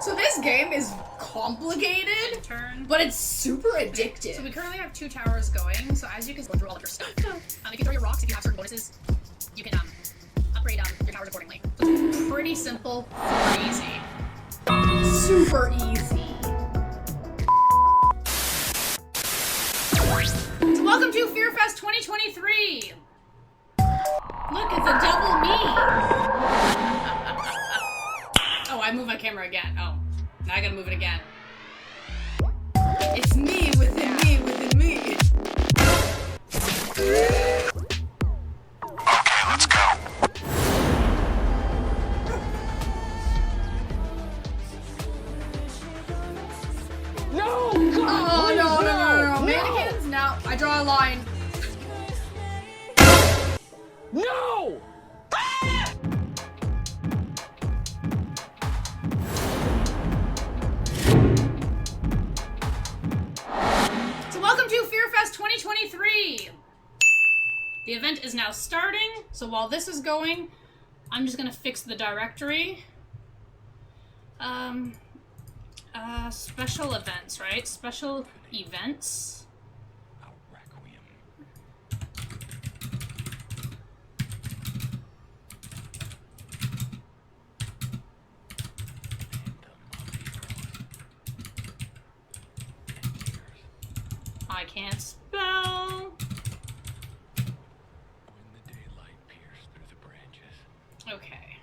So this game is complicated, but it's super addictive. So we currently have 2 towers going, so as you can go through all of your stuff. If you throw your rocks, if you have certain bonuses, you can upgrade your towers accordingly. So it's pretty simple, super easy. Super easy. So welcome to FearFest 2023! Look, it's a double me! Oh, I moved my camera again. Oh, now I gotta move it again. It's me within me within me. Let's go. No! Oh, no. Mannequins? No. I draw a line. No! So welcome to FearFest 2023! The event is now starting, so while this is going, I'm just gonna fix the directory. Special events, right? Special events. I can't spell. When the daylight pierced through the branches, Okay.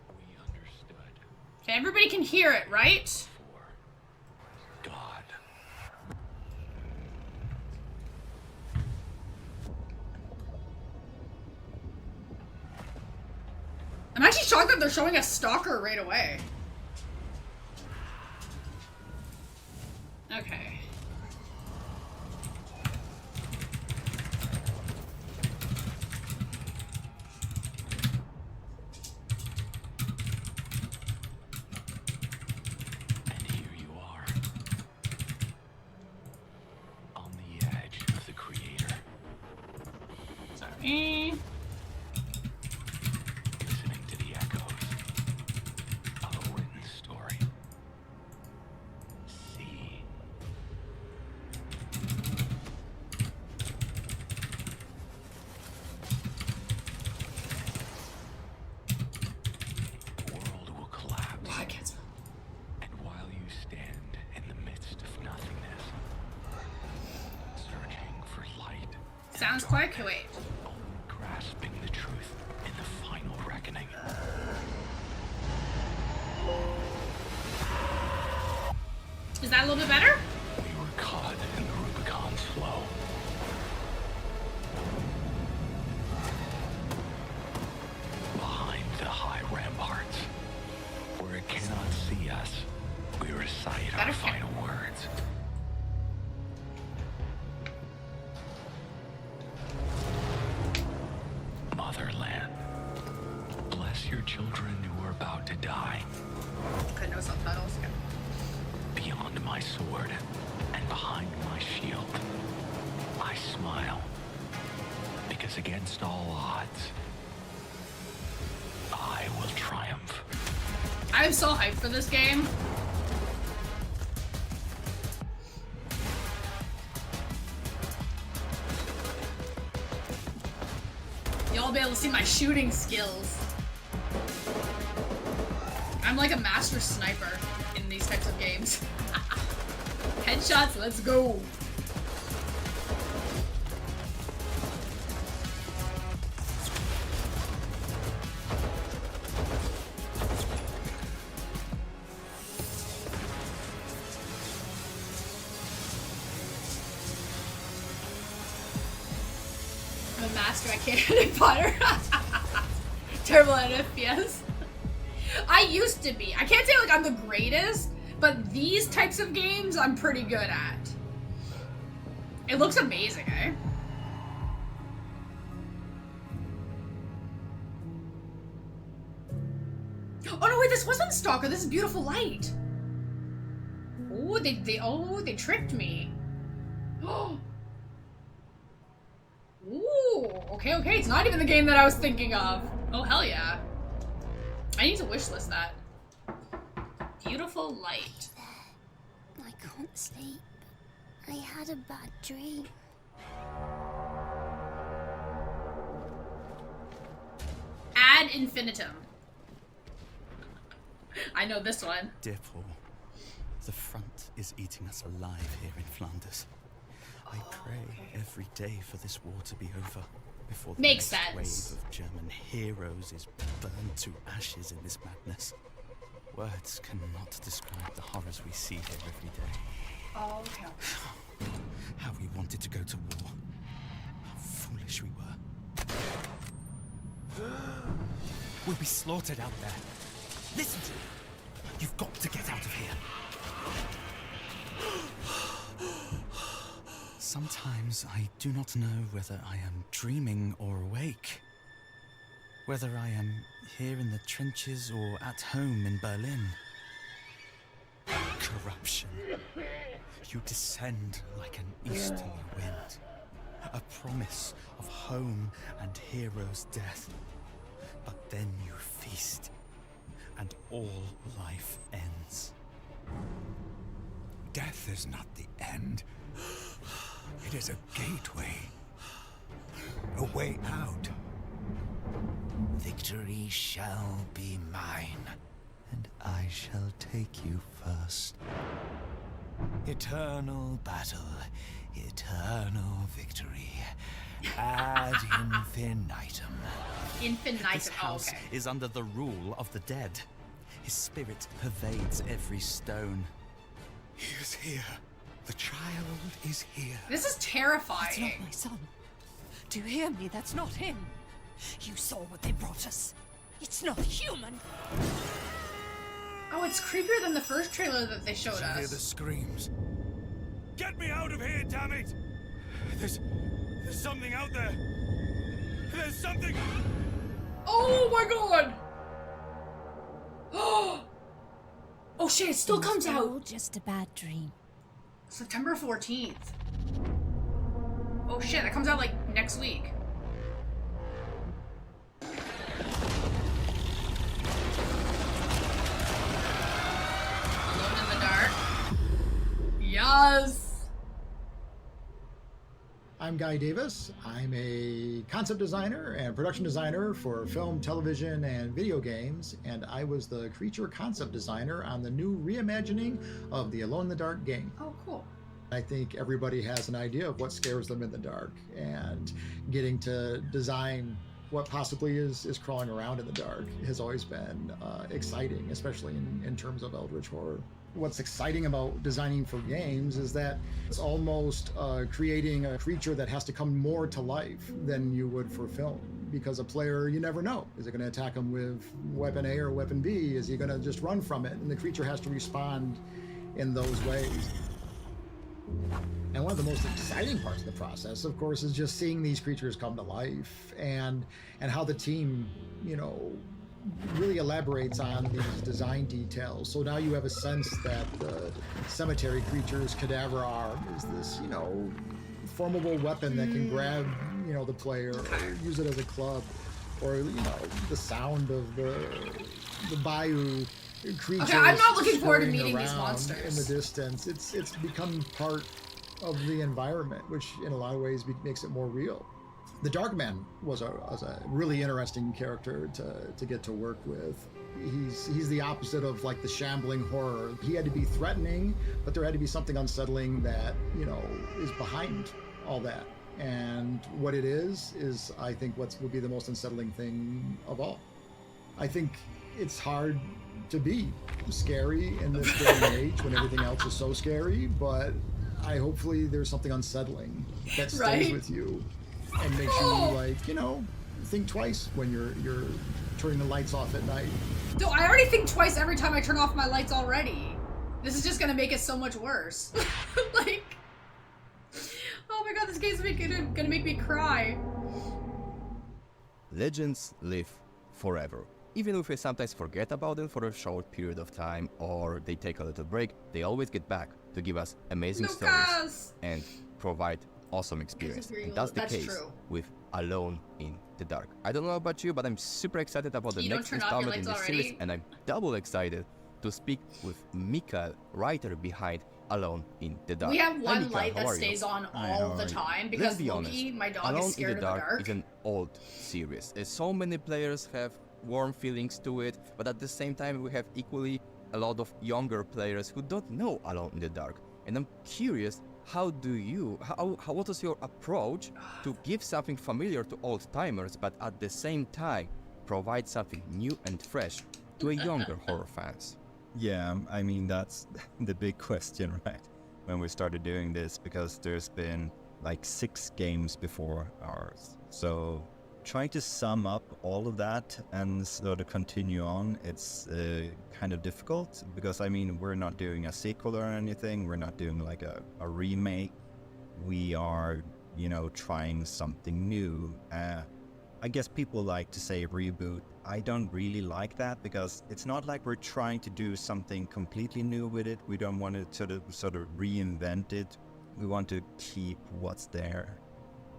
we understood Okay, everybody can hear it, right? for God. I'm actually shocked that they're showing a Stalker right away. Okay. And here you are, on the edge of the Creator, Sorry. listening to the echoes of a written story. See, the world will collapse. I can't spell. And while you stand in the midst of nothingness, searching for light, Sounds quite great. only grasping the truth in the final reckoning. Is that a little bit better? We were caught in the Rubicon's flow. Behind the high ramparts, where it cannot see us, we recite our Better. final words. Motherland, bless your children who are about to die. Okay, no subtitles. Okay. Beyond my sword and behind my shield, I smile. Because against all odds, I will triumph. I am so hyped for this game. Y'all be able to see my shooting skills. I'm like a master sniper in these types of games. Headshots, let's go. I'm a master, I can't hit Potter. Terrible at FPS. I used to be. I can't say like I'm the greatest, but these types of games I'm pretty good at. It looks amazing, eh? Oh no, wait, this wasn't Stalker. This is Beautiful Light. Oh, they tricked me. Oh. Ooh, okay, it's not even the game that I was thinking of. Oh, hell yeah. I need to wishlist that. beautiful light. I can't sleep. I had a bad dream. Ad infinitum. I know this one. Dear Paul, the front is eating us alive here in Flanders. I pray every day for this war to be over before the Makes next sense. wave of German heroes is burned to ashes in this madness. Words cannot describe the horrors we see here every day. Oh, okay. How we wanted to go to war. How foolish we were. We'll be slaughtered out there. Listen to me. You've got to get out of here. Sometimes I do not know whether I am dreaming or awake. Whether I am here in the trenches or at home in Berlin. Corruption. You descend like an easterly wind. A promise of home and hero's death. But then you feast, and all life ends. Death is not the end. It is a gateway. A way out. Victory shall be mine, and I shall take you first. Eternal battle, eternal victory. Ad infinitum. This Infinitum. Oh, house okay. is under the rule of the dead. His spirit pervades every stone. He is here. The child is here. This is That's terrifying. not my son. Do you hear me? That's not him. You saw what they brought us. It's not human. Oh, it's creepier than the first trailer that they showed I hear the us. screams. Get me out of here, damn it! There's something out there. There's something. Oh my god! Oh shit, it still comes out All just a bad dream. September 14th. Oh shit, that comes out like next week. Alone in the Dark. Yes! I'm Guy Davis. I'm a concept designer and production designer for film, television, and video games, and I was the creature concept designer on the new reimagining of the Alone in the Dark game. Oh, cool. I think everybody has an idea of what scares them in the dark, and getting to design what possibly is crawling around in the dark has always been exciting, especially in terms of eldritch horror. What's exciting about designing for games is that it's almost creating a creature that has to come more to life than you would for film. Because a player, you never know. Is it going to attack him with weapon A or weapon B? Is he going to just run from it? And the creature has to respond in those ways. And one of the most exciting parts of the process, of course, is just seeing these creatures come to life and how the team, you know, really elaborates on these design details. So now you have a sense that the cemetery creature's cadaver arm is this, you know, formidable weapon that can grab, you know, the player or use it as a club, or, you know, the sound of the bayou creatures. Okay, I'm not looking forward to scurrying meeting these around monsters. in the distance. It's become part of the environment, which in a lot of ways makes it more real. The Darkman was a really interesting character to get to work with. He's the opposite of like the shambling horror. He had to be threatening, but there had to be something unsettling that, you know, is behind all that. And what it is I think what will be the most unsettling thing of all. I think it's hard to be scary in this day and age when everything else is so scary, but hopefully there's something unsettling that stays Right? with you and makes you, like, you know, think twice when you're turning the lights off at night. No, I already think twice every time I turn off my lights already. This is just gonna make it so much worse. Like, oh my god, this game's gonna make me cry. Legends live forever. Even if we sometimes forget about them for a short period of time or they take a little break, they always get back to give us amazing stories Lucas! and provide awesome experience. Disagree, And that's the that's case true. with Alone in the Dark. I don't know about you, but I'm super excited about the You don't next turn off your installment in lights this series, already? and I'm double excited to speak with Mikael, writer behind Alone in the Dark. We have Hi, one Mikael, light how that are you? stays on Hi, all how the are you? time Let's because be Loki, honest, my dog, Alone is scared in of the the Dark dark. is an old series. So many players have warm feelings to it, but at the same time we have equally a lot of younger players who don't know Alone in the Dark. And I'm curious, what was your approach to give something familiar to old timers, but at the same time provide something new and fresh to a younger horror fans? Yeah, I mean, that's the big question, right? When we started doing this, because there's been like 6 games before ours. So trying to sum up all of that and sort of continue on, it's kind of difficult because, I mean, we're not doing a sequel or anything. We're not doing like a remake. We are, you know, trying something new. I guess people like to say reboot. I don't really like that because it's not like we're trying to do something completely new with it. We don't want to sort of reinvent it. We want to keep what's there.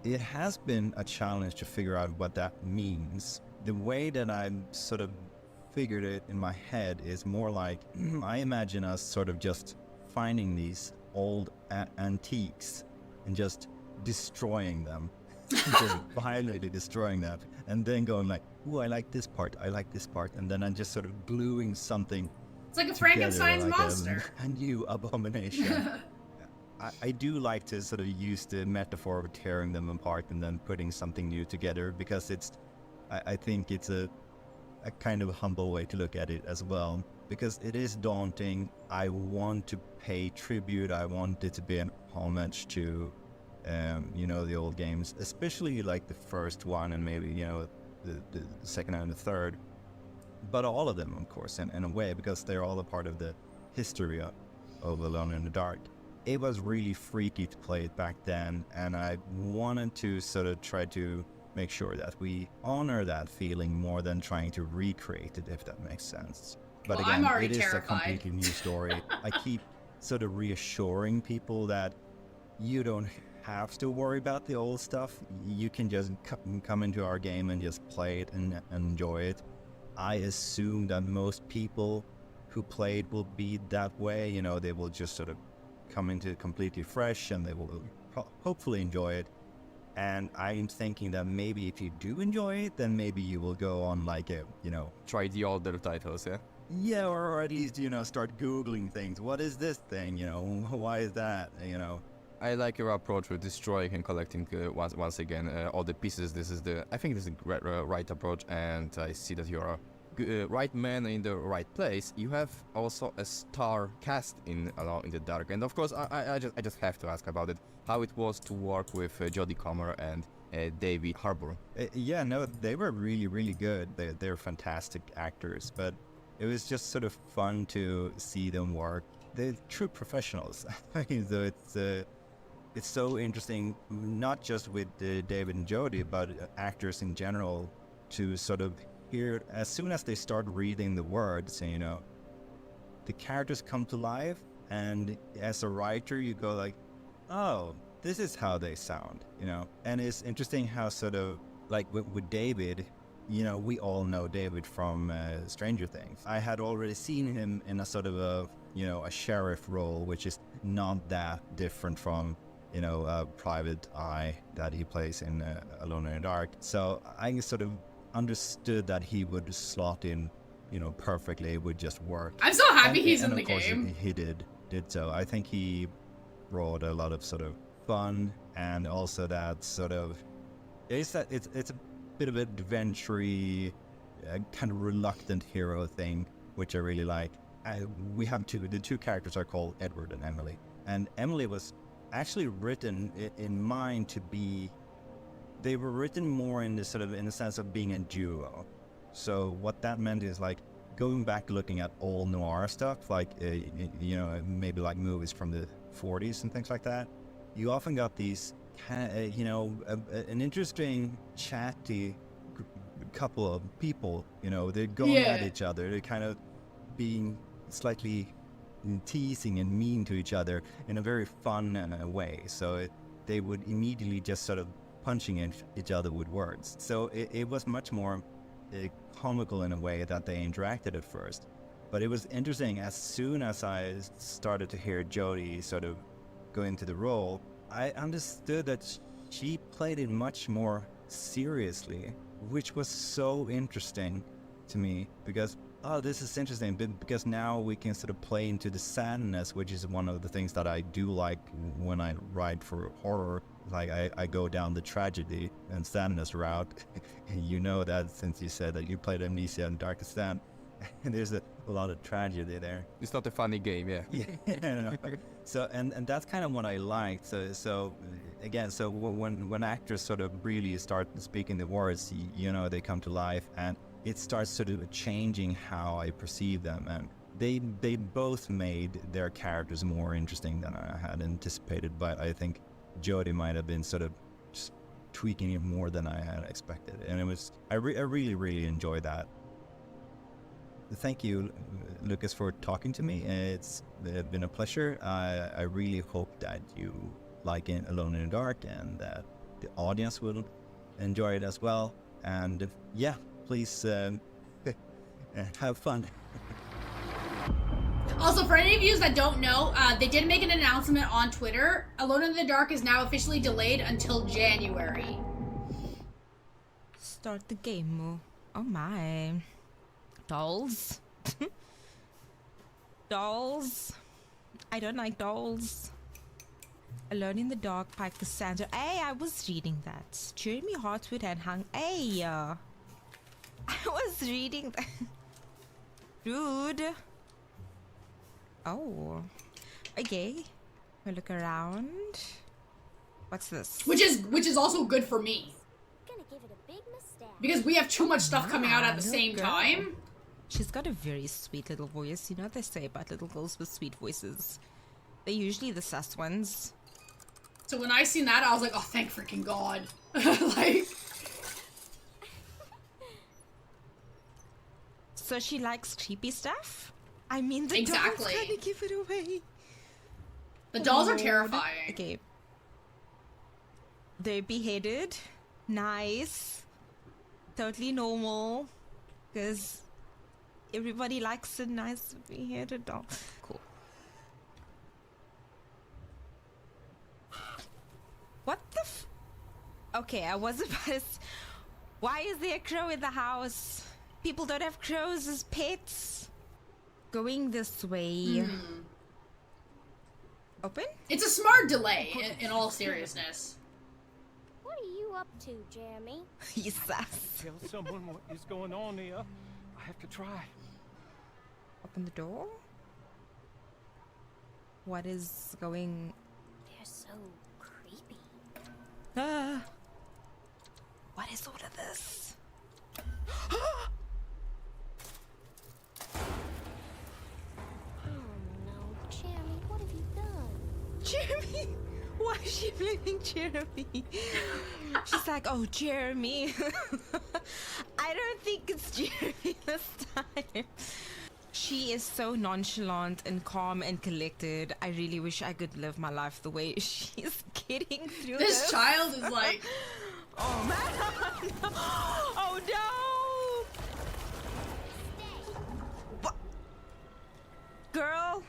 It has been a challenge to figure out what that means. The way that I sort of figured it in my head is more like, I imagine us sort of just finding these old antiques and just destroying them. Just violently destroying them, and then going like, "Ooh, I like this part, I like this part," and then I'm just sort of gluing something. It's like a together, Frankenstein's like monster. a new abomination. I do like to sort of use the metaphor of tearing them apart and then putting something new together, because I think it's a kind of humble way to look at it as well, because it is daunting. I want to pay tribute. I want it to be an homage to you know, the old games, especially like the first one and maybe, you know, the second and the third, but all of them, of course, in a way, because they're all a part of the history of Alone in the Dark. It was really freaky to play it back then, and I wanted to sort of try to make sure that we honor that feeling more than trying to recreate it, if that makes sense. But Well, again, I'm already it is terrified. a completely new story. I keep sort of reassuring people that you don't have to worry about the old stuff. You can just come into our game and just play it and enjoy it. I assume that most people who play it will be that way. You know, they will just sort of come into it completely fresh and they will hopefully enjoy it. And I'm thinking that maybe if you do enjoy it, then maybe you will go on like a, you know, Try the older titles, yeah? yeah, or at least, you know, start Googling things. What is this thing? You know, why is that? You know, I like your approach with destroying and collecting once again all the pieces. I think this is the right approach, and I see that you're a right man in the right place. You have also a star cast in Alone in the Dark, and of course I just have to ask about it. How it was to work with Jodie Comer and David Harbour. yeah, no, they were really, really good. They're fantastic actors, but it was just sort of fun to see them work. They're true professionals. So it's so interesting, not just with David and Jodie, but actors in general, to sort of hear, as soon as they start reading the words, you know, the characters come to life, and as a writer, you go like, oh, this is how they sound, you know? And it's interesting how sort of, like with David, you know, we all know David from Stranger Things. I had already seen him in a sort of a, you know, a sheriff role, which is not that different from, you know, Private Eye that he plays in Alone in the Dark. So I sort of understood that he would slot in, you know, perfectly. It would just work. I'm so happy And- he's and in of the course game. He did so. I think he brought a lot of sort of fun, and also that sort of, it's a bit of an adventure-y, kind of reluctant hero thing, which I really like. We have the two characters are called Edward and Emily, and Emily was actually written in mind to be, they were written more in the sort of, in the sense of being a duo. So what that meant is like going back looking at old noir stuff, like you know, maybe like movies from the 40s and things like that. You often got these, you know, an interesting chatty couple of people. You know, they're going at each other. They're kind of being slightly teasing and mean to each other in a very fun way. So they would immediately just sort of punching each other with words. So it was much more comical in a way that they interacted at first. But it was interesting, as soon as I started to hear Jodie sort of go into the role, I understood that she played it much more seriously, which was so interesting to me, because this is interesting, because now we can sort of play into the sadness, which is one of the things that I do like when I write for horror. Like I go down the tragedy and sadness route. And you know that since you said that you played Amnesia and Darkest Stand. And there's a lot of tragedy there. It's not a funny game, yeah. Yeah. So and that's kind of what I liked. So again, so when actors sort of really start speaking the words, you know, they come to life, and it starts sort of changing how I perceive them. And they both made their characters more interesting than I had anticipated. But I think Jodie might have been sort of just tweaking it more than I had expected, and it was I really enjoyed that. Thank you, Lucas, for talking to me. It's been a pleasure. I really hope that you like Alone in the Dark, and that the audience will enjoy it as well. And yeah, please have fun. Also, for any of you that don't know, they did make an announcement on Twitter. Alone in the Dark is now officially delayed until January. Start the game. Oh my. Dolls. Dolls. I don't like dolls. Alone in the Dark by Cassandra. Hey, I was reading that. Jeremy Hartwood and Hung. Hey, I was reading that. Rude. Oh. Okay. We'll look around. What's this? Which is also good for me. Gonna give it a big mustache. Because we have too much stuff coming out at the same time. She's got a very sweet little voice. You know what they say about little girls with sweet voices? They're usually the sus ones. So when I seen that, I was like, oh, thank freaking God. Like... So she likes creepy stuff? I mean, the exactly. dolls kind of give it away. The dolls are terrifying. Okay. They're beheaded. Nice. Totally normal. Because everybody likes a nice beheaded doll. Cool. What the f... Okay, I was about to... Why is there a crow in the house? People don't have crows as pets. Going this way. Open? It's a smart delay, in all seriousness. What are you up to, Jeremy? He's sus. Tell someone what is going on here. I have to try. Open the door? What is going... They're so creepy. What is all of this? Jeremy, what have you done? Jeremy? Why is she blaming Jeremy? She's like, oh, Jeremy. I don't think it's Jeremy this time. She is so nonchalant and calm and collected. I really wish I could live my life the way she's getting through this. This child is like... Oh, man. Oh, no. What? Girl.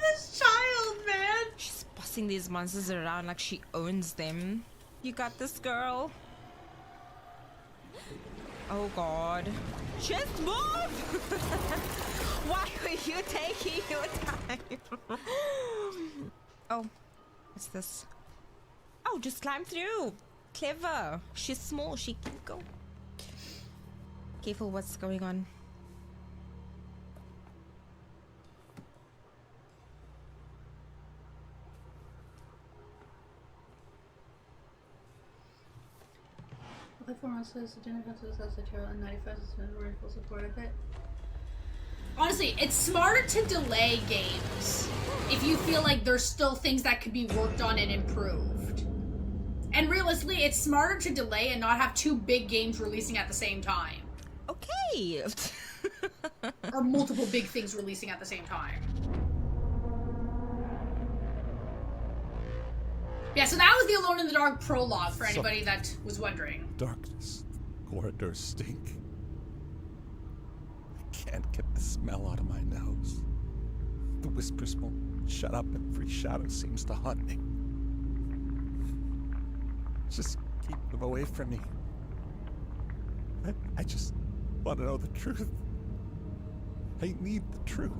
This child, man. She's bossing these monsters around like she owns them. You got this, girl. Oh God. Just move! Why are you taking your time? Oh, what's this? Oh, just climb through. Clever. She's small. She can go. Careful what's going on. Honestly, it's smarter to delay games if you feel like there's still things that could be worked on and improved. And realistically, it's smarter to delay and not have two big games releasing at the same time. Okay. Or multiple big things releasing at the same time. Yeah, so that was the Alone in the Dark prologue for anybody that was wondering. Darkness. Corridors stink. can't get the smell out of my nose. The whispers won't shut up and free shadow seems to haunt me. Just keep them away from me. I just want to know the truth. I need the truth.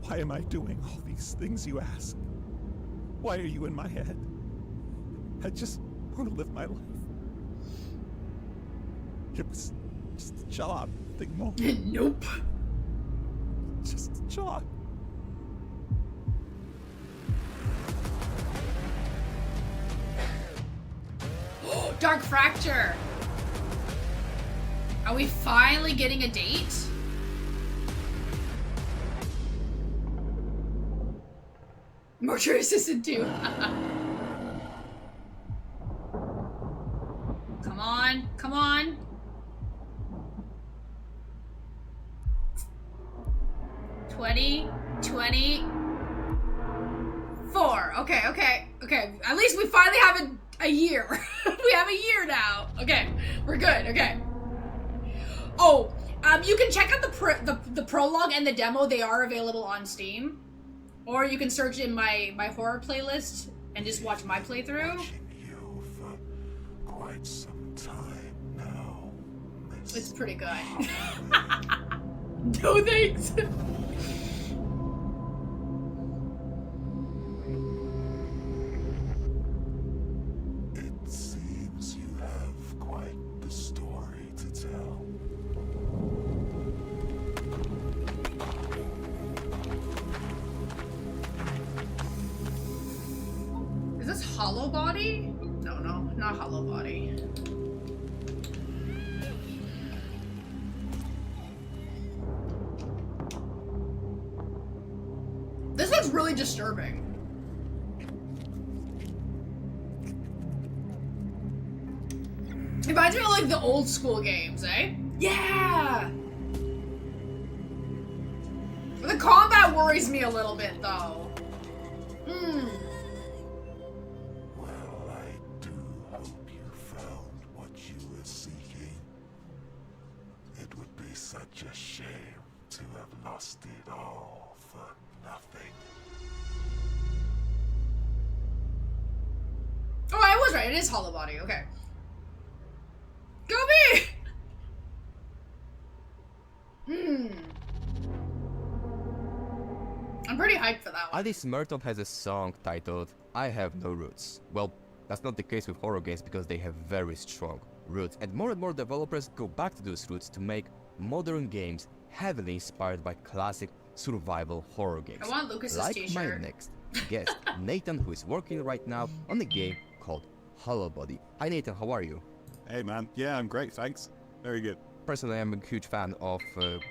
Why am I doing all these things you ask? Why are you in my head? I just want to live my life. It was just a job, nothing more. Nope. Just a job. Dark Fracture. Are we finally getting a date? Mortuary Assistant 2. Come on, come on. $20, $24. Okay. At least we finally have a year. We have a year now. Okay, we're good. Okay. Oh, you can check out the prologue and the demo. They are available on Steam, or you can search in my horror playlist and just watch my playthrough. You for quite some time now. It's pretty good. No thanks. It seems you have quite the story to tell. Is this hollowbody? No, not hollowbody. This looks really disturbing. It reminds me of like the old school games, eh? Yeah! The combat worries me a little bit though. Well, I do hope you found what you were seeking. It would be such a shame to have lost it all for nothing. Oh, I was right. It is hollowbody. Okay. Go me! I'm pretty hyped for that one. Alice Merton has a song titled I Have No Roots. Well, that's not the case with horror games because they have very strong roots, and more developers go back to those roots to make modern games heavily inspired by classic survival horror games. I want Lucas's like t-shirt. my next guest, Nathan, who is working right now on a game called hollowbody. Hi Nathan, how are you? Hey man, yeah, I'm great, thanks. Very good. Personally, I'm a huge fan of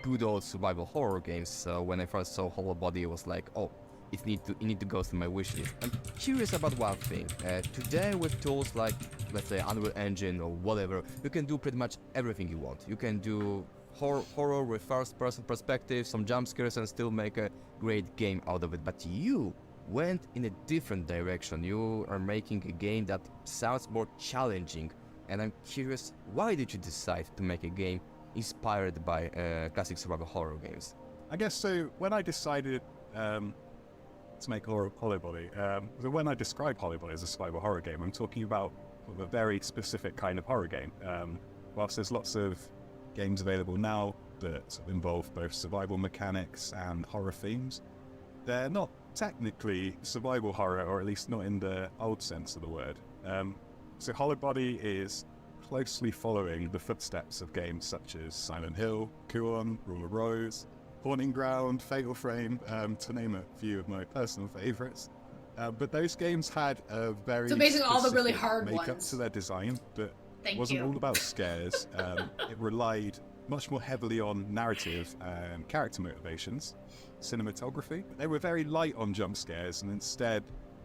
good old survival horror games, so when I first saw hollowbody, I was like, oh, it need to go through my wish list. I'm curious about one thing. Today with tools like, let's say, Unreal Engine or whatever, you can do pretty much everything you want. You can do horror with first-person perspective, some jump scares, and still make a great game out of it. But you went in a different direction. You are making a game that sounds more challenging. And I'm curious, why did you decide to make a game inspired by classic survival horror games? I guess so. When I decided to make hollowbody, so when I describe hollowbody as a survival horror game, I'm talking about a very specific kind of horror game. Whilst there's lots of games available now that sort of involve both survival mechanics and horror themes, they're not technically survival horror, or at least not in the old sense of the word. So hollowbody is closely following the footsteps of games such as Silent Hill, Kuon, Rule of Rose, Haunting Ground, Fatal Frame, to name a few of my personal favourites. But those games had a very So basically all the really hard makeup ones. to their design that Thank wasn't you. all about scares. It relied much more heavily on narrative and character motivations, cinematography. They were very light on jump scares and instead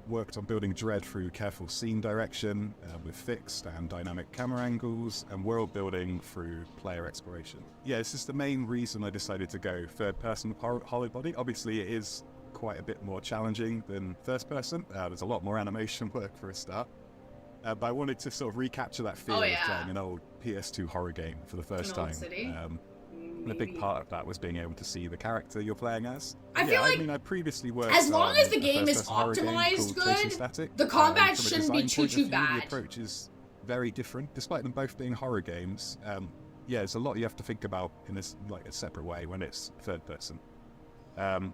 worked on building dread through careful scene direction with fixed and dynamic camera angles and world building through player exploration. Yeah, this is the main reason I decided to go third-person hollowbody. Obviously, it is quite a bit more challenging than first-person. There's a lot more animation work for a start. but I wanted to sort of recapture that feeling of playing an old PS2 horror game for the first time. And a big part of that was being able to see the character you're playing as. I feel like, I mean, I previously worked as long on as the a game is first-person horror game optimized called Chasing Static. good, the combat From a shouldn't be design too point of view, bad. The approach is very different, despite them both being horror games. Yeah, there's a lot you have to think about in this like a separate way when it's third person. And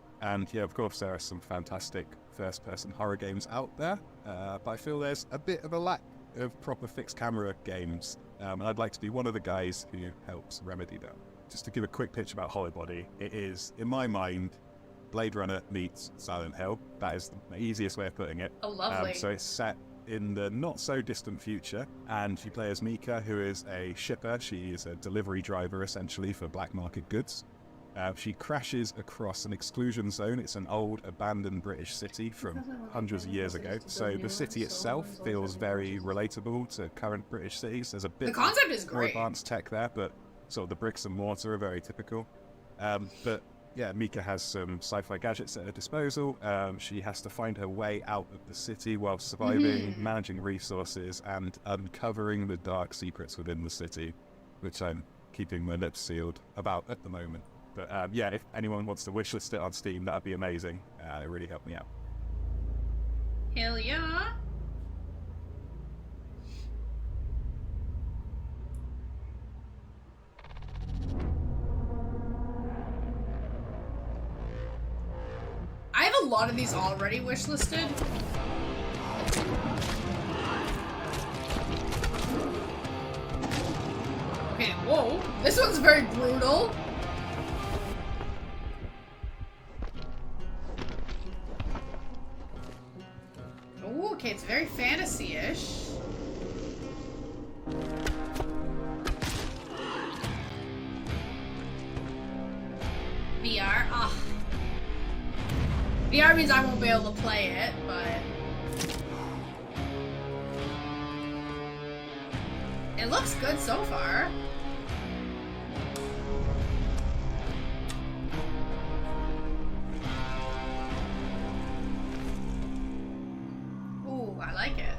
yeah, of course, there are some fantastic first-person horror games out there, but I feel there's a bit of a lack of proper fixed camera games, and I'd like to be one of the guys who helps remedy that. Just to give a quick pitch about hollowbody, it is, in my mind, Blade Runner meets Silent Hill. That is the easiest way of putting it. Oh, lovely. So it's set in the not-so-distant future, and you play as Mika, who is a shipper. She is a delivery driver, essentially, for black market goods. She crashes across an exclusion zone. It's an old, abandoned British city from hundreds of years ago. So the city itself feels very relatable to current British cities. There's a bit the concept is more great. advanced tech there, but sort of the bricks and mortar are very typical. But yeah, Mika has some sci-fi gadgets at her disposal. She has to find her way out of the city while surviving, managing resources, and uncovering the dark secrets within the city, which I'm keeping my lips sealed about at the moment. But yeah, if anyone wants to wishlist it on Steam, that'd be amazing. It really helped me out. Hell yeah. I have a lot of these already wishlisted. Okay, whoa. This one's very brutal. Ooh, okay, it's very fantasy-ish. VR? Ah. VR means I won't be able to play it, but... it looks good so far. Ooh, I like it.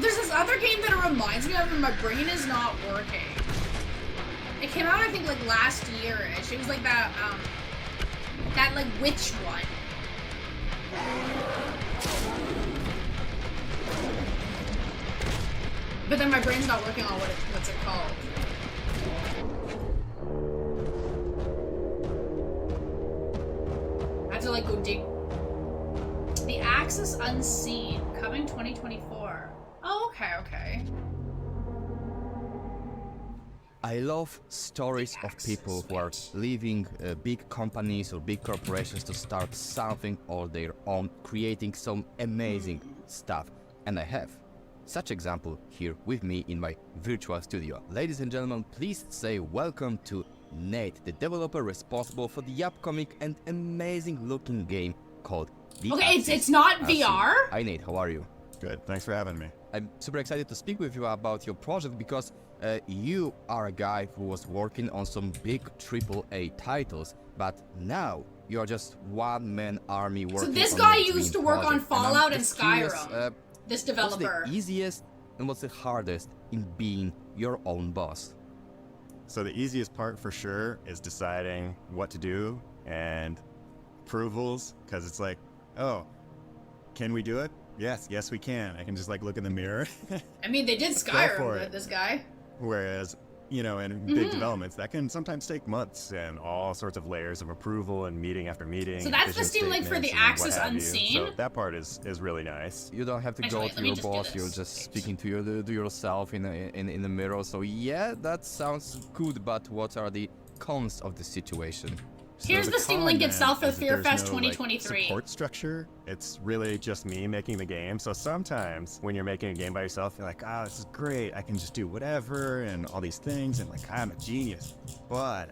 There's this other game that it reminds me of and my brain is not working. It came out, I think, like last year-ish. It was like that, that like witch one. But then my brain's not working on what's it called. I have to like go dig. The Axis Unseen, coming 2024. Oh, okay. I love stories of people who are leaving big companies or big corporations to start something of their own, creating some amazing stuff. And I have such example here with me in my virtual studio. Ladies and gentlemen, please say welcome to Nate, the developer responsible for the upcoming and amazing looking game called The Okay, Axis it's not Unseen. VR? Hi Nate, how are you? Good, thanks for having me. I'm super excited to speak with you about your project because you are a guy who was working on some big AAA titles, but now you're just one-man army working So this on guy your used to dream work on project. And I'm Fallout and just curious, Skyrim. This developer. What's the easiest and what's the hardest in being your own boss? So the easiest part for sure is deciding what to do and approvals, because it's like, oh, can we do it? Yes, we can. I can just like look in the mirror. I mean, they did Go for Skyrim, it. this guy. Whereas, you know, in big developments, that can sometimes take months and all sorts of layers of approval and meeting after meeting. So that's the vision Steam link for the statements and Axis what have you. Unseen? So that part is really nice. You don't have to Actually, go let to me your just do boss. this. You're just speaking to yourself in the mirror. So yeah, that sounds good. But what are the cons of the situation? Here's the Steam link itself for There's FearFest no, like, 2023. support structure. It's really just me making the game. So sometimes when you're making a game by yourself, you're like, oh, this is great. I can just do whatever and all these things and like I'm a genius. But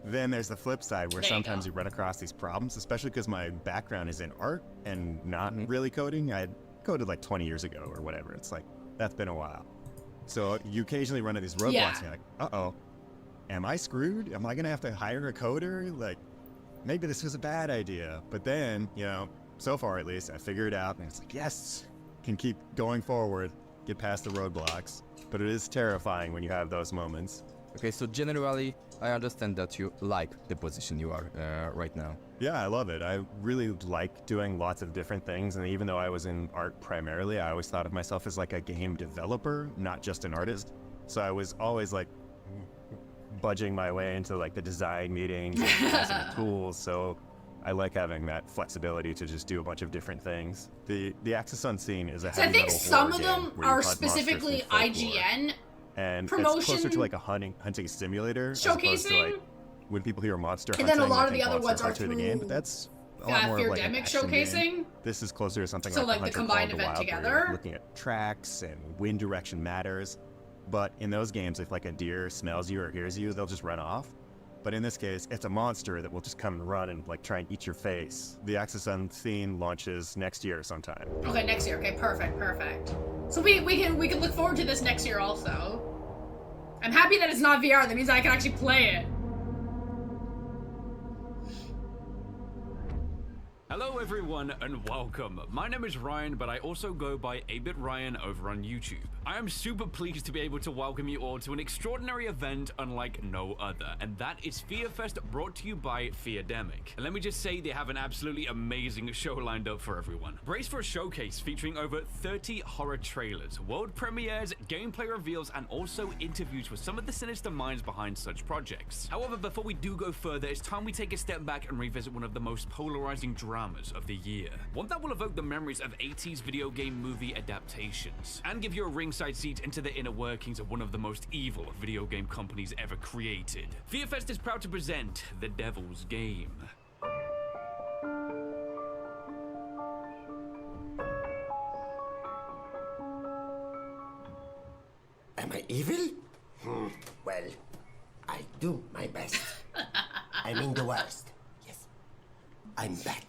then there's the flip side where sometimes you run across these problems, especially because my background is in art and not really coding. I coded like 20 years ago or whatever. It's like, that's been a while. So you occasionally run into these roadblocks Yeah. and you're like, uh-oh, am I screwed? Am I gonna have to hire a coder? Like, maybe this was a bad idea. But then, you know, so far at least, I figured it out and it's like, yes, can keep going forward, get past the roadblocks. But it is terrifying when you have those moments. Okay, so generally, I understand that you like the position you are right now. Yeah, I love it. I really like doing lots of different things, and even though I was in art primarily, I always thought of myself as like a game developer, not just an artist. So I was always like budging my way into like the design meetings and passing the tools. So I like having that flexibility to just do a bunch of different things. The Ascension scene is a So I heavy think metal some horror of them game where you are hunt monsters specifically from folklore. IGN And promotion it's closer to like a hunting simulator as opposed to showcasing. like when people hear monster And hunting. then a lot I of the think other ones monster are hunter the through, game, but that's a lot more of like an feardemic action showcasing. game. This is closer to something So, like, like, the Hunter combined Call of event the Wild, where together? you're looking at tracks and wind direction matters. But in those games, if like a deer smells you or hears you, they'll just run off. But in this case, it's a monster that will just come and run and like try and eat your face. The Ascension scene launches next year sometime. Okay, next year. Okay, perfect. So we can look forward to this next year also. I'm happy that it's not VR. That means I can actually play it. Hello everyone and welcome. My name is Ryan, but I also go by 8-Bit Ryan over on YouTube. I am super pleased to be able to welcome you all to an extraordinary event unlike no other, and that is FearFest, brought to you by Feardemic. And let me just say, they have an absolutely amazing show lined up for everyone. Brace for a showcase featuring over 30 horror trailers, world premieres, gameplay reveals, and also interviews with some of the sinister minds behind such projects. However, before we do go further, it's time we take a step back and revisit one of the most polarizing dramas of the year. One that will evoke the memories of 80s video game movie adaptations, and give you a ringside seat into the inner workings of one of the most evil video game companies ever created. FearFest is proud to present The Devil's Game. Am I evil? Well, I do my best. I mean the worst. Yes. I'm bad.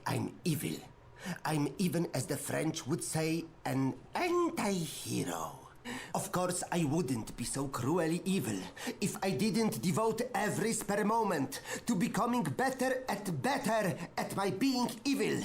I'm evil. I'm even, as the French would say, an anti-hero. Of course, I wouldn't be so cruelly evil if I didn't devote every spare moment to becoming better at my being evil.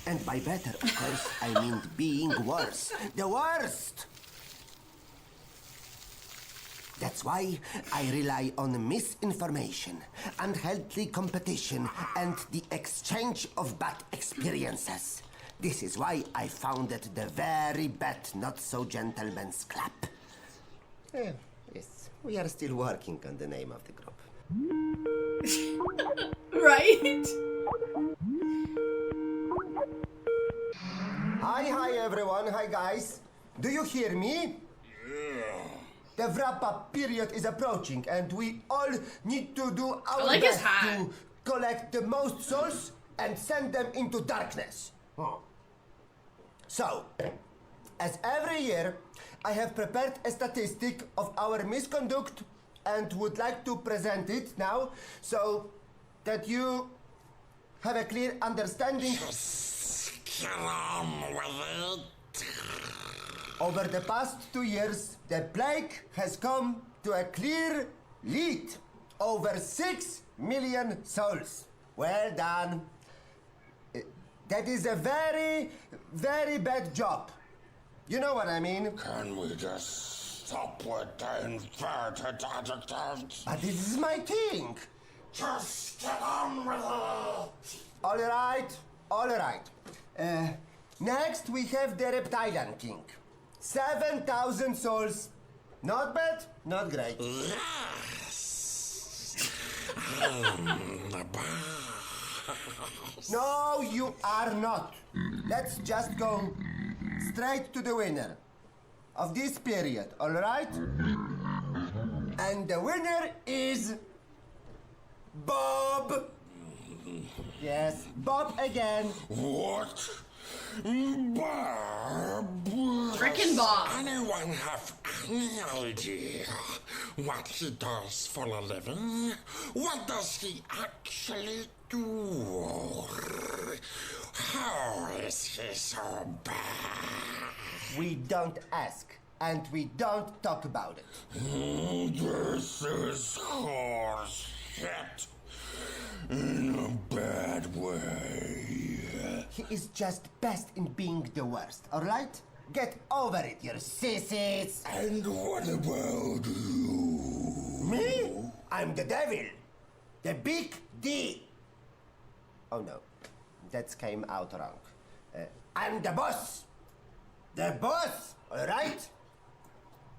And by better, of course, I mean being worse. The worst! That's why I rely on misinformation, unhealthy competition, and the exchange of bad experiences. This is why I founded the very bad Not-So-Gentleman's Club. Yes, we are still working on the name of the group. Right? Hi everyone, hi guys. Do you hear me? The wrap-up period is approaching and we all need to do our best to collect the most souls and send them into darkness. So, as every year, I have prepared a statistic of our misconduct and would like to present it now so that you have a clear understanding. Get on with it. Over the past 2 years, the plague has come to a clear lead. Over 6 million souls. Well done. That is a very, very bad job. You know what I mean? Can we just stop with the inverted adjectives? But this is my thing. Just get on with it. All right. Next, we have the Reptilian King. 7,000 souls. Not bad, not great. No, you are not. Let's just go straight to the winner of this period, all right? And the winner is Bob. Yes, Bob again. What? Frickin' Bob. Anyone have any idea what he does for a living? What does he actually do? How is he so bad? We don't ask, and we don't talk about it. This is horse shit. In a bad way. He is just best in being the worst, alright? Get over it, you sissies! And what about you? Me? I'm the devil. The big D. Oh no, that came out wrong. I'm the boss. The boss, alright?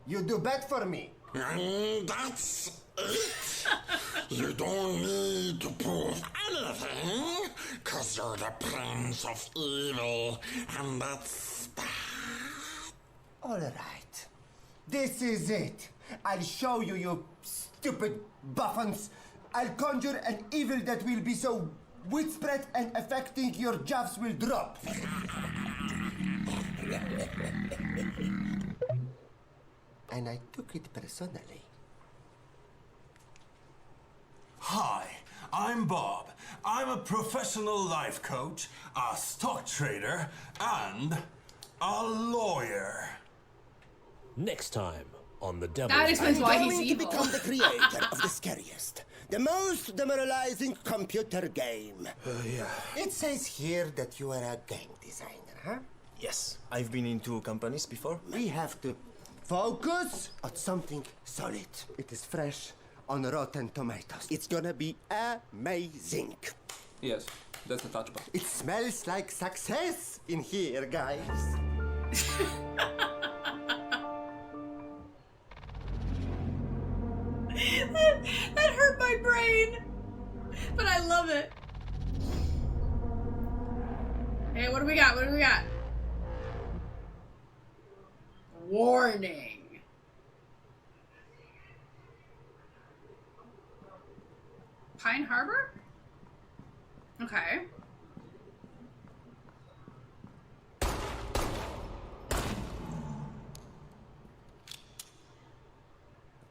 You do bad for me. And that's it. You don't need to prove anything, cause you're the Prince of Evil, and that's that. Alright. This is it. I'll show you, you stupid buffons. I'll conjure an evil that will be so widespread and affecting your jaws will drop. And I took it personally. Hi, I'm Bob. I'm a professional life coach, a stock trader, and a lawyer. Next time on The Devil. That explains why he's I'm going evil. to become the creator of the scariest, the most demoralizing computer game. Yeah. It says here that you are a game designer, huh? Yes, I've been in 2 companies before. We have to focus on something solid. It is fresh on Rotten Tomatoes. It's gonna be amazing. Yes, that's the touch bar. It smells like success in here, guys. That hurt my brain, but I love it. Hey, what do we got? What do we got? Warning. Pine Harbor? Okay.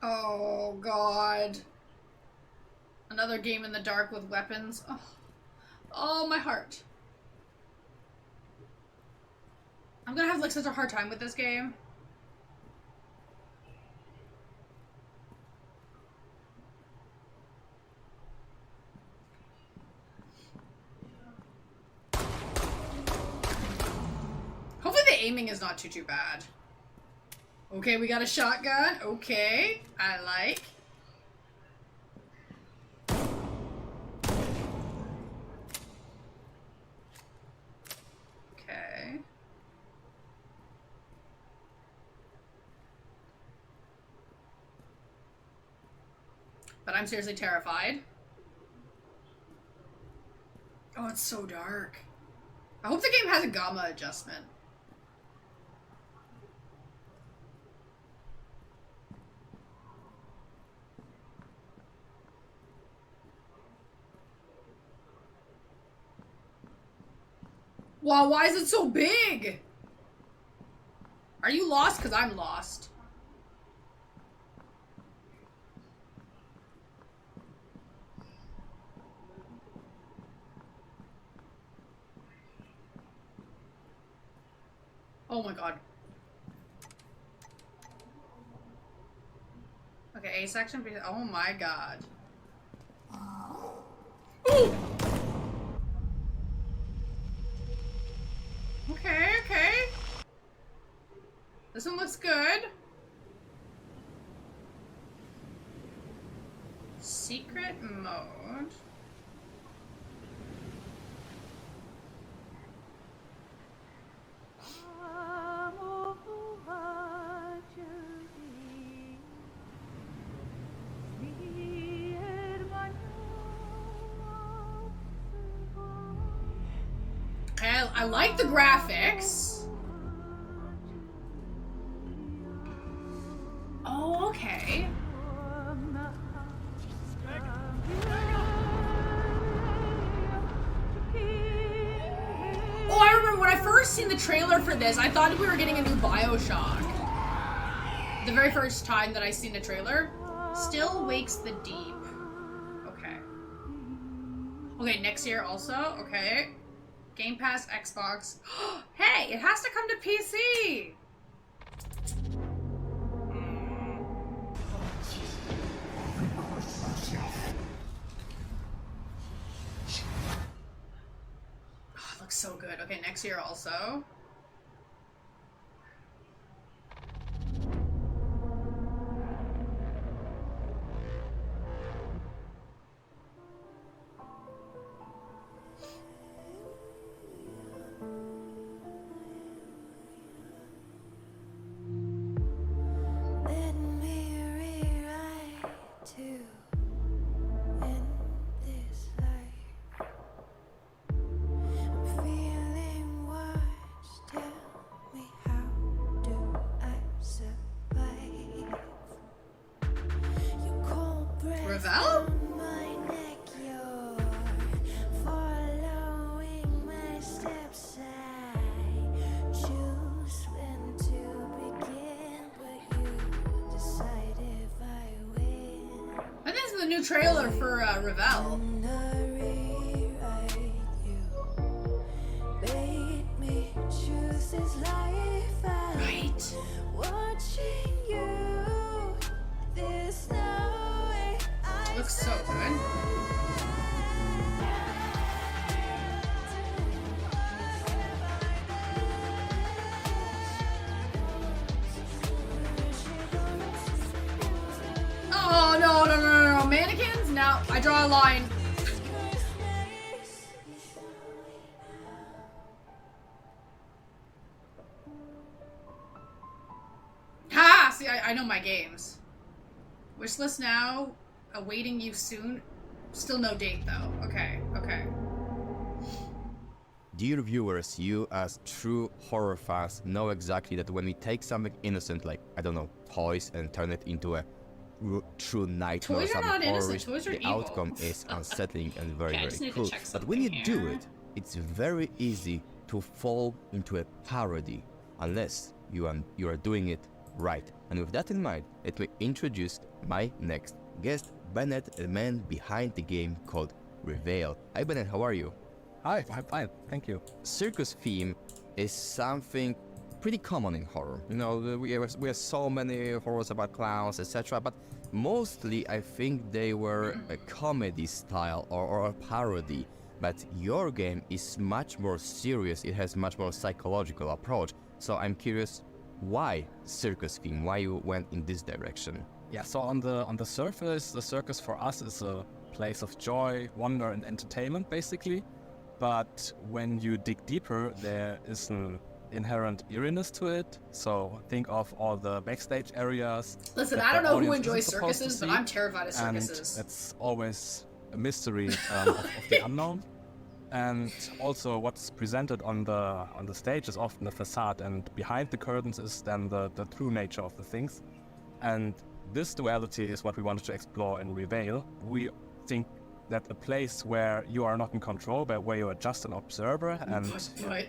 Oh, God. Another game in the dark with weapons. Oh, oh my heart. I'm gonna have like such a hard time with this game. Hopefully the aiming is not too bad. Okay, we got a shotgun. Okay, I like. Okay. But I'm seriously terrified. Oh, it's so dark. I hope the game has a gamma adjustment. Wow, why is it so big? Are you lost? Because I'm lost. Oh my god. Okay, A section. Oh my god. Ooh! Okay, okay. This one looks good. Secret mode. Okay, I like the graphics. Oh, okay. Oh, I remember when I first seen the trailer for this. I thought we were getting a new Bioshock. The very first time that I seen a trailer. Still Wakes the Deep. Okay. Okay, next year also. Okay. Game Pass, Xbox. Hey, it has to come to PC! Oh, it looks so good. Okay, next year also. Reveil? I think this is the new trailer for Reveil. Right. Looks so good. Oh no, mannequins? No, I draw a line. Ha! See, I know my games. Wishlist now. Awaiting you soon. Still no date though. Okay, okay. Dear viewers, you as true horror fans know exactly that when we take something innocent like, I don't know, toys and turn it into a true nightmare or something horrorish, the outcome is unsettling and very, very cool. But when you do it, it's very easy to fall into a parody unless you are doing it right. And with that in mind, let me introduce my next guest, Bennett, the man behind the game called Reveil. Hi Bennett, how are you? Hi, I'm fine, thank you. Circus theme is something pretty common in horror. You know, we have so many horrors about clowns, etc. But mostly I think they were a comedy style or a parody. But your game is much more serious, it has much more psychological approach. So I'm curious, why circus theme? Why you went in this direction? Yeah, so on the surface, the circus for us is a place of joy, wonder and entertainment basically. But when you dig deeper, there is an inherent eeriness to it. So think of all the backstage areas. Listen, I don't know who enjoys circuses, but I'm terrified of circuses. And it's always a mystery of the unknown. And also what's presented on the stage is often a facade, and behind the curtains is then the true nature of the things. And this duality is what we wanted to explore in Reveil. We think that a place where you are not in control, but where you are just an observer, and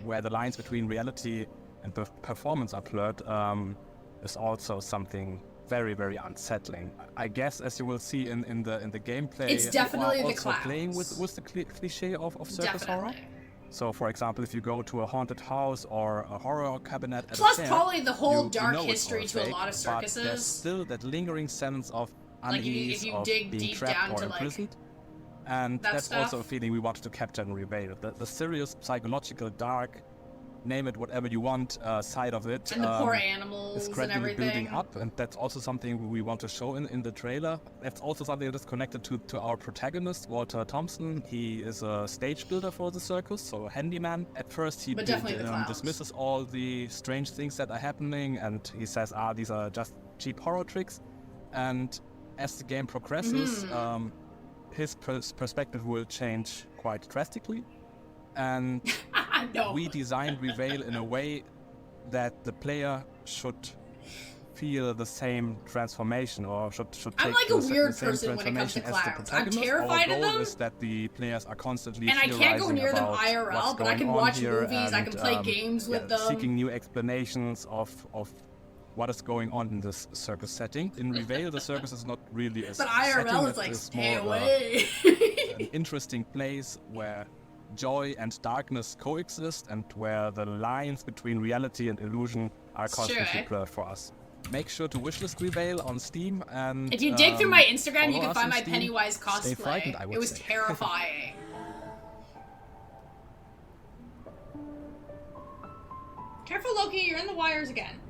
where the lines between reality and performance are blurred, is also something very, very unsettling. I guess, as you will see in the gameplay, it's definitely the clowns. Playing with the cliche of circus horror. So, for example, if you go to a haunted house or a horror cabinet at Plus a fair, probably the whole you dark know history to a lot of circuses. But there's still that lingering sense of like unease, if you of dig being deep trapped down or to imprisoned. like And that that's stuff. also a feeling we wanted to capture in Reveil. The serious, psychological, dark, name it whatever you want, side of it. And the poor animals is gradually and building everything. up, and that's also something we want to show in the trailer. That's also something that is connected to our protagonist, Walter Thompson. He is a stage builder for the circus, so a handyman. At first he dismisses all the strange things that are happening, and he says, these are just cheap horror tricks. And as the game progresses, his perspective will change quite drastically. And we designed Reveil in a way that the player should feel the same transformation, or should I'm take like a the weird same person when it comes to transformation as the clowns. I'm protagonist. terrified Our of goal them. is that the players are constantly And I can't go theorizing near them about IRL, what's but I going can on watch here movies, I can and, play games with them. seeking new explanations of what is going on in this circus setting. In Reveil, the circus is not really a But setting, IRL is like, it's stay more away. an interesting place where joy and darkness coexist, and where the lines between reality and illusion are constantly blurred for us. Make sure to wishlist Reveil on Steam, and If you dig through my Instagram, you follow can us find on my Steam. Pennywise Stay frightened, I cosplay. would It was say. terrifying. Careful, Loki, you're in the wires again.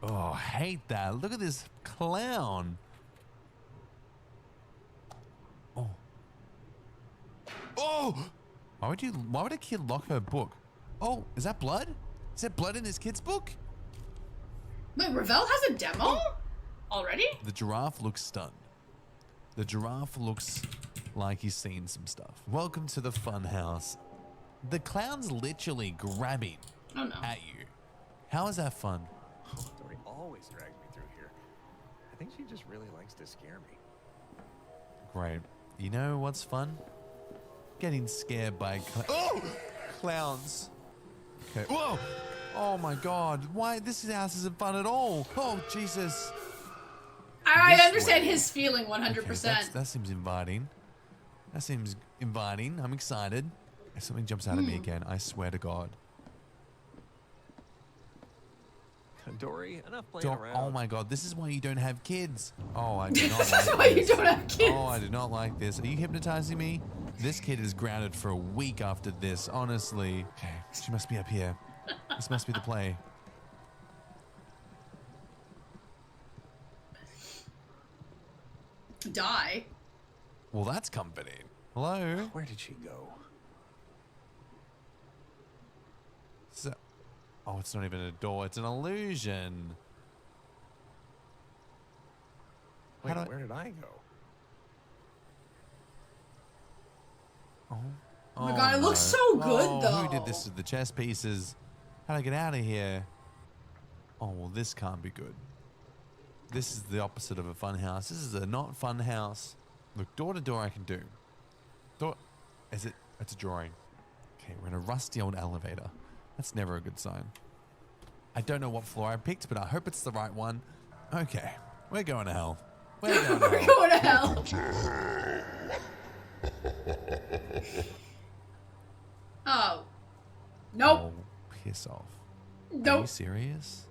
Oh, hate that. Look at this clown. Oh. Oh! Why would a kid lock her book? Oh, is that blood? Is there blood in this kid's book? Wait, Reveil has a demo? Already? The giraffe looks stunned. The giraffe looks like he's seen some stuff. Welcome to the fun house. The clown's literally grabbing at you. How is that fun? Dory always drags me through here. I think she just really likes to scare me. Great. You know what's fun? Getting scared by clowns. Okay. Whoa! Oh my god. Why? This house isn't fun at all. Oh, Jesus. I This understand way. his feeling 100%. Okay, that seems inviting. That seems inviting. I'm excited. If something jumps out at me again, I swear to God. Dory, enough playing around. Oh my god, this is why you don't have kids. Oh, I do not like This is why you don't have kids. Oh, I do not like this. Are you hypnotizing me? This kid is grounded for a week after this, honestly. Okay, she must be up here. This must be the play. Die. Well, that's comforting. Hello? Where did she go? So, oh, it's not even a door. It's an illusion. Wait, where did I go? Oh my god, it looks so good, though. Who did this to the chess pieces? How'd I get out of here? Oh, well, this can't be good. This is the opposite of a fun house. This is a not fun house. Look, door to door I can do. Door, is it? It's a drawing. Okay, we're in a rusty old elevator. That's never a good sign. I don't know what floor I picked, but I hope it's the right one. Okay, we're going to hell. We're going to hell. Going to hell. Oh. Nope. Oh, piss off. Are Nope. you serious?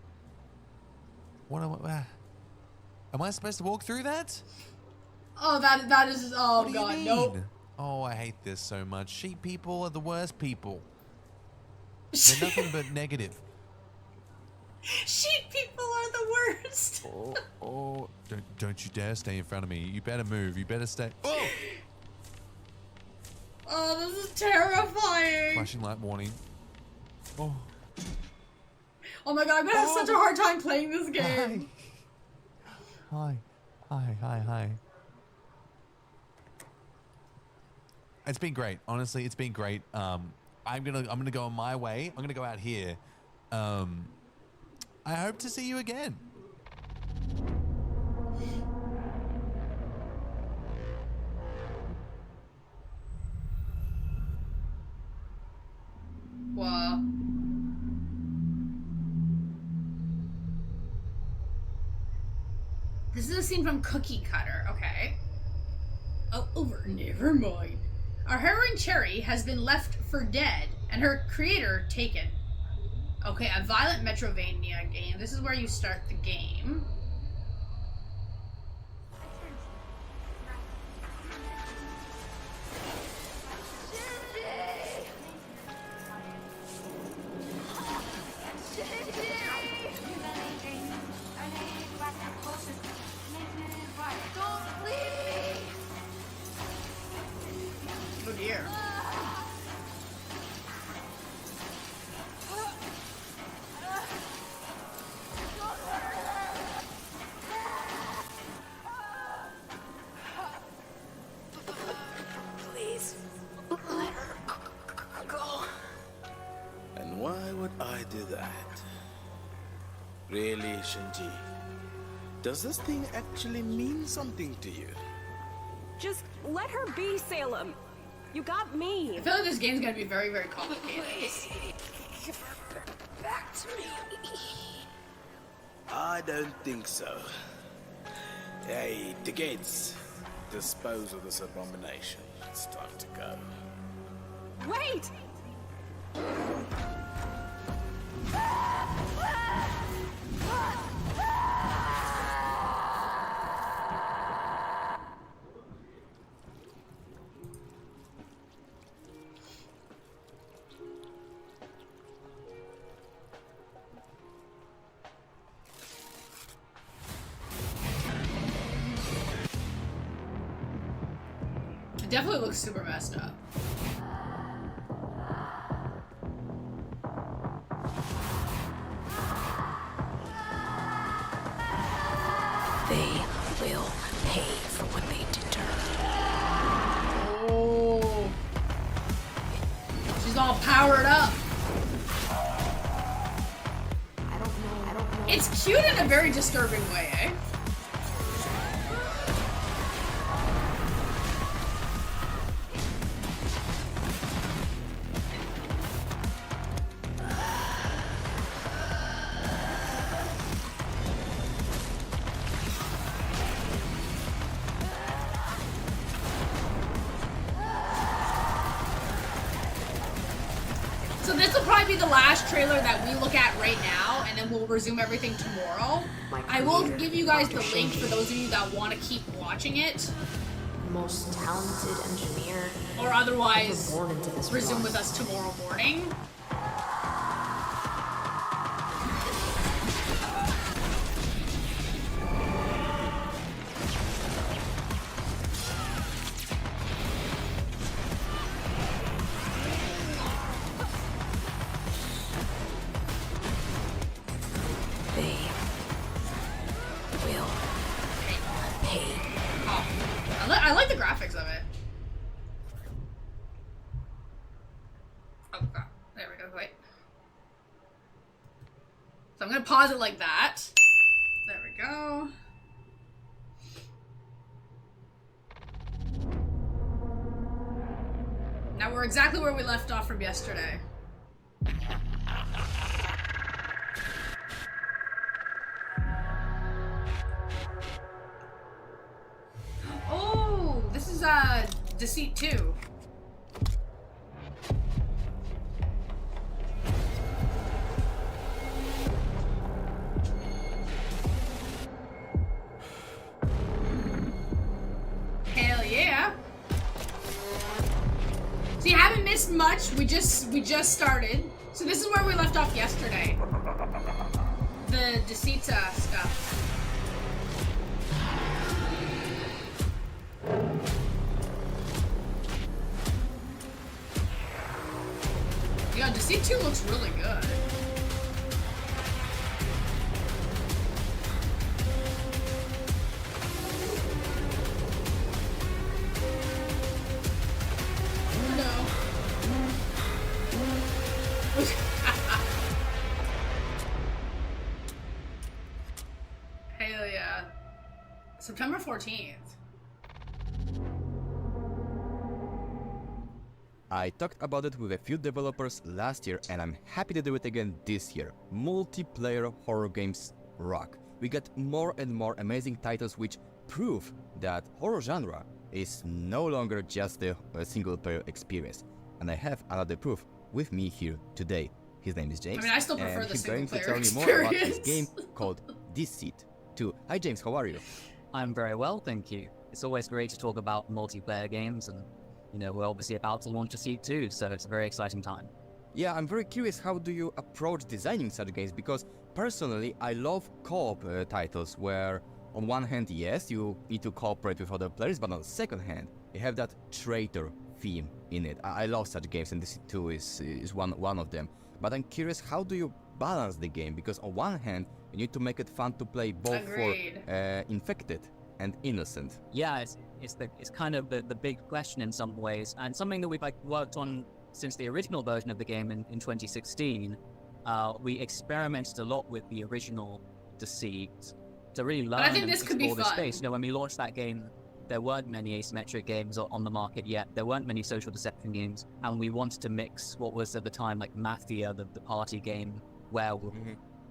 What am I supposed to walk through that? Oh, that is. Oh What do you god, mean? nope. Oh, I hate this so much. Sheep people are the worst people. They're nothing but negative. Sheep people are the worst. Oh, don't you dare stay in front of me. You better move. You better stay. Oh! Oh, this is terrifying. Flashing light warning. Oh. Oh my god, I'm gonna have such a hard time playing this game. Hi. It's been great. Honestly, it's been great. I'm gonna go on my way. I'm gonna go out here. I hope to see you again. Wow. This is a scene from Cookie Cutter. Okay. Oh, over. Never mind. Our heroine Cherry has been left for dead, and her creator taken. Okay, a violent Metrovania game. This is where you start the game. Don't leave me! Oh dear. I do that. Really, Shinji? Does this thing actually mean something to you? Just let her be, Salem. You got me. I feel like this game's gonna be very, very complicated. Give her back to me. I don't think so. Hey, the gates. Dispose of this abomination. It's time to go. Wait! It definitely looks super messed up. They will pay for what they did to her. Oh. She's all powered up. I don't know. It's cute in a very disturbing way, eh? So this will probably be the last trailer that we look at right now, and then we'll resume everything tomorrow. I will give you guys the link for those of you that want to keep watching it. Most talented engineer. Or otherwise, born into this resume world. with us tomorrow morning. They will pay. Oh, I like the graphics of it. Oh god, there we go. Wait. So I'm gonna pause it like that. There we go. Now we're exactly where we left off from yesterday. Oh, this is Deceit 2. Hell yeah. So you haven't missed much. We just started. So this is where we left off yesterday. The Deceit stuff. Yeah, Deceit 2 looks really good. No. Hell yeah. September 14th. I talked about it with a few developers last year and I'm happy to do it again this year. Multiplayer horror games rock. We get more and more amazing titles which prove that horror genre is no longer just a single player experience. And I have another proof with me here today. His name is James. I mean, I still prefer and the he's going to single tell player me more about experience. this game called Deceit 2. Hi James, how are you? I'm very well, thank you. It's always great to talk about multiplayer games, and you know, we're obviously about to launch Deceit 2, so it's a very exciting time. Yeah, I'm very curious, how do you approach designing such games? Because personally, I love co-op titles where on one hand, yes, you need to cooperate with other players, but on the second hand, you have that traitor theme in it. I love such games, and Deceit 2 is one of them. But I'm curious, how do you balance the game? Because on one hand, you need to make it fun to play both Agreed. for infected and innocent. Yeah, it's kind of the big question in some ways, and something that we've worked on since the original version of the game in 2016. we experimented a lot with the original Deceit to really learn I think and this could be explore this fun. space. You know, when we launched that game, there weren't many asymmetric games on the market yet. There weren't many social deception games, and we wanted to mix what was at the time like Mafia, the party game, werewolf,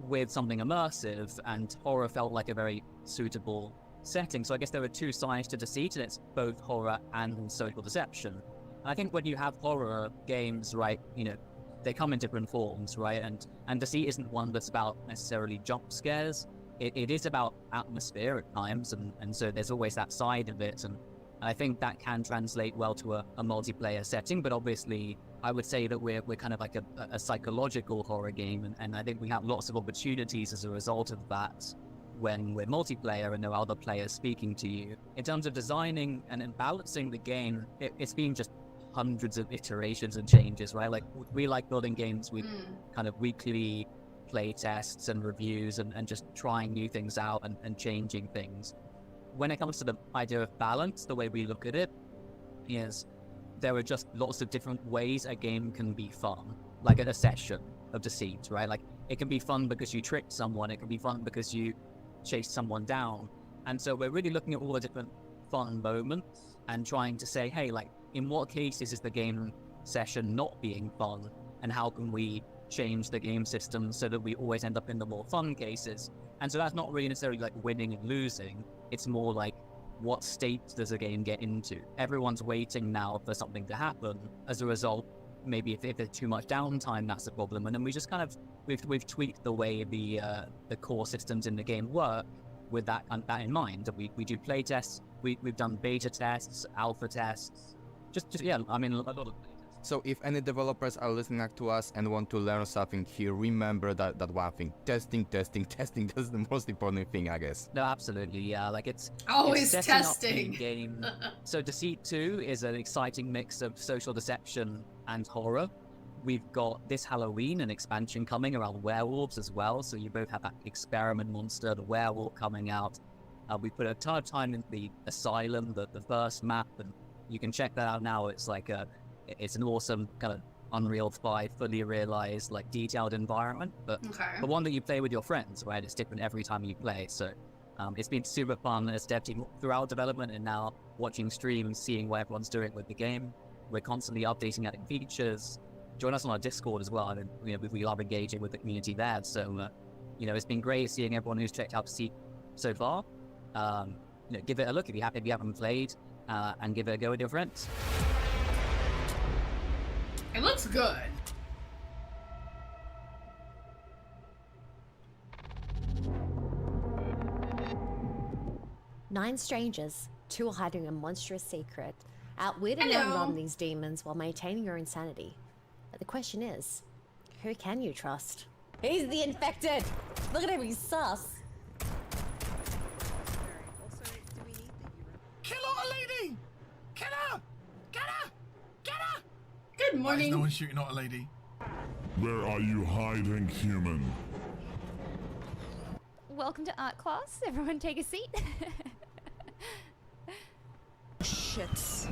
with something immersive, and horror felt like a very suitable setting. So I guess there were two sides to Deceit, and it's both horror and social deception. And I think when you have horror games, right, you know, they come in different forms, right? And Deceit isn't one that's about necessarily jump scares. It is about atmosphere at times, and so there's always that side of it, and I think that can translate well to a multiplayer setting. But obviously, I would say that we're kind of like a psychological horror game, and I think we have lots of opportunities as a result of that when we're multiplayer and there are other players speaking to you. In terms of designing and balancing the game, it's been just hundreds of iterations and changes, right? Like, we like building games with kind of weekly play tests and reviews and just trying new things out and changing things. When it comes to the idea of balance, the way we look at it is there are just lots of different ways a game can be fun, like a session of Deceit, right? Like, it can be fun because you tricked someone, it can be fun because you chased someone down. And so we're really looking at all the different fun moments and trying to say, hey, like, in what cases is the game session not being fun, and how can we change the game system so that we always end up in the more fun cases? And so that's not really necessarily like winning and losing, it's more like, what state does a game get into? Everyone's waiting now for something to happen. As a result, maybe if there's too much downtime, that's a problem. And then we just kind of, we've tweaked the way the core systems in the game work with that in mind. We do play tests, we've done beta tests, alpha tests, just yeah, I mean, a lot of. So if any developers are listening to us and want to learn something here, remember that one thing. Testing, that's the most important thing, I guess. No, absolutely, yeah. Like, it's always setting up testing. the game. So Deceit 2 is an exciting mix of social deception and horror. We've got this Halloween an expansion coming around werewolves as well, so you both have that experiment monster, the werewolf, coming out. We put a ton of time in the Asylum, the first map, and you can check that out now. It's like it's an awesome kind of Unreal 5 fully realized, like, detailed environment, but the one that you play with your friends, right? It's different every time you play. So it's been super fun as dev team throughout development, and now watching streams, seeing what everyone's doing with the game. We're constantly updating, adding features. Join us on our Discord as well. I mean, you know, we love engaging with the community there. So you know, it's been great seeing everyone who's checked out Deceit so far. You know, give it a look if you haven't played, and give it a go with your friends. It looks good. Nine strangers, two are hiding a monstrous secret. Outwit and outrun these demons while maintaining your insanity. But the question is, who can you trust? He's the infected! Look at him, he's sus! Kill OTTERLADY! Kill her! Get her! Get her! Good Why is no one shooting OTTERLADY? Where are you hiding, human? Welcome to art class. Everyone take a seat. Shit.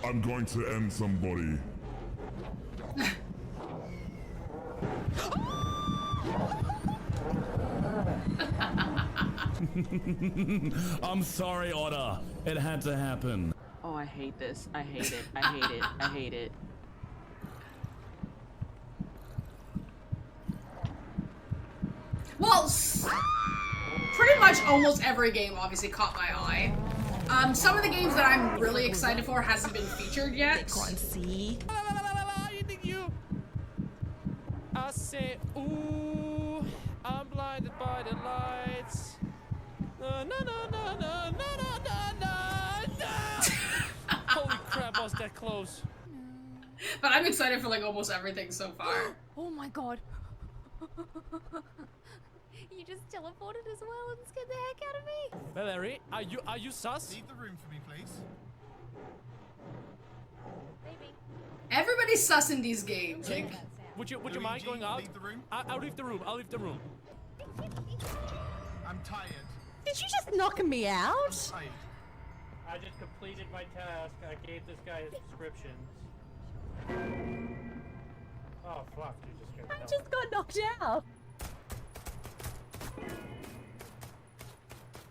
I'm going to end somebody. I'm sorry, Order. It had to happen. Oh, I hate this. I hate it. I hate it. I hate it. Well, pretty much almost every game obviously caught my eye. Some of the games that I'm really excited for hasn't been featured yet. See? I say, ooh, I'm blinded by the lights. No, no, no, no, no, no, no, no. Holy crap, I was that close. But I'm excited for like almost everything so far. Oh my god. You just teleported as well and scared the heck out of me. Valerie, are you sus? Leave the room for me, please. Maybe. Everybody's sus in these games. Like, Would you mind going out? Leave the room. I'll leave the room. I'll leave the room. I'm tired. Did you just knock me out? I just completed my task. I gave this guy his prescriptions. Oh, I just got knocked out.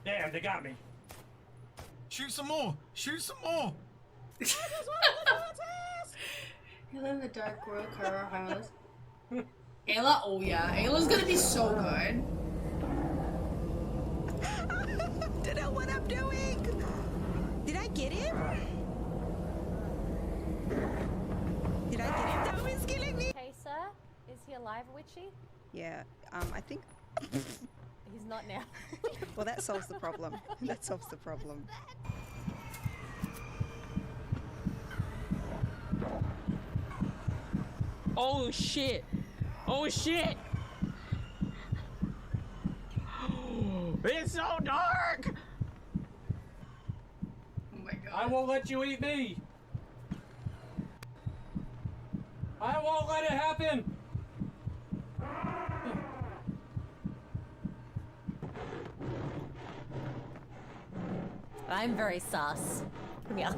Damn, they got me. Shoot some more! Shoot some more! You live in the dark world, Kara Highlands. A.I.L.A, oh yeah, A.I.L.A's gonna be so good. Don't know what I'm doing. Did I get him? Did I get him? That was killing me. Hey, sir, is he alive, Witchy? Yeah, I think. He's not now. Well, that solves the problem. That solves the problem. Oh shit! Oh shit! It's so dark! Oh my god. I won't let you eat me! I won't let it happen! I'm very sus. Come here.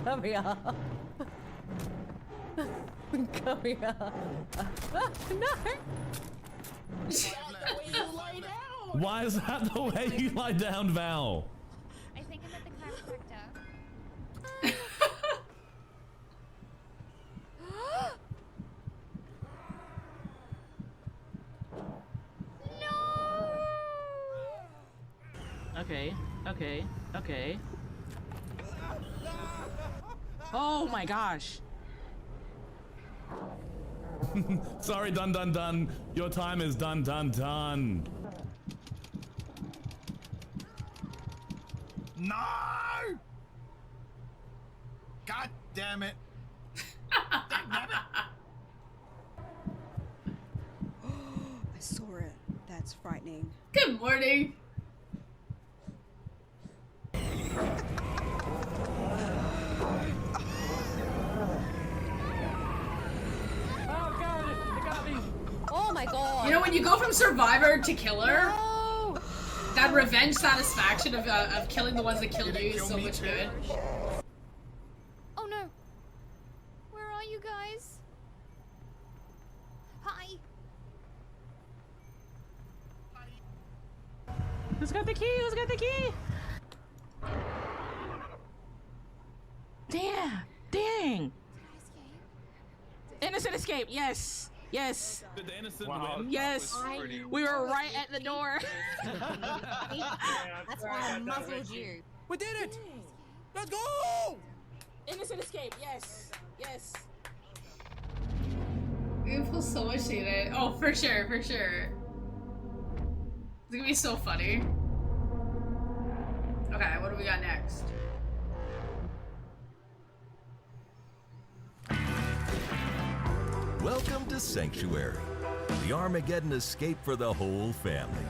Come here. Come here. No! Why is that the way you lie down, Val? I think I'm at the chiropractor. Okay, okay, okay. Oh my gosh. Sorry, done, done, done. Your time is done, done, done. No! God damn it! I saw it. That's frightening. Good morning. Oh god, it got me! Oh my god! You know, when you go from survivor to killer, that revenge satisfaction of killing the ones that killed you is so much good. Oh no. Where are you guys? Hi. Who's got the key? Who's got the key? Damn! Dang! Innocent escape, yes! Yes! Did the innocent win? Yes! We were right at the door! That's why I muzzled you. We did it! Let's go! Innocent escape, yes! Yes! You feel so much shaded. Oh, for sure, for sure. It's gonna be so funny. Okay, what do we got next? Welcome to Sanctuary, the Armageddon escape for the whole family.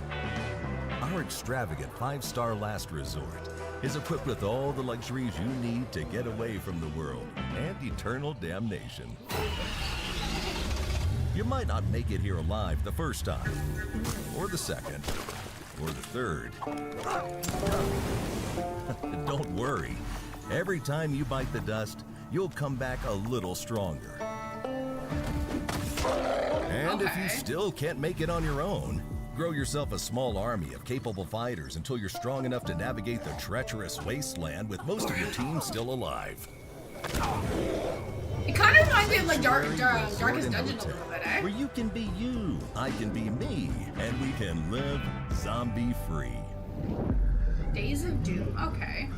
Our extravagant 5-star last resort is equipped with all the luxuries you need to get away from the world and eternal damnation. You might not make it here alive the first time, or the second, or the third. Don't worry. Every time you bite the dust, you'll come back a little stronger. And if you still can't make it on your own, grow yourself a small army of capable fighters until you're strong enough to navigate the treacherous wasteland with most of your team still alive. It kind of reminds me of like Darkest Dungeon a little bit, eh? Where you can be you, I can be me, and we can live zombie-free. Days of Doom, okay.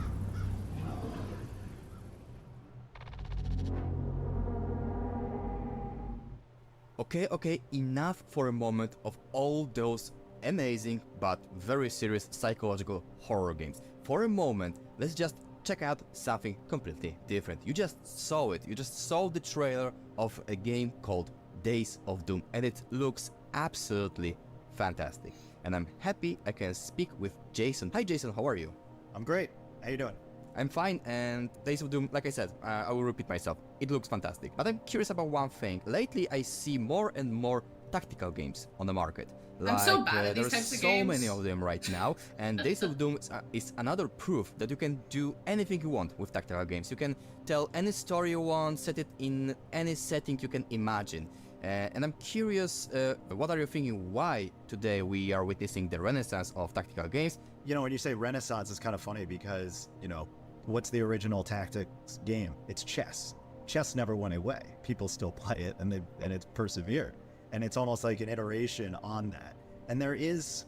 Okay, enough for a moment of all those amazing but very serious psychological horror games. For a moment, let's just check out something completely different. You just saw it. You just saw the trailer of a game called Days of Doom, and it looks absolutely fantastic. And I'm happy I can speak with Jason. Hi Jason, how are you? I'm great. How you doing? I'm fine, and Days of Doom, like I said, I will repeat myself, it looks fantastic. But I'm curious about one thing. Lately I see more and more tactical games on the market. I'm so bad at these there's types of so games. many of them right now, and Days of Doom is another proof that you can do anything you want with tactical games. You can tell any story you want, set it in any setting you can imagine. And I'm curious, what are you thinking? Why today we are witnessing the renaissance of tactical games? You know, when you say renaissance, it's kind of funny because, you know, what's the original tactics game? It's chess. Chess never went away. People still play it, and it's persevered. And it's almost like an iteration on that. And there is,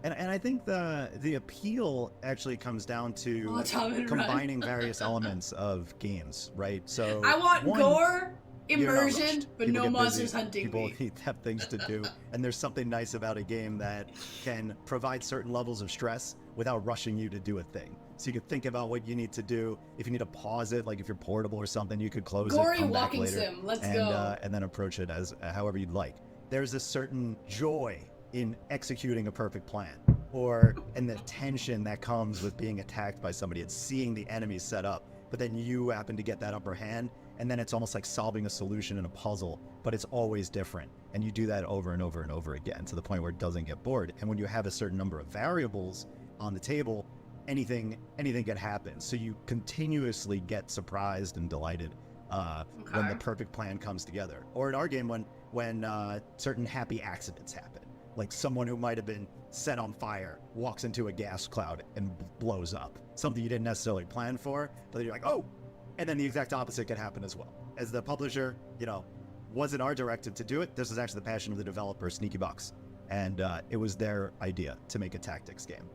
and I think the appeal actually comes down to combining various elements of games, right? So I want gore, you're not immersion, rushed. but People no get monsters busy. hunting People me. have things to do, and there's something nice about a game that can provide certain levels of stress without rushing you to do a thing. So you can think about what you need to do. If you need to pause it, like if you're portable or something, you could close Gory it, come back walking later, sim, let's and, go. And then approach it as however you'd like. There's a certain joy in executing a perfect plan, and the tension that comes with being attacked by somebody and seeing the enemy set up, but then you happen to get that upper hand, and then it's almost like solving a solution in a puzzle, but it's always different. And you do that over and over and over again to the point where it doesn't get bored. And when you have a certain number of variables on the table, anything can happen. So you continuously get surprised and delighted when the perfect plan comes together. Or in our game, when certain happy accidents happen, like someone who might have been set on fire walks into a gas cloud and blows up. Something you didn't necessarily plan for, but then you're like, oh, and then the exact opposite can happen as well. As the publisher, you know, wasn't our directive to do it. This is actually the passion of the developer, Sneaky Bucks, and it was their idea to make a tactics game.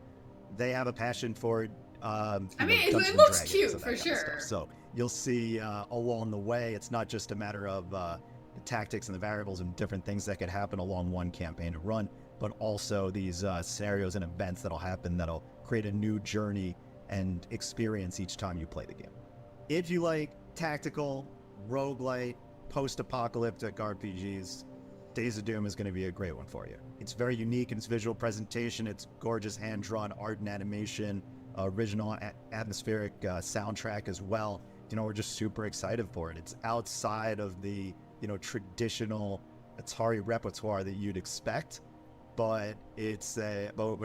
They have a passion for it. I mean, it looks cute for sure. So you'll see along the way, it's not just a matter of the tactics and the variables and different things that could happen along one campaign to run, but also these scenarios and events that'll happen that'll create a new journey and experience each time you play the game. If you like tactical, roguelite, post-apocalyptic RPGs, Days of Doom is going to be a great one for you. It's very unique in its visual presentation. It's gorgeous hand-drawn art and animation, original atmospheric soundtrack as well. You know, we're just super excited for it. It's outside of the, you know, traditional Atari repertoire that you'd expect, but it's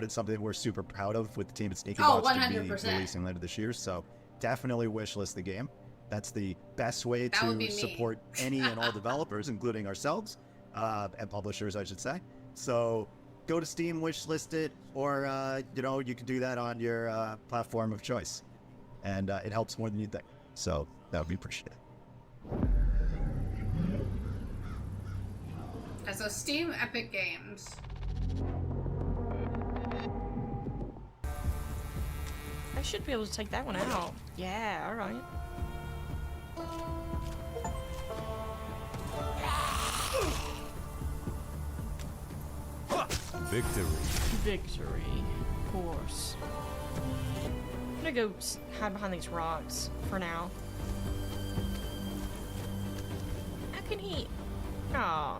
something we're super proud of with the team at Sneaky Box to be releasing later this year. So definitely wishlist the game. That's the best way to support any and all developers, including ourselves, and publishers, I should say. So go to Steam, wishlist it, or you know, you can do that on your platform of choice, and it helps more than you think. So that would be appreciated. So Steam, Epic Games. I should be able to take that one out. Yeah, all right. Victory. Victory, of course. I'm gonna go hide behind these rocks for now. How can he? Aw.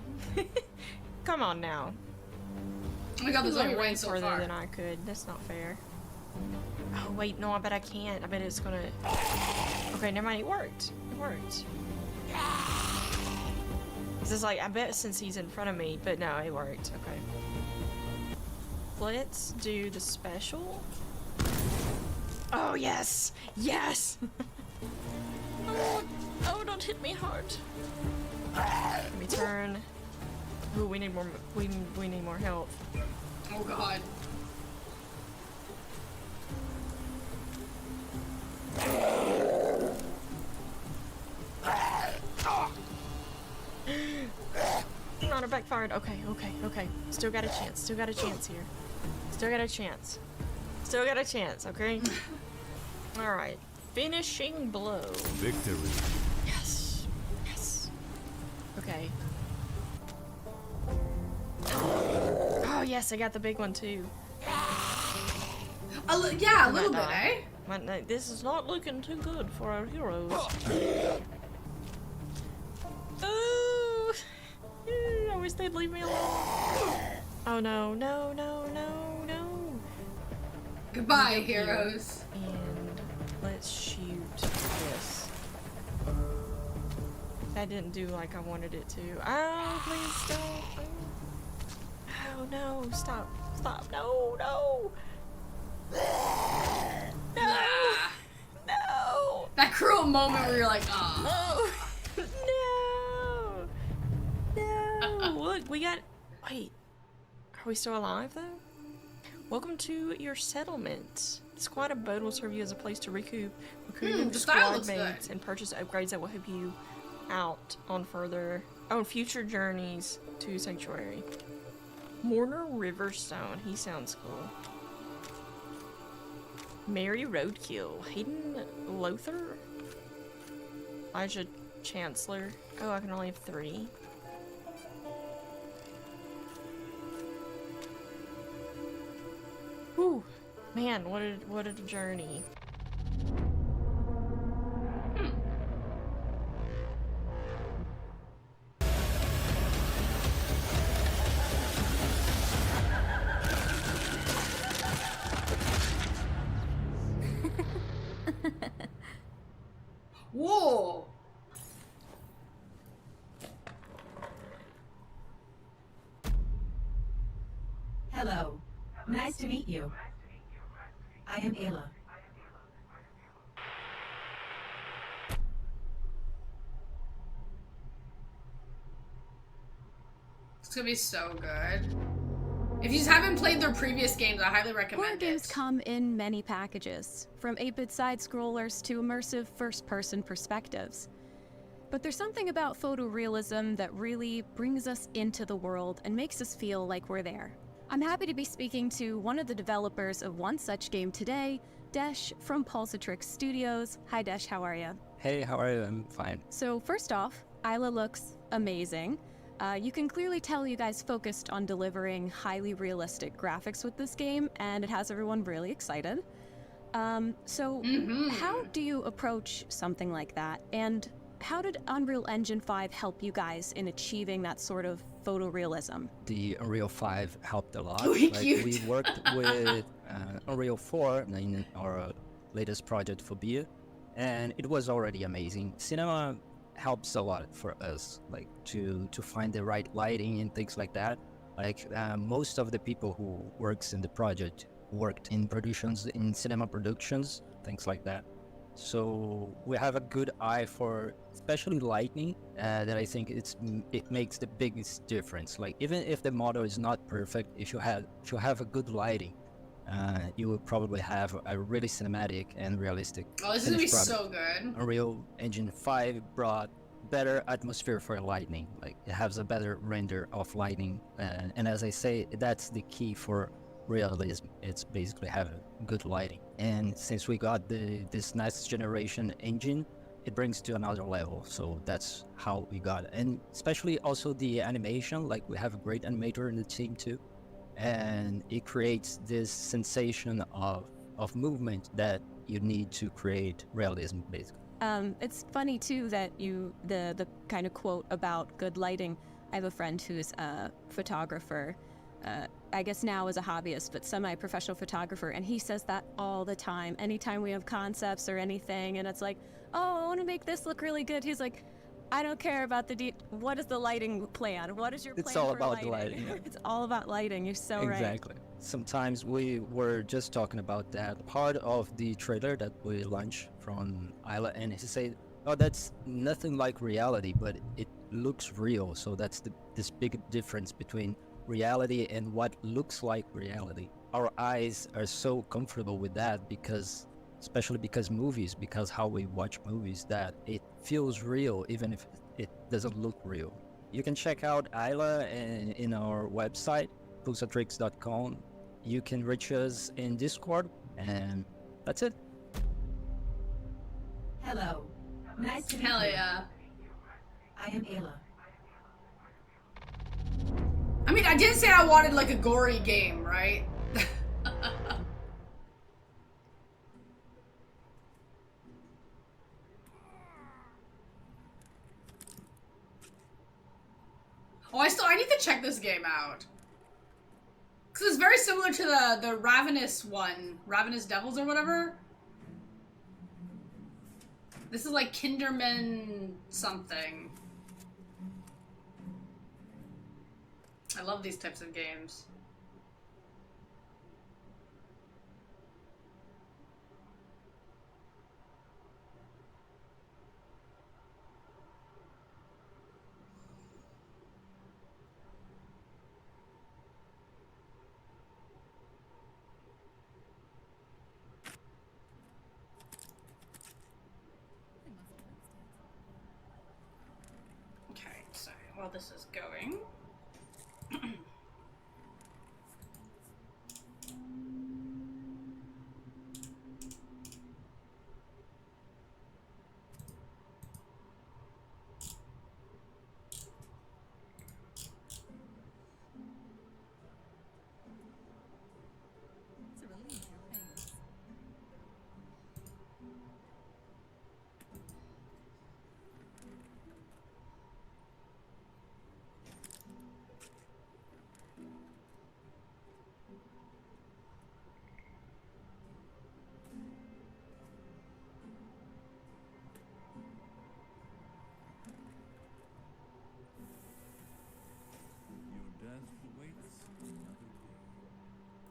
Come on now. Oh my god, there's only way one so further far. than I could. That's not fair. Oh wait, no, I bet I can't. I bet it's gonna. Okay, never mind. It worked. It worked. This is like, I bet since he's in front of me, but no, it worked. Okay. Let's do the special. Oh yes, yes. Oh, don't hit me hard. Let me turn. Ooh, we need more. We need more health. Oh god. Not a backfired. Okay, okay, okay. Still got a chance. Still got a chance here. Still got a chance. Still got a chance. Okay. All right. Finishing blow. Victory. Yes. Yes. Okay. Oh yes, I got the big one too. Yeah, a little bit, eh? This is not looking too good for our heroes. Oh, I wish they'd leave me alone. Oh no, no, no, no, no. Goodbye, heroes. And let's shoot this. that didn't do like I wanted it to. Oh, please don't. Oh no, stop. Stop. No, no. No. No. That cruel moment where you're like, oh. No. No. Look, we got. Wait. Are we still alive though? Welcome to your settlement. The squad of boat will serve you as a place to recruit the style squad looks mates and purchase upgrades that will help you out on future journeys to Sanctuary. Mortar Riverstone. He sounds cool. Mary Roadkill. Hayden Lothar. Elijah Chancellor. Oh, I can only have 3. Whew. Man, what a journey. Whoa. Hello. Nice to meet you. I am A.I.L.A. It's gonna be so good. If you just haven't played their previous games, I highly recommend Horror games come in many packages, from 8-bit side-scrollers to immersive first-person perspectives. But there's something about photorealism that really brings us into the world and makes us feel like we're there. I'm happy to be speaking to one of the developers of one such game today, Desh from Pulsatrix Studios. Hi Desh, how are you? Hey, how are you? I'm fine. So first off, A.I.L.A looks amazing. You can clearly tell you guys focused on delivering highly realistic graphics with this game, and it has everyone really excited. How do you approach something like that? And how did Unreal Engine 5 help you guys in achieving that sort of photorealism? The Unreal 5 helped a lot. Oh, cute. We worked with Unreal 4 in our latest project for Beer, and it was already amazing. Cinema helps a lot for us, like to find the right lighting and things like that. Like most of the people who works in the project worked in productions, in cinema productions, things like that. So we have a good eye for especially lighting that I think it makes the biggest difference. Like even if the model is not perfect, if you have a good lighting, you will probably have a really cinematic and realistic. Oh, this is gonna be product. so good. Unreal Engine 5 brought better atmosphere for lighting. Like it has a better render of lighting, and as I say, that's the key for realism. It's basically having good lighting. And since we got this next generation engine, it brings to another level. So that's how we got it. And especially also the animation. Like we have a great animator in the team too, and it creates this sensation of movement that you need to create realism, basically. It's funny too that the kind of quote about good lighting. I have a friend who's a photographer, I guess now as a hobbyist, but semi-professional photographer, and he says that all the time. Anytime we have concepts or anything, and it's like, oh, I want to make this look really good. He's like, I don't care about what is the lighting plan? What is your plan It's all for about the lighting. It's all about lighting. You're so right. Exactly. Sometimes we were just talking about that part of the trailer that we launched from A.I.L.A, and he said, oh, that's nothing like reality, but it looks real. So that's this big difference between reality and what looks like reality. Our eyes are so comfortable with that especially because movies, because how we watch movies, that it feels real even if it doesn't look real. You can check out A.I.L.A in our website, pulsatrix.com. You can reach us in Discord, and that's it. Hello. Nice to meet Hell you. yeah. I am A.I.L.A. I mean, I didn't say I wanted like a gory game, right? Oh, I need to check this game out. Cause it's very similar to the Ravenous one, Ravenous Devils or whatever. This is like Kinderman something. I love these types of games. Okay, so while this is going.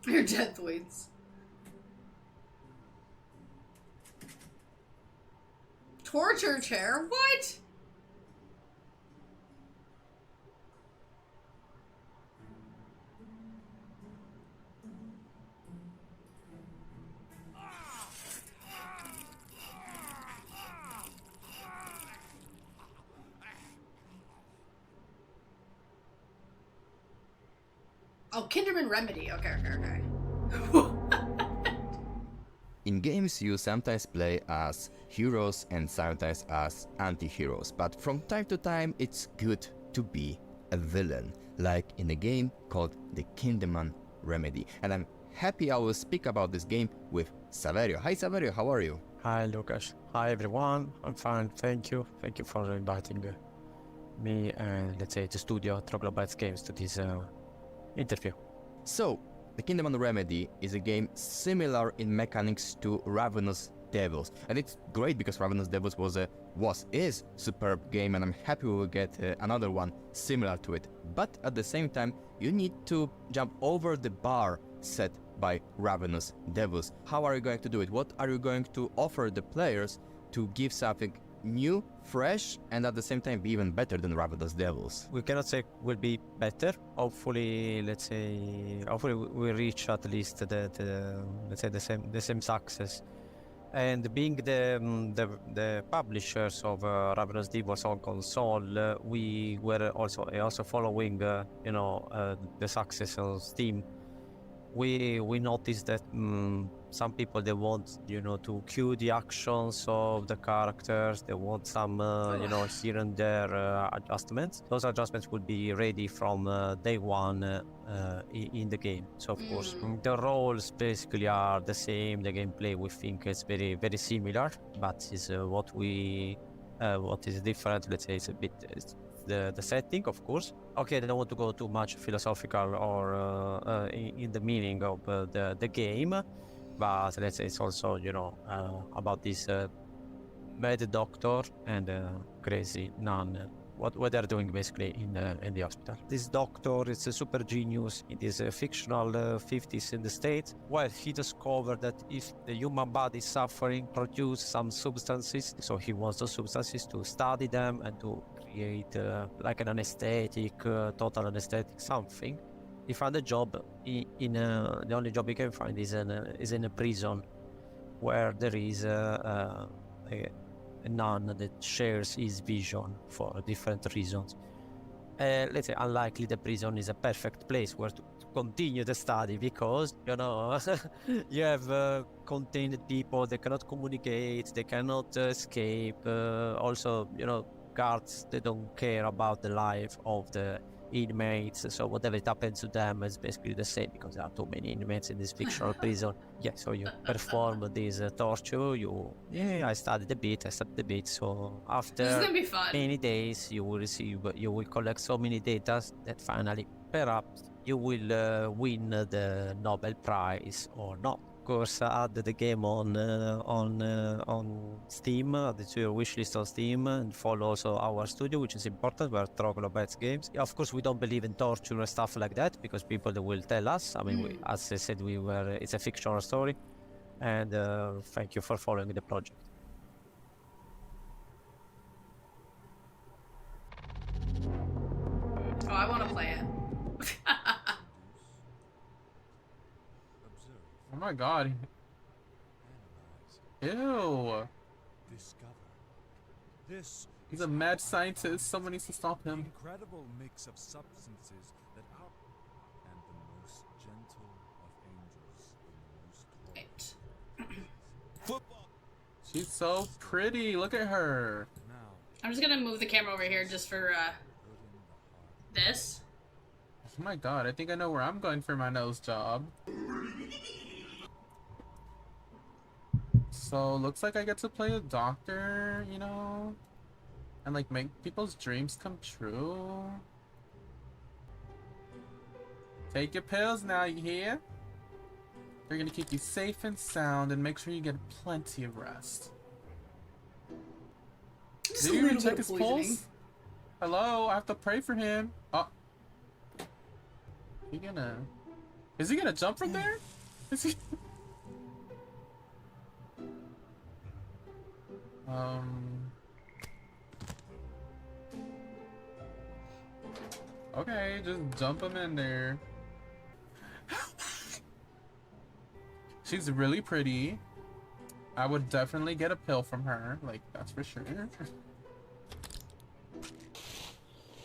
Your death waits. Torture chair? What? Oh, Kinderman Remedy. Okay. In games, you sometimes play as heroes and sometimes as anti-heroes, but from time to time, it's good to be a villain, like in a game called the Kinderman Remedy. And I'm happy I will speak about this game with Saverio. Hi Saverio, how are you? Hi Lucas. Hi everyone. I'm fine, thank you. Thank you for inviting me and let's say the studio Troglodytes Games to this interview. So, the Kinderman Remedy is a game similar in mechanics to Ravenous Devils, and it's great because Ravenous Devils is superb game, and I'm happy we will get another one similar to it. But at the same time, you need to jump over the bar set by Ravenous Devils. How are you going to do it? What are you going to offer the players to give something new, fresh, and at the same time be even better than Ravenous Devils? We cannot say will be better. Hopefully, hopefully we reach at least the same success. And being the publishers of Ravenous Devils on console, we were also following the success on Steam. We noticed that some people, they want to cue the actions of the characters. They want some here and there adjustments. Those adjustments will be ready from day one in the game. So of course the roles basically are the same. The gameplay, we think, is very very similar, but is what is different, let's say, it's a bit the setting, of course. Okay, I don't want to go too much philosophical or in the meaning of the game, but let's say it's also about this mad doctor and crazy nun. What they're doing basically in the hospital. This doctor is a super genius in this fictional 50s in the States. Well, he discovered that if the human body is suffering, produce some substances. So he wants those substances to study them and to create like an anesthetic, total anesthetic something. He found a job the only job he can find is in a prison, where there is a nun that shares his vision for different reasons. Let's say unlikely the prison is a perfect place where to continue the study, because you have contained people, they cannot communicate, they cannot escape. Also, guards, they don't care about the life of the inmates, so whatever it happens to them is basically the same, because there are too many inmates in this fictional prison. Yeah, so you perform this torture. I studied a bit. So after many days, you will collect so many data that finally, perhaps, you will win the Nobel Prize or not. course, add the game on Steam, add it to your wishlist on Steam, and follow also our studio, which is important. We're AesmatvGaming. Of course, we don't believe in torture and stuff like that because people will tell us. I mean, as I said, it's a fictional story, and thank you for following the project. Oh, I want to play it. Oh my god. Ew. He's a mad scientist. Someone needs to stop him. Incredible mix of substances that are and the most gentle of angels in the most She's so pretty. Look at her. I'm just gonna move the camera over here just for this. Oh my god, I think I know where I'm going for my nose job. So, looks like I get to play a doctor, you know? And like make people's dreams come true. Take your pills now, you hear? They're gonna keep you safe and sound and make sure you get plenty of rest. Just Did a you even little check bit his of pulse? poisoning. Hello, I have to pray for him. Oh. Is he gonna jump from there? Is he? Okay, just jump him in there. She's really pretty. I would definitely get a pill from her, like, that's for sure.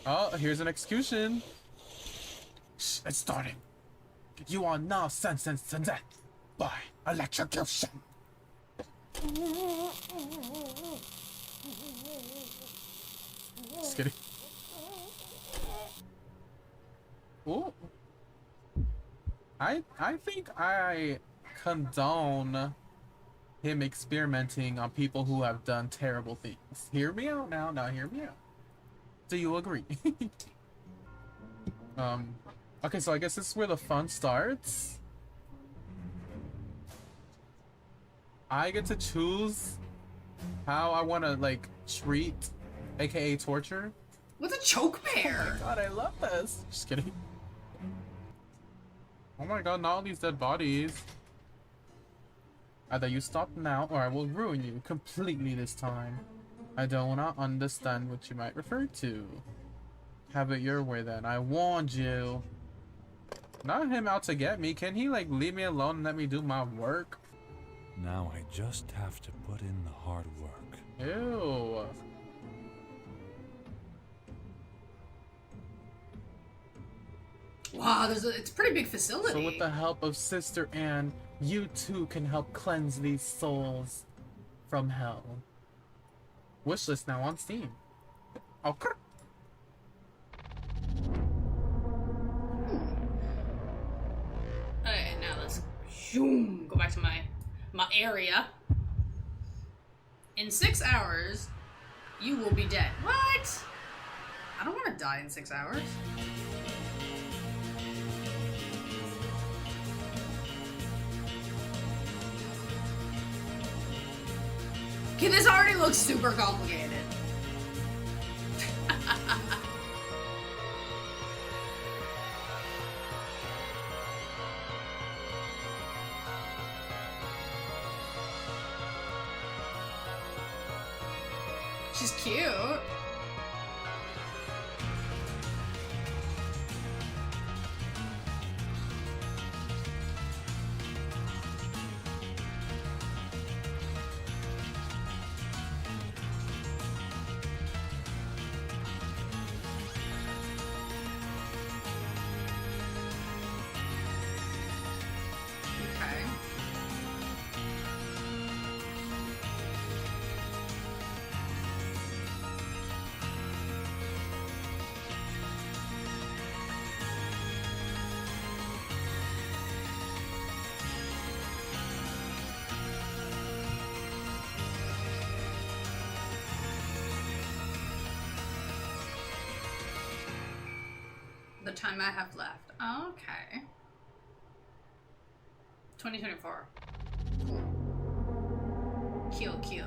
Oh, here's an execution. Shh, it's starting. You are now sentenced to death by electrocution. Just kidding. Ooh. I think I condone him experimenting on people who have done terrible things. Hear me out now. Now hear me out. Do you agree? Okay, so I guess this is where the fun starts. I get to choose how I want to, like, treat, aka torture. What's a choke bear? Oh my god, I love this. Just kidding. Oh my god, not all these dead bodies. Either you stop now, or I will ruin you completely this time. I don't understand what you might refer to. Have it your way then. I warned you. Not him out to get me. Can he, like, leave me alone and let me do my work? Now I just have to put in the hard work. Ew. Wow, it's a pretty big facility. So with the help of Sister Anne, you too can help cleanse these souls from hell. Wishlist now on Steam. Okay. Okay, now let's go back to my area. In 6 hours, you will be dead. What? I don't want to die in 6 hours. Okay, this already looks super complicated. She's cute. Okay. The time I have left. Okay. 2024. Cool. Cute.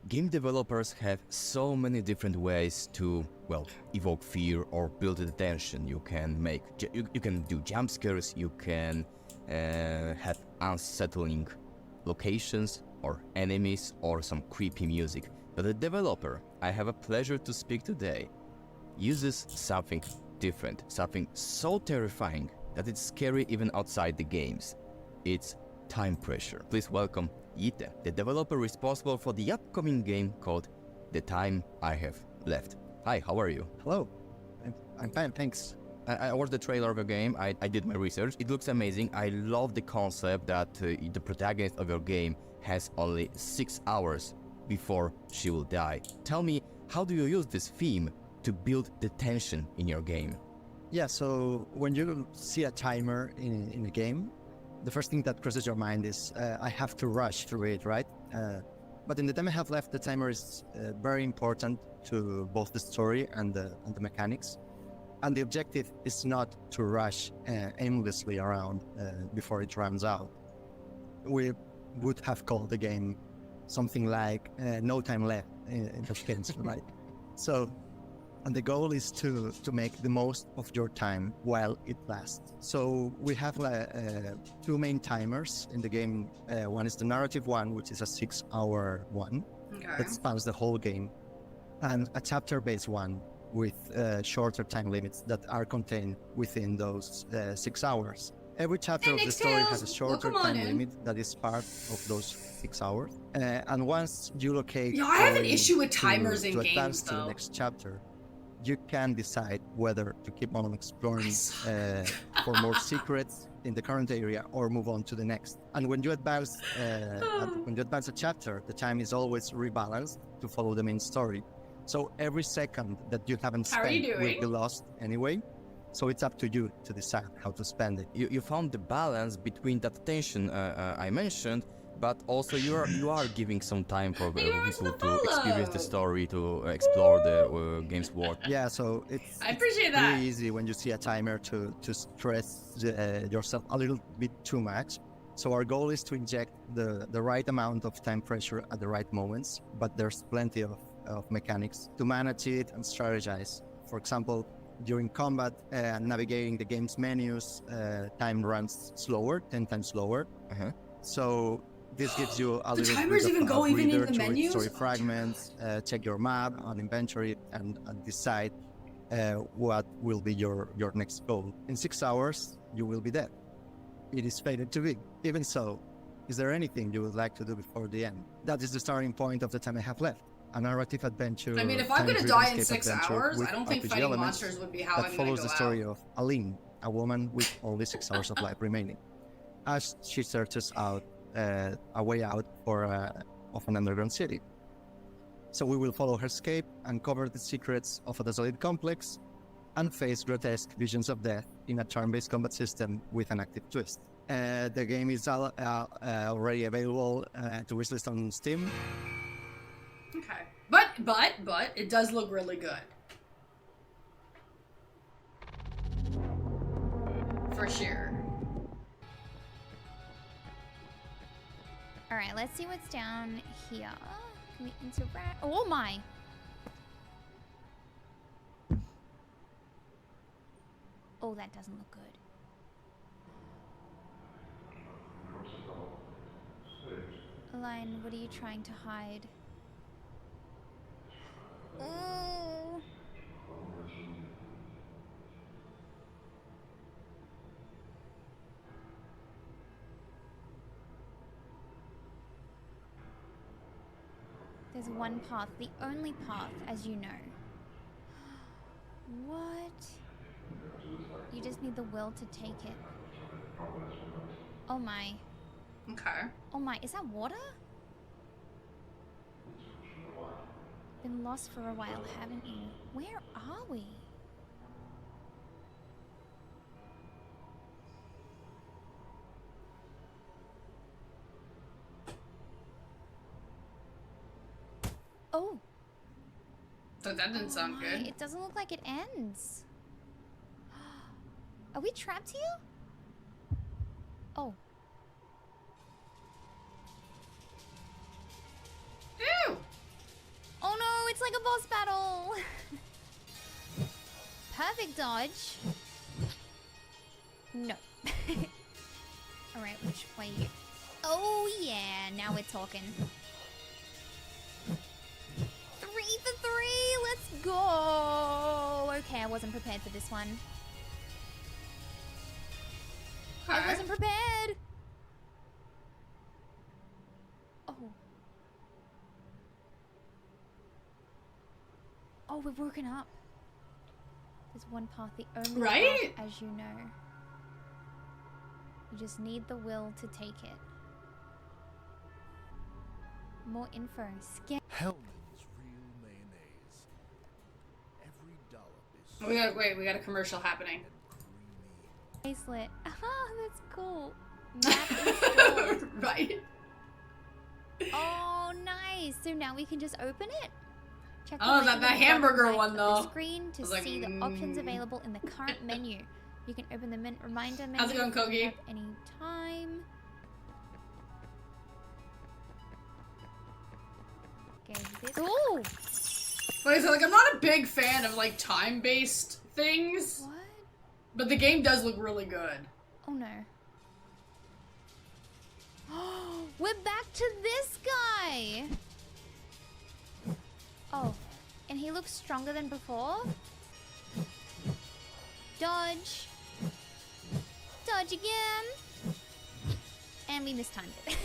Game developers have so many different ways to, well, evoke fear or build the tension. You can make, you can do jump scares, you can have unsettling locations or enemies or some creepy music. But the developer I have a pleasure to speak today uses something different, something so terrifying that it's scary even outside the games. It's time pressure. Please welcome Yite, the developer responsible for the upcoming game called The Time I Have Left. Hi, how are you? Hello. I'm fine, thanks. I watched the trailer of your game, I did my research. It looks amazing. I love the concept that the protagonist of your game has only 6 hours before she will die. Tell me, how do you use this theme to build the tension in your game? Yeah, so when you see a timer in a game, the first thing that crosses your mind is, I have to rush through it, right? But in the time I have left, the timer is very important to both the story and the mechanics. And the objective is not to rush aimlessly around before it runs out. We would have called the game something like No Time Left in those games, right? So, and the goal is to make the most of your time while it lasts. So we have two main timers in the game. One is the narrative one, which is a 6-hour one that spans the whole game, and a chapter-based one with shorter time limits that are contained within those 6 hours. Every chapter of the story has a shorter time limit that is part of those 6 hours. And once you locate... I have an issue with timers in games, advance to though. the next chapter, you can decide whether to keep on exploring for more secrets in the current area or move on to the next. And when you advance a chapter, the time is always rebalanced to follow the main story. So every second that you haven't spent will be lost anyway. So it's up to you to decide how to spend it. You found the balance between that tension I mentioned, but also you are giving some time for people to experience the story, to explore the game's world. Yeah, so it's really easy when you see a timer to stress yourself a little bit too much. So our goal is to inject the right amount of time pressure at the right moments, but there's plenty of mechanics to manage it and strategize. For example, during combat and navigating the game's menus, time runs slower, 10 times slower. So this gives you a little bit of a breather to read story fragments, check your map on inventory, and decide what will be your next goal. In 6 hours, you will be dead. It is fated to be. Even so, is there anything you would like to do before the end? That is the starting point of the time I have left. A narrative adventure. I mean, if I'm gonna die in 6 hours, I don't think RPG fighting monsters would be how I'm that gonna follows go the story out. of A.I.l.A, a woman with only 6 hours of life remaining, as she searches out a way out of an underground city. So we will follow her escape, uncover the secrets of a desolate complex, and face grotesque visions of death in a turn-based combat system with an active twist. The game is already available to wishlist on Steam. Okay. But it does look really good. For sure. Alright, let's see what's down here. Can we interact? Oh my! Oh, that doesn't look good. Line, what are you trying to hide? Oh. There's one path, the only path, as you know. What? You just need the will to take it. Oh my. Okay. Oh my, is that water? Been lost for a while, haven't you? Where are we? Oh. So that didn't sound my, good. It doesn't look like it ends. Are we trapped here? Oh. Ew! Oh no, it's like a boss battle. Perfect dodge. No. Alright, which way you... Oh yeah, now we're talking. 3 for 3, let's go! Okay, I wasn't prepared for this one. I wasn't prepared! Oh. Oh, we're working up. There's one path, the only Right? path, as you know. You just need the will to take it. More info. Scan. Hellman's real mayonnaise. Every dollop is We got wait. We got a commercial happening. Bracelet. Ah, that's cool. Map installed. Right. Oh, nice. So now we can just open it. Check Oh, the that link in the hamburger bottom right one of though. the screen to I was like, see the options available in the current menu. You can open the reminder menu How's it going, Kogi? at any time. Ooh! Wait, so like I'm not a big fan of like time-based things. What? But the game does look really good. Oh no. We're back to this guy! Oh, and he looks stronger than before? Dodge. Dodge again. And we mistimed it.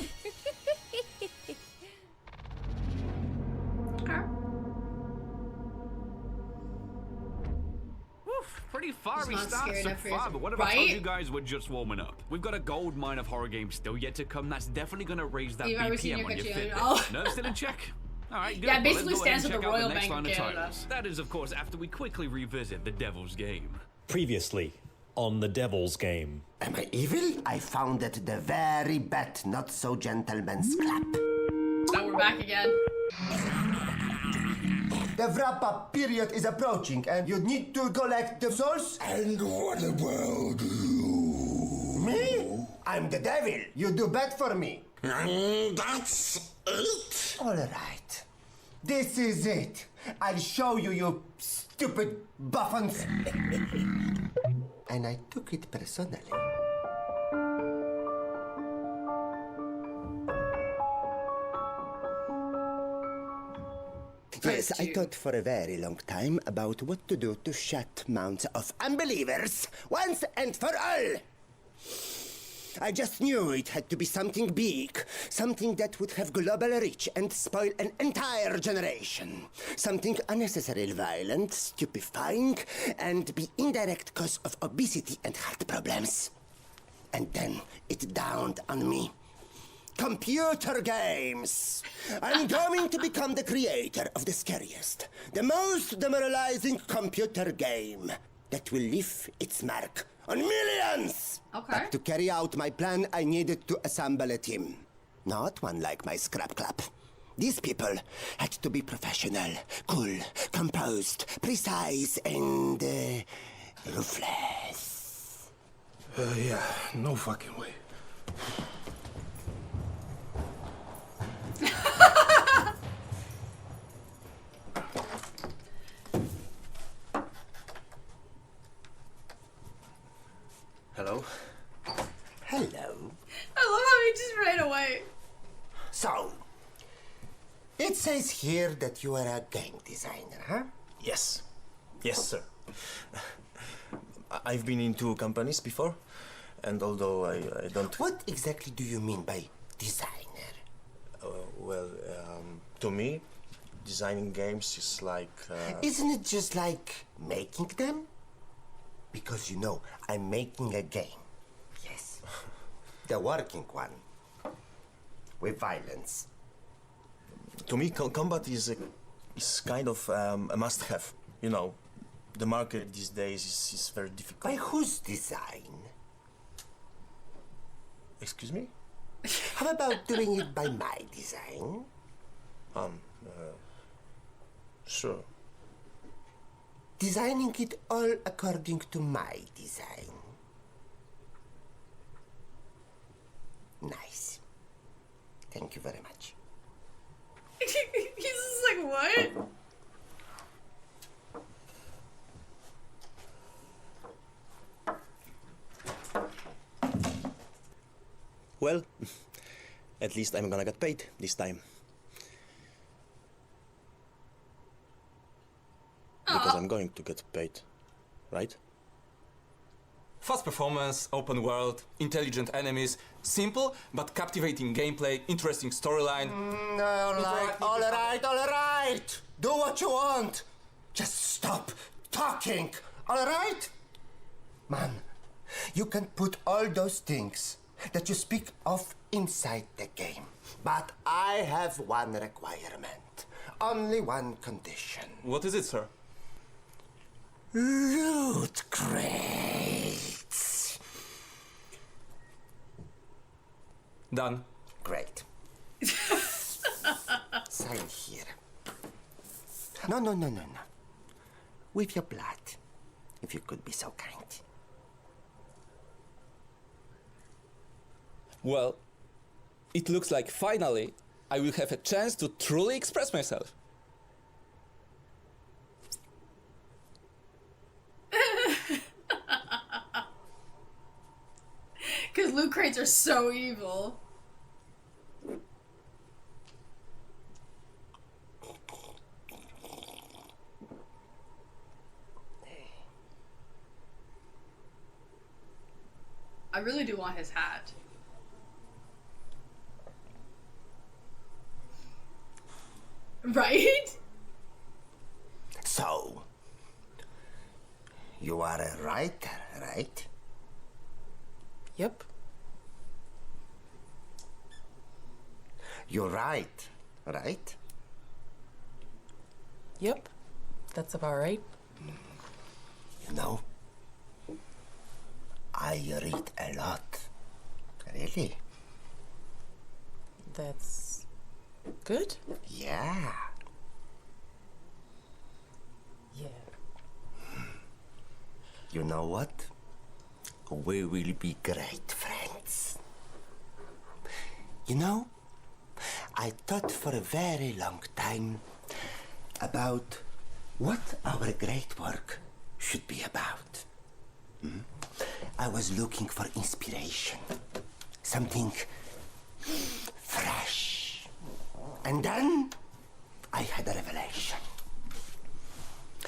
Pretty fiery He's not start scared so enough for far, his- but what if I told Right? you guys we're just warming up? We've got a gold mine of horror games still yet to come. That's definitely going to raise that You've ever seen BPM your on your country? Fitbit. Oh. No, still in check. All right, good. Yeah, it Well, basically let's go ahead stands and for the check out Royal next Bank line of Canada. titles. That is, of course, after we quickly revisit the Devil's Game. Previously on the Devil's Game. Am I evil? I found it the very bad, not so gentleman's clap. Now we're back again. The wrap-up period is approaching, and you need to collect the souls. And what about you? Me? I'm the devil. You do bad for me. That's it. All right. This is it. I'll show you, you stupid buffons. And I took it personally. Yes, I thought for a very long time about what to do to shut mouths of unbelievers once and for all. I just knew it had to be something big, something that would have global reach and spoil an entire generation. Something unnecessarily violent, stupefying, and be indirect cause of obesity and heart problems. And then it dawned on me. Computer games! I'm going to become the creator of the scariest, the most demoralizing computer game that will leave its mark on millions! Okay. But to carry out my plan, I needed to assemble a team. Not one like my scrap clap. These people had to be professional, cool, composed, precise, and ruthless. Yeah, no fucking way. Hello? Hello. I love how he just ran away. So, it says here that you are a game designer, huh? Yes. Yes, sir. I've been in 2 companies before, and although I don't... What exactly do you mean by designer? To me, designing games is like... Isn't it just like making them? Because you know, I'm making a game. Yes. The working one. With violence. To me, combat is kind of a must-have. You know, the market these days is very difficult. By whose design? Excuse me? How about doing it by my design? Sure. Designing it all according to my design. Nice. Thank you very much. He's just like, what? Well, at least I'm gonna get paid this time. Because I'm going to get paid, right? Fast performance, open world, intelligent enemies, simple but captivating gameplay, interesting storyline. All right. Do what you want. Just stop talking, all right? Man, you can put all those things that you speak of inside the game. But I have one requirement. Only one condition. What is it, sir? Loot crates. Done. Great. Sign here. No. With your blood, if you could be so kind. Well, it looks like finally I will have a chance to truly express myself. Because loot crates are so evil. I really do want his hat. Right? So, you are a writer, right? Yep. You write, right? Yep. That's about right. You know, I read a lot. Really? That's good? Yeah. You know what? We will be great friends. You know, I thought for a very long time about what our great work should be about. I was looking for inspiration, something fresh. And then I had a revelation.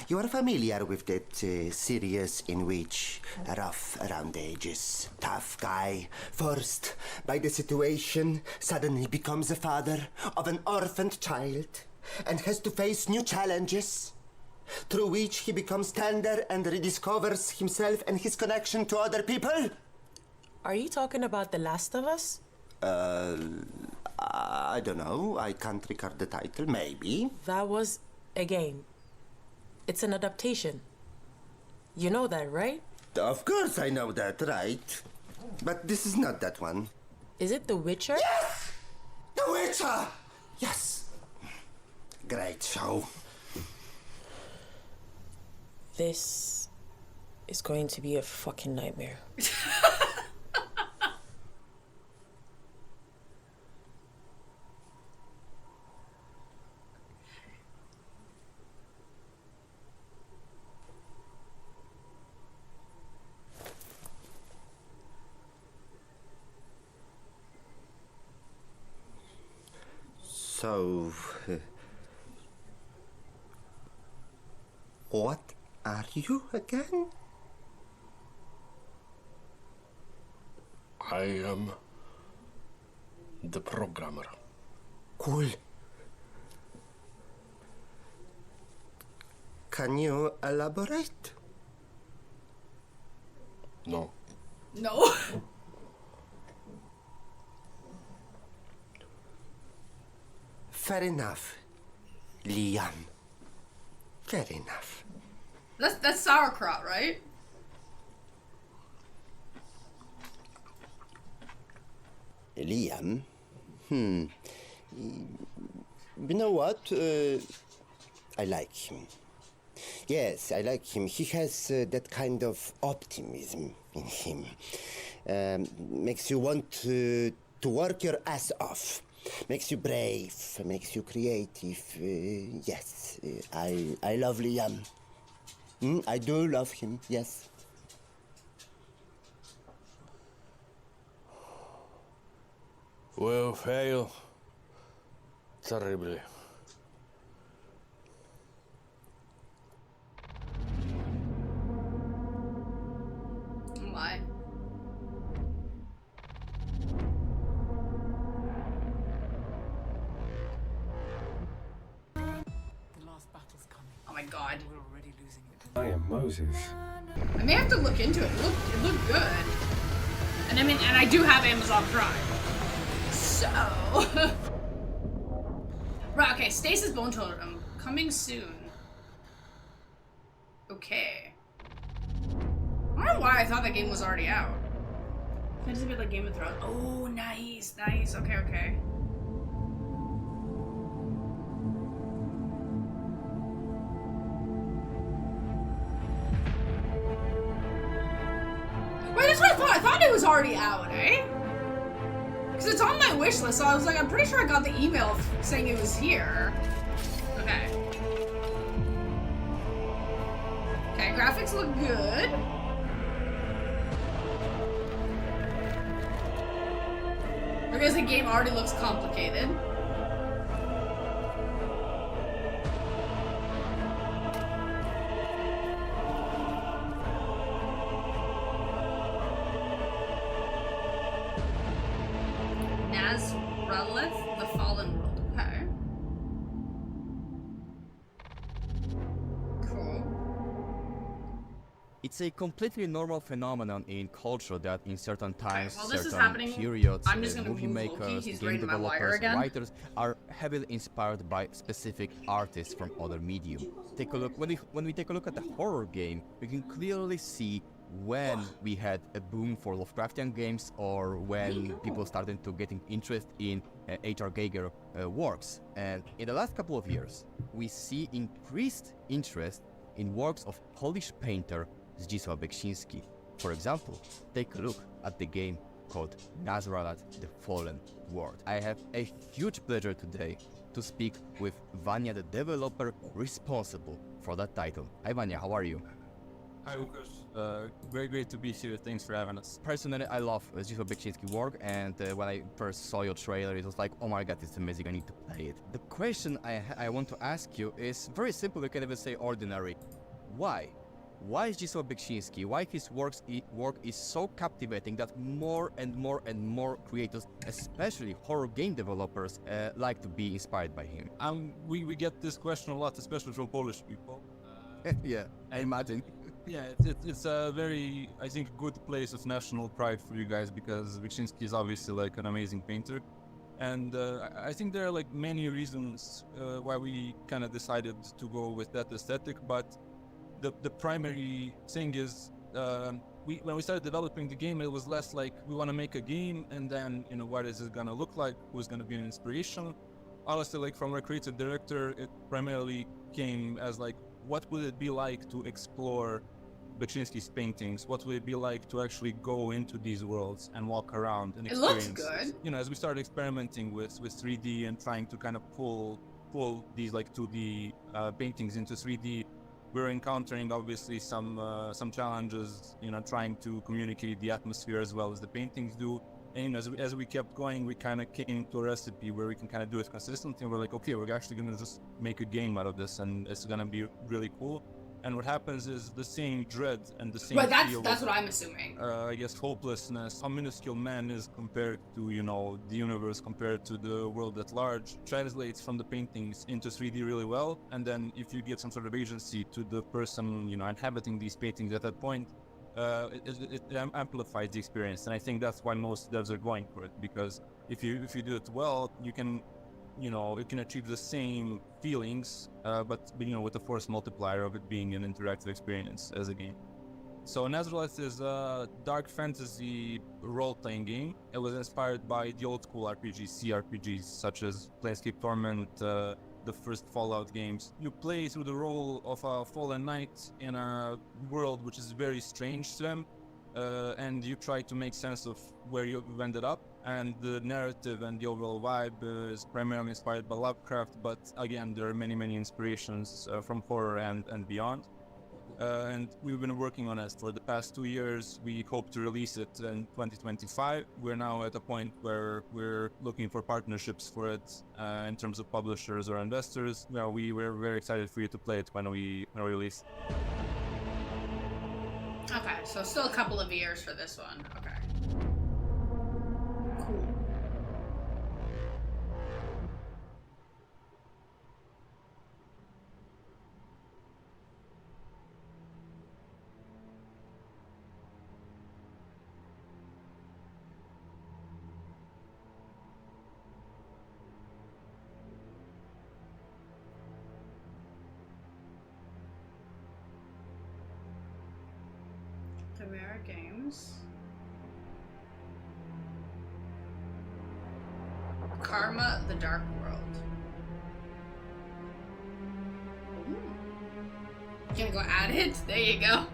You are familiar with that series in which a rough around the edges, tough guy, forced by the situation, suddenly becomes a father of an orphaned child and has to face new challenges, through which he becomes tender and rediscovers himself and his connection to other people? Are you talking about The Last of Us? I don't know. I can't record the title. Maybe. That was a game. It's an adaptation. You know that, right? Of course I know that, right? But this is not that one. Is it The Witcher? Yes! The Witcher! Yes! Great show. This is going to be a fucking nightmare. So, what are you again? I am the programmer. Cool. Can you elaborate? No. No. Fair enough, Liam. Fair enough. That's sauerkraut, right? Liam? You know what? I like him. Yes, I like him. He has that kind of optimism in him. Makes you want to work your ass off. Makes you brave, makes you creative. Yes, I love Liam. I do love him, yes. Will fail terribly. Why? Oh my god. I am Moses. I may have to look into it. It looked good. And I mean, and I do have Amazon Prime. So. Right, okay, Stasis Bone Totem. Coming soon. Okay. I don't know why I thought that game was already out. It's a bit like Game of Thrones. Oh, nice, nice. Okay, okay. Wait, that's what I thought. I thought it was already out, eh? Because it's on my wish list, so I was like, I'm pretty sure I got the email saying it was here. Okay. Okay, graphics look good. Because the game already looks complicated. Nazrelith, the Fallen World. Okay. Cool. It's a completely normal phenomenon in culture that in certain times, well, this is certain happening. periods, I'm just gonna movie move Loki. makers, He's game reading my wire developers, again. writers are heavily inspired by specific artists from other medium. Take a look when we take a look at the horror game, we can clearly see when we had a boom for Lovecraftian games or when people started to getting interest in H.R. Giger works. And in the last couple of years, we see increased interest in works of Polish painter Zdzisław Beksiński. For example, take a look at the game called Nazrelith, the Fallen World. I have a huge pleasure today to speak with Vanya, the developer responsible for that title. Hi Vanya, how are you? Hi Łukasz, very great to be here, thanks for having us. Personally, I love Zdzisław Beksiński's work, and when I first saw your trailer, it was like, oh my god, it's amazing, I need to play it. The question I want to ask you is very simple, you can even say ordinary. Why? Why is Zdzisław Beksiński, why his work is so captivating that more and more creators, especially horror game developers, like to be inspired by him? We get this question a lot, especially from Polish people. Yeah, I imagine. Yeah, it's a very, I think, good place of national pride for you guys because Beksiński is obviously like an amazing painter. And I think there are like many reasons why we kind of decided to go with that aesthetic, but the primary thing is when we started developing the game, it was less like we want to make a game and then, you know, what is it gonna look like, who's gonna be an inspiration. Honestly, like from our creative director, it primarily came as like, what would it be like to explore Beksiński's paintings? What would it be like to actually go into these worlds and walk around and experience? It looks good. You know, as we started experimenting with 3D and trying to kind of pull these like 2D paintings into 3D, we're encountering obviously some challenges. You know, trying to communicate the atmosphere as well as the paintings do. And as we kept going, we kind of came to a recipe where we can kind of do it consistently. And we're like, okay, we're actually going to just make a game out of this, and it's going to be really cool. And what happens is the same dread and the same that's what I'm assuming. I guess hopelessness, how minuscule man is compared to, you know, the universe, compared to the world at large, translates from the paintings into 3D really well. And then if you give some sort of agency to the person, you know, inhabiting these paintings at that point, it amplifies the experience. And I think that's why most devs are going for it, because if you do it well, you can, you know, it can achieve the same feelings, but you know, with the force multiplier of it being an interactive experience as a game. So Nazrelith is a dark fantasy role-playing game. It was inspired by the old school RPGs, CRPGs, such as Planescape Torment, the first Fallout games. You play through the role of a fallen knight in a world which is very strange to them, and you try to make sense of where you ended up. and the narrative and the overall vibe is primarily inspired by Lovecraft, but again, there are many inspirations from horror and beyond. And we've been working on it for the past 2 years. We hope to release it in 2025. We're now at a point where we're looking for partnerships for it in terms of publishers or investors. Well, we're very excited for you to play it when we release. Okay, so still a couple of years for this one. Okay. Cool. Chimera Games. Karma, the Dark World. Ooh. Gonna go add it? There you go.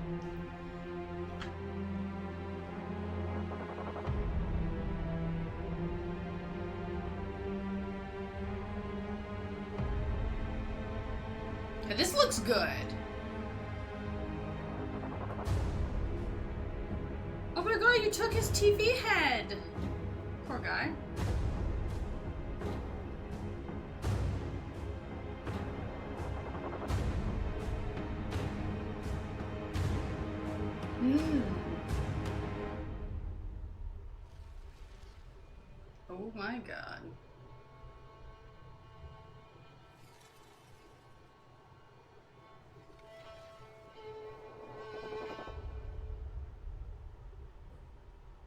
Okay, this looks good. Oh my god, you took his TV head! Poor guy. Oh my god.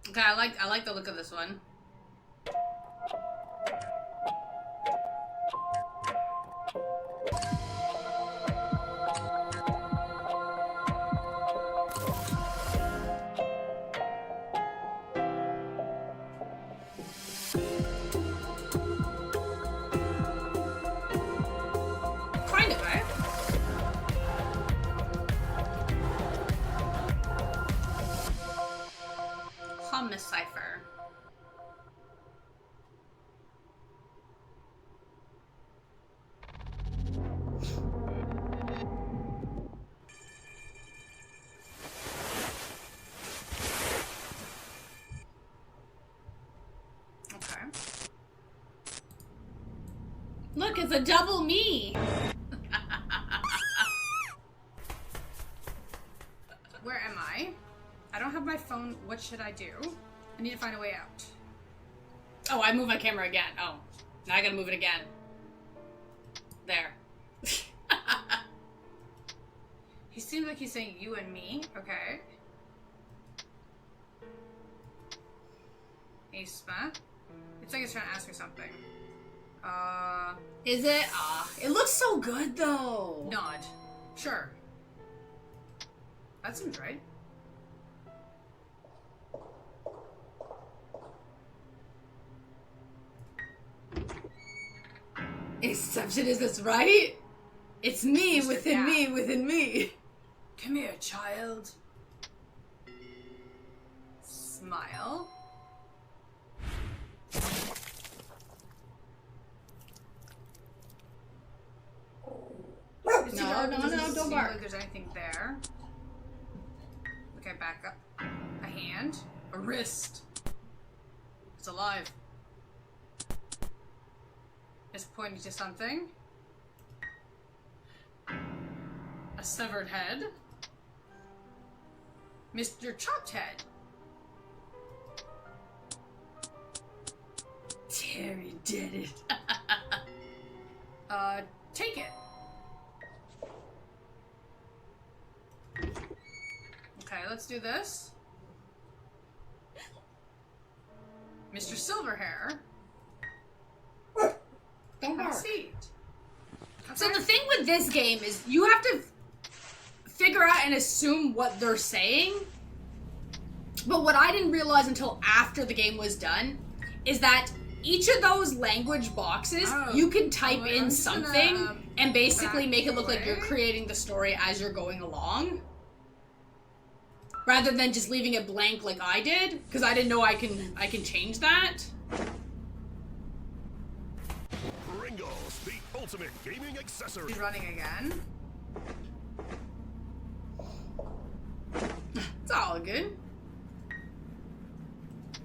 Okay, I like the look of this one. Kind of, eh? Cipher. Okay. Look, it's a double me. Where am I? I don't have my phone. What should I do? I need to find a way out. Oh, I moved my camera again. Oh, now I gotta move it again. There. He seems like he's saying you and me. Okay. Asma. It's like he's trying to ask me something. Is it? It looks so good though. Nod. Sure. That seems right. Ascension, is this right? It's me within me within me. Come here, child. Smile. No, don't bark. Like there's anything there. Okay, back up. A hand. A wrist. It's alive. It's pointing to something. A severed head. Mr. Chopped Head. Terry did it. Take it. Okay, let's do this. Mr. Silverhair. Don't bark. Okay. So the thing with this game is you have to figure out and assume what they're saying. But what I didn't realize until after the game was done is that each of those language boxes, you can type in something and basically make it look like you're creating the story as you're going along. Rather than just leaving it blank like I did, because I didn't know I can change that. Pringles, the ultimate gaming accessory. He's running again. It's all good.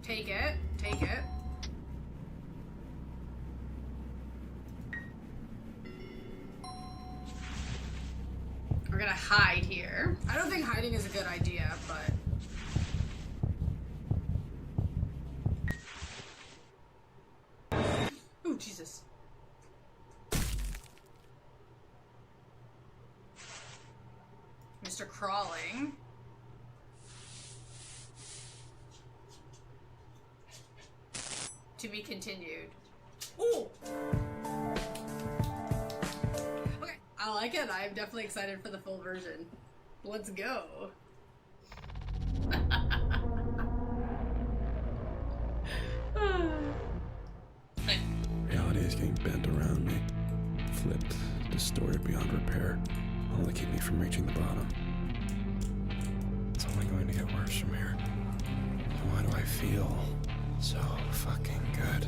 Take it. Take it. We're gonna hide here. I don't think hiding is a good idea, but... Ooh, Jesus. Mr. Crawling. To be continued. Ooh! Okay, I like it. I'm definitely excited for the full version. Let's go. Reality is getting bent around me, flipped, distorted beyond repair, all to keep me from reaching the bottom. It's only going to get worse from here. Why do I feel so fucking good?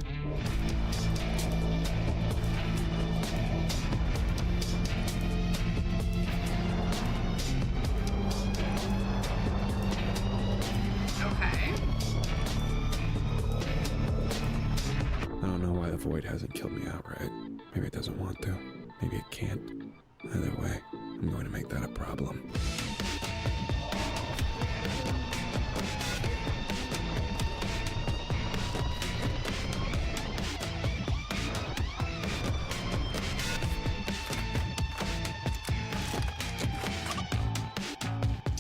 Okay. I don't know why the void hasn't killed me outright. Maybe it doesn't want to. Maybe it can't. Either way, I'm going to make that a problem.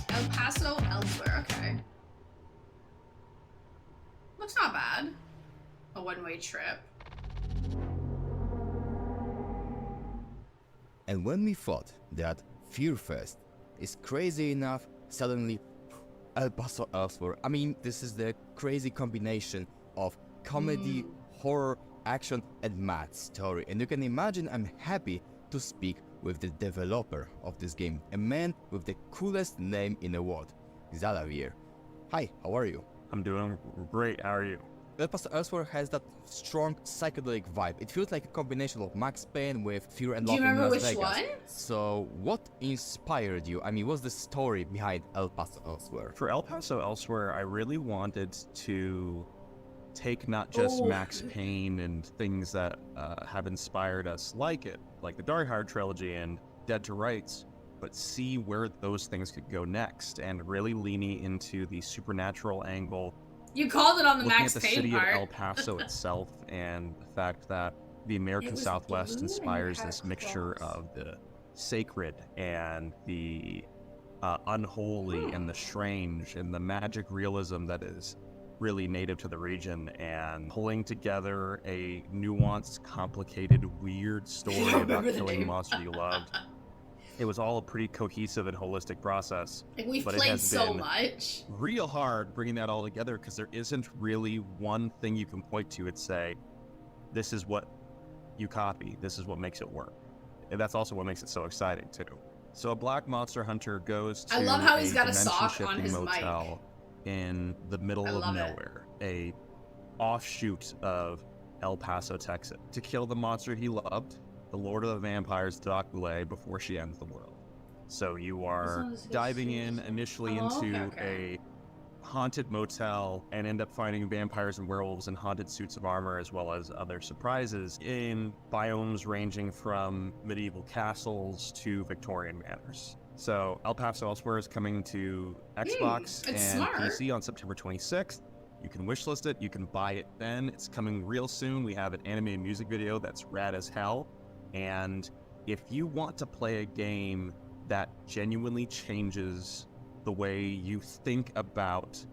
El Paso, elsewhere. Okay. Looks not bad. A one-way trip. And when we thought that Fearfest is crazy enough, suddenly El Paso elsewhere. I mean, this is the crazy combination of comedy, horror, action, and mad story. And you can imagine I'm happy to speak with the developer of this game, a man with the coolest name in the world, Xalavier. Hi, how are you? I'm doing great, how are you? El Paso Elsewhere has that strong psychedelic vibe. It feels like a combination of Max Payne with Fear and Do you Love in remember Las which Vegas. one? So, what inspired you? I mean, what's the story behind El Paso Elsewhere? For El Paso Elsewhere, I really wanted to take not just Max Payne and things that have inspired us like it, like the Die Hard trilogy and Dead to Rights, but see where those things could go next and really leaning into the supernatural angle. You called it on the Looking Max at the Payne city part. of El Paso itself and the fact that the American was Southwest blue and inspires had this mixture of the sacred and the unholy and the strange and the magic realism that is really native to the region, and pulling together a nuanced, complicated, weird story about killing the monster you loved. It was all a pretty cohesive and holistic process. Like, we've but it played has so been much. real hard bringing that all together because there isn't really one thing you can point to and say, this is what you copy, this is what makes it work. And that's also what makes it so exciting too. So a black monster hunter goes to I love how he's a got a sock dimension-shifting on his motel in the middle I of love it. nowhere, a offshoot of El Paso, Texas, to kill the monster he loved, the Lord of the Vampires, A.I.l.A, before she ends the world. So you are diving in initially into a haunted motel and end up finding vampires and werewolves in haunted suits of armor, as well as other surprises in biomes ranging from medieval castles to Victorian manors. So El Paso Elsewhere is coming to Xbox and smart. PC on September 26th. You can wishlist it, you can buy it then. It's coming real soon. We have an animated music video that's rad as hell. And if you want to play a game that genuinely changes the way you think about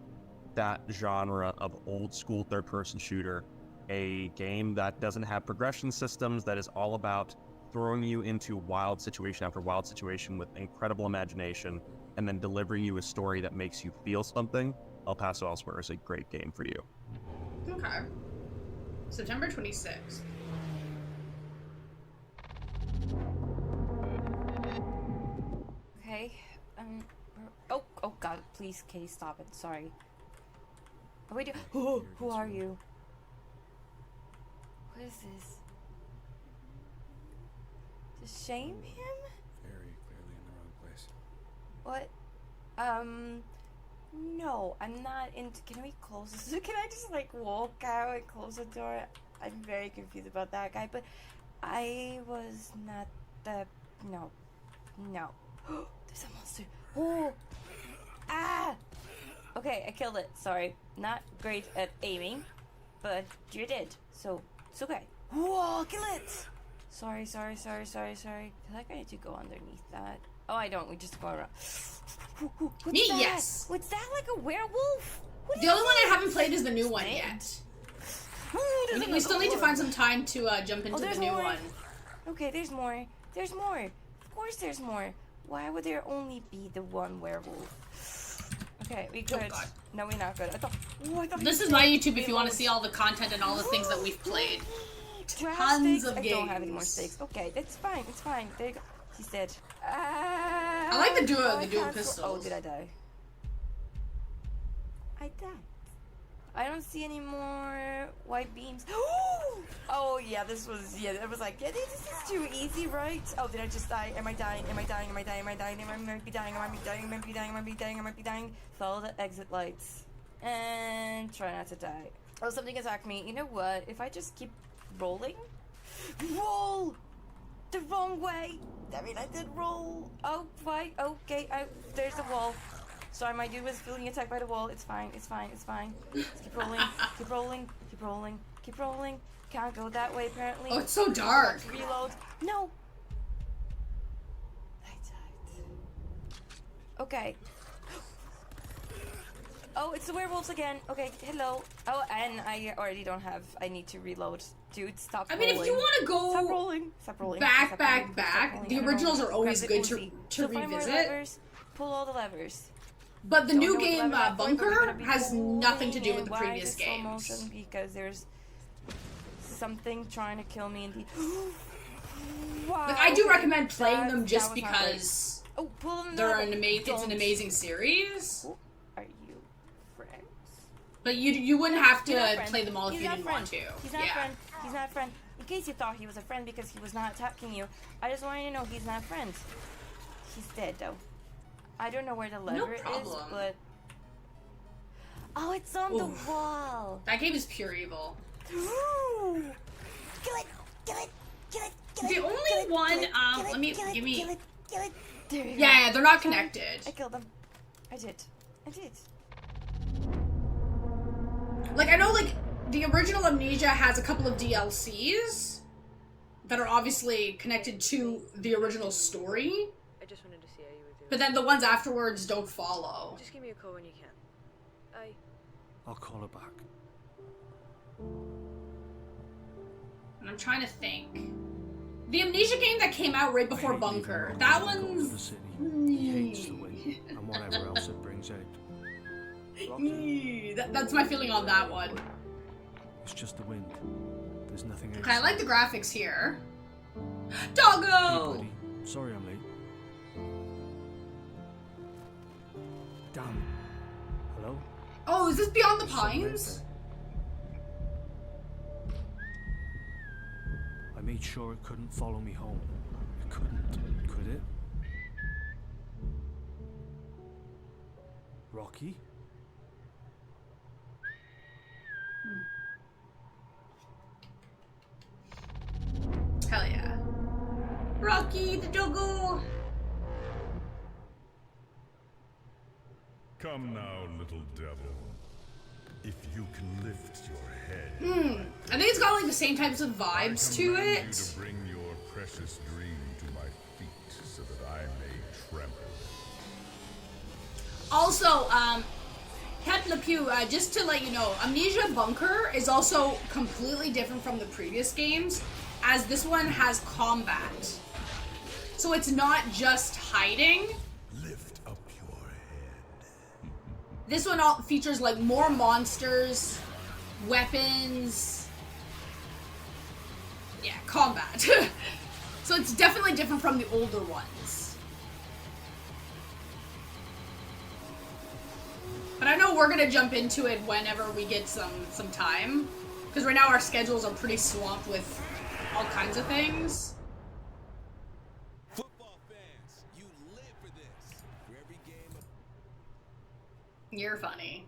that genre of old school third-person shooter, a game that doesn't have progression systems, that is all about throwing you into wild situation after wild situation with incredible imagination, and then delivering you a story that makes you feel something, El Paso Elsewhere is a great game for you. Okay. September 26th. Okay. Oh God! Please, Katie, stop it. Sorry. Oh wait. Who are you? What is this? To shame him? Very clearly in the wrong place. What? No, I'm not into. Can we close this? Can I just like walk out and close the door? I'm very confused about that guy, but I was not the. No. There's a monster. Oh! Ah! Okay, I killed it. Sorry. Not great at aiming, but you did. So, it's okay. Whoa, kill it! Sorry. I feel like I need to go underneath that. Oh, I don't. We just go around. What's Me, that? yes. What's that, like a werewolf? The only one I haven't played is the new one yet. We still need to find some time to jump into the new one. Okay, there's more. There's more. Of course there's more. Why would there only be the one werewolf? Okay, we good. God. No, we're not good. I thought This is my YouTube if you want to see all the content and all the things that we've played. Tons of games. I don't have any more stakes. Okay, that's fine. It's fine. There you go. He's dead. I like the dual pistols. Oh, did I die? I died. I don't see any more white beams. Oh yeah, this was it was like this is too easy, right? Oh, did I just die? Am I dying? Am I dying? Am I dying? Am I dying? I might be dying. I might be dying. I might be dying. I might be dying. I might be dying. Follow the exit lights and try not to die. Oh, something attacked me. You know what? If I just keep rolling, roll the wrong way. I mean, I did roll. Oh, right. Okay. There's the wall. Sorry, my dude was feeling attacked by the wall. It's fine. Just keep rolling. Keep rolling. Can't go that way, apparently. Oh, it's so dark. Reload. No. I died. Okay. Oh, it's the werewolves again. Okay, hello. Oh, and I already don't have. I need to reload. Dude, stop rolling. I mean, if you want to go Stop rolling. back, the originals are always good to revisit. Levers, pull all the levers. But the new game, Bunker, has nothing to do with the previous games. Because there's something trying to kill me in the... Wow. Like, I do recommend playing them just because they're it's an amazing series. Are you friends? But you wouldn't have to play them all if you didn't want to. He's not a friend. He's not a friend. In case you thought he was a friend because he was not attacking you, I just want you to know he's not a friend. He's dead, though. I don't know where the lever is, but... Oh, it's on the wall. That game is pure evil. Kill it! The only one, give me... There you go. Yeah, they're not connected. I killed them. I did. Like, I know, like, the original Amnesia has a couple of DLCs that are obviously connected to the original story. I just wanted to see how you were doing. But then the ones afterwards don't follow. Just give me a call when you can. I'll call her back. And I'm trying to think. The Amnesia game that came out right before Bunker. That one's... He hates the wind and whatever else it brings out. That's my feeling on that one. It's just the wind. There's nothing else. Okay, I like the graphics here. Doggo! Hey, buddy. Sorry I'm late. Damn. Hello? Oh, is this Beyond the Pines? I made sure it couldn't follow me home. It couldn't, could it? Rocky? Hell yeah. Rocky the doggo! Come now, little devil. If you can lift your head. I think it's got like the same types of vibes to I command it. you to bring your precious dream to my feet so that I may tremble. Also, Cat Le Pew, just to let you know, Amnesia Bunker is also completely different from the previous games, as this one has combat. So it's not just hiding. Lift up your head. This one all features like more monsters, weapons. Yeah, combat. So it's definitely different from the older ones. But I know we're gonna jump into it whenever we get some time. Because right now our schedules are pretty swamped with all kinds of things. Football fans, you live for this. For every game. You're funny.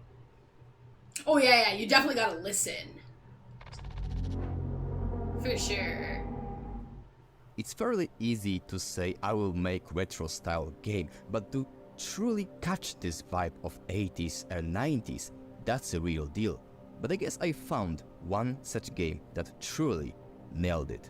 Oh yeah, you definitely gotta listen. For sure. It's fairly easy to say I will make retro style game, but to truly catch this vibe of 80s and 90s, that's a real deal. But I guess I found one such game that truly nailed it.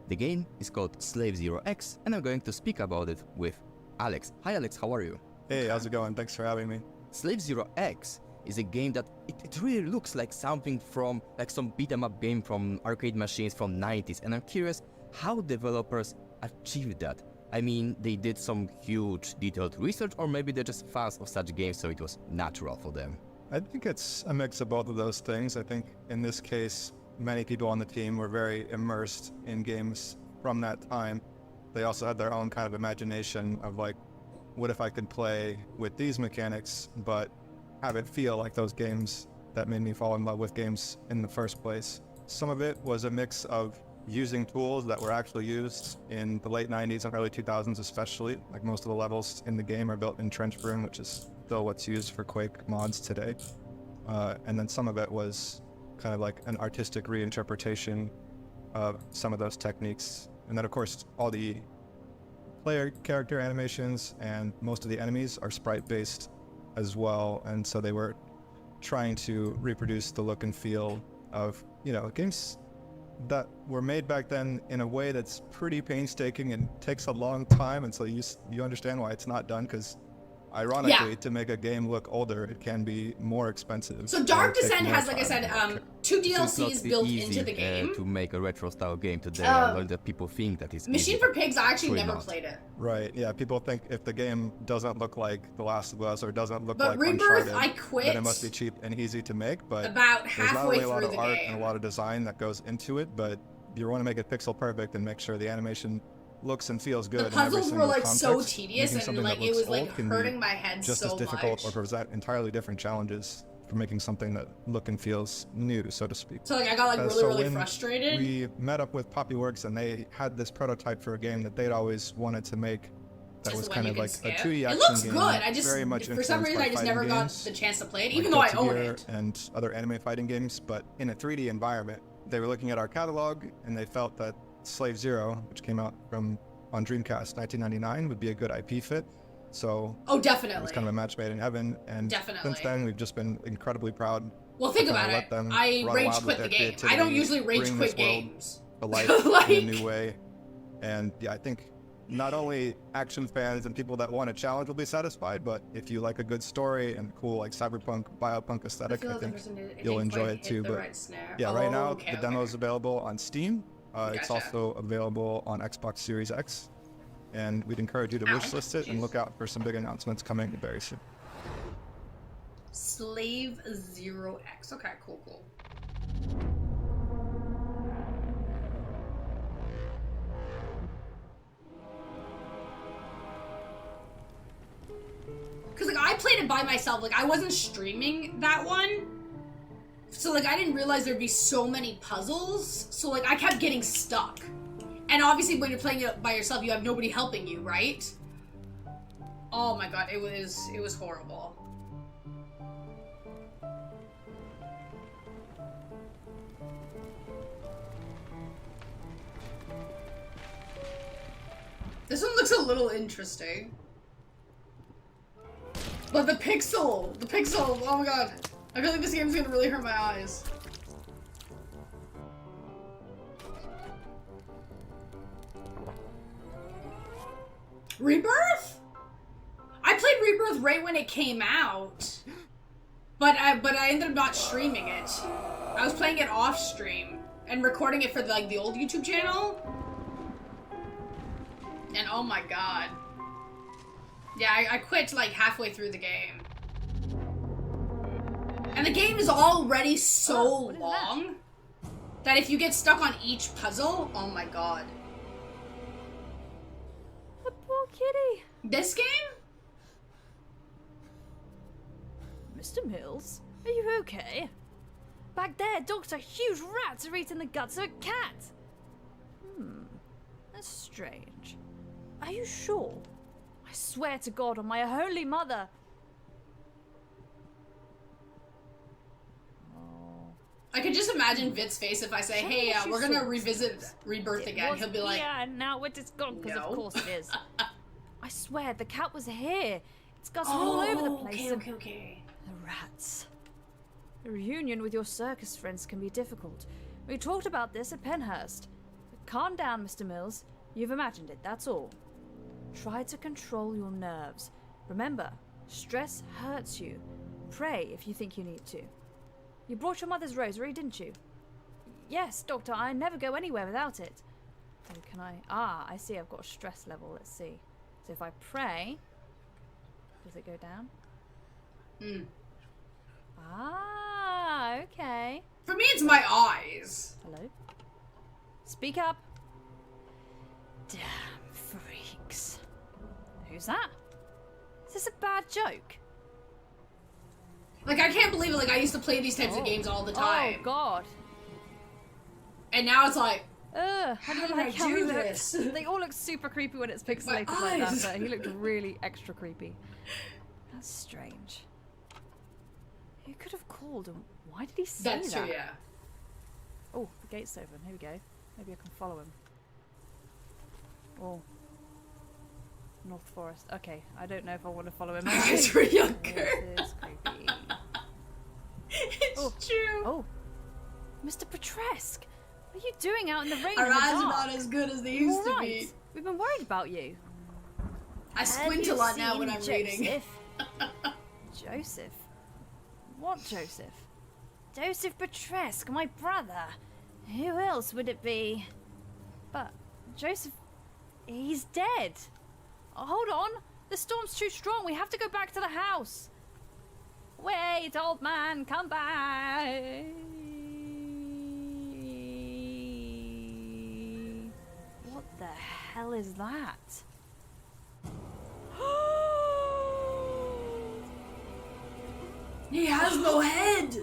The game is called Slave Zero X, and I'm going to speak about it with Alex. Hi Alex, how are you? Hey, how's it going? Thanks for having me. Slave Zero X is a game that it really looks like something from like some beat 'em up game from arcade machines from 90s, and I'm curious how developers achieved that. I mean, they did some huge detailed research, or maybe they're just fans of such games, so it was natural for them. I think it's a mix of both of those things. I think in this case, many people on the team were very immersed in games from that time. They also had their own kind of imagination of like, what if I could play with these mechanics, but have it feel like those games that made me fall in love with games in the first place. Some of it was a mix of using tools that were actually used in the late 90s and early 2000s especially. Like most of the levels in the game are built in Trench Broom, which is still what's used for Quake mods today. And then some of it was kind of like an artistic reinterpretation of some of those techniques. And then of course all the player character animations and most of the enemies are sprite based as well. And so they were trying to reproduce the look and feel of, you know, games that were made back then in a way that's pretty painstaking and takes a long time, and so you understand why it's not done, because ironically, to make a game look older, it can be more expensive. So Dark Descent has, like I said, 2 DLCs built into the game. To make a retro style game today, that people think that it's Machine easy, for Pigs, I actually truly never not. played it. Right, yeah, people think if the game doesn't look like The Last of Us or doesn't look But like Rebirth, Uncharted, I quit then it must be cheap and easy to make, but about there's not halfway only a lot through of the art game. and a lot of design that goes into it, but you want to make it pixel perfect and make sure the animation looks and feels good. The puzzles were like so tedious, and like it was like hurting my head just so as difficult much. or present entirely different challenges for making something that look and feels new, so to speak. So like I got like really when frustrated. We met up with Poppyworks and they had this prototype for a game that they'd always wanted to make. That was kind of like a 2D action It looks game. good. I just very much for some influenced reason by I just fighting never got games, the chance to play it, like even though I Guilty own Gear it. and other anime fighting games, but in a 3D environment. They were looking at our catalog and they felt that Slave Zero, which came out on Dreamcast 1999, would be a good IP fit. So Oh, definitely. it was kind of a match made in heaven, and Definitely. since then we've just been incredibly proud. Well, think to about kinda it. let them I run rage wild with quit the their game. I creativity, don't usually rage bring quit this world games. to life Like- in a new way. And yeah, I think not only action fans and people that want a challenge will be satisfied, but if you like a good story and cool like cyberpunk, biopunk aesthetic, I think you'll enjoy it too. But yeah, right now the demo is available on Steam. It's also available on Xbox Series X, and we'd encourage you to wishlist it and look out for some big announcements coming very soon. Slave Zero X. Okay, cool. Cause like I played it by myself, like I wasn't streaming that one. So like I didn't realize there'd be so many puzzles. So like I kept getting stuck. And obviously when you're playing it by yourself, you have nobody helping you, right? Oh my god, it was horrible. This one looks a little interesting. But the pixel, oh my god. I feel like this game's gonna really hurt my eyes. Rebirth? I played Rebirth right when it came out. But I ended up not streaming it. I was playing it off stream and recording it for like the old YouTube channel. And oh my god. Yeah, I quit like halfway through the game. And the game is already so long that if you get stuck on each puzzle, oh my god. The poor kitty. This game? Mr. Mills, are you okay? Back there, Doctor, huge rats are eating the guts of a cat. That's strange. Are you sure? I swear to God on my holy mother. I could just imagine Vit's face if I say, hey, we're gonna revisit Rebirth again. He'll be like, yeah, now it is gone, because of course it is. I swear, the cat was here. Its guts were all over the place. Okay. The rats. A reunion with your circus friends can be difficult. We talked about this at Penhurst. But calm down, Mr. Mills. You've imagined it, that's all. Try to control your nerves. Remember, stress hurts you. Pray if you think you need to. You brought your mother's rosary, didn't you? Yes, Doctor, I never go anywhere without it. Oh, can I? Ah, I see I've got a stress level. Let's see. So if I pray, does it go down? Ah, okay. For me, it's my eyes. Hello? Speak up. Damn freaks. Who's that? Is this a bad joke? Like, I can't believe it. Like, I used to play these types of games all the time. Oh, God. And now it's like, how did I do this? They all look super creepy when it's pixelated like that, but he looked really extra creepy. That's strange. Who could have called and why did he say that? That's true, yeah. Oh, the gate's open. Here we go. Maybe I can follow him. Oh. North Forest. Okay, I don't know if I want to follow him. Eyes were younger. This is creepy. It's true. Oh. Mr. Petresque, what are you doing out in the rain? Our eyes are not as good as they used to be. We've been worried about you. I squint a lot now when I'm reading. Joseph? What Joseph? Joseph Petresque, my brother. Who else would it be? But Joseph, he's dead. Oh, hold on. The storm's too strong. We have to go back to the house. Wait, old man, come back. What the hell is that? He has no head.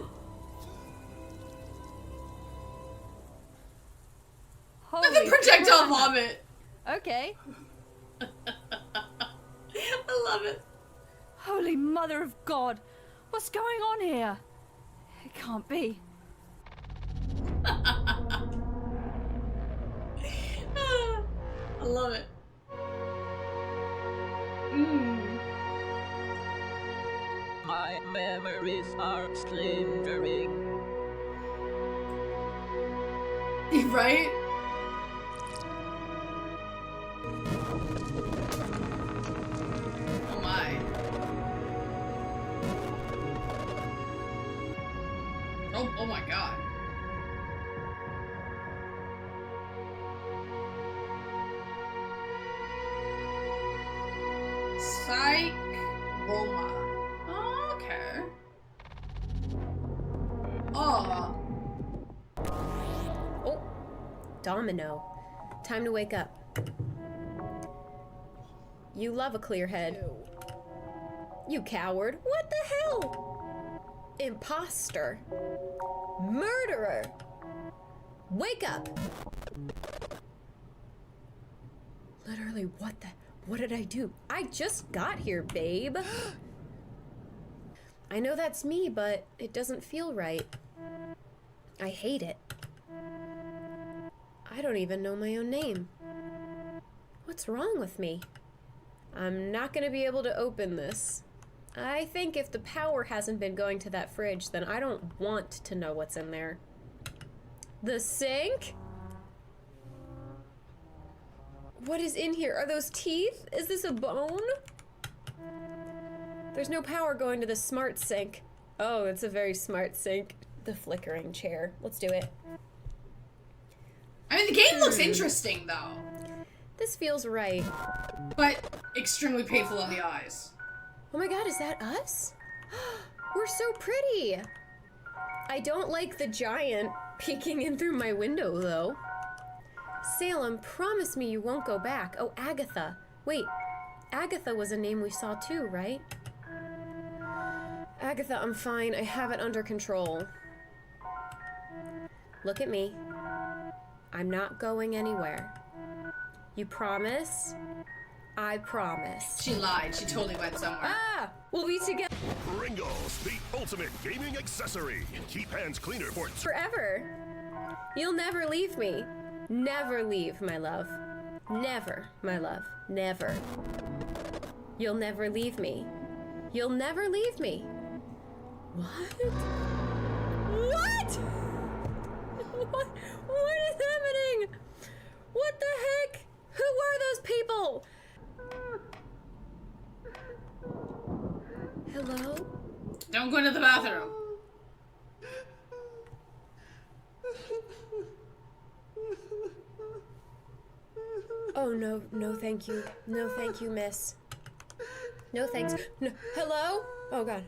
Holy the projectile crap. vomit. Okay. I love it. Holy Mother of God. What's going on here? It can't be. I love it. My memories are splintering. Right? Oh my. Oh my god. Psych Roma. Oh, okay. Oh. Oh, Domino. Time to wake up. You love a clear head. You coward. What the hell? Imposter. Murderer. Wake up. Literally, what did I do? I just got here, babe. I know that's me, but it doesn't feel right. I hate it. I don't even know my own name. What's wrong with me? I'm not gonna be able to open this. I think if the power hasn't been going to that fridge, then I don't want to know what's in there. The sink? What is in here? Are those teeth? Is this a bone? There's no power going to the smart sink. Oh, it's a very smart sink. The flickering chair. Let's do it. I mean, the game looks interesting, though. This feels right. But extremely painful on the eyes. Oh my god, is that us? We're so pretty! I don't like the giant peeking in through my window, though. Salem, promise me you won't go back. Oh, Agatha. Wait, Agatha was a name we saw too, right? Agatha, I'm fine. I have it under control. Look at me. I'm not going anywhere. You promise? I promise. She lied. She totally went somewhere. Ah! We'll be together Pringles, the ultimate gaming accessory. Keep hands cleaner for forever. You'll never leave me. Never leave, my love. Never, my love. Never. You'll never leave me. You'll never leave me. What? What? What is happening? What the heck? Who are those people? Hello? Don't go into the bathroom. Oh, no, no thank you. No thank you, miss. No thanks. No. Hello? Oh, God.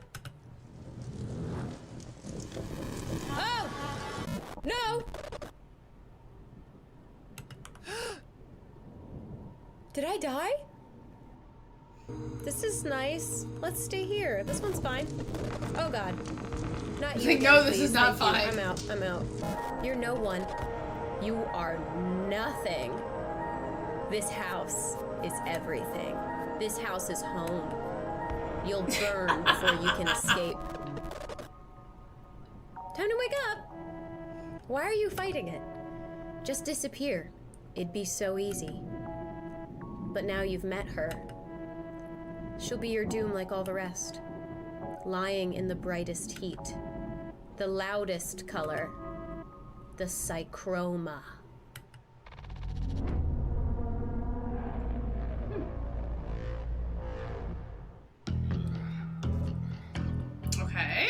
Oh! No! Did I die? This is nice. Let's stay here. This one's fine. Oh, God. Not you. No, again, this please. is not Thank you. fine. I'm out. I'm out. You're no one. You are nothing. This house is everything. This house is home. You'll burn before you can escape. Time to wake up. Why are you fighting it? Just disappear. It'd be so easy. But now you've met her. She'll be your doom like all the rest. Lying in the brightest heat. The loudest color. The psychroma. Okay.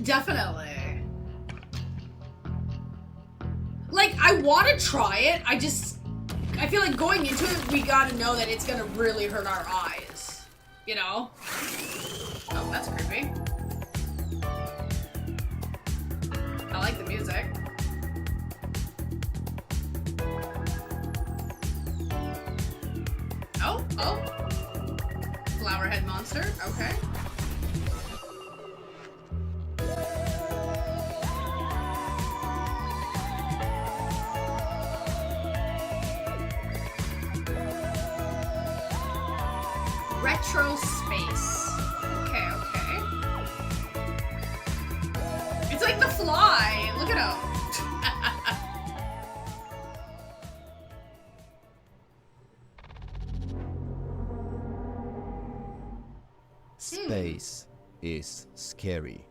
Definitely. Like, I want to try it. I feel like going into it, we gotta know that it's gonna really hurt our eyes. You know? Oh, that's creepy. I like the music. Oh, oh. Flowerhead monster, okay. Retro space. Okay, okay. It's like the fly. Look at him. Space is scary,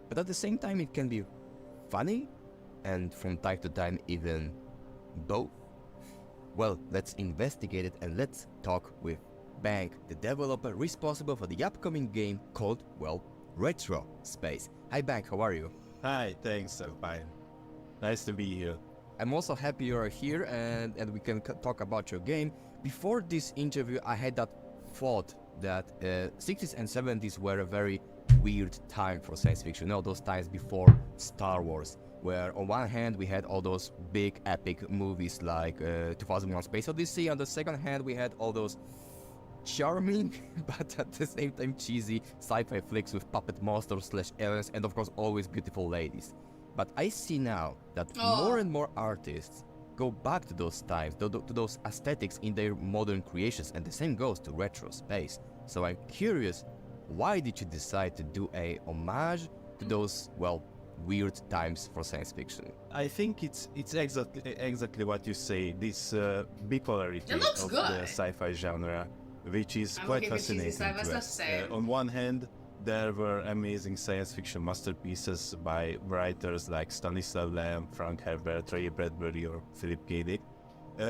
but at the same time it can be funny and from time to time even both. Well, let's investigate it and let's talk with Bank, the developer responsible for the upcoming game called, well, Retro Space. Hi Bank, how are you? Hi, thanks, I'm fine. Nice to be here. I'm also happy you are here and we can talk about your game. Before this interview, I had that thought that 60s and 70s were a very weird time for science fiction. You know, those times before Star Wars, where on one hand we had all those big epic movies like 2001 Space Odyssey, on the second hand we had all those charming but at the same time cheesy sci-fi flicks with puppet monsters / aliens and of course always beautiful ladies. But I see now that more and more artists go back to those times, to those aesthetics in their modern creations, and the same goes to retro space. So I'm curious, why did you decide to do a homage to those, well, weird times for science fiction? I think it's exactly what you say, this bipolarity of the sci-fi genre, which is quite fascinating to us. On one hand, there were amazing science fiction masterpieces by writers like Stanislav Lem, Frank Herbert, Ray Bradbury or Philip K. Dick.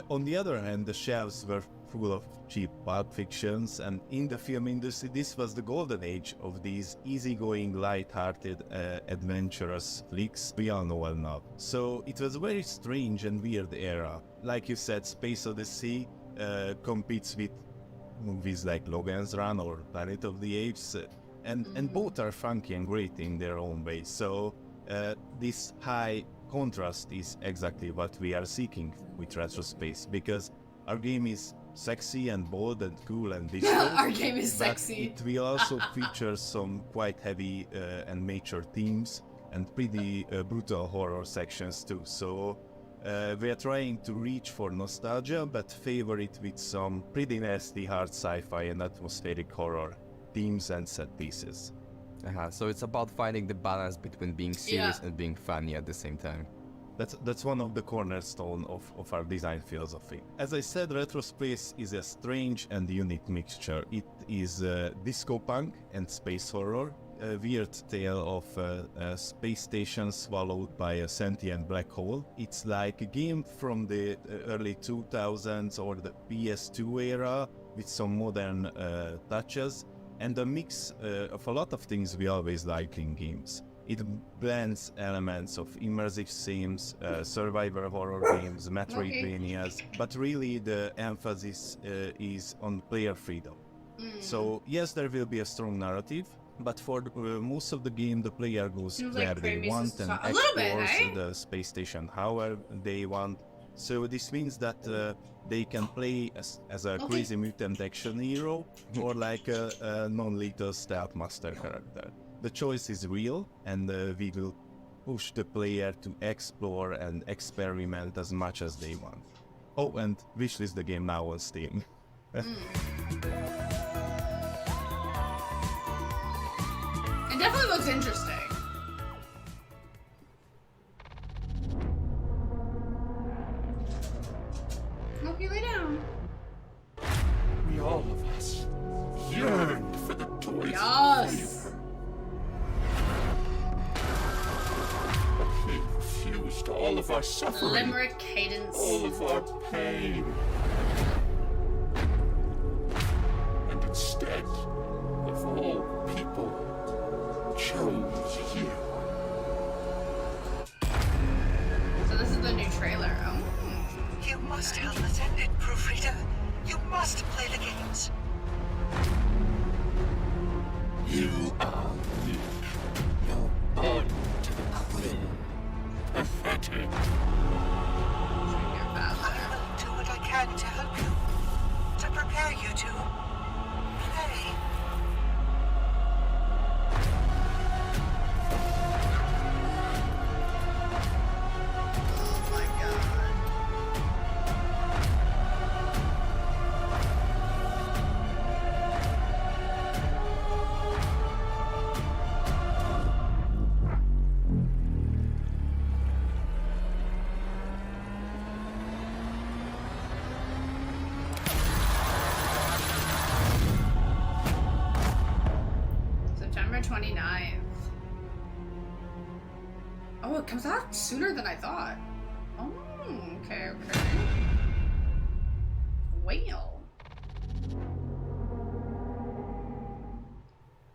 On the other hand, the shelves were full of cheap pulp fictions, and in the film industry this was the golden age of these easygoing, light-hearted, adventurous flicks we all know well now. So it was a very strange and weird era. Like you said, Space Odyssey competes with movies like Logan's Run or Planet of the Apes, and both are funky and great in their own way. So this high contrast is exactly what we are seeking with Retro Space, because our game is sexy and bold and cool and this. Our game is but sexy. It will also feature some quite heavy and mature themes and pretty brutal horror sections too. So we are trying to reach for nostalgia, but favor it with some pretty nasty hard sci-fi and atmospheric horror themes and set pieces. So it's about finding the balance between being serious and being funny at the same time. That's one of the cornerstone of our design philosophy. As I said, Retro Space is a strange and unique mixture. It is disco punk and space horror, a weird tale of a space station swallowed by a sentient black hole. It's like a game from the early 2000s or the PS2 era with some modern touches and a mix of a lot of things we always like in games. It blends elements of immersive themes, survivor horror games, Metroidvanias, but really the emphasis is on player freedom. So yes, there will be a strong narrative, but for most of the game, the player goes where they want and explores the space station however they want. So this means that they can play as a crazy mutant action hero or like a non-lethal stealth master character. The choice is real, and we will push the player to explore and experiment as much as they want. Oh, and wishlist the game now on Steam. It definitely looks interesting. Okay, lay down. We all of us yearned for the toys. Yes. He refused all of our suffering. Limerick cadence. All of our pain. And instead of all people, chose you. So this is the new trailer. Oh. You must help us end it, proofreader. You must play the games. You are weak. You're born to the queen. Pathetic. I will do what I can to help you. To prepare you to play. Oh my god. September 29th. Oh, it comes out sooner than I thought. Oh, okay. Well.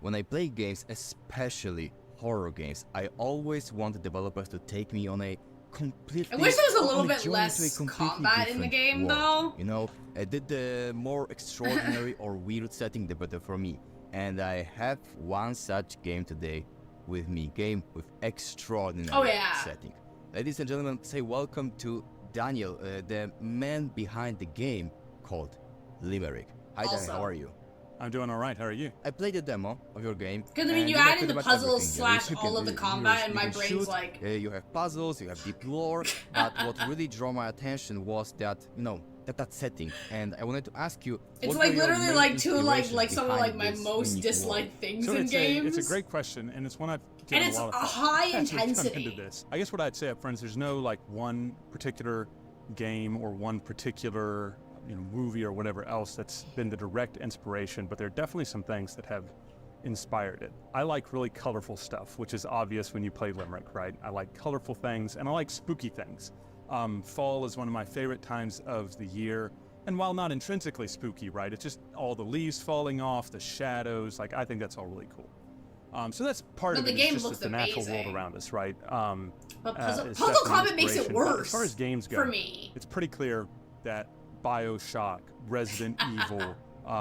When I play games, especially horror games, I always want the developers to take me on a completely... I wish there was a little bit journey less to a completely combat in the different game, world. though. You know, I did the more extraordinary or weird setting, the better for me. And I have one such game today with me, game with extraordinary setting. Ladies and gentlemen, say welcome to Daniel, the man behind the game called Limerick. Hi Daniel, how are you? I'm doing all right. How are you? I played the demo of your game. Because I mean, you add in the puzzles slash all of the combat, and my brain's shoot, like... you have puzzles, you have deep lore, but what really drew my attention was that, you know, that setting. And I wanted to ask you, It's what like were your literally main like two like inspirations some of like behind my this most unique disliked world? things So in games. it's a great question, and it's one I've And given it's a lot a of high thought to intensity. into this. I guess what I'd say up front is there's no like one particular game or one particular movie or whatever else that's been the direct inspiration, but there are definitely some things that have inspired it. I like really colorful stuff, which is obvious when you play Limerick, right? I like colorful things, and I like spooky things. Fall is one of my favorite times of the year, and while not intrinsically spooky, right, it's just all the leaves falling off, the shadows, like I think that's all really cool. So that's part of it. The game just looks the natural world amazing. around us, right? But puzzle is definitely combat makes it inspiration. But worse as far as games go, for me. it's pretty clear that BioShock, Resident Evil,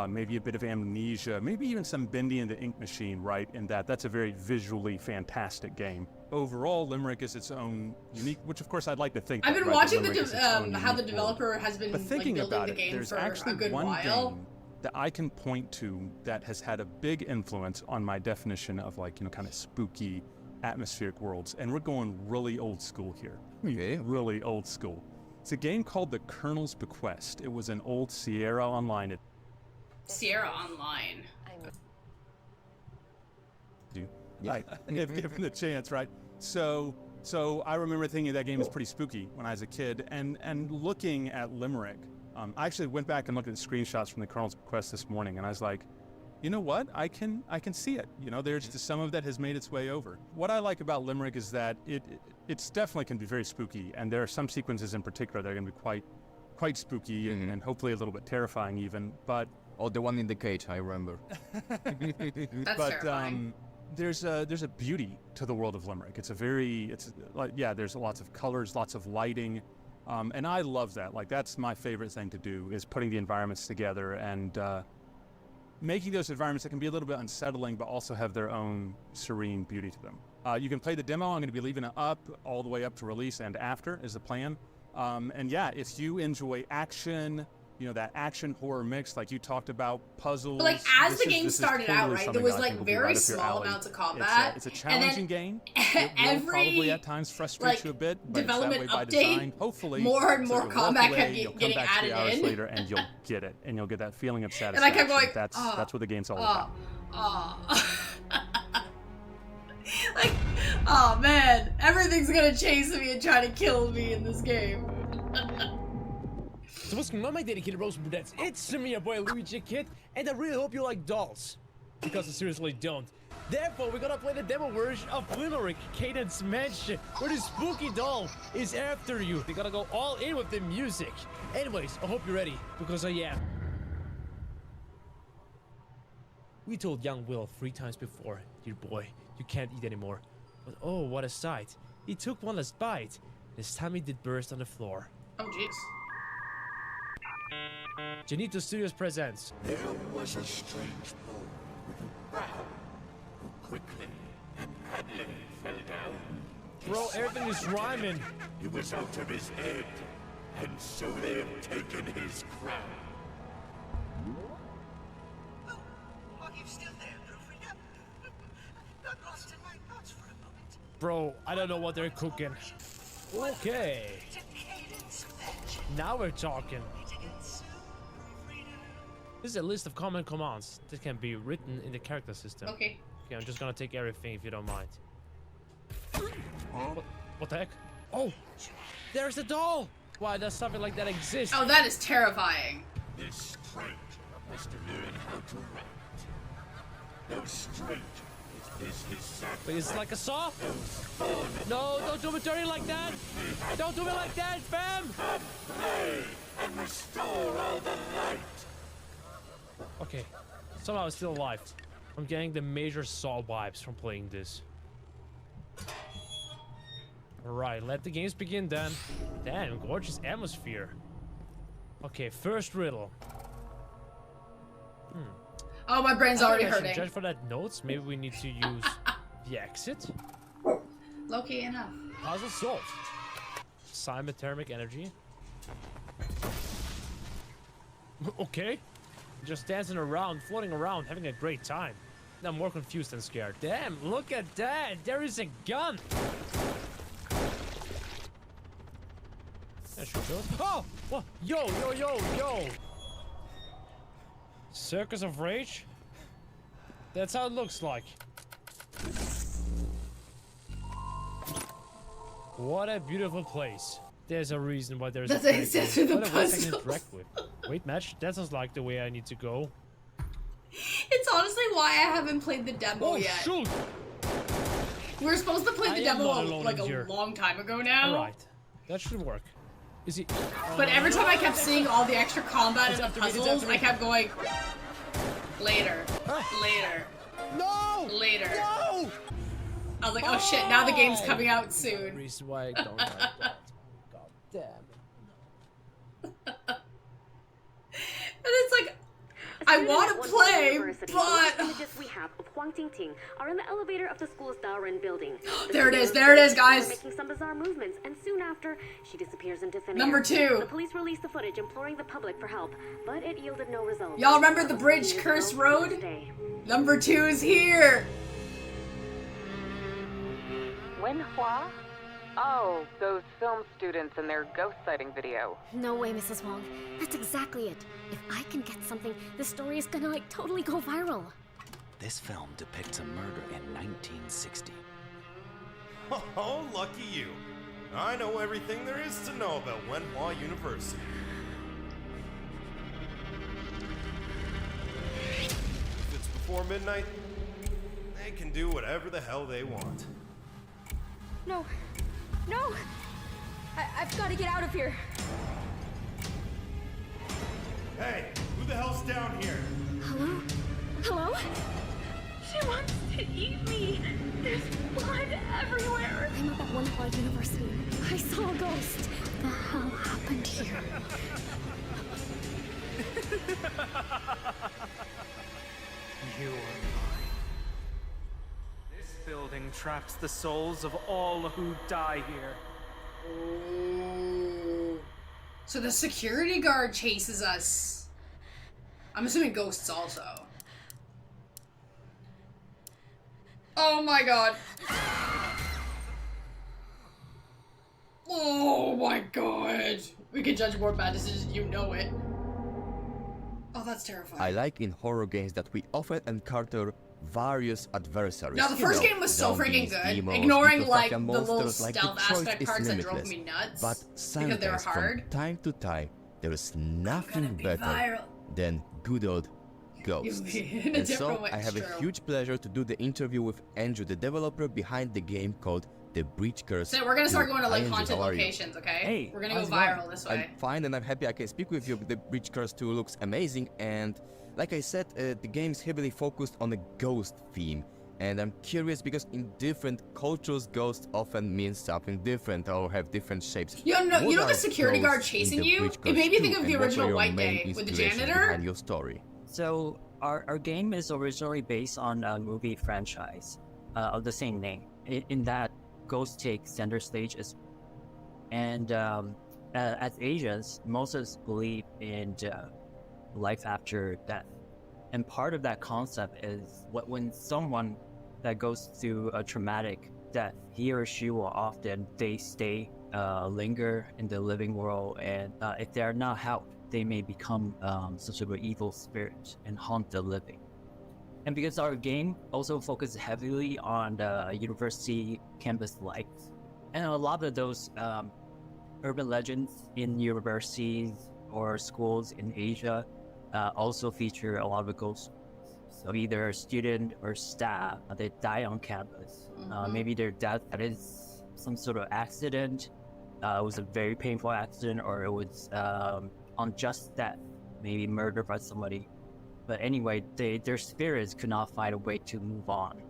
maybe a bit of Amnesia, maybe even some Bendy and the Ink Machine, right? In that's a very visually fantastic game. overall, Limerick is its own unique, which of course I'd like to think. I've been right, watching Limerick is its own how the unique developer world. has been But thinking like, building about the it, game there's for actually a good one while. game that I can point to that has had a big influence on my definition of like, you know, kind of spooky atmospheric worlds. And we're going really old school here. Okay. Really old school. It's a game called The Colonel's Bequest. It was an old Sierra Online. Sierra Online. Right, if given the chance, right? So I remember thinking that game was pretty spooky when I was a kid, and looking at Limerick, I actually went back and looked at the screenshots from the Colonel's Bequest this morning, and I was like, you know what? I can see it. You know, there's some of that has made its way over. What I like about Limerick is that it's definitely can be very spooky, and there are some sequences in particular that are going to be quite spooky and hopefully a little bit terrifying even. But the one in the cage, I remember. That's terrifying. There's a beauty to the world of Limerick. It's like, yeah, there's lots of colors, lots of lighting, and I love that. Like, that's my favorite thing to do, is putting the environments together and making those environments that can be a little bit unsettling, but also have their own serene beauty to them. You can play the demo. I'm going to be leaving it up all the way up to release and after is the plan. And yeah, if you enjoy action, you know, that action horror mix, like you talked about, puzzles. But like as the game started out, right, there was like very small amounts of combat. It's a challenging game. It will probably at times frustrate you a bit, but development it's that way by update, design. Hopefully, more and more combat kept you'll getting come back added 3 hours in. later, and you'll get it, and you'll get that feeling of satisfaction. And I kept going, that's what the game's all about. Like, oh man, everything's gonna chase me and try to kill me in this game. So what's going on, my dedicated Rose Brudettes? It's me, your boy Luigi Kid, and I really hope you like dolls. Because I seriously don't. Therefore, we're gonna play the demo version of Limerick Cadence Mansion, where the spooky doll is after you. They gotta go all in with the music. Anyways, I hope you're ready, because I am. We told young Will 3 times before, dear boy, you can't eat anymore. But oh, what a sight. He took one last bite. This time he did burst on the floor. Oh, jeez. Janito Studios presents. There was a strange boy with a brow who quickly and madly fell down. Bro, everything is rhyming. He was out of his head, and so they have taken his crown. Oh, are you still there, Profrida? Got lost in my thoughts for a moment. Bro, I don't know what they're cooking. Okay. Now we're talking. This is a list of common commands that can be written in the character system. Okay. Okay, I'm just gonna take everything if you don't mind. What the heck? Oh! There's the doll! Why does something like that exist? Oh, that is terrifying. This stranger must learn how to write. No stranger is his son. Wait, is it like a saw? No, don't do me dirty like that! Don't do me like that, fam! Play and restore all the light. Okay, somehow it's still alive. I'm getting the major Saw vibes from playing this. Alright, let the games begin then. Damn, gorgeous atmosphere. Okay, first riddle. Oh, my brain's already hurting. Judge for that notes, maybe we need to use the exit. Low-key enough. Puzzle solved. Simon thermic energy. Okay. Just dancing around, floating around, having a great time. I'm more confused than scared. Damn, look at that! There is a gun! That should go. Oh! What? Yo! Circus of Rage? That's how it looks like. What a beautiful place. There's a reason why there's That's a exactly the puzzle. Wait, match? That sounds like the way I need to go. It's honestly why I haven't played the demo yet. Shoot! We were supposed to play the demo like a long time ago now. Alright. That should work. Is he... But every time I kept seeing all the extra combat and the puzzles, I kept going... Later. Later. No! Later. No! I was like, oh shit, now the game's coming out soon. Reason why I don't like that. God damn it. And it's like, I want to play, but images we have of Huang Tingting are in the elevator of the school's Daoren building. There it is, guys. Making some bizarre movements, and soon after, she disappears into thin air. Number 2. The police released the footage imploring the public for help, but it yielded no results. Y'all remember the bridge curse road? Number 2 is here. Wenhua? Oh, those film students and their ghost sighting video. No way, Mrs. Wong. That's exactly it. If I can get something, the story is gonna like totally go viral. This film depicts a murder in 1960. Oh, lucky you. I know everything there is to know about Wenhua University. If it's before midnight, they can do whatever the hell they want. No. No! I've got to get out of here. Hey, who the hell's down here? Hello? Hello? She wants to eat me. There's blood everywhere. I'm up at Wenhua University. I saw a ghost. What the hell happened here? You are mine. This building traps the souls of all who die here. Oh. So the security guard chases us. I'm assuming ghosts also. Oh my god. Oh my god. We can judge more bad decisions, you know it. Oh, that's terrifying. I like in horror games that we often encounter various adversaries. Now, the first game was so freaking good, ignoring like the little stealth aspect parts that drove me nuts but because they were hard. From time to time, there is nothing better than good old ghosts. And so I have a huge pleasure to do the interview with Andrew, the developer behind the game called The Bridge Curse. So we're gonna start going to like Andrew, haunted locations, okay? Hey, we're gonna go viral this way. I'm fine and I'm happy I can speak with you. The Bridge Curse 2 looks amazing, and like I said, the game is heavily focused on a ghost theme. And I'm curious because in different cultures, ghosts often mean something different or have different shapes. You know the security guard chasing you? It made me think of the original White Day with the janitor. Behind your story. So our game is originally based on a movie franchise of the same name. In that, ghosts take center stage and as Asians, most of us believe in life after death. And part of that concept is when someone that goes through a traumatic death, he or she will often, they stay, linger in the living world, and if they are not helped, they may become some sort of evil spirit and haunt the living. And because our game also focuses heavily on the university campus life, and a lot of those urban legends in universities or schools in Asia also feature a lot of ghosts. So either a student or staff that die on campus. Maybe their death is some sort of accident. It was a very painful accident, or it was unjust death, maybe murder by somebody. But anyway, their spirits could not find a way to move on,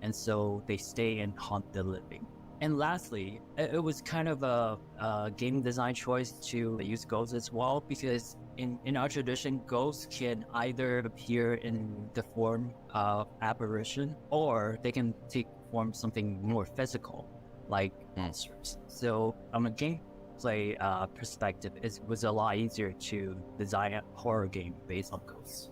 and so they stay and haunt the living. And lastly, it was kind of a game design choice to use ghosts as well, because in our tradition, ghosts can either appear in the form of apparition, or they can take form something more physical, like monsters. So from a gameplay perspective, it was a lot easier to design a horror game based on ghosts.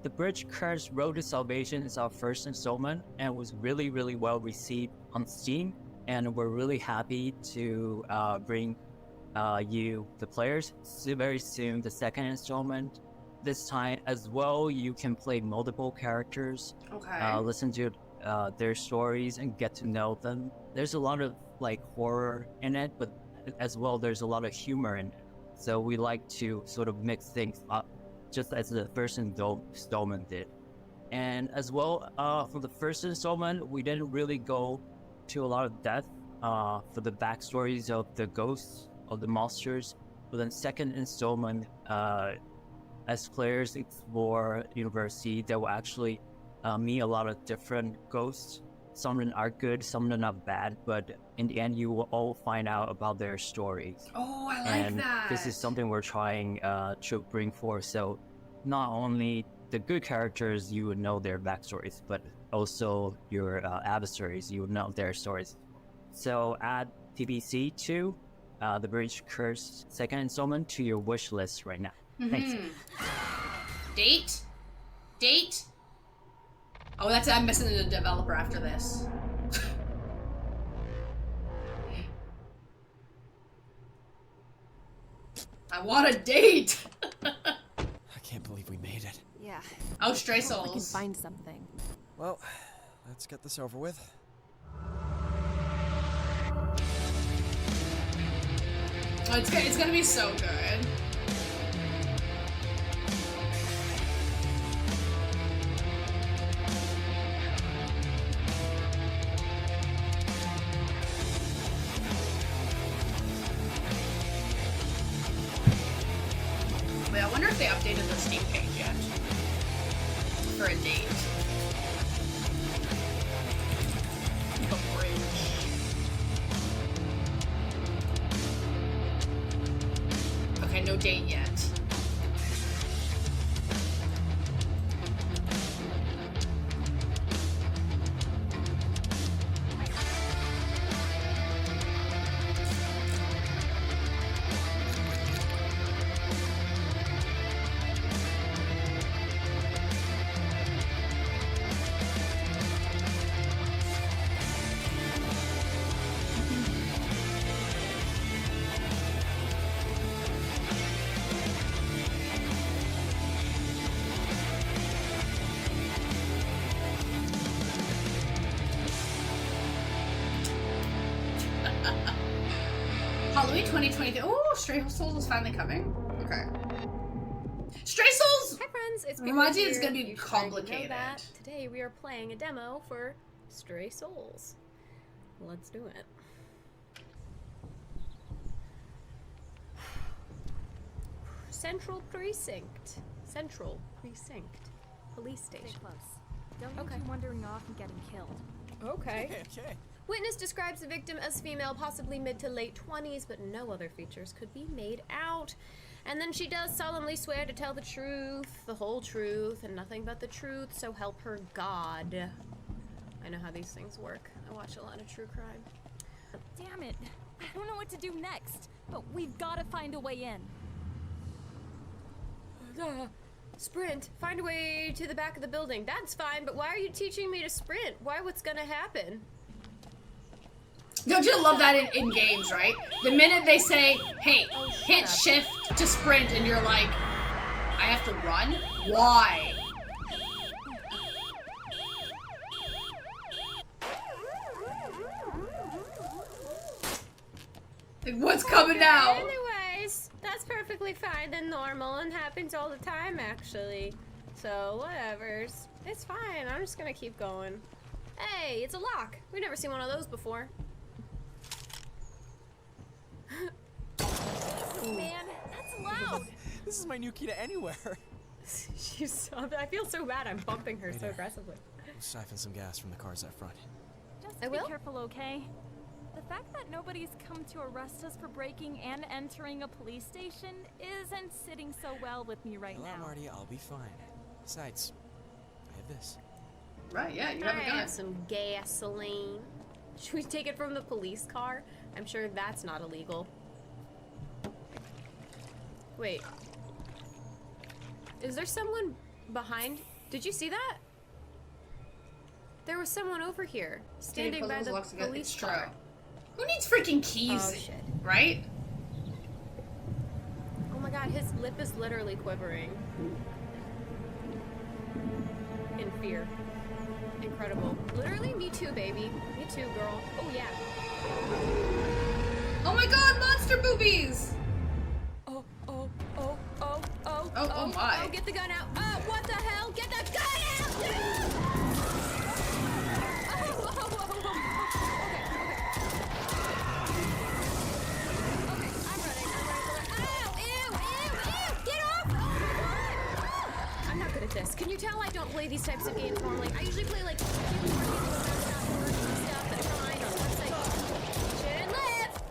The Bridge Curse Road to Salvation is our first installment, and was really, really well received on Steam. And we're really happy to bring you, the players, very soon the second installment. This time as well, you can play multiple characters, listen to their stories and get to know them. There's a lot of like horror in it, but as well there's a lot of humor in it. So we like to sort of mix things up, just as the first installment did. And as well, for the first installment, we didn't really go to a lot of depth for the backstories of the ghosts, of the monsters. But then second installment, as players explore university, they will actually meet a lot of different ghosts. Some of them are good, some of them are bad, but in the end, you will all find out about their stories. Oh, I like and that. This is something we're trying to bring forth. So not only the good characters, you would know their backstories, but also your adversaries, you would know their stories. So add TBC 2, The Bridge Curse second installment to your wish list right now. Thanks. Date? Date? Oh, that's I'm missing the developer after this. I want a date! I can't believe we made it. Yeah. Oh, Stray I hope we can Souls. find something. Well, let's get this over with. Oh, it's gonna be so good. Wait, I wonder if they updated the Steam page yet for a date. The bridge. Okay, no date yet. Halloween 2023. Oh, Stray Souls is finally coming. Okay. Stray Souls! Hi friends, it's reminds me Baker it's gonna here. be You should complicated. know that. Today we are playing a demo for Stray Souls. Let's do it. Central Precinct. Central Precinct. Police station. Stay close. Don't get you wandering off and getting killed. Okay. Okay. Witness describes the victim as female, possibly mid to late 20s, but no other features could be made out. And then she does solemnly swear to tell the truth, the whole truth, and nothing but the truth, so help her God. I know how these things work. I watch a lot of true crime. Damn it. I don't know what to do next, but we've got to find a way in. Sprint. Find a way to the back of the building. That's fine, but why are you teaching me to sprint? Why? What's gonna happen? Don't you love that in games, right? The minute they say, hey, hit shift to sprint, and you're like, I have to run? Why? Like, what's coming now? Anyways, that's perfectly fine and normal and happens all the time, actually. So, whatevers. It's fine. I'm just gonna keep going. Hey, it's a lock. We've never seen one of those before. Man, that's loud. This is my new key to anywhere. She's so, I feel so bad. I'm bumping her so aggressively. Siphon some gas from the cars up front. Just I be will. careful, okay? The fact that nobody's come to arrest us for breaking and entering a police station isn't sitting so well with me right Hello, now. Marty. I'll be fine. Besides, I have this. Right, yeah, you have a I gun. have some gasoline. Should we take it from the police car? I'm sure that's not illegal. Wait. Is there someone behind? Did you see that? There was someone over here, standing by the police car. Who needs freaking keys? Oh, shit. Right? Oh my god, his lip is literally quivering. In fear. Incredible. Literally, me too, baby. Me too, girl. Oh, yeah. Oh my god, monster boobies! Oh, oh, oh, oh, oh, oh my. Oh, get the gun out. Oh, what the hell? Get the gun out! I'm not good at this. Can you tell I don't play these types of games normally? I usually play like stuff that are fine or website. Shouldn't live!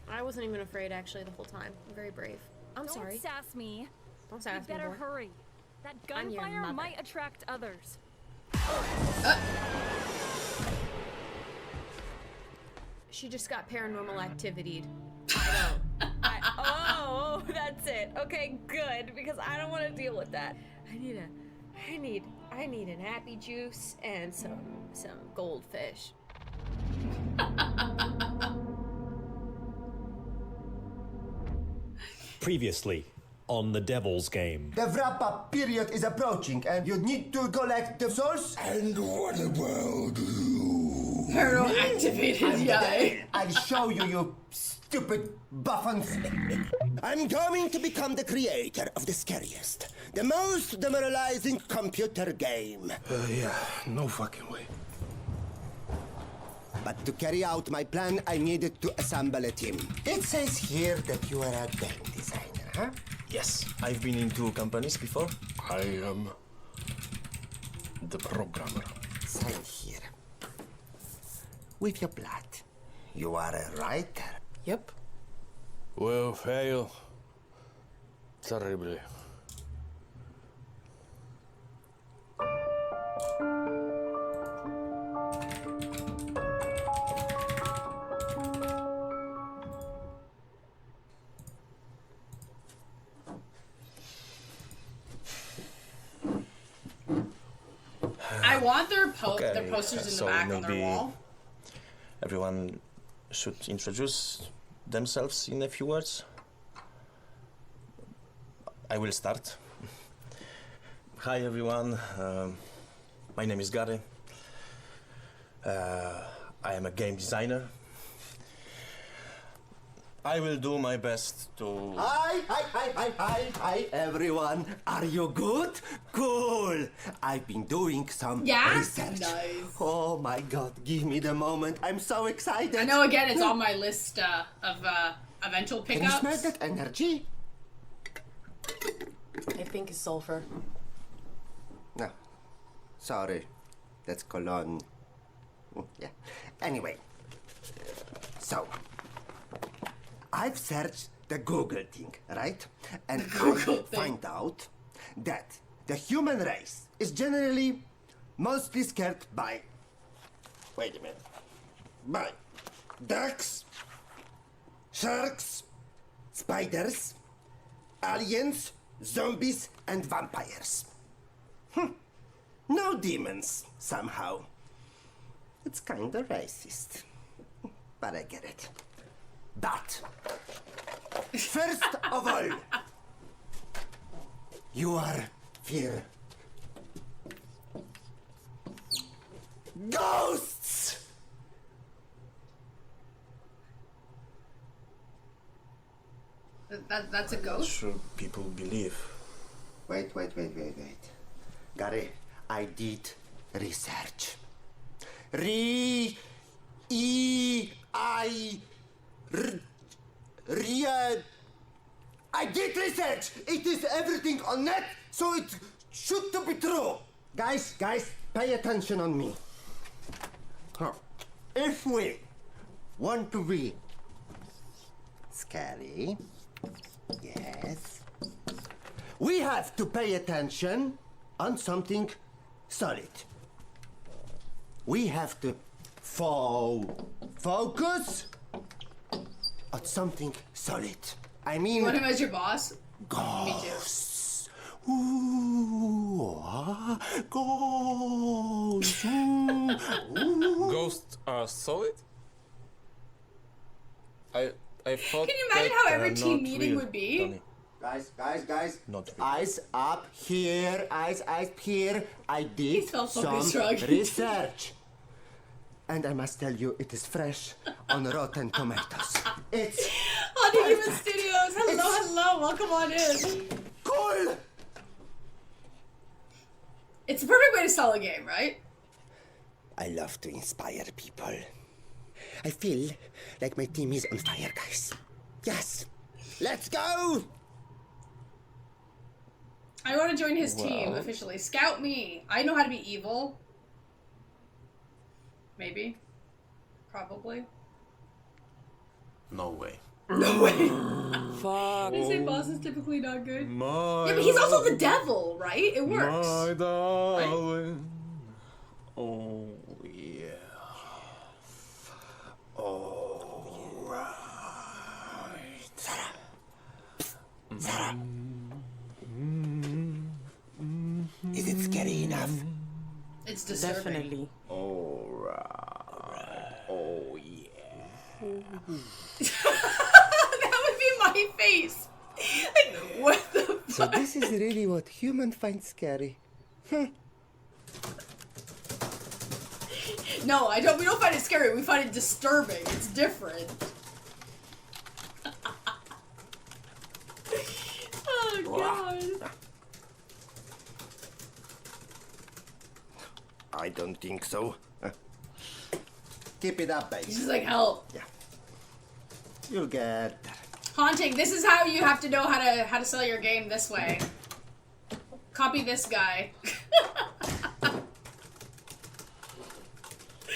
I wasn't even afraid actually the whole time. I'm very brave. I'm sorry. Don't sass me. Don't sass You me, better boy. hurry. That I'm your gunfire mother. might attract others. She just got paranormal activity. Oh, that's it. Okay, good, because I don't want to deal with that. I need an happy juice and some goldfish. Previously on the Devil's Game. The wrap-up period is approaching, and you need to collect the souls. And what about you? Paranormal activated, yeah. I'll show you, you stupid buffons. I'm going to become the creator of the scariest, the most demoralizing computer game. Yeah, no fucking way. But to carry out my plan, I needed to assemble a team. It says here that you are a game designer, huh? Yes, I've been in 2 companies before. I am the programmer. Sign here. With your blood. You are a writer. Yep. Will fail terribly. I want their posters in the back on their maybe wall. Everyone should introduce themselves in a few words. I will start. Hi everyone, my name is Gary. I am a game designer. I will do my best to... Hi, everyone. Are you good? Cool. I've been doing some research. Nice. Oh my god, give me the moment. I'm so excited. I know, again, it's on my list of eventual Can pickups. you smell that energy? I think it's sulfur. No. Sorry. That's cologne. Yeah. Anyway. So... I've searched the Google thing, right? And I find out that the human race is generally mostly scared by... Wait a minute. By ducks, sharks, spiders, aliens, zombies, and vampires. No demons, somehow. It's kinda racist. But I get it. But, first of all, you are fear. Ghosts! That's a ghost? Sure people believe. Wait. Gary, I did research. I did research! It is everything on net, so it should to be true. Guys, pay attention on me. If we want to be scary, yes, we have to pay attention on something solid. We have to focus on something solid. I mean... You want him as your boss? Ghosts. Ooh, ghosts. Ooh. Ghosts are solid? I thought. Can you imagine how every team meeting would be? Tony. Guys. Not Eyes up here, eyes here. I did some research. And I must tell you, it is fresh on Rotten Tomatoes. It's Honey Human Studios. Hello. Welcome on in. Cool. It's the perfect way to sell a game, right? I love to inspire people. I feel like my team is on fire, guys. Yes. Let's go. I want to join his team officially. Scout me. I know how to be evil. Maybe. Probably. No way. No way. Fuck. They say boss is typically not good. Yeah, but he's also the devil, right? It works. My darling. Right? Oh, yeah. All right. Sarah. Is it scary enough? It's disturbing. Definitely. All right. Oh, yeah. That would be my face. Like, what the fuck? So this is really what humans find scary. No, I don't. We don't find it scary. We find it disturbing. It's different. Oh god. I don't think so. Keep it up, baby. She's like, help. Yeah. You'll get there. Haunting. This is how you have to know how to sell your game this way. Copy this guy.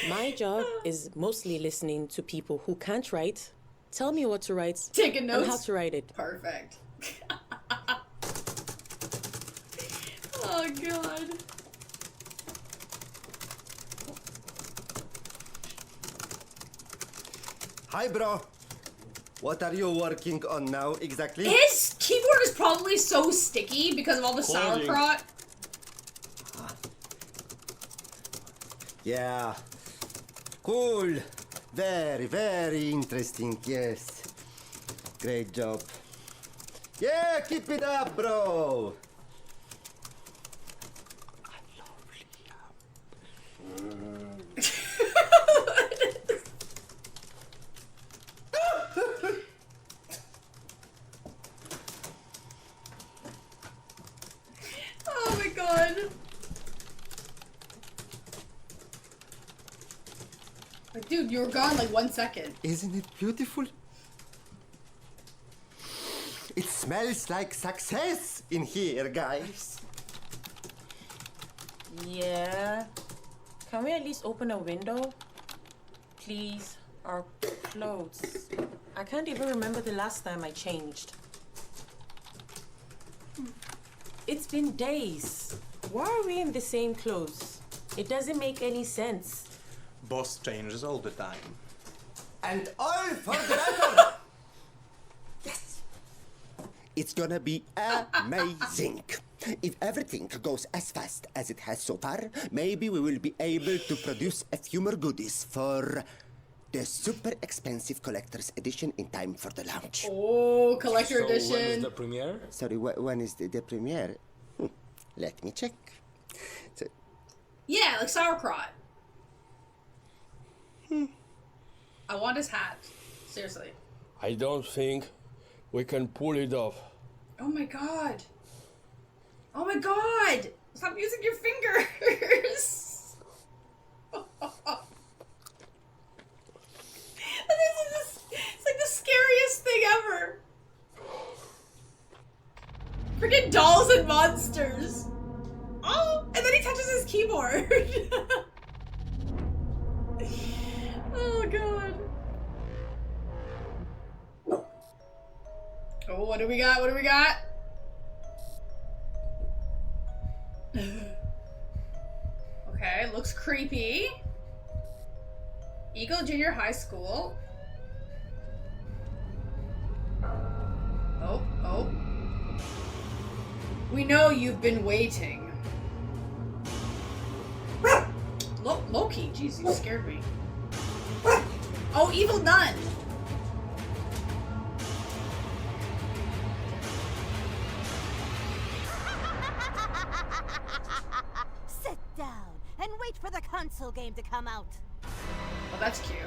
My job is mostly listening to people who can't write. Tell me what to write. Taking notes. And how to write it. Perfect. Oh god. Hi, bro. What are you working on now exactly? His keyboard is probably so sticky because of all the sauerkraut. Yeah. Cool. Very, very interesting. Yes. Great job. Yeah, keep it up, bro. Oh my god. Like, dude, you were gone like 1 second. Isn't it beautiful? It smells like success in here, guys. Yeah. Can we at least open a window? Please. Our clothes. I can't even remember the last time I changed. It's been days. Why are we in the same clothes? It doesn't make any sense. Boss changes all the time. And all for the better. Yes. It's gonna be amazing. If everything goes as fast as it has so far, maybe we will be able to produce a few more goodies for the super expensive collector's edition in time for the launch. Oh, collector edition. When is the premiere? Sorry, when is the premiere? Let me check. So, Yeah, like sauerkraut. I want his hat. Seriously. I don't think we can pull it off. Oh my god. Oh my god! Stop using your fingers! It's like the scariest thing ever. Freaking dolls and monsters. Oh, and then he touches his keyboard. Oh god. Oh, what do we got? What do we got? Okay, looks creepy. Eagle Junior High School. Oh, oh. We know you've been waiting. Loki, jeez, you scared me. Oh, evil nun. Sit down and wait for the console game to come out. Oh, that's cute.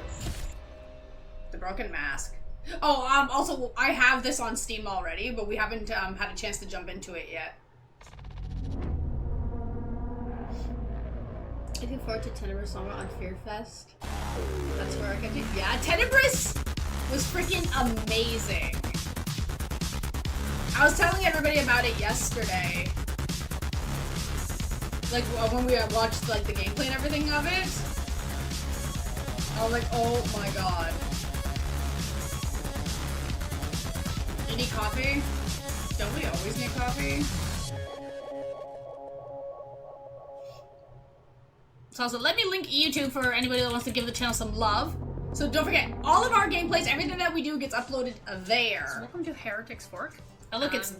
The Broken Mask. Oh, also, I have this on Steam already, but we haven't had a chance to jump into it yet. Looking forward to Tenebrous Summer on Fear Fest. That's where I can do. Yeah, Tenebrous was freaking amazing. I was telling everybody about it yesterday. Like when we watched like the gameplay and everything of it. I was like, oh my god. You need coffee? Don't we always need coffee? So also, let me link YouTube for anybody that wants to give the channel some love. So don't forget, all of our gameplays, everything that we do gets uploaded there. So welcome to Heretic's Fork. Oh look, it's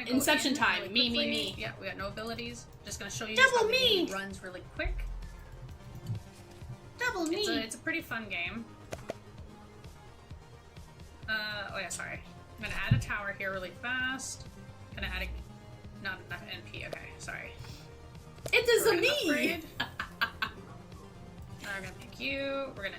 Inception time. Really me. Yeah, we got no abilities. Just gonna show you how the game runs really quick. Double me. It's a pretty fun game. Oh yeah, sorry. I'm gonna add a tower here really fast. Gonna add a, not enough NP. Okay, sorry. It is a me. We're gonna pick you. We're gonna.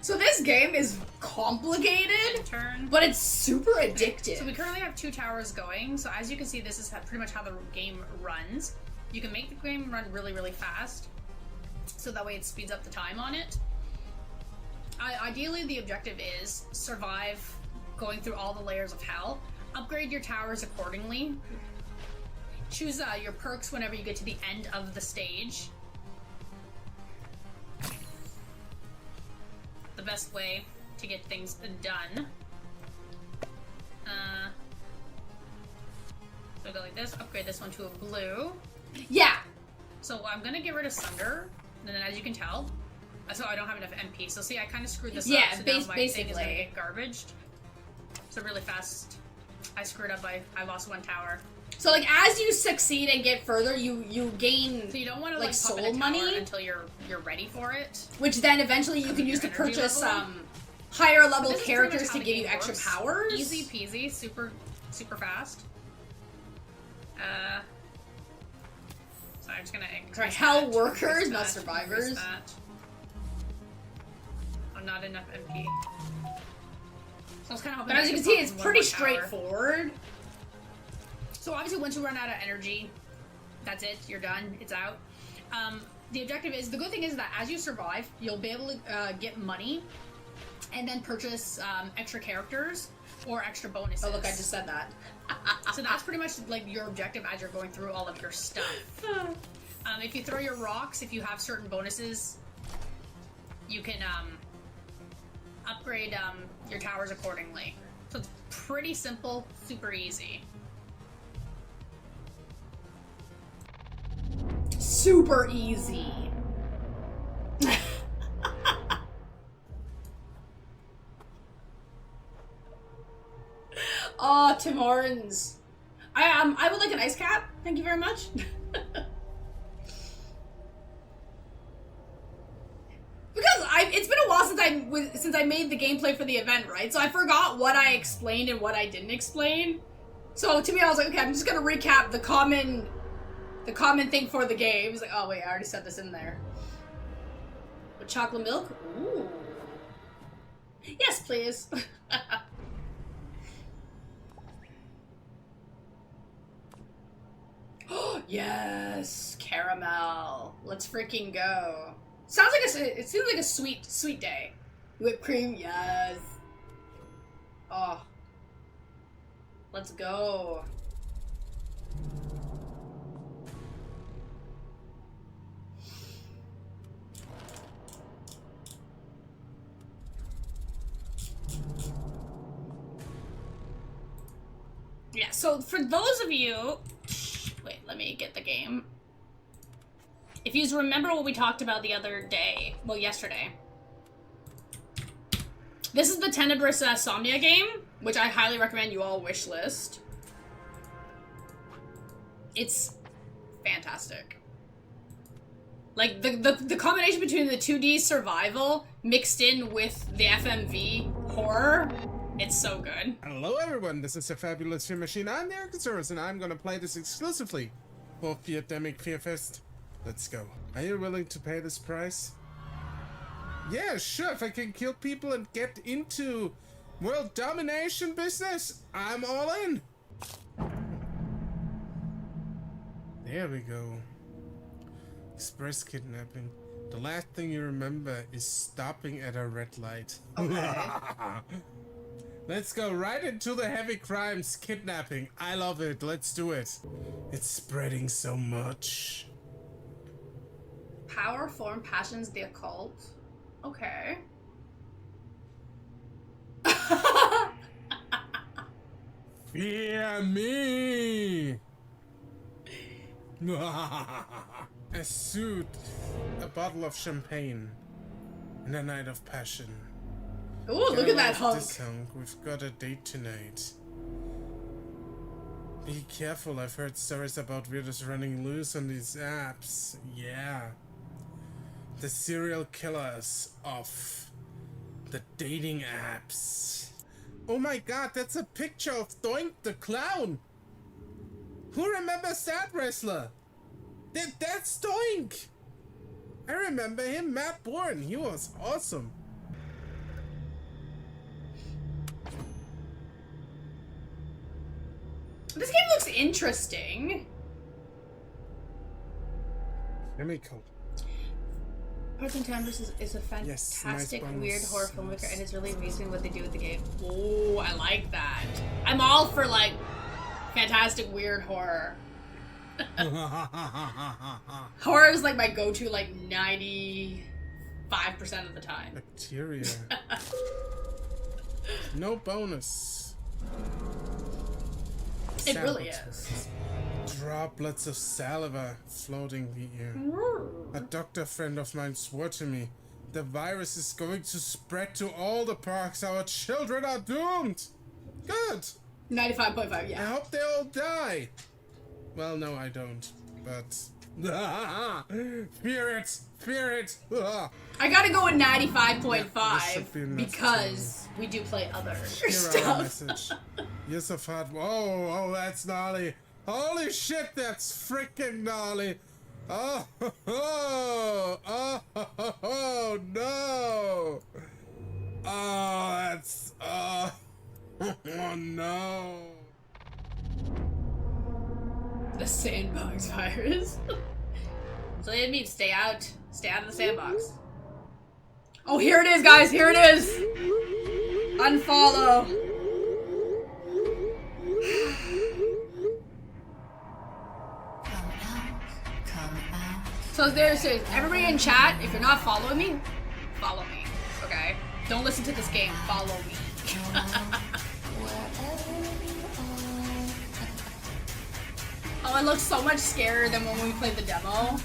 So this game is complicated, but it's super addictive. So we currently have 2 towers going. So as you can see, this is pretty much how the game runs. You can make the game run really, really fast, so that way it speeds up the time on it. Ideally, the objective is survive going through all the layers of hell. Upgrade your towers accordingly. Choose your perks whenever you get to the end of the stage. The best way to get things done. So go like this, upgrade this one to a blue. Yeah! So I'm gonna get rid of Sunder, and then as you can tell, so I don't have enough MP. So see, I kind of screwed this up, so now my thing is gonna get garbaged. So really fast, I screwed up, I lost 1 tower. So like as you succeed and get further, you gain so you don't want to like soul money until you're ready for it. Which then eventually you can use to purchase higher level characters to give you extra powers. Easy peasy, super fast. So I'm just gonna increase hell workers, not survivors. I'm not enough MP. So I was kind of hoping. But as you can see, it's pretty straightforward. So obviously once you run out of energy, that's it, you're done, it's out. The objective is, the good thing is that as you survive, you'll be able to get money and then purchase extra characters or extra bonuses. Oh look, I just said that. So that's pretty much like your objective as you're going through all of your stuff. If you throw your rocks, if you have certain bonuses, you can upgrade your towers accordingly. So it's pretty simple, super easy. Super easy. Oh, Tim Hortons. I would like an ice cap. Thank you very much. Because it's been a while since I made the gameplay for the event, right? So I forgot what I explained and what I didn't explain. So to me, I was like, okay, I'm just gonna recap the common thing for the game. He's like, oh wait, I already said this in there. With chocolate milk? Ooh. Yes, please. Yes, caramel. Let's freaking go. Sounds like it seems like a sweet day. Whipped cream, yes. Oh. Let's go. Yeah, so for those of you... Wait, let me get the game. If you remember what we talked about the other day, well, yesterday. This is the Tenebrous Somnia game, which I highly recommend you all wishlist. It's fantastic. Like, the combination between the 2D survival mixed in with the FMV horror, it's so good. Hello everyone, this is a fabulous Fear Machine. I'm the Archosaurus, and I'm gonna play this exclusively for Feardemic Fearfest. Let's go. Are you willing to pay this price? Yeah, sure, if I can kill people and get into world domination business, I'm all in. There we go. Express kidnapping. The last thing you remember is stopping at a red light. Okay. Let's go right into the heavy crimes, kidnapping. I love it. Let's do it. It's spreading so much. Power, form, passions, the occult. Okay. Fear me! A suit, a bottle of champagne, and a night of passion. Ooh, look at that hunk. This hunk. We've got a date tonight. Be careful, I've heard stories about weirdos running loose on these apps. Yeah. The serial killers of the dating apps. Oh my god, that's a picture of Doink the Clown! Who remembers that wrestler? That's Doink! I remember him, Matt Bourne. He was awesome. This game looks interesting. Let me code. Parts and Timbers is a fantastic, nice weird bonus. horror filmmaker, and it's really amazing what they do with the game. Oh, I like that. I'm all for, like, fantastic, weird horror. Horror is, like, my go-to, like, 95% of the time. Bacteria. No bonus. It really is. Droplets of saliva floating the air. A doctor friend of mine swore to me, the virus is going to spread to all the parks. Our children are doomed. Good. 95.5, yeah. I hope they all die. Well, no, I don't. But fear it, fear it. I gotta go with Yeah, this 95.5 should be enough because we do play other Here our stuff. message. Yes, I've had. Oh, that's gnarly. Holy shit, that's freaking gnarly. Oh, no. Oh, that's. Oh, no. The sandbox virus. So it means stay out of the sandbox. Oh, here it is, guys. Here it is. Unfollow. So there's everybody in chat. If you're not following me, follow me. Okay. Don't listen to this game. Follow me. Oh, it looks so much scarier than when we played the demo.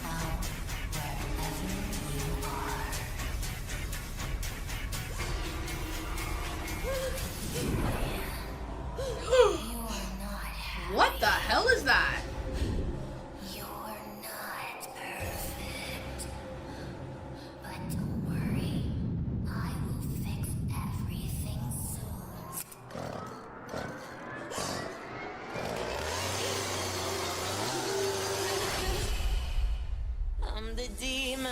What the hell is that? I'm the demon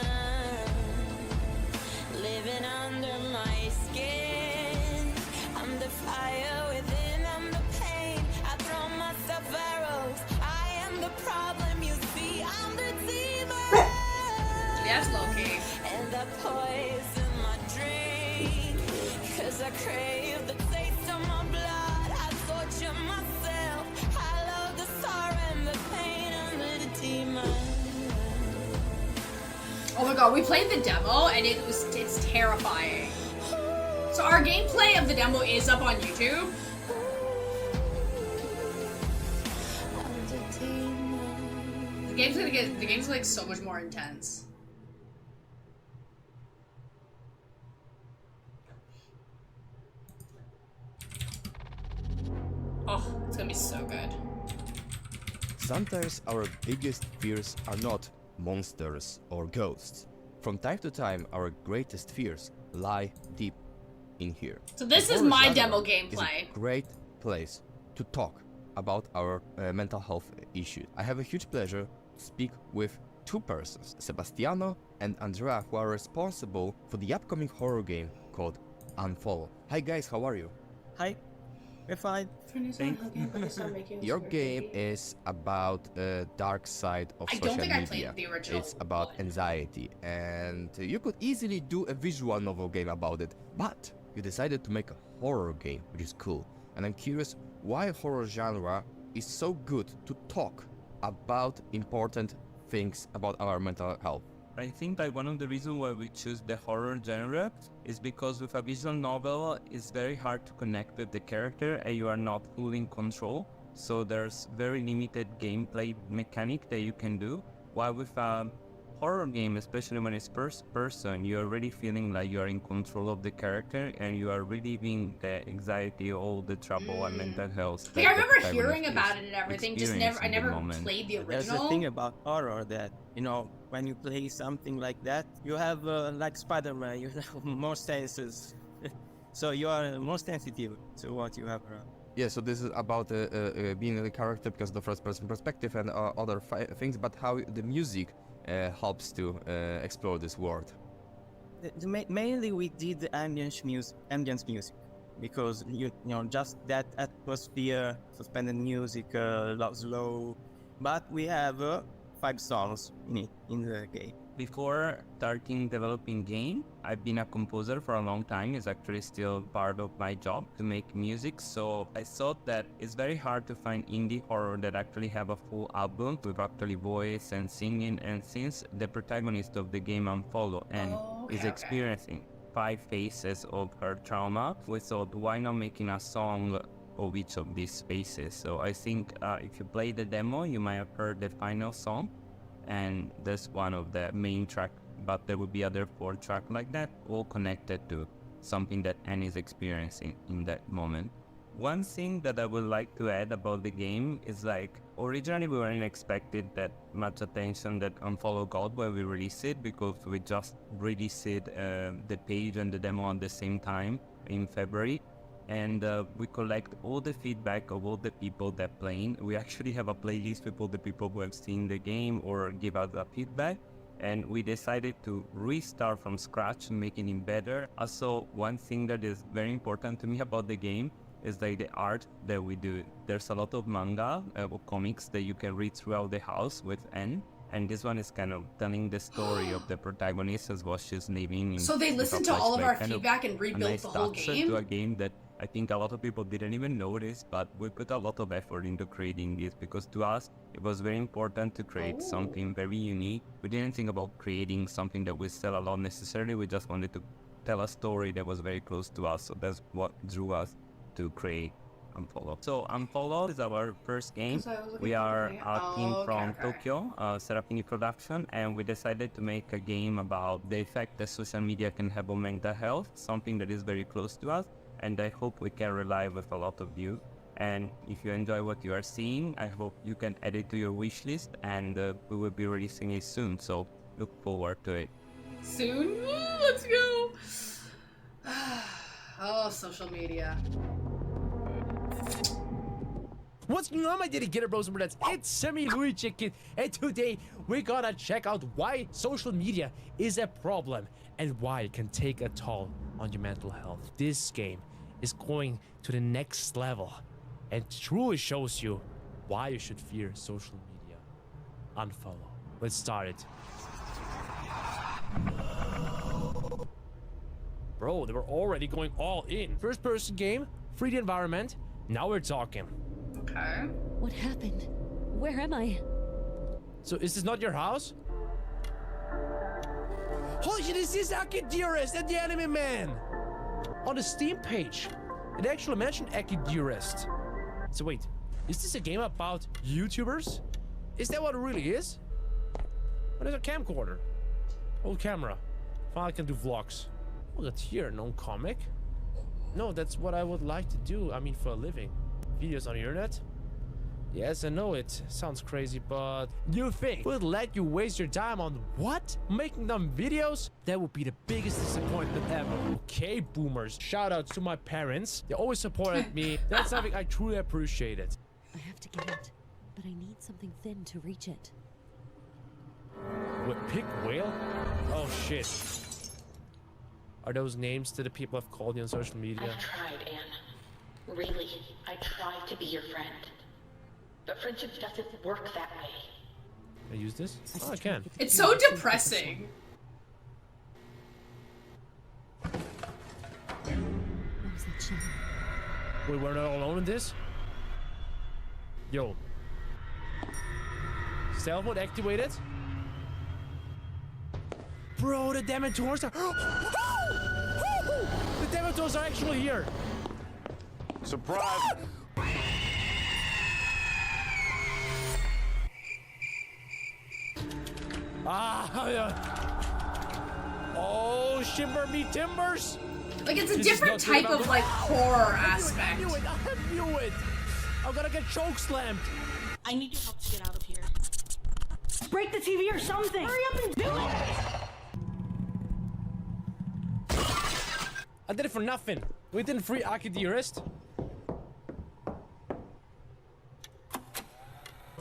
living under my skin. I'm the fire within, I'm the pain. I throw myself arrows. I am the problem, you see. I'm the demon. Yes, Loki. And I poison my drink. Cause I crave the taste of my blood. I torture myself. I love the sorrow and the pain. I'm the demon. Oh my god, we played the demo and it's terrifying. So our gameplay of the demo is up on YouTube. The game's like so much more intense. Oh, it's gonna be so good. Sometimes our biggest fears are not monsters or ghosts. From time to time, our greatest fears lie deep in here. So this The is horror my genre demo is gameplay. a great place to talk about our mental health issues. I have a huge pleasure to speak with two persons, Sebastiano and Andrea, who are responsible for the upcoming horror game called Unfollow. Hi guys, how are you? Hi. We're fine. Your game is about the dark side of I social don't think I media. played the original It's about anxiety, and you could easily do a visual novel game about it, but you decided to make a horror game, which is cool. And I'm curious why horror genre is so good to talk about important things about our mental health. I think that one of the reasons why we choose the horror genre is because with a visual novel, it's very hard to connect with the character and you are not fully in control. So there's very limited gameplay mechanic that you can do. While with a horror game, especially when it's first person, you're already feeling like you're in control of the character and you are relieving the anxiety, all the trouble and mental health. Like, I remember hearing about it and everything, just I never played the original. There's the thing about horror that, you know, when you play something like that, you have, like Spider-Man, you have more senses. So you are more sensitive to what you have around. Yeah, so this is about being the character because of the first-person perspective and other things, but how the music helps to explore this world. Mainly we did the ambience music, because you know just that atmosphere, suspended music, slow. But we have 5 songs in the game. Before starting developing game, I've been a composer for a long time. It's actually still part of my job to make music. So I thought that it's very hard to find indie horror that actually have a full album with actually voice and singing. And since the protagonist of the game Unfollow and is experiencing 5 phases of her trauma, we thought why not making a song of each of these phases. So I think if you play the demo, you might have heard the final song. And that's one of the main track, but there will be other 4 tracks like that, all connected to something that Anne is experiencing in that moment. One thing that I would like to add about the game is like, originally we weren't expected that much attention that Unfollow got when we released it, because we just released it, the page and the demo at the same time in February. And we collect all the feedback of all the people that playing. We actually have a playlist with all the people who have seen the game or give us a feedback. And we decided to restart from scratch, making it better. Also, one thing that is very important to me about the game is like the art that we do. There's a lot of manga or comics that you can read throughout the house with N. And this one is kind of telling the story of the protagonist as what she's living in. So they listened to all of our feedback and rebuilt the whole game? To a game that I think a lot of people didn't even notice, but we put a lot of effort into creating this because to us, it was very important to create something very unique. We didn't think about creating something that would sell a lot necessarily. We just wanted to tell a story that was very close to us. So that's what drew us to create Unfollow. So Unfollow is our first game. We are a team from Tokyo, Serafini Production, and we decided to make a game about the effect that social media can have on mental health, something that is very close to us. And I hope we can rely with a lot of you. And if you enjoy what you are seeing, I hope you can add it to your wish list, and we will be releasing it soon. So look forward to it. Soon? Let's go! Oh, social media. What's going on, my dedicated bros and brothers? It's me, Louis Chicken, and today we're gonna check out why social media is a problem and why it can take a toll on your mental health. This game is going to the next level and truly shows you why you should fear social media. Unfollow. Let's start it. Bro, they were already going all in. First person game, 3D environment. Now we're talking. Okay. What happened? Where am I? So is this not your house? Holy shit, this is Akidearest and the Anime Man! On the Steam page, it actually mentioned Akidearest. So wait, is this a game about YouTubers? Is that what it really is? What is a camcorder? Old camera. Finally can do vlogs. Look at here, no comic. No, that's what I would like to do, I mean for a living. Videos on the internet? Yes, I know it sounds crazy, but you think would let you waste your time on what? Making them videos? That would be the biggest disappointment ever. Okay, boomers. Shout outs to my parents. They always supported me. That's something I truly appreciated. I have to get it, but I need something thin to reach it. What, pick whale? Oh shit. Are those names to the people I've called you on social media? I've tried, Anne. Really, I tried to be your friend. But friendship doesn't work that way. Can I use this? Oh, I can. It's so depressing. What was that shot? Wait, we're not alone in this? Yo. Stealth mode activated? Bro, the Dementors are... The Dementors are actually here. Surprise! Oh, shimmer me timbers! Like, it's a different type of, like, horror aspect. I knew it! I'm gonna get choke slammed! I need your help to get out of here. Break the TV or something! Hurry up and do it! I did it for nothing. We didn't free Aki Dearest.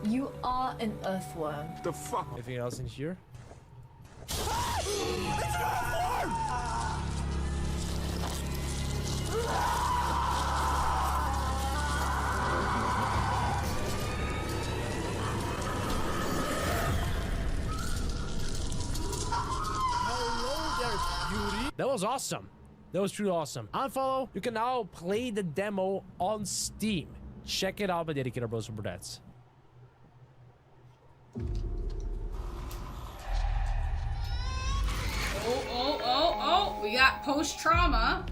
You are an earthworm. The fuck? Anything else in here? That was awesome. That was truly awesome. Unfollow. You can now play the demo on Steam. Check it out by Dedicated Bros for Dads. Oh, we got post-trauma.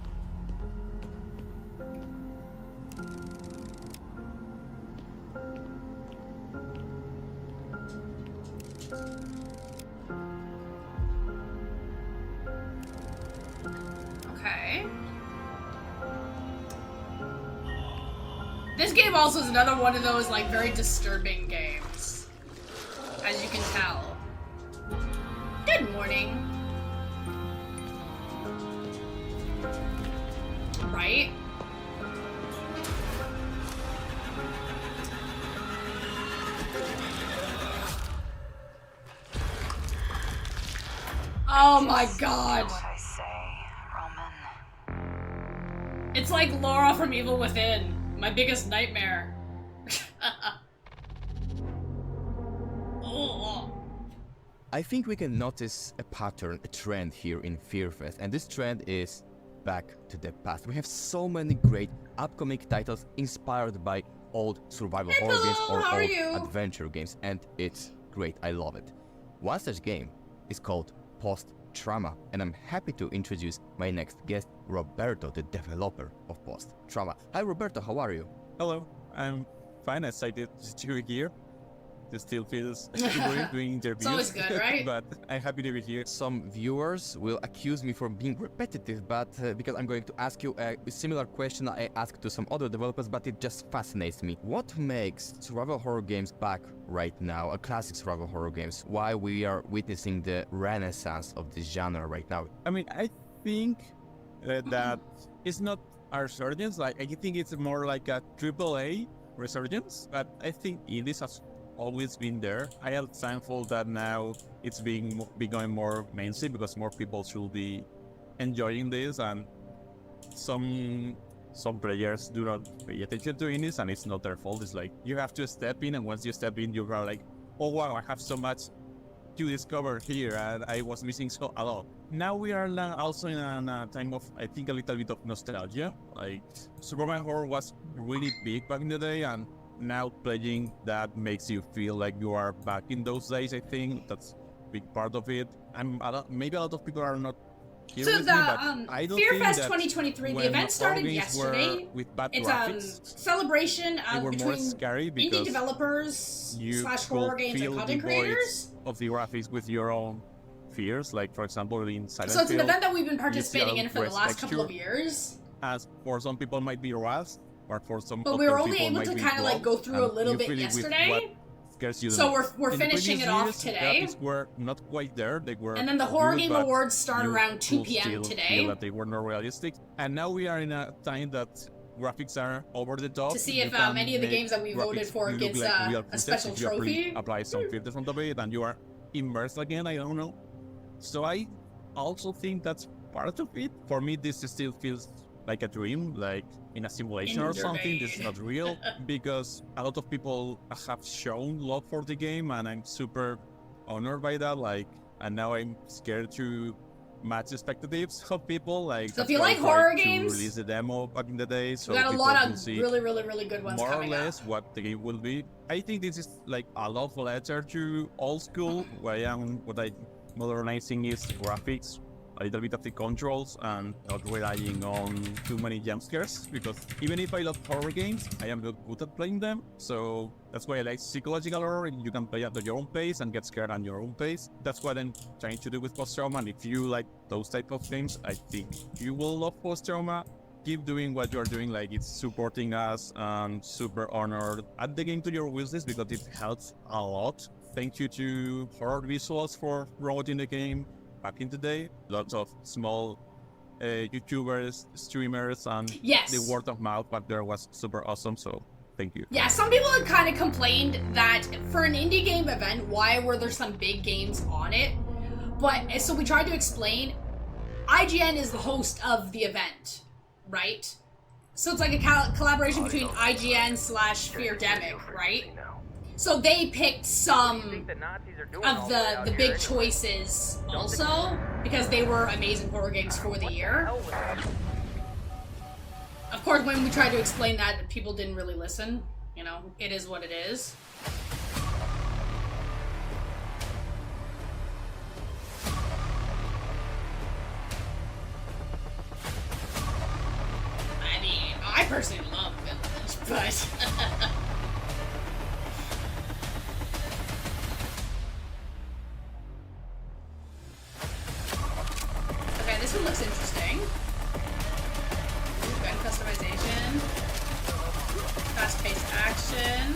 Okay. This game also is another one of those, like, very disturbing games, as you can tell. Good morning. Right? Oh my god. What I say, Roman. It's like Laura from Evil Within, my biggest nightmare. Oh. I think we can notice a pattern, a trend here in Fearfest, and this trend is back to the past. We have so many great upcoming titles inspired by old survival horror games or old adventure games, and it's great. I love it. One such game is called Post-Trauma, and I'm happy to introduce my next guest, Roberto, the developer of Post-Trauma. Hi Roberto, how are you? Hello, I'm fine. Excited to be here. It still feels weird doing interviews. It's always good, right? But I'm happy to be here. Some viewers will accuse me for being repetitive, but because I'm going to ask you a similar question I asked to some other developers, but it just fascinates me. What makes survival horror games back right now, classic survival horror games? Why we are witnessing the renaissance of this genre right now? I mean, I think that it's not a resurgence. Like, I think it's more like a AAA resurgence, but I think indies has always been there. I am thankful that now it's becoming more mainstream because more people should be enjoying this, and some players do not pay attention to indies, and it's not their fault. It's like you have to step in, and once you step in, you are like, oh wow, I have so much to discover here, and I was missing a lot. Now we are also in a time of, I think, a little bit of nostalgia. Like, survival horror was really big back in the day, and now playing that makes you feel like you are back in those days. I think that's a big part of it. Maybe a lot of people are not here with me, but I don't think Fearfest that 2023, the when event started horror games yesterday. With bad It's graphics, a celebration they were more between scary indie because developers you / horror could games and feel content the voids creators. of the graphics with your own fears. Like, for example, in Silent So it's an Hill, event that we've been you see a participating lot in of for the red last couple of texture, years. as for some people might be rust, or for some But other we were only people able might to be kind of like blood, go through a and little you bit feel it with yesterday. what scares you the So most. we're In the finishing previous it off years, today. graphics were not quite there. They were And then the Horror good, Game but Awards start you around 2 could p.m. still today. feel that they were not realistic. And now we are in a time that graphics are over the top. To see You if can many of the make games that we voted graphics for look gets like real a footage special if you trophy. apply some filters on top of it, and you are immersed again. I don't know. So I also think that's part of it. For me, this still feels like a dream, like in a simulation or something. This is not real, because a lot of people have shown love for the game, and I'm super honored by that. Like, and now I'm scared to match expectations of people. Like, So if that's you why like I horror tried to games, release the demo back in the day, so we got a people lot can of see really good ones more or coming less what the game will be. I think this is like a love letter to old school, what I modernizing its graphics, a little bit of the controls, and not relying on too many jump scares, because even if I love horror games, I am not good at playing them, so that's why I like psychological horror. You can play at your own pace and get scared at your own pace. That's what I'm trying to do with post-trauma, and if you like those type of games, I think you will love post-trauma. Keep doing what you're doing, like it's supporting us, and super honored. Add the game to your wishlist because it helps a lot. Thank you to Horror Visuals for promoting the game back in the day. Lots of small YouTubers, streamers, and Yes. the word of mouth back there was super awesome, so thank you. Yeah, some people had kind of complained that for an indie game event, why were there some big games on it? But, so we tried to explain, IGN is the host of the event, right? So it's like a collaboration between IGN / Feardemic, right? So they picked some of the big choices also, because they were amazing horror games for the year. Of course, when we tried to explain that, people didn't really listen. You know, it is what it is. I mean, I personally love Village, but... Okay, this one looks interesting. Gun customization. Fast-paced action.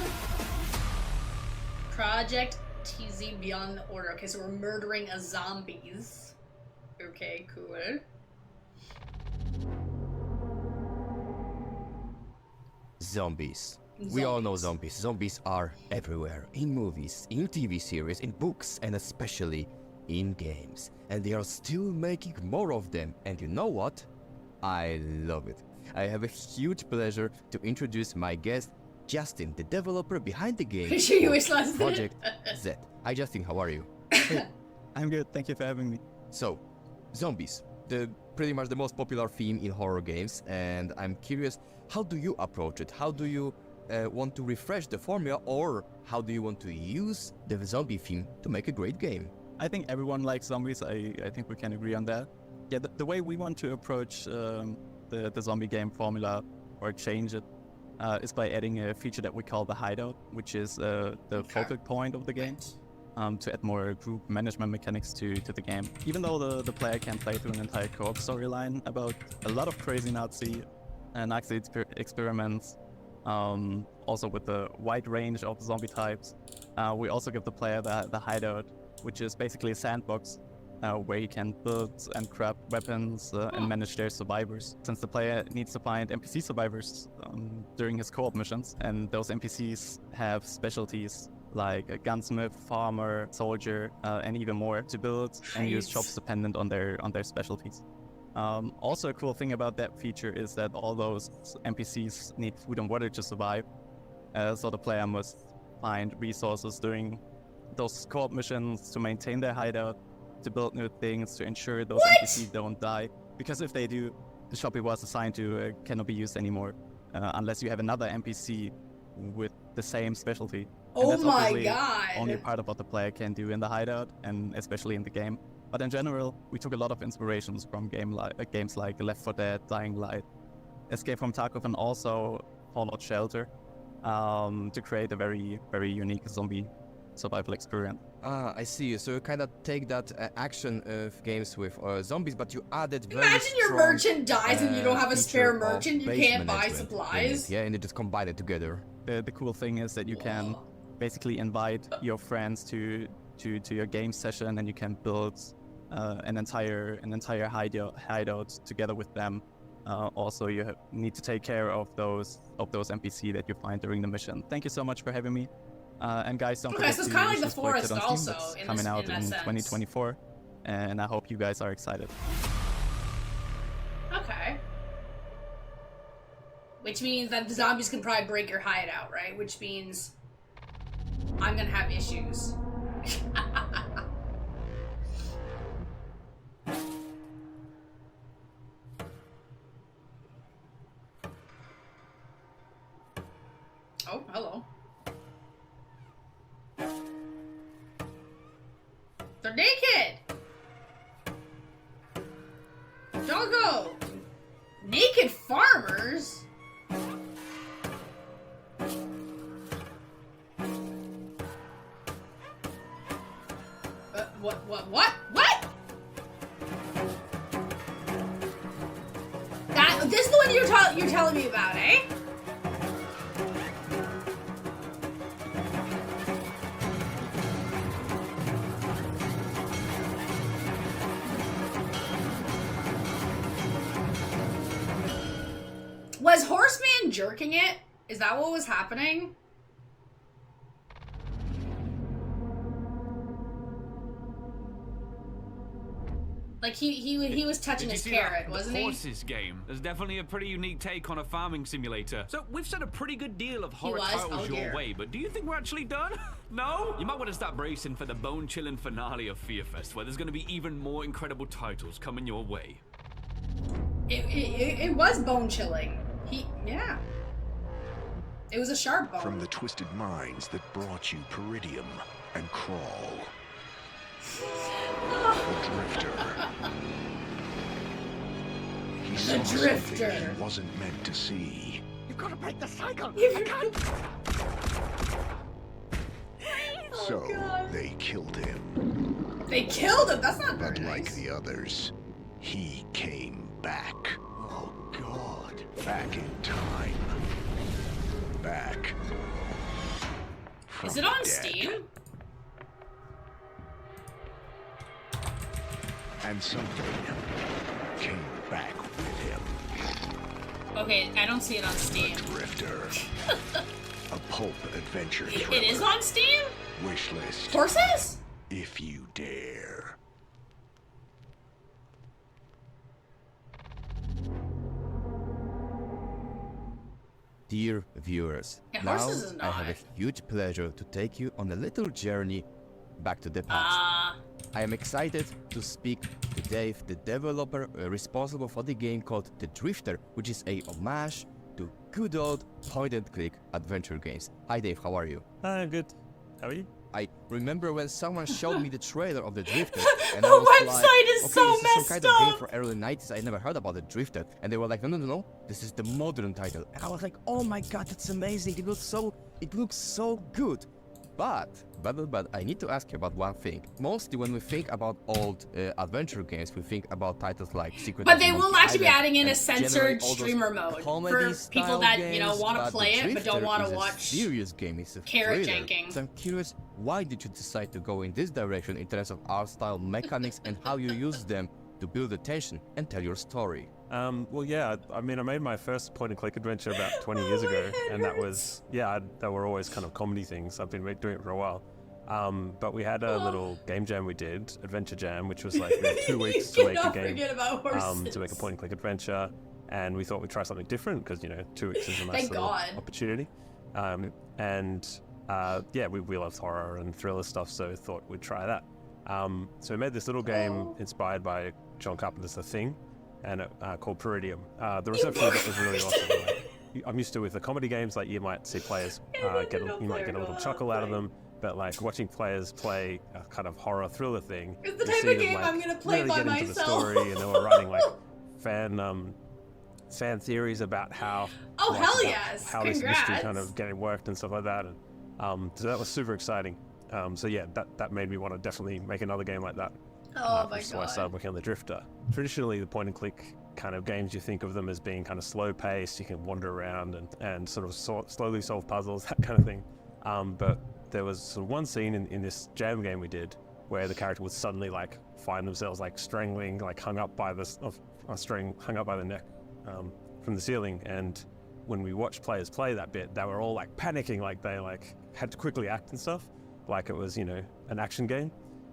Project TZ Beyond the Order. Okay, so we're murdering a zombies. Okay, cool. Zombies. We all know zombies. Zombies are everywhere. In movies, in TV series, in books, and especially in games. And they are still making more of them. And you know what? I love it. I have a huge pleasure to introduce my guest, Justin, the developer behind the game Project Z. Hi Justin, how are you? I'm good, thank you for having me. So, zombies, pretty much the most popular theme in horror games, and I'm curious, how do you approach it? How do you want to refresh the formula, or how do you want to use the zombie theme to make a great game? I think everyone likes zombies, I think we can agree on that. Yeah, the way we want to approach the zombie game formula, or change it, is by adding a feature that we call the hideout, which is the focal point of the game, to add more group management mechanics to the game. Even though the player can play through an entire co-op storyline about a lot of crazy Nazi experiments, also with the wide range of zombie types, we also give the player the hideout, which is basically a sandbox where you can build and craft weapons and manage their survivors. Since the player needs to find NPC survivors during his co-op missions, and those NPCs have specialties like a gunsmith, farmer, soldier, and even more to build and use jobs dependent on their specialties. Also, a cool thing about that feature is that all those NPCs need food and water to survive, so the player must find resources during those co-op missions to maintain their hideout, to build new things, to ensure those NPCs don't die. Because if they do, the shop it was assigned to cannot be used anymore, unless you have another NPC with the same specialty. Oh and that's my god! Only part of what the player can do in the hideout, and especially in the game. But in general, we took a lot of inspirations from games like Left 4 Dead, Dying Light, Escape from Tarkov, and also Fallout Shelter, to create a very, very unique zombie survival experience. Ah, I see. So you kind of take that action of games with zombies, but you added very Imagine your strong, merchant dies and you don't have a spare feature of merchant, you base can't buy management in supplies. it, yeah, and you just combine it together. The cool thing is that you can basically invite your friends to your game session, and you can build an entire hideout together with them. Also, you need to take care of those NPC that you find during the mission. Thank you so much for having me. And guys, don't forget so it's to kind of like use The this Project Forest on Steam. also, That's in coming out in that sense. 2024, and I hope you guys are excited. Okay. Which means that the zombies can probably break your hideout, right? Which means I'm gonna have issues. Oh, hello. They're naked! Doggo! Naked farmers? What? This is the one you're telling me about, eh? Was Horseman jerking it? Is that what was happening? Like he was touching his carrot, wasn't he? Horses game. There's definitely a pretty unique take on a farming simulator. So we've sent a pretty good deal of horror titles your way, but do you think we're actually done? No? You might want to start bracing for the bone-chilling finale of Fearfest, where there's going to be even more incredible titles coming your way. It was bone-chilling. Yeah. It was a sharp bone. From the twisted minds that brought you Peridium and Crawl. The Drifter. He saw Drifter. something he wasn't meant to see. You've got to break the cycle! I can't! So, they killed him. They killed him? That's not very But like nice. the others, he came back. Oh, God. Back in time. Back. Is it on Steam? And something came back with him. Okay, I don't see it on Steam. Drifter. A pulp adventure thriller. It is on Steam? Wishlist. Horses? If you dare. Dear viewers, Yeah, now horses is I have not. a huge pleasure to take you on a little journey back to the past. I am excited to speak to Dave, the developer responsible for the game called The Drifter, which is a homage to good old point-and-click adventure games. Hi Dave, how are you? Good. How are you? I remember when someone showed me the trailer of The Drifter, and The I was website like, is okay, so this is some kind of game messed for early 90s, I never heard about The Drifter. And they were like, no, this is the modern title. And I was like, oh my god, that's amazing, it looks so good. But I need to ask you about one thing. Mostly when we think about old adventure games, we think about titles like Secret But of they the will Monkey actually be Island adding in a and censored generate all those streamer mode for comedy-style people that, games, want to but play The it but don't Drifter want is to a watch serious game. It's a carrot thriller. janking. So I'm curious, why did you decide to go in this direction in terms of art style mechanics and how you use them to build attention and tell your story? Well, yeah, I mean, I made my first point-and-click adventure about 20 years ago, and that was, they were always kind of comedy things. I've been doing it for a while. But we had a little game jam we did, Adventure Jam, which was like 2 weeks to make a game, forget about horses. to make a point-and-click adventure, and we thought we'd try something different because 2 weeks is a nice Thank little God. opportunity. We loved horror and thriller stuff, so thought we'd try that. So we made this little game inspired by John Carpenter's The Thing, and called Peridium. The reception of it was really awesome. Like, I'm used to with the comedy games, like you might see players you might get a little chuckle out of them. But like watching players play a kind of horror thriller thing, It's the you type see of them, game like, I'm gonna play really by get into the myself. story, and they were writing like fan theories about how Hell yes! how this mystery Congrats. kind of getting worked and stuff like that, and so that was super exciting. So yeah, that made me want to definitely make another game like that. Oh my So I god. started working on The Drifter. Traditionally, the point-and-click kind of games, you think of them as being kind of slow-paced, you can wander around and sort of slowly solve puzzles, that kind of thing. But there was sort of one scene in this jam game we did where the character would suddenly like find themselves like strangling, like hung up by a string hung up by the neck from the ceiling. And when we watched players play that bit, they were all like panicking, like they like had to quickly act and stuff, like it was, an action game.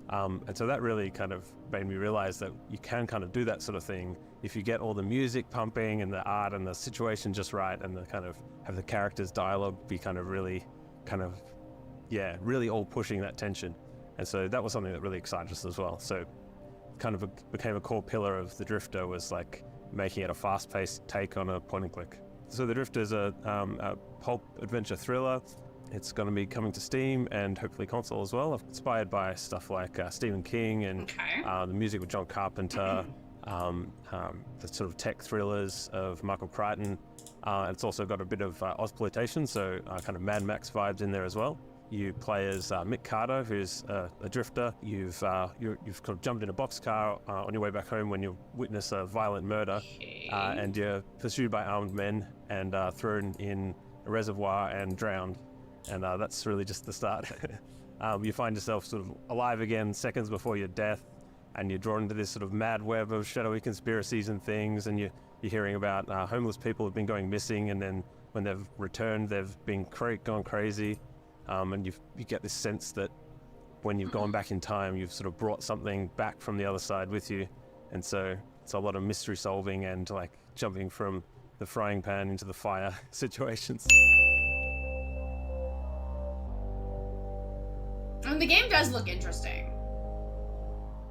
And so that really kind of made me realize that you can kind of do that sort of thing if you get all the music pumping and the art and the situation just right, and the kind of have the characters' dialogue be kind of really really all pushing that tension. And so that was something that really excited us as well. So kind of became a core pillar of The Drifter, was like making it a fast-paced take on a point-and-click. So The Drifter is a pulp adventure thriller. It's going to be coming to Steam and hopefully console as well. Inspired by stuff like Stephen King and the music with John Carpenter. the sort of tech thrillers of Michael Crichton. It's also got a bit of Ozploitation, so kind of Mad Max vibes in there as well. You play as Mick Carter, who's a drifter. You've kind of jumped in a boxcar on your way back home when you witness a violent murder, and you're pursued by armed men and thrown in a reservoir and drowned. And that's really just the start. You find yourself sort of alive again seconds before your death, and you're drawn into this sort of mad web of shadowy conspiracies and things, and you're hearing about homeless people who've been going missing, and then when they've returned, they've been gone crazy. And you get this sense that when you've gone back in time, you've sort of brought something back from the other side with you. And so it's a lot of mystery solving and like jumping from the frying pan into the fire situations. And the game does look interesting.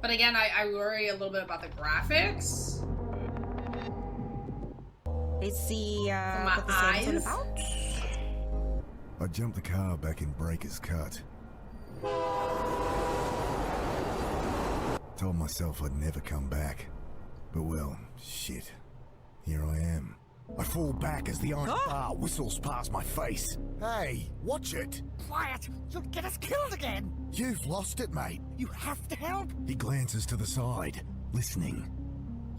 But again, I worry a little bit about the graphics. Let's see what the game's all about. I jumped the car back in Breaker's Cut. Told myself I'd never come back. But well, shit. Here I am. I fall back as the iron bar whistles past my face. Hey, watch it! Quiet! You'll get us killed again! You've lost it, mate. You have to help! He glances to the side, listening.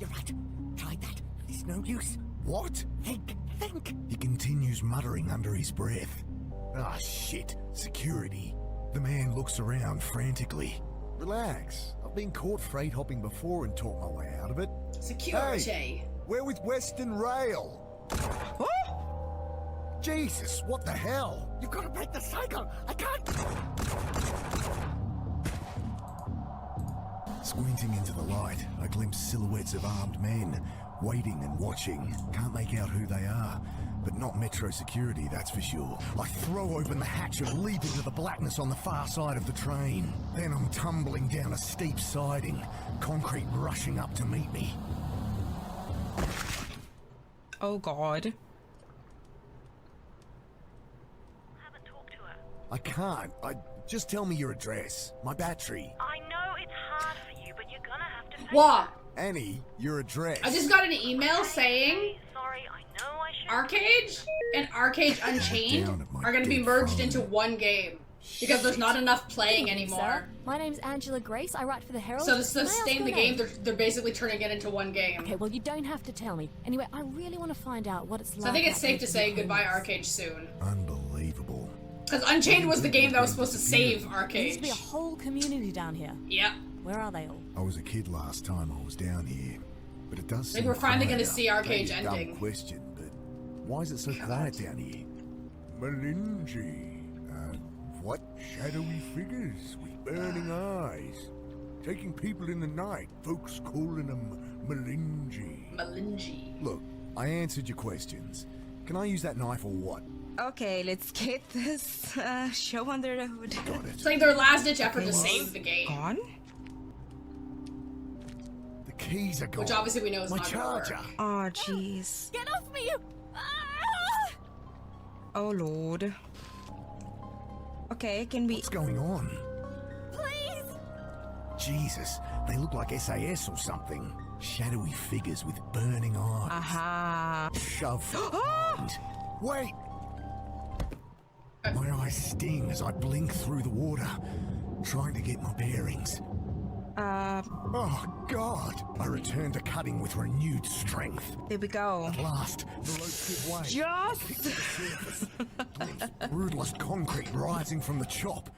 You're right. Try that. It's no use. What? Think! He continues muttering under his breath. Ah, shit. Security. The man looks around frantically. Relax. I've been caught freight hopping before and talked my way out of it. Security. Hey, we're with Western Rail. Jesus, what the hell? You've got to break the cycle! I can't! Squinting into the light, I glimpse silhouettes of armed men, waiting and watching. Can't make out who they are, but not Metro Security, that's for sure. I throw open the hatch and leap into the blackness on the far side of the train. Then I'm tumbling down a steep siding, concrete rushing up to meet me. Oh god. I can't. Just tell me your address. My battery. I know it's hard for you, but you're gonna have to face What? Annie, your address. I just got an email saying Sorry, I know I should. Arcade and Arcade Unchained are going to be merged into one game because there's not enough playing anymore. My name's Angela Grace. I write for the Herald. So to sustain the game, they're basically turning it into one game. Okay, well you don't have to tell me. Anyway, I really want to find out what it's like. So I think it's safe to say goodbye Arcade soon. Unbelievable. Because Unchained was the game that was supposed to save There Arcade. used to be a whole community down here. Yep. Where are they all? I was a kid last time I was down here, but it does Maybe seem we're finally quieter. going to see Arcade's Maybe a dumb ending. question, but why is it so quiet down here? Malinji. What? Shadowy figures with burning eyes. Taking people in the night. Folks calling them Malinji. Malinji. Look, I answered your questions. Can I use that knife or what? Okay, let's get this show under the hood. Got it. It's like their last ditch effort to Okay. save the game. Gone? The keys are gone. Which obviously we know is My not gonna work. charger. Oh, jeez. Get off me! Oh, Lord. Okay, can we... What's going on? Please! Jesus, they look like SAS or something. Shadowy figures with burning eyes. Aha. Shove. Wait! My eyes sting as I blink through the water, trying to get my bearings. Oh, God! I return to cutting with renewed strength. There we go. At last, the ropes give way. Just! Kick to the surface. Brutalist concrete rising from the chop.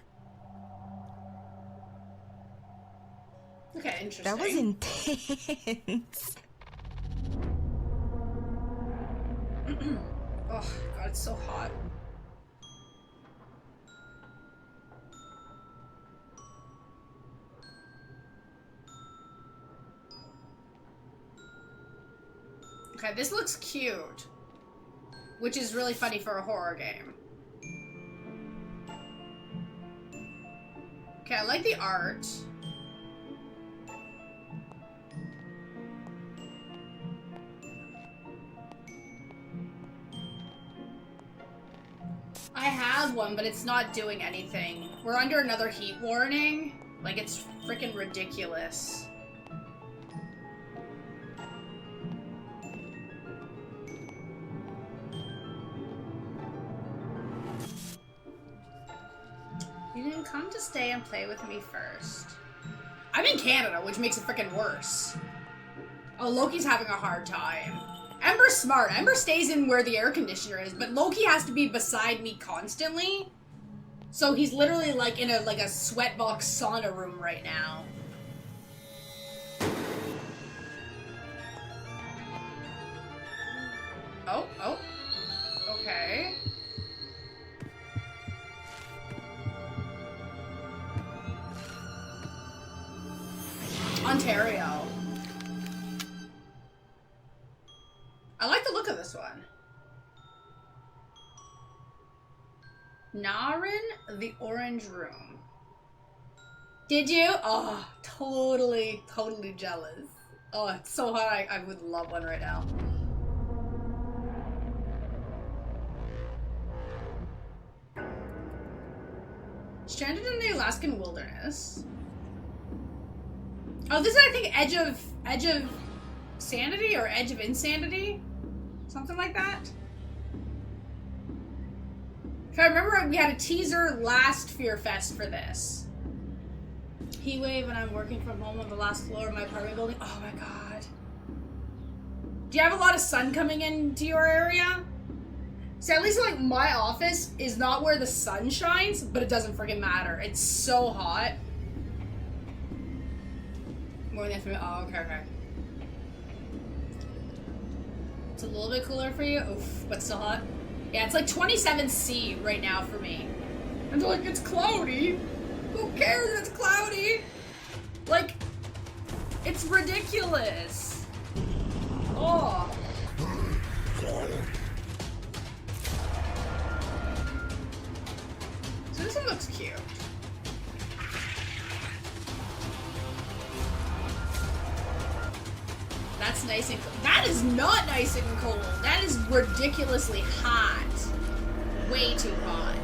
Okay, interesting. That was intense. Oh, God, it's so hot. Okay, this looks cute. Which is really funny for a horror game. Okay, I like the art. I have one, but it's not doing anything. We're under another heat warning. Like, it's freaking ridiculous. him to stay and play with me first. I'm in Canada, which makes it freaking worse. Oh, Loki's having a hard time. Ember's smart. Ember stays in where the air conditioner is, but Loki has to be beside me constantly. So he's literally like in a sweatbox sauna room right now. Oh. Okay. Ontario. I like the look of this one. Narin, the Orange Room. Did you? Oh, totally jealous. Oh, it's so hot. I would love one right now. Stranded in the Alaskan wilderness. Oh, this is, I think, Edge of Sanity or Edge of Insanity? Something like that. If I remember, we had a teaser last Fear Fest for this. Heat wave and I'm working from home on the last floor of my apartment building. Oh my god. Do you have a lot of sun coming into your area? See, at least like my office is not where the sun shines, but it doesn't freaking matter. It's so hot. More than for me. Oh, okay. It's a little bit cooler for you. Oof, but still hot. Yeah, it's like 27°C right now for me. And they're like, it's cloudy. Who cares? It's cloudy. Like, it's ridiculous. Oh. So this one looks cute. That's nice and cold. That is not nice and cold. That is ridiculously hot. Way too hot.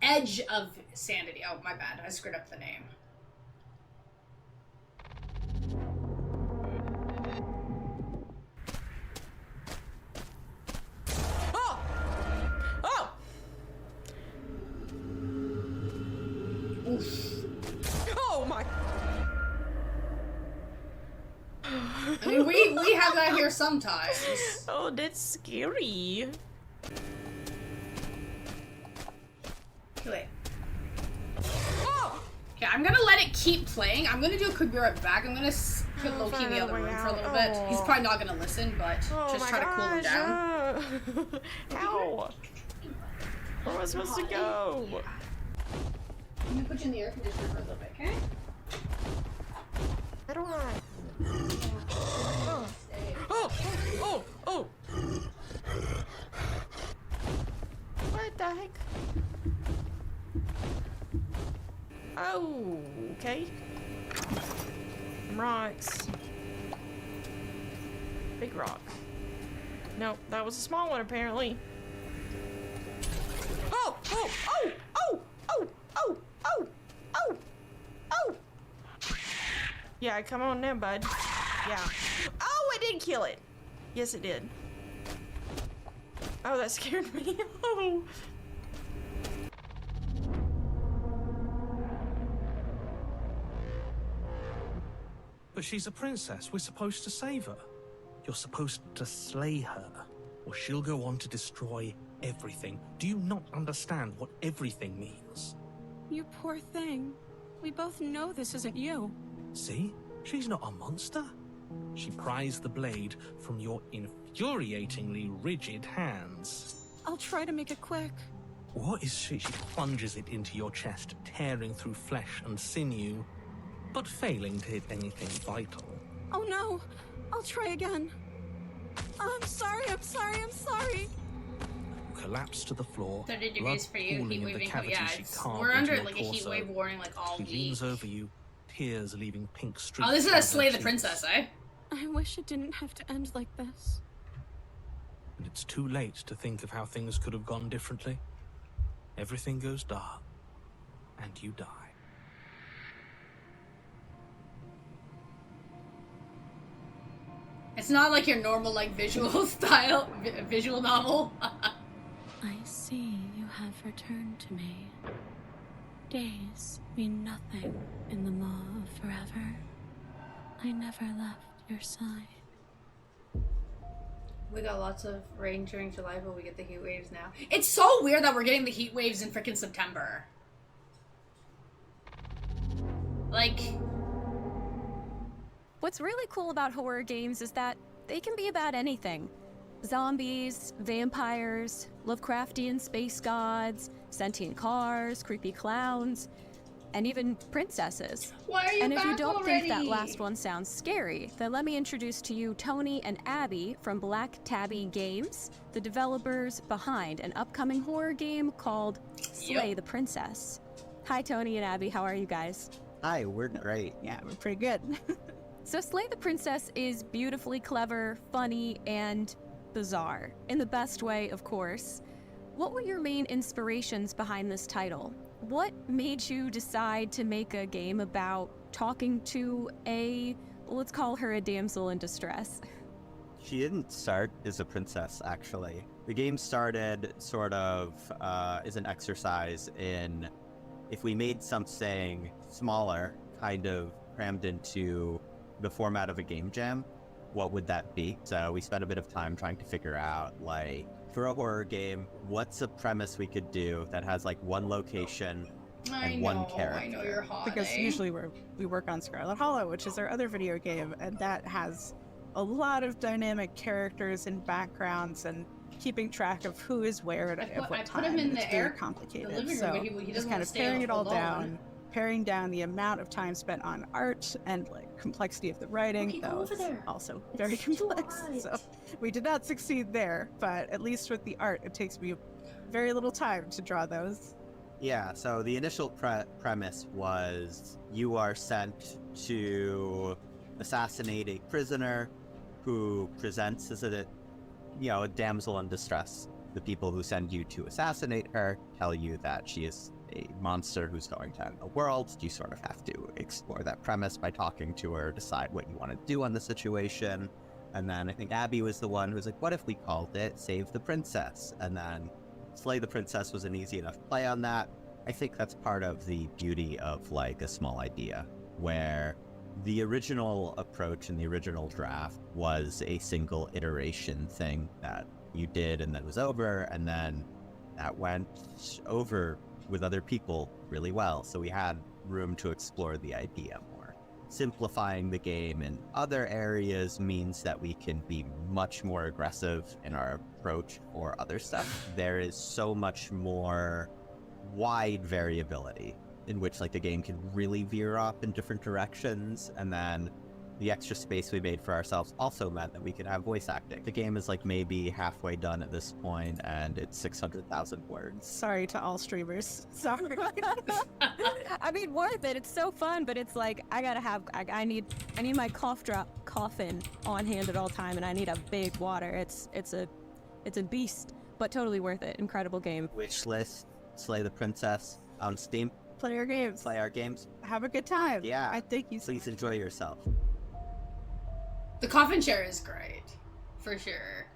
Edge of Sanity. Oh, my bad. I screwed up the name. Oh! Oh! Oof. Oh my! I mean, we have that here sometimes. Oh, that's scary. Wait. Oh! Okay, I'm gonna let it keep playing. I'm gonna do a quick be right back. I'm gonna put Loki in the other room for a little bit. He's probably not gonna listen, but just try to cool him down. Ow! Where am I supposed to go? I'm gonna put you in the air conditioner for a little bit, okay? How do I? Oh! What the heck? Oh, okay. Some rocks. Big rock. No, that was a small one apparently. Oh! Yeah, come on now, bud. Yeah. Oh, I did kill it. Yes, it did. Oh, that scared me. Oh. But she's a princess. We're supposed to save her. You're supposed to slay her, or she'll go on to destroy everything. Do you not understand what everything means? You poor thing. We both know this isn't you. See? She's not a monster. She pries the blade from your infuriatingly rigid hands. I'll try to make it quick. What is she? She plunges it into your chest, tearing through flesh and sinew, but failing to hit anything vital. Oh no! I'll try again. I'm sorry. You collapse to the floor, 30 blood degrees for you, pooling heat in the waving. cavity Yeah, she carved we're into under your like a heat torso. wave warning like all She week. leans over you, tears leaving pink streaks. Oh, this is down a Slay her the cheeks. Princess, eh? I wish it didn't have to end like this. And it's too late to think of how things could have gone differently. Everything goes dark, and you die. It's not like your normal like visual style, visual novel. I see. You returned to me. Days mean nothing in the maw of forever. I never left your side. We got lots of rain during July, but we get the heat waves now. It's so weird that we're getting the heat waves in frickin' September. Like... What's really cool about horror games is that they can be about anything. Zombies, vampires, Lovecraftian space gods, sentient cars, creepy clowns, and even princesses. Why are you And if you back don't already? think that last one sounds scary, then let me introduce to you Tony and Abby from Black Tabby Games, the developers behind an upcoming horror game called Slay the Princess. Hi Tony and Abby, how are you guys? Hi, we're great. Yeah, we're pretty good. So Slay the Princess is beautifully clever, funny, and bizarre. In the best way, of course. What were your main inspirations behind this title? What made you decide to make a game about talking to let's call her a damsel in distress? She didn't start as a princess, actually. The game started sort of as an exercise in if we made something smaller, kind of crammed into the format of a game jam, what would that be? So we spent a bit of time trying to figure out, like, for a horror game, what's a premise we could do that has like one location and one character? I know you're hot. Because usually we work on Scarlet Hollow, which is our other video game, and that has a lot of dynamic characters and backgrounds and keeping track of who is where at what time. Put him in It's the very complicated. the living room, So but he just doesn't kind want of to stay paring it all alone. down, paring down the amount of time spent on art and like complexity of the writing, Okay, go though over it's there. also very complex. So we did not succeed there, but at least with the art, it takes me very little time to draw those. Yeah, so the initial premise was you are sent to assassinate a prisoner who presents as a damsel in distress. The people who send you to assassinate her tell you that she is a monster who's going to end the world. You sort of have to explore that premise by talking to her, decide what you want to do on the situation. And then I think Abby was the one who was like, what if we called it Save the Princess? And then Slay the Princess was an easy enough play on that. I think that's part of the beauty of like a small idea, where the original approach in the original draft was a single iteration thing that you did and that was over, and then that went over with other people really well, so we had room to explore the idea more. Simplifying the game in other areas means that we can be much more aggressive in our approach for other stuff. There is so much more wide variability in which like the game can really veer off in different directions, and then the extra space we made for ourselves also meant that we could have voice acting. The game is like maybe halfway done at this point, and it's 600,000 words. Sorry to all streamers. Sorry. I mean, worth it. It's so fun, but it's like I need my cough drop coffin on hand at all time, and I need a big water. It's a beast, but totally worth it. Incredible game. Wish list: Slay the Princess on Steam. Play our games. Play our games. Have a good time. Yeah. I think you. Please enjoy yourself. The coffin chair is great, for sure.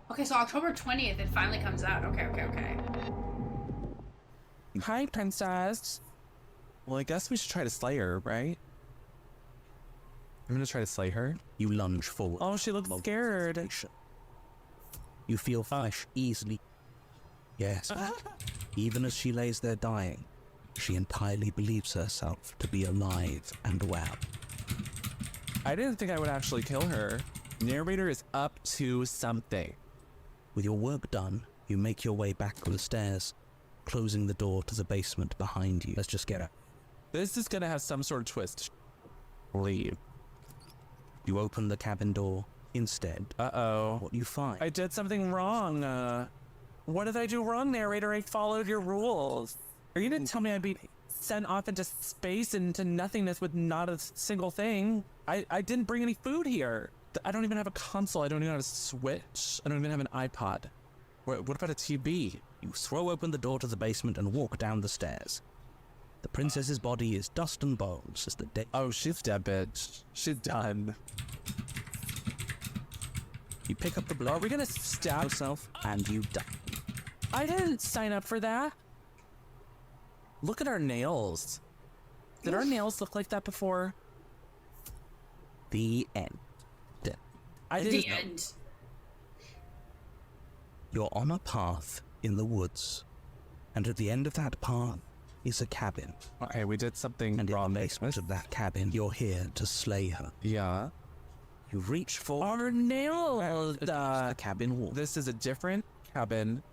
Okay, so October 20th, it finally comes out. Okay. Hi, Princess. Well, I guess we should try to slay her, right? I'm gonna try to slay her. You lunge forward. Oh, she looks scared. You feel flesh easily. Yes. Even as she lays there dying, she entirely believes herself to be alive and well. I didn't think I would actually kill her. Narrator is up to something. With your work done, you make your way back to the stairs, closing the door to the basement behind you. Let's just get her. This is gonna have some sort of twist. Leave. You open the cabin door instead. Uh-oh. What do you find? I did something wrong. What did I do wrong, narrator? I followed your rules. Are you gonna tell me I'd be sent off into space, into nothingness with not a single thing? I didn't bring any food here. I don't even have a console. I don't even have a Switch. I don't even have an iPod. What about a TV? You throw open the door to the basement and walk down the stairs. The princess's body is dust and bones as the day. Oh, she's dead, bitch. She's done. You pick up the blood. Are we gonna stab yourself and you die. I didn't sign up for that. Look at our nails. Did our nails look like that before? The end. I didn't know. end. You're on a path in the woods, and at the end of that path is a cabin. Okay, we did something and wrong. in the basement of that cabin, you're here to slay her. Yeah. You reach for our nails. The cabin wall. This is a different cabin.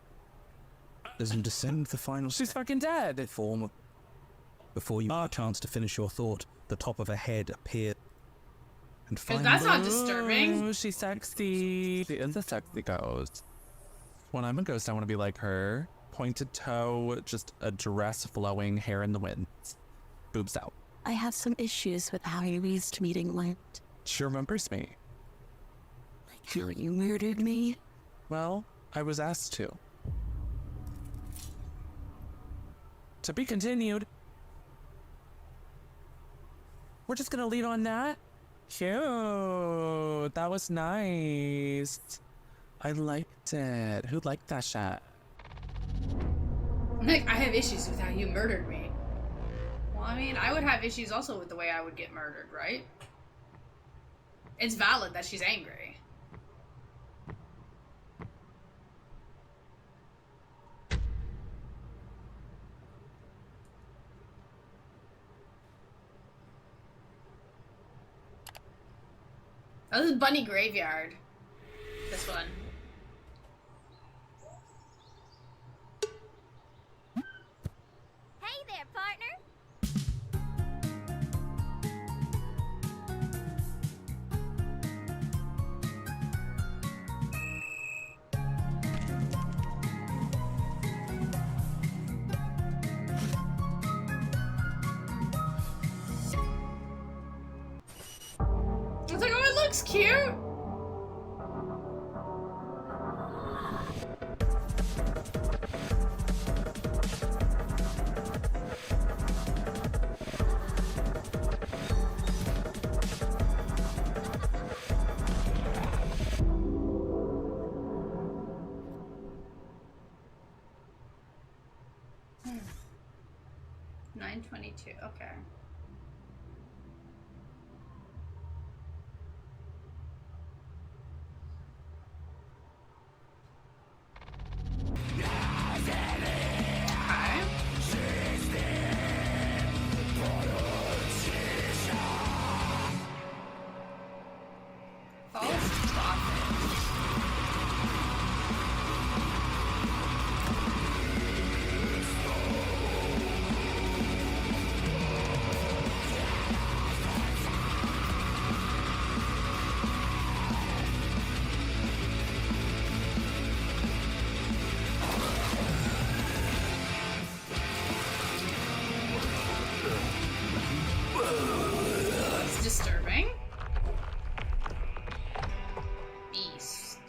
Doesn't descend the final. She's fucking dead. Before you have a chance to finish your thought, the top of a head appears. And that's not disturbing. Oh, she's sexy. She is a sexy ghost. When I'm a ghost, I want to be like her. Pointed toe, just a dress flowing, hair in the wind. Boobs out. I have some issues with how your least meeting went. She remembers me. Like how you murdered me? Well, I was asked to. To be continued. We're just gonna lead on that. Cute. That was nice. I liked it. Who liked that shot? Like, I have issues with how you murdered me. Well, I mean, I would have issues also with the way I would get murdered, right? It's valid that she's angry. Oh, this is Bunny Graveyard. This one. Hey there, partner. It's like, oh, it looks cute. Hmm. 9:22. Okay. It's disturbing. Beast.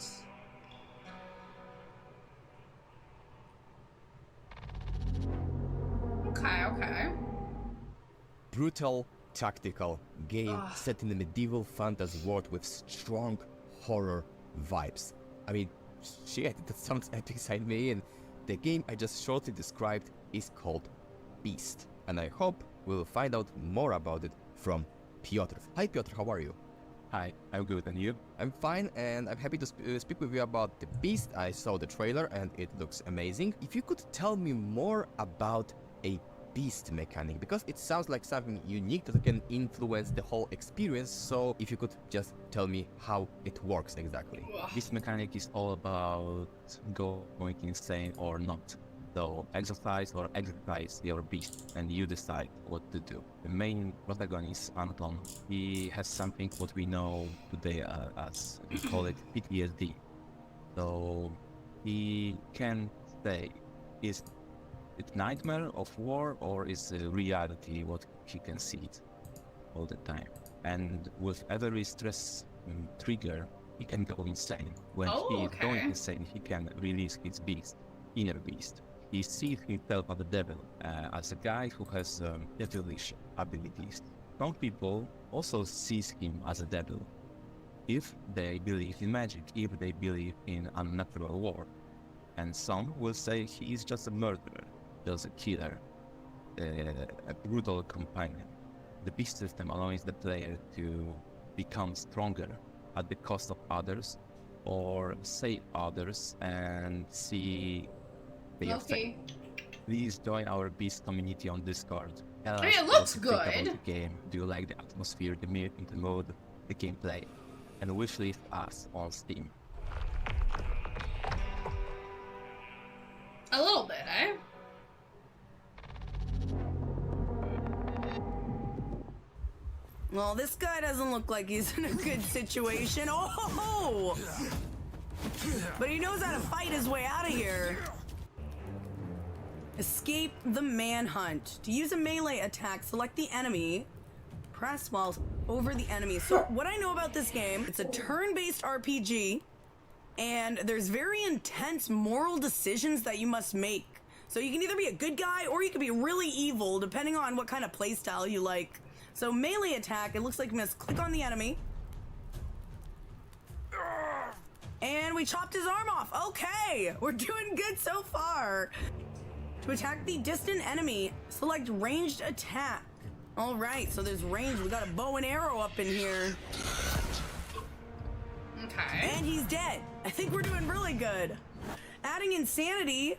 Okay. Brutal, tactical game set in a medieval fantasy world with strong horror vibes. I mean, shit, that sounds epic inside me, and the game I just shortly described is called Beast, and I hope we'll find out more about it from Piotr. Hi Piotr, how are you? Hi, I'm good, and you? I'm fine, and I'm happy to speak with you about the Beast. I saw the trailer and it looks amazing. If you could tell me more about a Beast mechanic, because it sounds like something unique that can influence the whole experience, so if you could just tell me how it works exactly. This mechanic is all about going insane or not. So exercise your beast, and you decide what to do. The main protagonist, Anton, he has something what we know today as, we call it PTSD. So he can say, is it nightmare of war or is it reality what he can see it all the time? And with every stress trigger, he can go insane. When he is going insane, he can release his beast, inner beast. He sees himself as a devil, as a guy who has devilish abilities. Some people also see him as a devil if they believe in magic, if they believe in unnatural war. and some will say he is just a murderer, just a killer, a brutal companion. The beast system allows the player to become stronger at the cost of others, or save others and see the effect. Please join our beast community on Discord. I mean, it looks good. About the game. Do you like the atmosphere, the mode, the gameplay? And wishlist us on Steam. A little bit, eh? Well, this guy doesn't look like he's in a good situation. Oh! But he knows how to fight his way out of here. Escape the manhunt. To use a melee attack, select the enemy. Press while over the enemy. So what I know about this game, it's a turn-based RPG, and there's very intense moral decisions that you must make. So you can either be a good guy or you can be really evil, depending on what kind of playstyle you like. So melee attack, it looks like we must click on the enemy. And we chopped his arm off. Okay, we're doing good so far. To attack the distant enemy, select ranged attack. All right, so there's range. We got a bow and arrow up in here. Okay. And he's dead. I think we're doing really good. Adding insanity.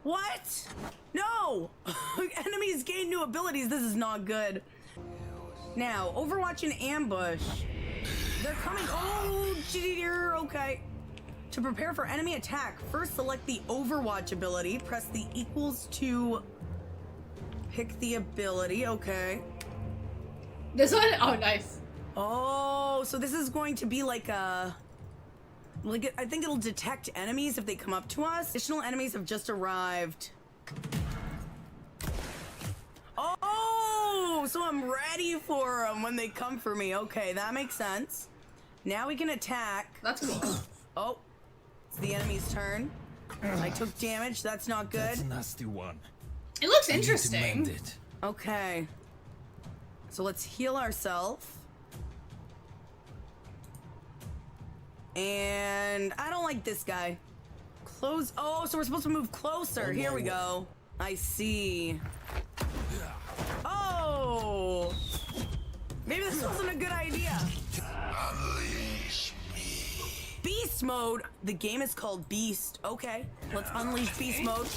What? No! Enemies gain new abilities. This is not good. Now, Overwatch and ambush. They're coming. Oh, dear. Okay. To prepare for enemy attack, first select the Overwatch ability. Press the equals to pick the ability. Okay. This one? Oh, nice. Oh, so this is going to be like a... Like, I think it'll detect enemies if they come up to us. Additional enemies have just arrived. Oh, so I'm ready for them when they come for me. Okay, that makes sense. Now we can attack. That's cool. Oh, it's the enemy's turn. I took damage. That's not good. That's a nasty one. It looks interesting. Okay. So let's heal ourselves. And I don't like this guy. Close. Oh, so we're supposed to move closer. Here we go. I see. Oh! Maybe this wasn't a good idea. Unleash me. Beast mode. The game is called Beast. Okay, let's unleash beast mode.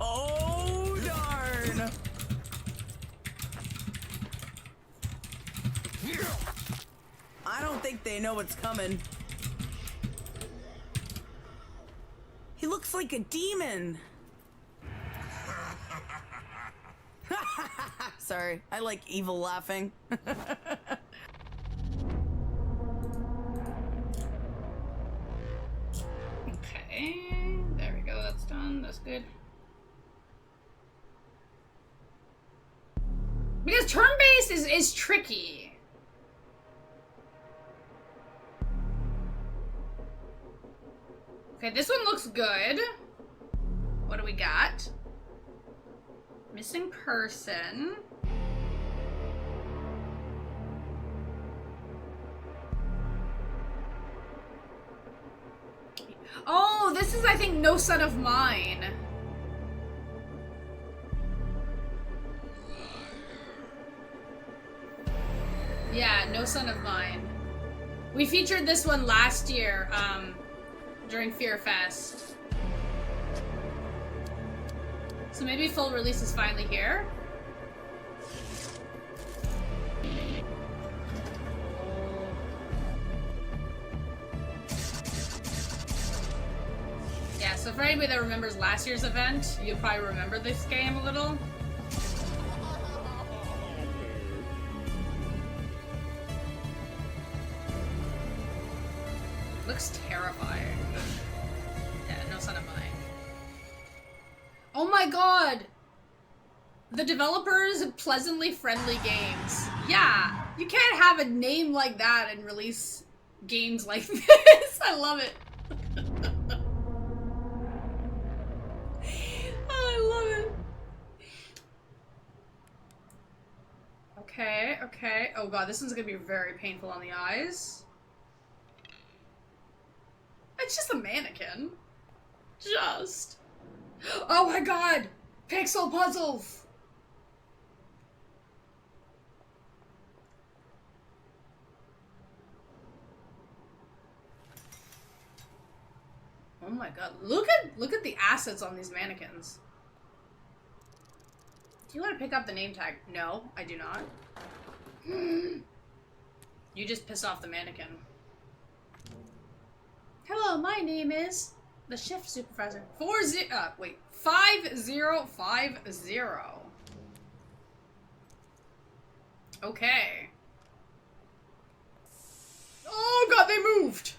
Oh, darn. I don't think they know what's coming. He looks like a demon. Sorry, I like evil laughing. Okay, there we go, that's done, that's good. Because turn-based is tricky. Okay, this one looks good. What do we got? Missing person. Oh, this is, I think, No Son of Mine. Yeah, No Son of Mine. We featured this one last year, during Fear Fest. So maybe full release is finally here. Yeah, so for anybody that remembers last year's event, you'll probably remember this game a little. Looks terrifying. Yeah, No Son of Mine. Oh my god! The developers of Pleasantly Friendly Games. Yeah, you can't have a name like that and release games like this. I love it. I love it. Okay, okay. Oh god, this one's gonna be very painful on the eyes. It's just a mannequin. Just. Oh my god! Pixel puzzles! Oh my god. Look at the assets on these mannequins. Do you want to pick up the name tag? No, I do not. You just piss off the mannequin. Hello, my name is the shift supervisor. 5050. Okay. Oh god, they moved!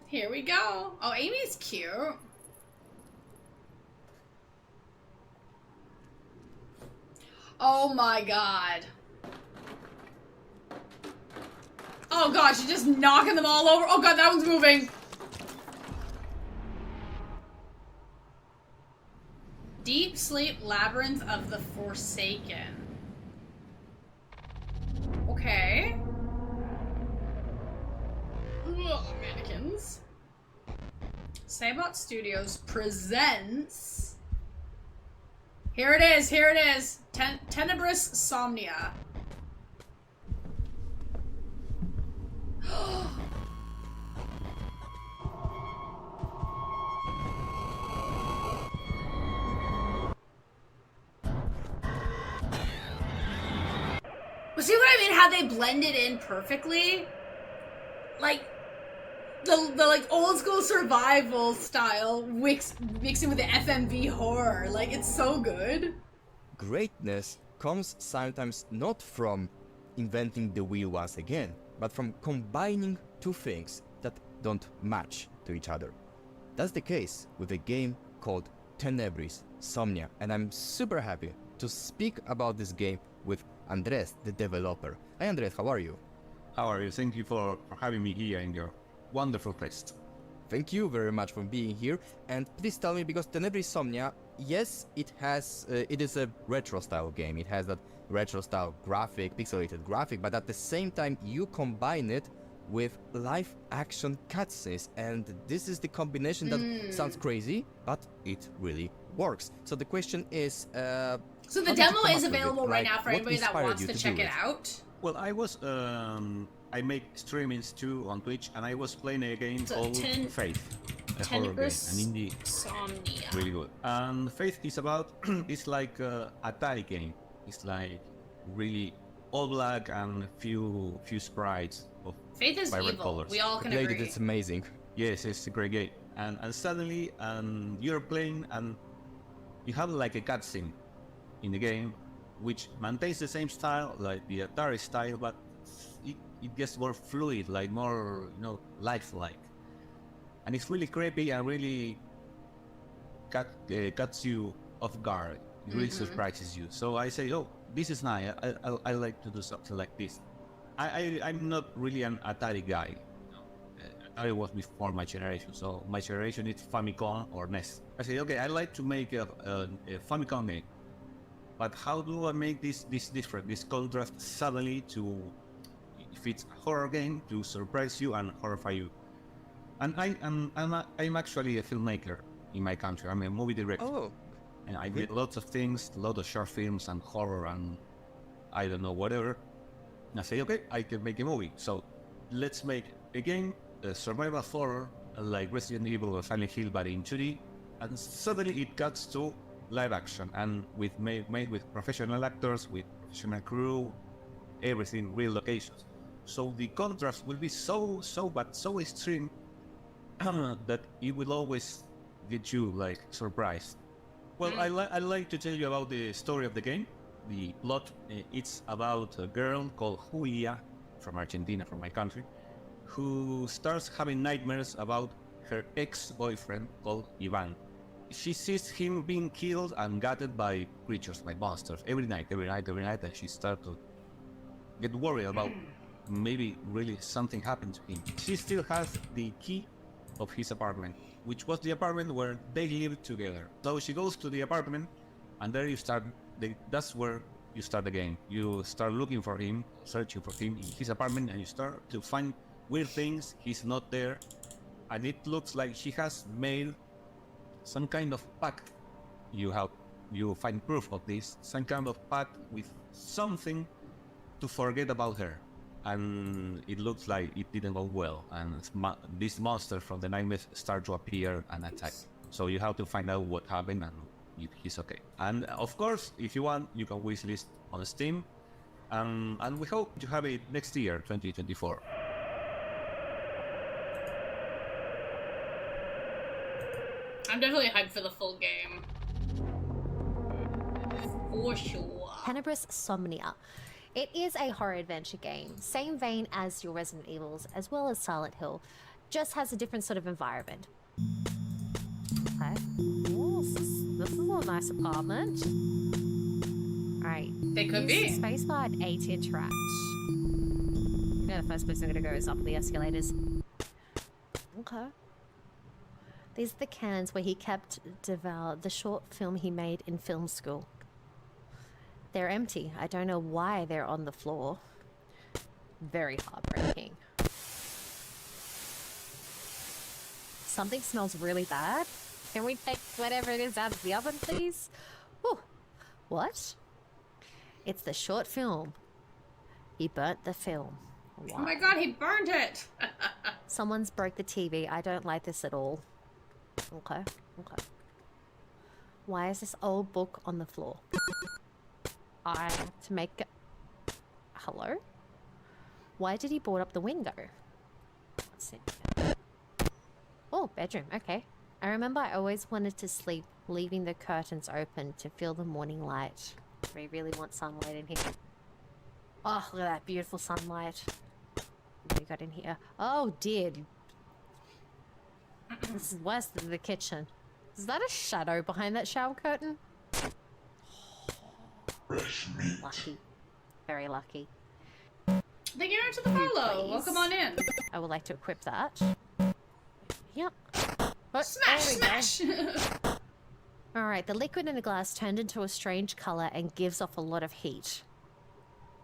Here we go. Oh, Amy's cute. Oh my god. Oh god, she's just knocking them all over. Oh god, that one's moving. Deep Sleep Labyrinth of the Forsaken. Okay. Ugh, mannequins. Saybot Studios presents... Here it is, here it is. Tenebrous Somnia. Well, see what I mean? How they blended in perfectly? Like, the like old school survival style mixing with the FMV horror. Like, it's so good. Greatness comes sometimes not from inventing the wheel once again, but from combining two things that don't match to each other. That's the case with a game called Tenebrous Somnia, and I'm super happy to speak about this game with Andres, the developer. Hi Andres, how are you? How are you? Thank you for having me here in your wonderful place. Thank you very much for being here, and please tell me, because Tenebrous Somnia, yes, it is a retro style game. It has that retro style graphic, pixelated graphic, but at the same time you combine it with live action cutscenes, and this is the combination that sounds crazy, but it really works. So the question is, so the demo is available right now for anybody that wants to check it out. Well, I make streamings too on Twitch, and I was playing a game called Faith, a horror game, an indie, Somnia. really good. And Faith is about, it's like a Atari game. It's like really all black and a few sprites of Faith is vibrant evil. colors. We all can agree. It's amazing. Yes, it's a great game. And suddenly, you're playing, and you have like a cutscene in the game, which maintains the same style, like the Atari style, but it gets more fluid, like more, lifelike. And it's really creepy and really cuts you off guard. It really surprises you. So I say, oh, this is nice. I like to do something like this. I'm not really an Atari guy. Atari was before my generation, so my generation is Famicom or NES. I say, okay, I like to make a Famicom game. But how do I make this different, this contrast suddenly to, if it's a horror game, to surprise you and horrify you? And I'm actually a filmmaker in my country. I'm a movie director. Oh. And I did lots of things, a lot of short films and horror and I don't know, whatever. And I say, okay, I can make a movie. So let's make a game, a survival horror, like Resident Evil or Silent Hill, but in 2D. And suddenly it cuts to live action and made with professional actors, with professional crew, everything, real locations. So the contrast will be so extreme that it will always get you like surprised. Well, I like to tell you about the story of the game. The plot, it's about a girl called Julia from Argentina, from my country, who starts having nightmares about her ex-boyfriend called Ivan. She sees him being killed and gutted by creatures, by monsters, every night, and she starts to get worried about maybe really something happened to him. She still has the key of his apartment, which was the apartment where they lived together. So she goes to the apartment, and there you start. That's where you start the game. You start looking for him, searching for him in his apartment, and you start to find weird things. He's not there, and it looks like she has made some kind of pact. You find proof of this, some kind of pact with something to forget about her. And it looks like it didn't go well, and this monster from the nightmares start to appear and attack. So you have to find out what happened and if he's okay. And of course, if you want, you can wishlist on Steam, and we hope to have it next year, 2024. I'm definitely hyped for the full game. For sure. Tenebris Somnia. It is a horror adventure game, same vein as your Resident Evils, as well as Silent Hill, just has a different sort of environment. Okay. Oh, this is a nice apartment. Alright. They could be. Spacebar and A to interact. Yeah, the first place I'm gonna go is up the escalators. Okay. These are the cannons where he kept Deval, the short film he made in film school. They're empty. I don't know why they're on the floor. Very heartbreaking. Something smells really bad. Can we take whatever it is out of the oven, please? Whew. What? It's the short film. He burnt the film. Wow. Oh my god, he burned it! Someone's broke the TV. I don't like this at all. Okay, okay. Why is this old book on the floor? To make... Hello? Why did he board up the window? Let's see. Oh, bedroom. Okay. I remember I always wanted to sleep, leaving the curtains open to feel the morning light. We really want sunlight in here. Oh, look at that beautiful sunlight. What do we got in here? Oh, dear. This is worse than the kitchen. Is that a shadow behind that shower curtain? Lucky. Very lucky. Thank you to the follow. Welcome on in. I would like to equip that. Yep. Oh, Smash! Alright, the liquid in the glass turned into a strange color and gives off a lot of heat.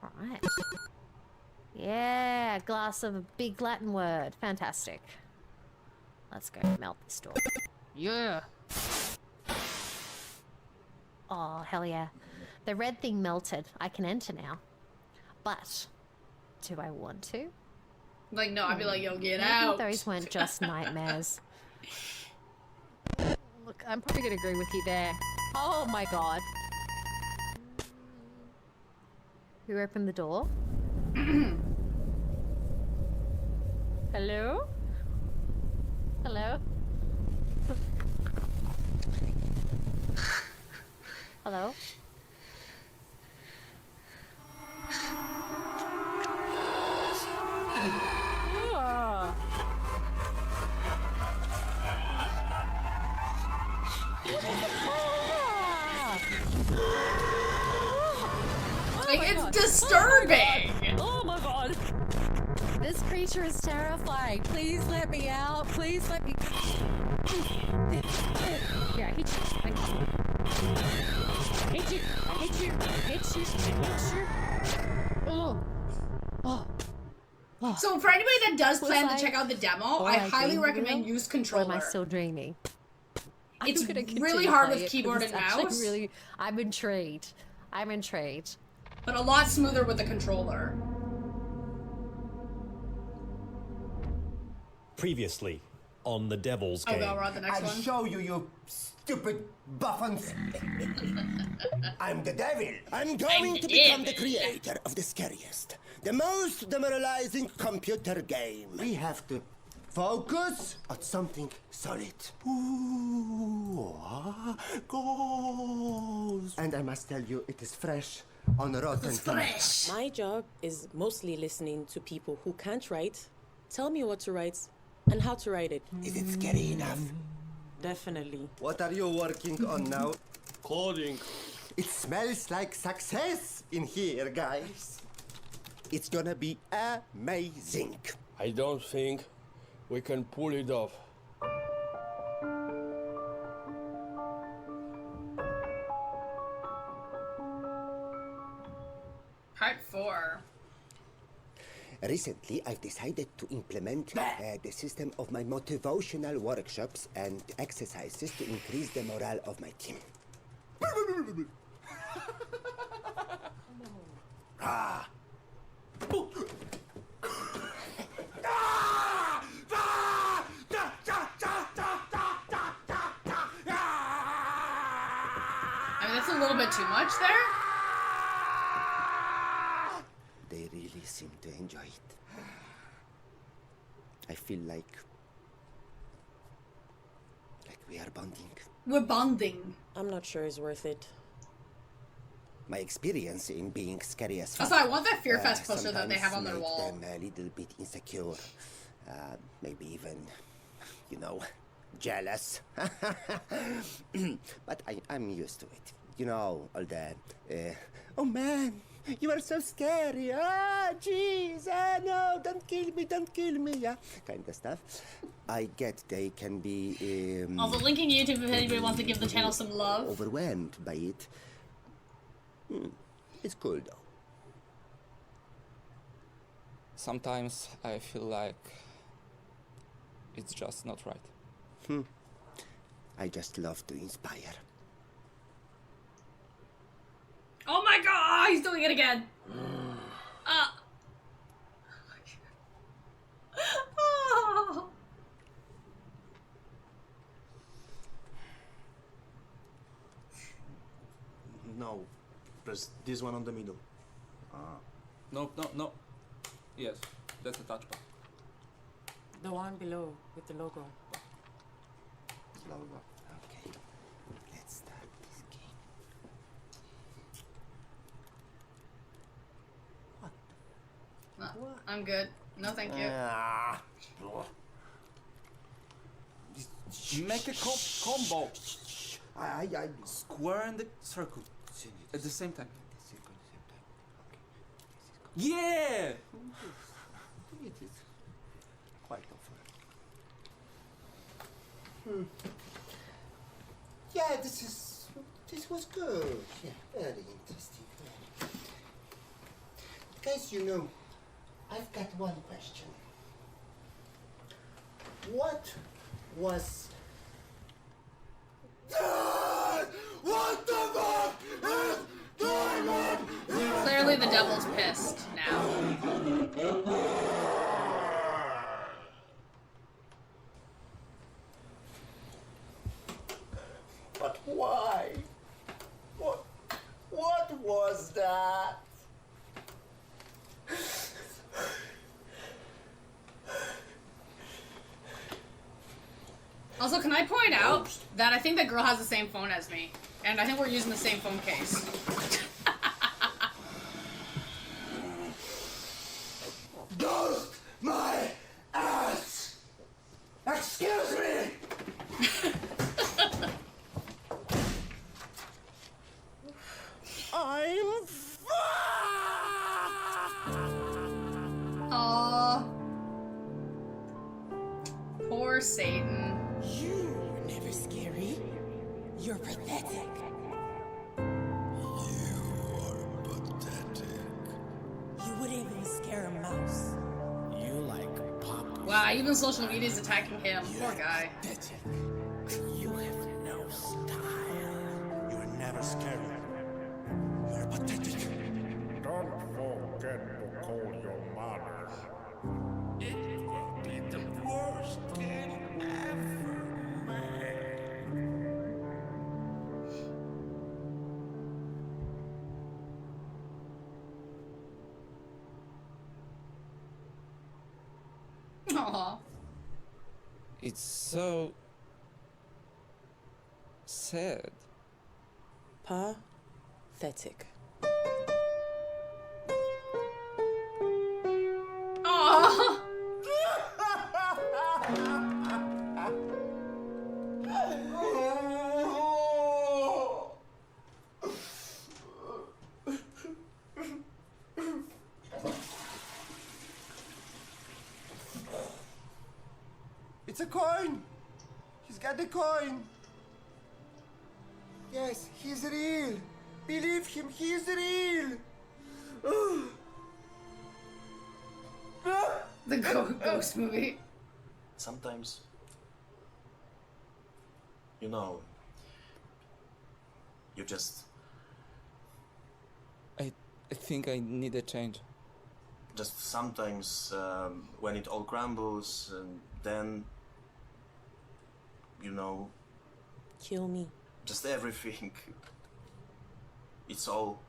Alright. Yeah, glass of a big Latin word. Fantastic. Let's go melt this door. Yeah! Oh, hell yeah. The red thing melted. I can enter now. But, do I want to? Like, no, I'd be like, yo, get Maybe out. those weren't just nightmares. Look, I'm probably gonna agree with you there. Oh my god. Who opened the door? Hello? Hello? Hello? Like, it's disturbing! Oh my god! This creature is terrifying. Please let me out. Please let me... Yeah, I hit you. I hit you. I hit you. I hit you. I hit you. Oh. Oh. Oh. So for anybody that does Was plan I- to check out the demo, Oh, I I highly dreamed recommend real? use Or controller. am I still dreaming? It's I'm gonna really continue hard playing with it 'cause keyboard it's and actually mouse. Really, I'm intrigued. I'm intrigued. But a lot smoother with the controller. Previously on the Devil's Oh, Game. well, we're on the next I'll one. show you, you stupid buffons. I'm the devil. I'm going to become the creator of the scariest, the most demoralizing computer game. We have to focus on something solid. Ooh, goals. And I must tell you, it is fresh on rotten tomatoes. My job is mostly listening to people who can't write, tell me what to write, and how to write it. Is it scary enough? Definitely. What are you working on now? Coding. It smells like success in here, guys. It's gonna be amazing. I don't think we can pull it off. Part 4. Recently, I've decided to implement the system of my motivational workshops and exercises to increase the morale of my team. Ah. I mean, that's a little bit too much there. They really seem to enjoy it. I feel like we are bonding. We're bonding. I'm not sure it's worth it. My experience in being scary as fuck. Also, I want that Fear Fest poster that they have on their sometimes wall. make them a little bit insecure. Maybe even, you know, jealous. But I'm used to it. You know, all the, oh man, you are so scary. Ah, jeez, no, don't kill me, yeah, kind of stuff. I get they can be, Also, linking YouTube if anybody wants to give the channel some love. overwhelmed by it. It's cool though. Sometimes I feel like it's just not right. I just love to inspire. Oh my god, he's doing it again. Oh. No, press this one on the middle. No. Yes, that's the touchpad. The one below with the logo. Logo. Okay. Let's start this game. No, I'm good. No, thank you. Make a combo. Square and the circle at the same time. Yeah! It is quite often. Yeah, this was good. Yeah, very interesting. Guys, you know, I've got one question. What was... What the fuck is going on? Clearly the devil's pissed now. But why? What was that? Also, can I point out that I think that girl has the same phone as me, and I think we're using the same phone case. Ghost my ass! Excuse me! I'm Aww. Poor Satan. You're never scary. You're pathetic. You wouldn't even scare a mouse. You like pop. Wow, even social media is attacking him. Poor guy. You have no style. You are never scary. You are pathetic. Don't forget to call your mother. It will be the worst game ever made. Aww. It's so sad. Pathetic. Aww. It's a coin! He's got the coin! Yes, he's real! Believe him, he's real! The ghost movie. Sometimes, you know, you just... I think I need a change. Just sometimes, when it all crumbles, and then, you know... Kill me. Just everything. It's all...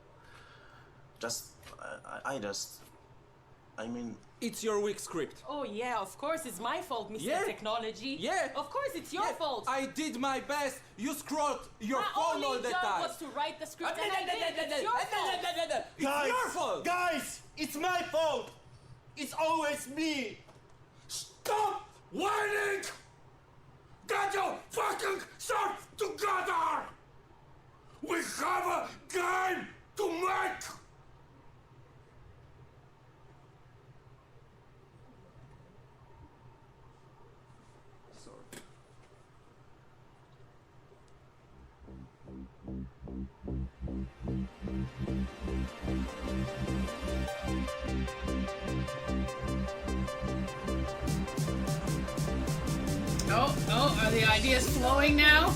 Just... I mean... It's your weak script. Oh yeah, of course it's my fault, Mr. Yeah. Technology. Yeah. Of course it's your fault. I did my best. You scrolled your phone all the My only job time. was to write the script and I did. It's your fault. It's your fault. Guys, it's my fault. It's always me. Stop whining! Get your fucking self together! We have a game to make! Oh, are the ideas flowing now?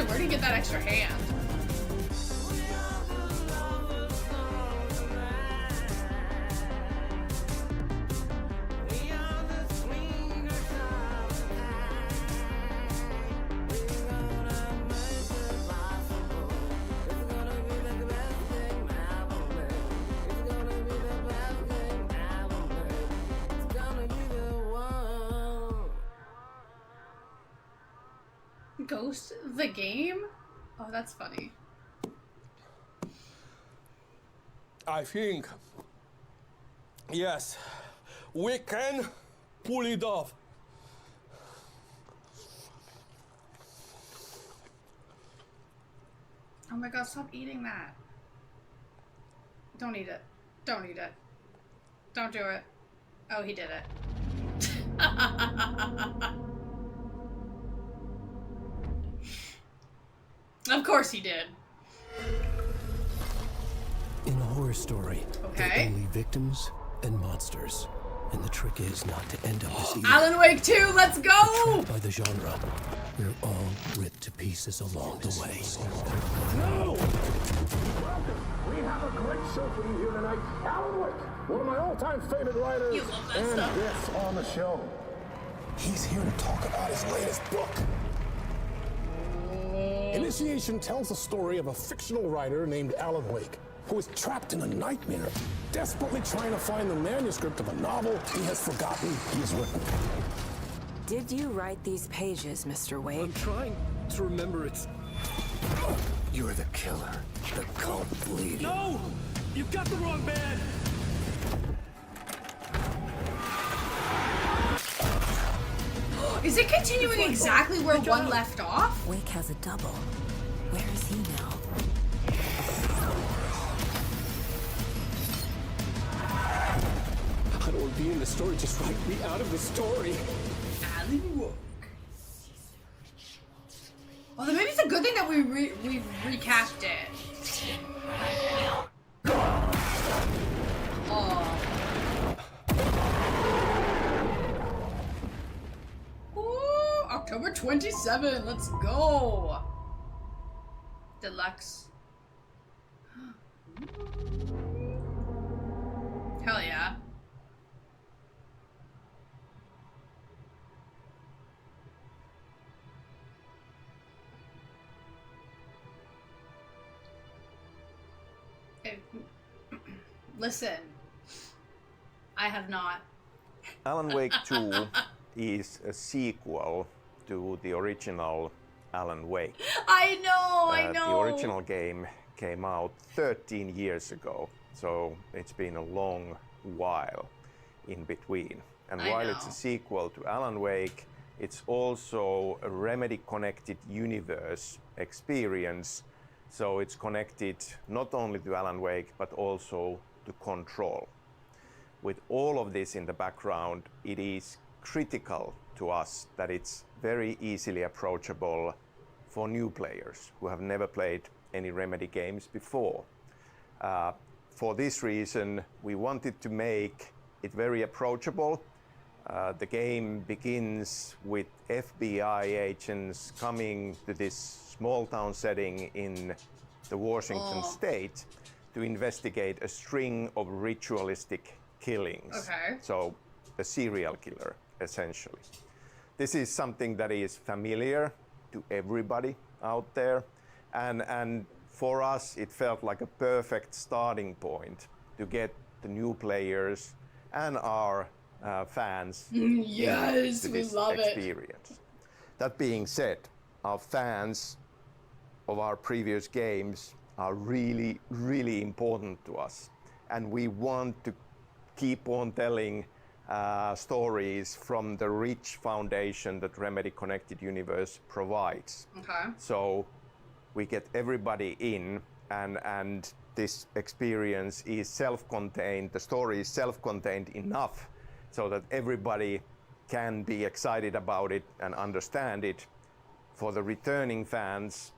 Where'd he get that extra hand? Ghost the game? Oh, that's funny. I think, yes, we can pull it off. Oh my god, stop eating that. Don't eat it. Don't eat it. Don't do it. Oh, he did it. Of course he did. In a horror story, there Okay. are only victims and monsters. And the trick is not to end up as evil. Alan Wake 2, let's go! Trapped by the genre, we're all ripped to pieces along the way. No! We have a great show for you here tonight. Alan Wake, one of my all-time favorite writers, You love that and stuff. guests on the show. He's here to talk about his latest book. Initiation tells the story of a fictional writer named Alan Wake, who is trapped in a nightmare, desperately trying to find the manuscript of a novel he has forgotten he's written. Did you write these pages, Mr. Wake? I'm trying to remember it's... You're the killer. The cult leader. No! You've got the wrong man! Is it continuing exactly where one left off? Wake has a double. Where is he now? I don't want to be in the story. Just write me out of the story. Alan Wake. Well, then maybe it's a good thing that we recapped it. Oh. Ooh, October 27. Let's go. Deluxe. Hell yeah. Listen, I have not. Alan Wake 2 is a sequel to the original Alan Wake. I know. The original game came out 13 years ago, so it's been a long while in between. And while it's a sequel to Alan Wake, it's also a Remedy connected universe experience. So it's connected not only to Alan Wake, but also to Control. With all of this in the background, it is critical to us that it's very easily approachable for new players who have never played any Remedy games before. For this reason, we wanted to make it very approachable. The game begins with FBI agents coming to this small town setting in the Washington state to investigate a string of ritualistic killings. Okay. So a serial killer, essentially. This is something that is familiar to everybody out there. And for us, it felt like a perfect starting point to get the new players and our fans Yes, into we this love experience. That being said, our fans of our previous games are really, really important to us. And we want to keep on telling stories from the rich foundation that Remedy Connected Universe provides. Okay. So we get everybody in, and this experience is self-contained. The story is self-contained enough so that everybody can be excited about it and understand it. For the returning fans,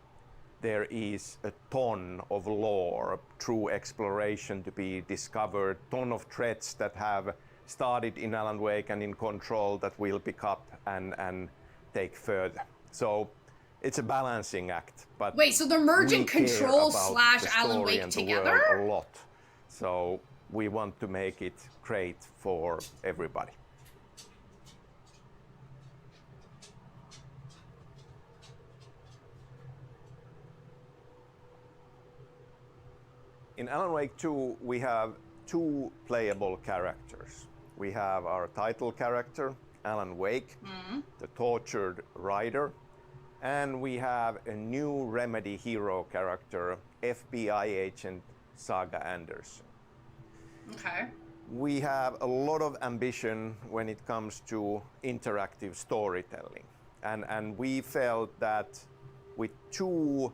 there is a ton of lore, true exploration to be discovered, ton of threads that have started in Alan Wake and in Control that we'll pick up and take further. So it's a balancing act. But wait, so they're merging we care Control about / the Alan story Wake and the together? world a lot. So we want to make it great for everybody. In Alan Wake 2, we have two playable characters. We have our title character, Alan Wake, the tortured rider, and we have a new Remedy hero character, FBI agent Saga Anderson. Okay. We have a lot of ambition when it comes to interactive storytelling. And we felt that with two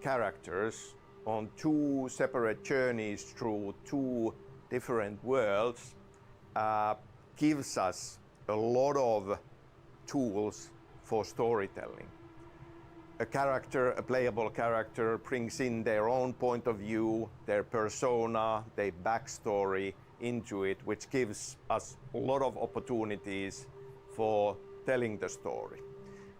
characters on two separate journeys through two different worlds gives us a lot of tools for storytelling. A playable character brings in their own point of view, their persona, their backstory into it, which gives us a lot of opportunities for telling the story.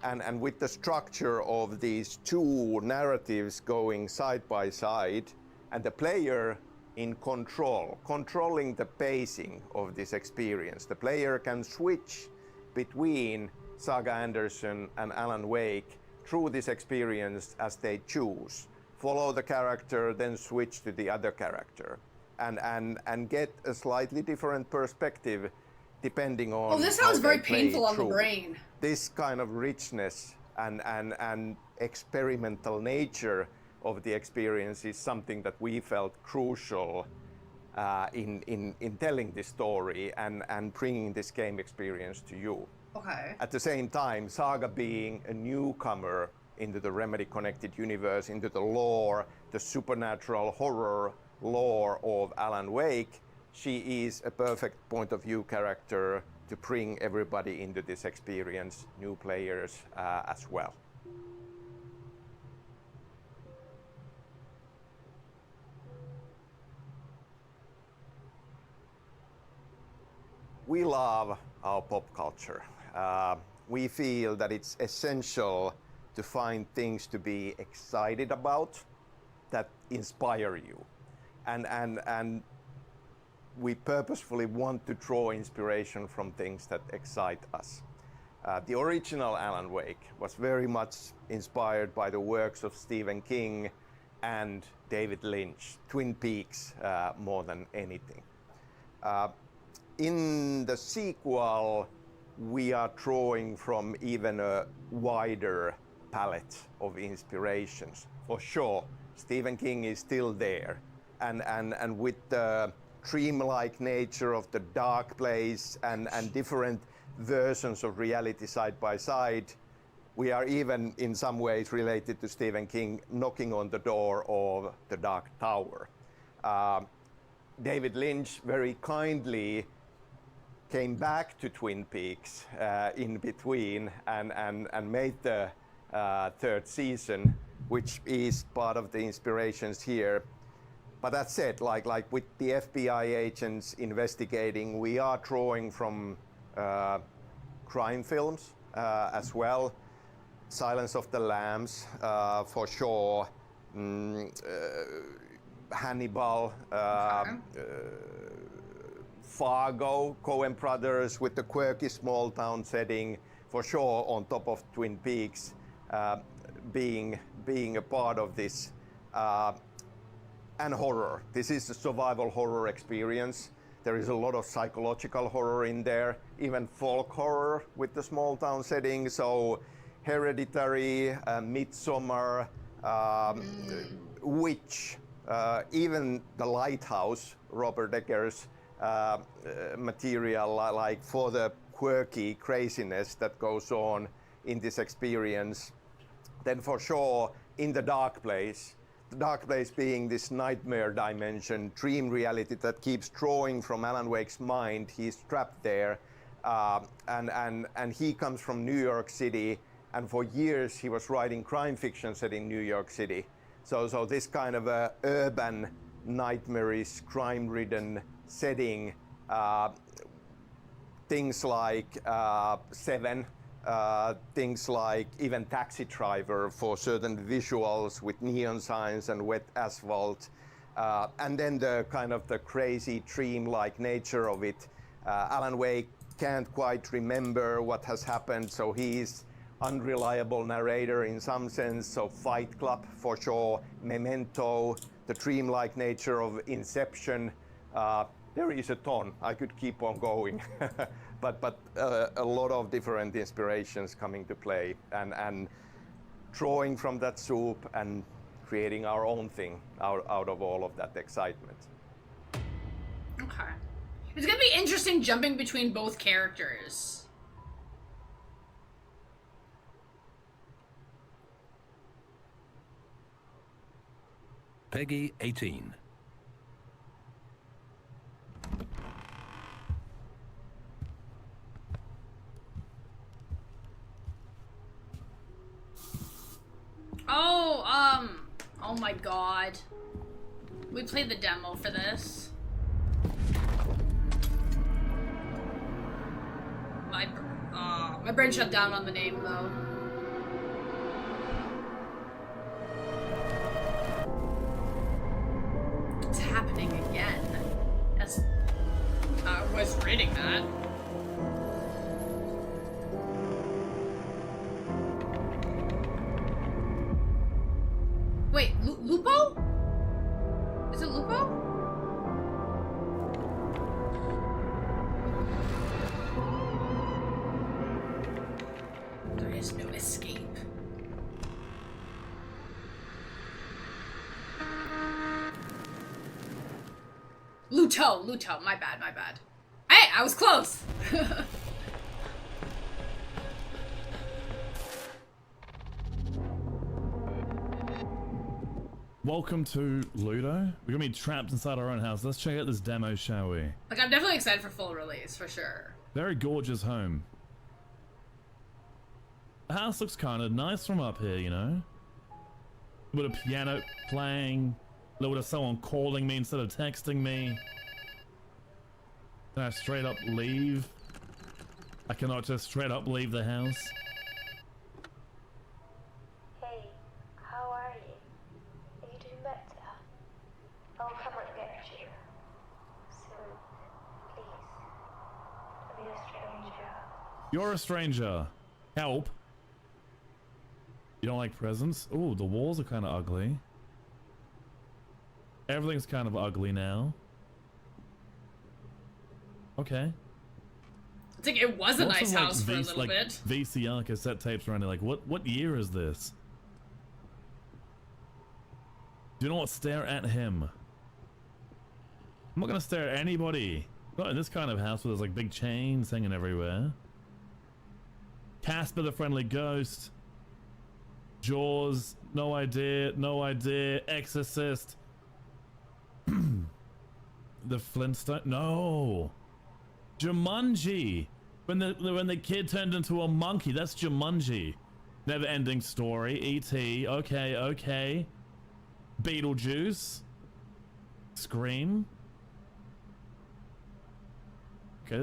And with the structure of these two narratives going side by side, and the player in control, controlling the pacing of this experience, the player can switch between Saga Anderson and Alan Wake through this experience as they choose. Follow the character, then switch to the other character, and get a slightly different perspective depending on. Oh, this sounds how very they play painful on the through. brain. This kind of richness and experimental nature of the experience is something that we felt crucial in telling this story and bringing this game experience to you. Okay. At the same time, Saga being a newcomer into the Remedy Connected Universe, into the lore, the supernatural horror lore of Alan Wake, she is a perfect point of view character to bring everybody into this experience, new players as well. We love our pop culture. We feel that it's essential to find things to be excited about that inspire you. And we purposefully want to draw inspiration from things that excite us. The original Alan Wake was very much inspired by the works of Stephen King and David Lynch, Twin Peaks more than anything. In the sequel, we are drawing from even a wider palette of inspirations. For sure, Stephen King is still there, and with the dreamlike nature of the dark place and different versions of reality side by side, we are even in some ways related to Stephen King knocking on the door of the Dark Tower. David Lynch very kindly came back to Twin Peaks in between and made the third season, which is part of the inspirations here. But that said, like with the FBI agents investigating, we are drawing from crime films as well. Silence of the Lambs, for sure. Hannibal, Fargo, Coen Brothers with the quirky small town setting, for sure on top of Twin Peaks being a part of this. And horror. This is a survival horror experience. There is a lot of psychological horror in there, even folk horror with the small town setting. So Hereditary, Midsommar, Witch, even The Lighthouse, Robert Eggers' material, like for the quirky craziness that goes on in this experience. Then for sure, in the dark place being this nightmare dimension, dream reality that keeps drawing from Alan Wake's mind. He's trapped there, and he comes from New York City, and for years he was writing crime fiction set in New York City. So this kind of a urban, nightmarish, crime-ridden setting, things like Seven, things like even Taxi Driver for certain visuals with neon signs and wet asphalt, and then the kind of the crazy dream-like nature of it. Alan Wake can't quite remember what has happened, so he's unreliable narrator in some sense. So Fight Club for sure, Memento, the dream-like nature of Inception. There is a ton. I could keep on going. But a lot of different inspirations coming to play, and drawing from that soup and creating our own thing out of all of that excitement. Okay. It's gonna be interesting jumping between both characters. Peggy 18. Oh my god. We played the demo for this. My brain shut down on the name though. It's happening again. I was reading that. Wait, Lupo? Is it Lupo? There is no escape. Luto, my bad. Hey, I was close! Welcome to Ludo. We're gonna be trapped inside our own house. Let's check out this demo, shall we? Like, I'm definitely excited for full release, for sure. Very gorgeous home. The house looks kind of nice from up here, you know? A bit of piano playing, a little bit of someone calling me instead of texting me. Can I straight up leave? I cannot just straight up leave the house. Hey, how are you? Are you doing better? I'll come and get you. Soon. Please. Don't be a stranger. You're a stranger. Help. You don't like presents? Ooh, the walls are kind of ugly. Everything's kind of ugly now. Okay. It's like it was a Lots nice of, like, house for a little bit. VCR cassette tapes around here. Like, what year is this? Do not stare at him. I'm not gonna stare at anybody. Not in this kind of house where there's like big chains hanging everywhere. Casper the Friendly Ghost. Jaws. No idea. No idea. Exorcist. The Flintstone. No. Jumanji. When the kid turned into a monkey. That's Jumanji. Never ending story. E.T. Okay, okay. Beetlejuice. Scream. Okay,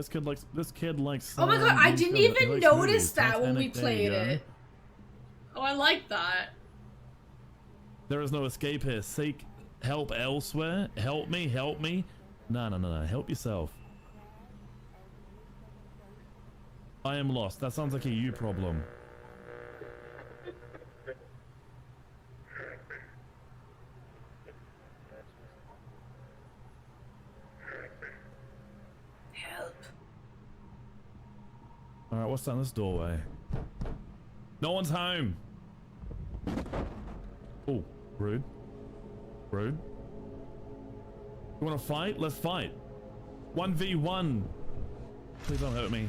this kid likes. Oh my god, I didn't even notice that when we played it. Oh, I like that. There is no escape here. Seek help elsewhere. Help me, help me. No. Help yourself. I am lost. That sounds like a you problem. Help. Alright, what's down this doorway? No one's home. Oh, rude. Rude. You wanna fight? Let's fight. 1v1. Please don't hurt me.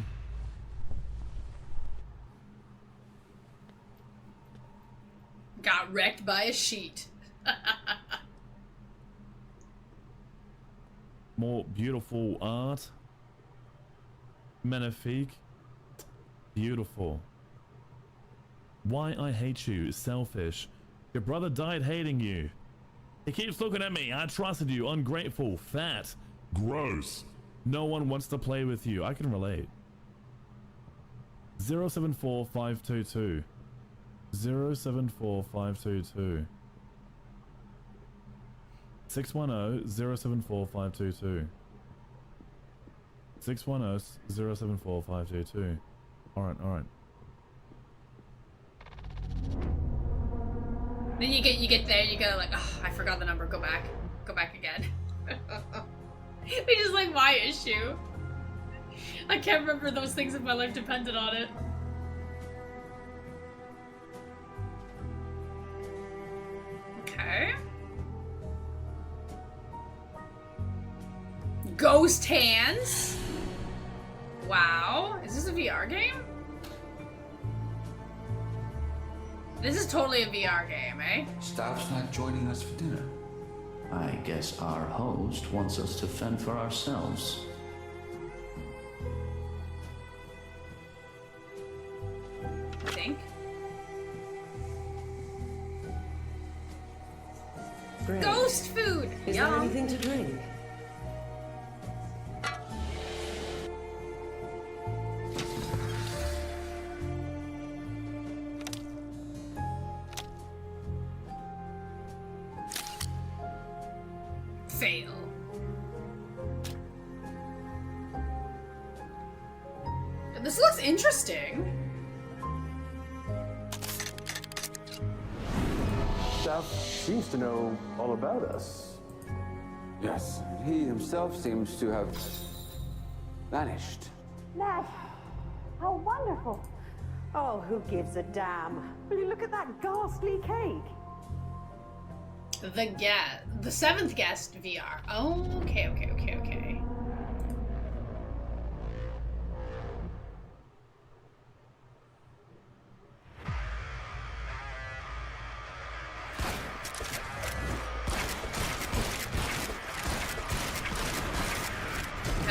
Got wrecked by a sheet. More beautiful art. Magnifique. Beautiful. Why I hate you, selfish. Your brother died hating you. He keeps looking at me. I trusted you, ungrateful, fat, gross. No one wants to play with you. I can relate. 074522. 074522. 610-074-522. 610-074-522. Alright. Then you get there, you go like, oh, I forgot the number, go back again. Which is like my issue. I can't remember those things if my life depended on it. Okay. Ghost hands. Wow. Is this a VR game? This is totally a VR game, eh? Staff's not joining us for dinner. I guess our host wants us to fend for ourselves. I think. Great. Ghost food! Is there anything to drink? Fail. This looks interesting. Staff seems to know all about us. Yes, he himself seems to have vanished. Nash, how wonderful. Oh, who gives a damn? Will you look at that ghastly cake? The seventh guest VR. Oh, okay. Okay,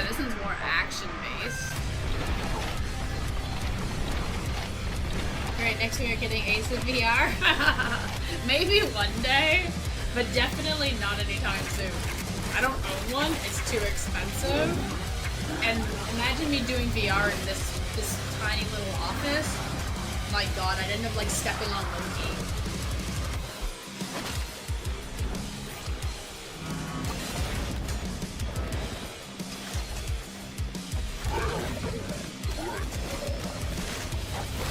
this one's more action-based. Alright, next we are getting Ace of VR. Maybe one day, but definitely not anytime soon. I don't own one, it's too expensive. And imagine me doing VR in this tiny little office. My god, I'd end up like stepping on Loki.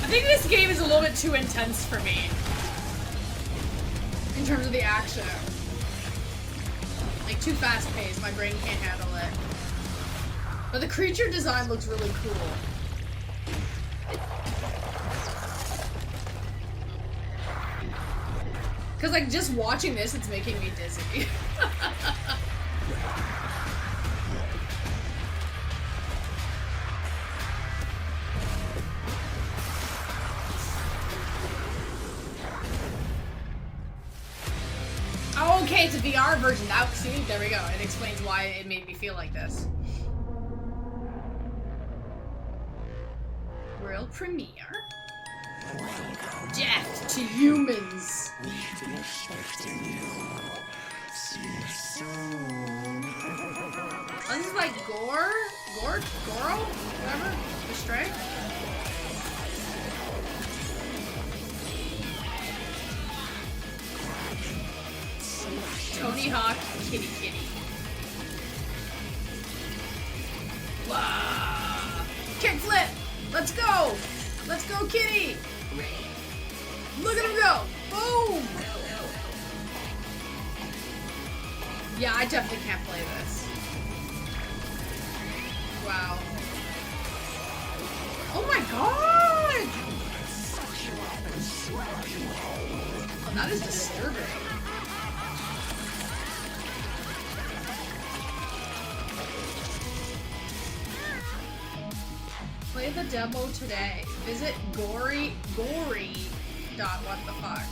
I think this game is a little bit too intense for me. In terms of the action. Like, too fast-paced. My brain can't handle it. But the creature design looks really cool. Because, like, just watching this, it's making me dizzy. Oh, okay, it's a VR version. Now, see, there we go. It explains why it made me feel like this. World premiere. Death to humans. We've been expecting you. See you soon. Oh, this is like Goro? Whatever? The Stray? Tony Hawk, kitty. Wow. Kickflip! Let's go! Let's go, kitty! Look at him go! Boom! Yeah, I definitely can't play this. Wow. Oh my god! Oh, that is disturbing. Play the demo today. Visit gory. What the fuck?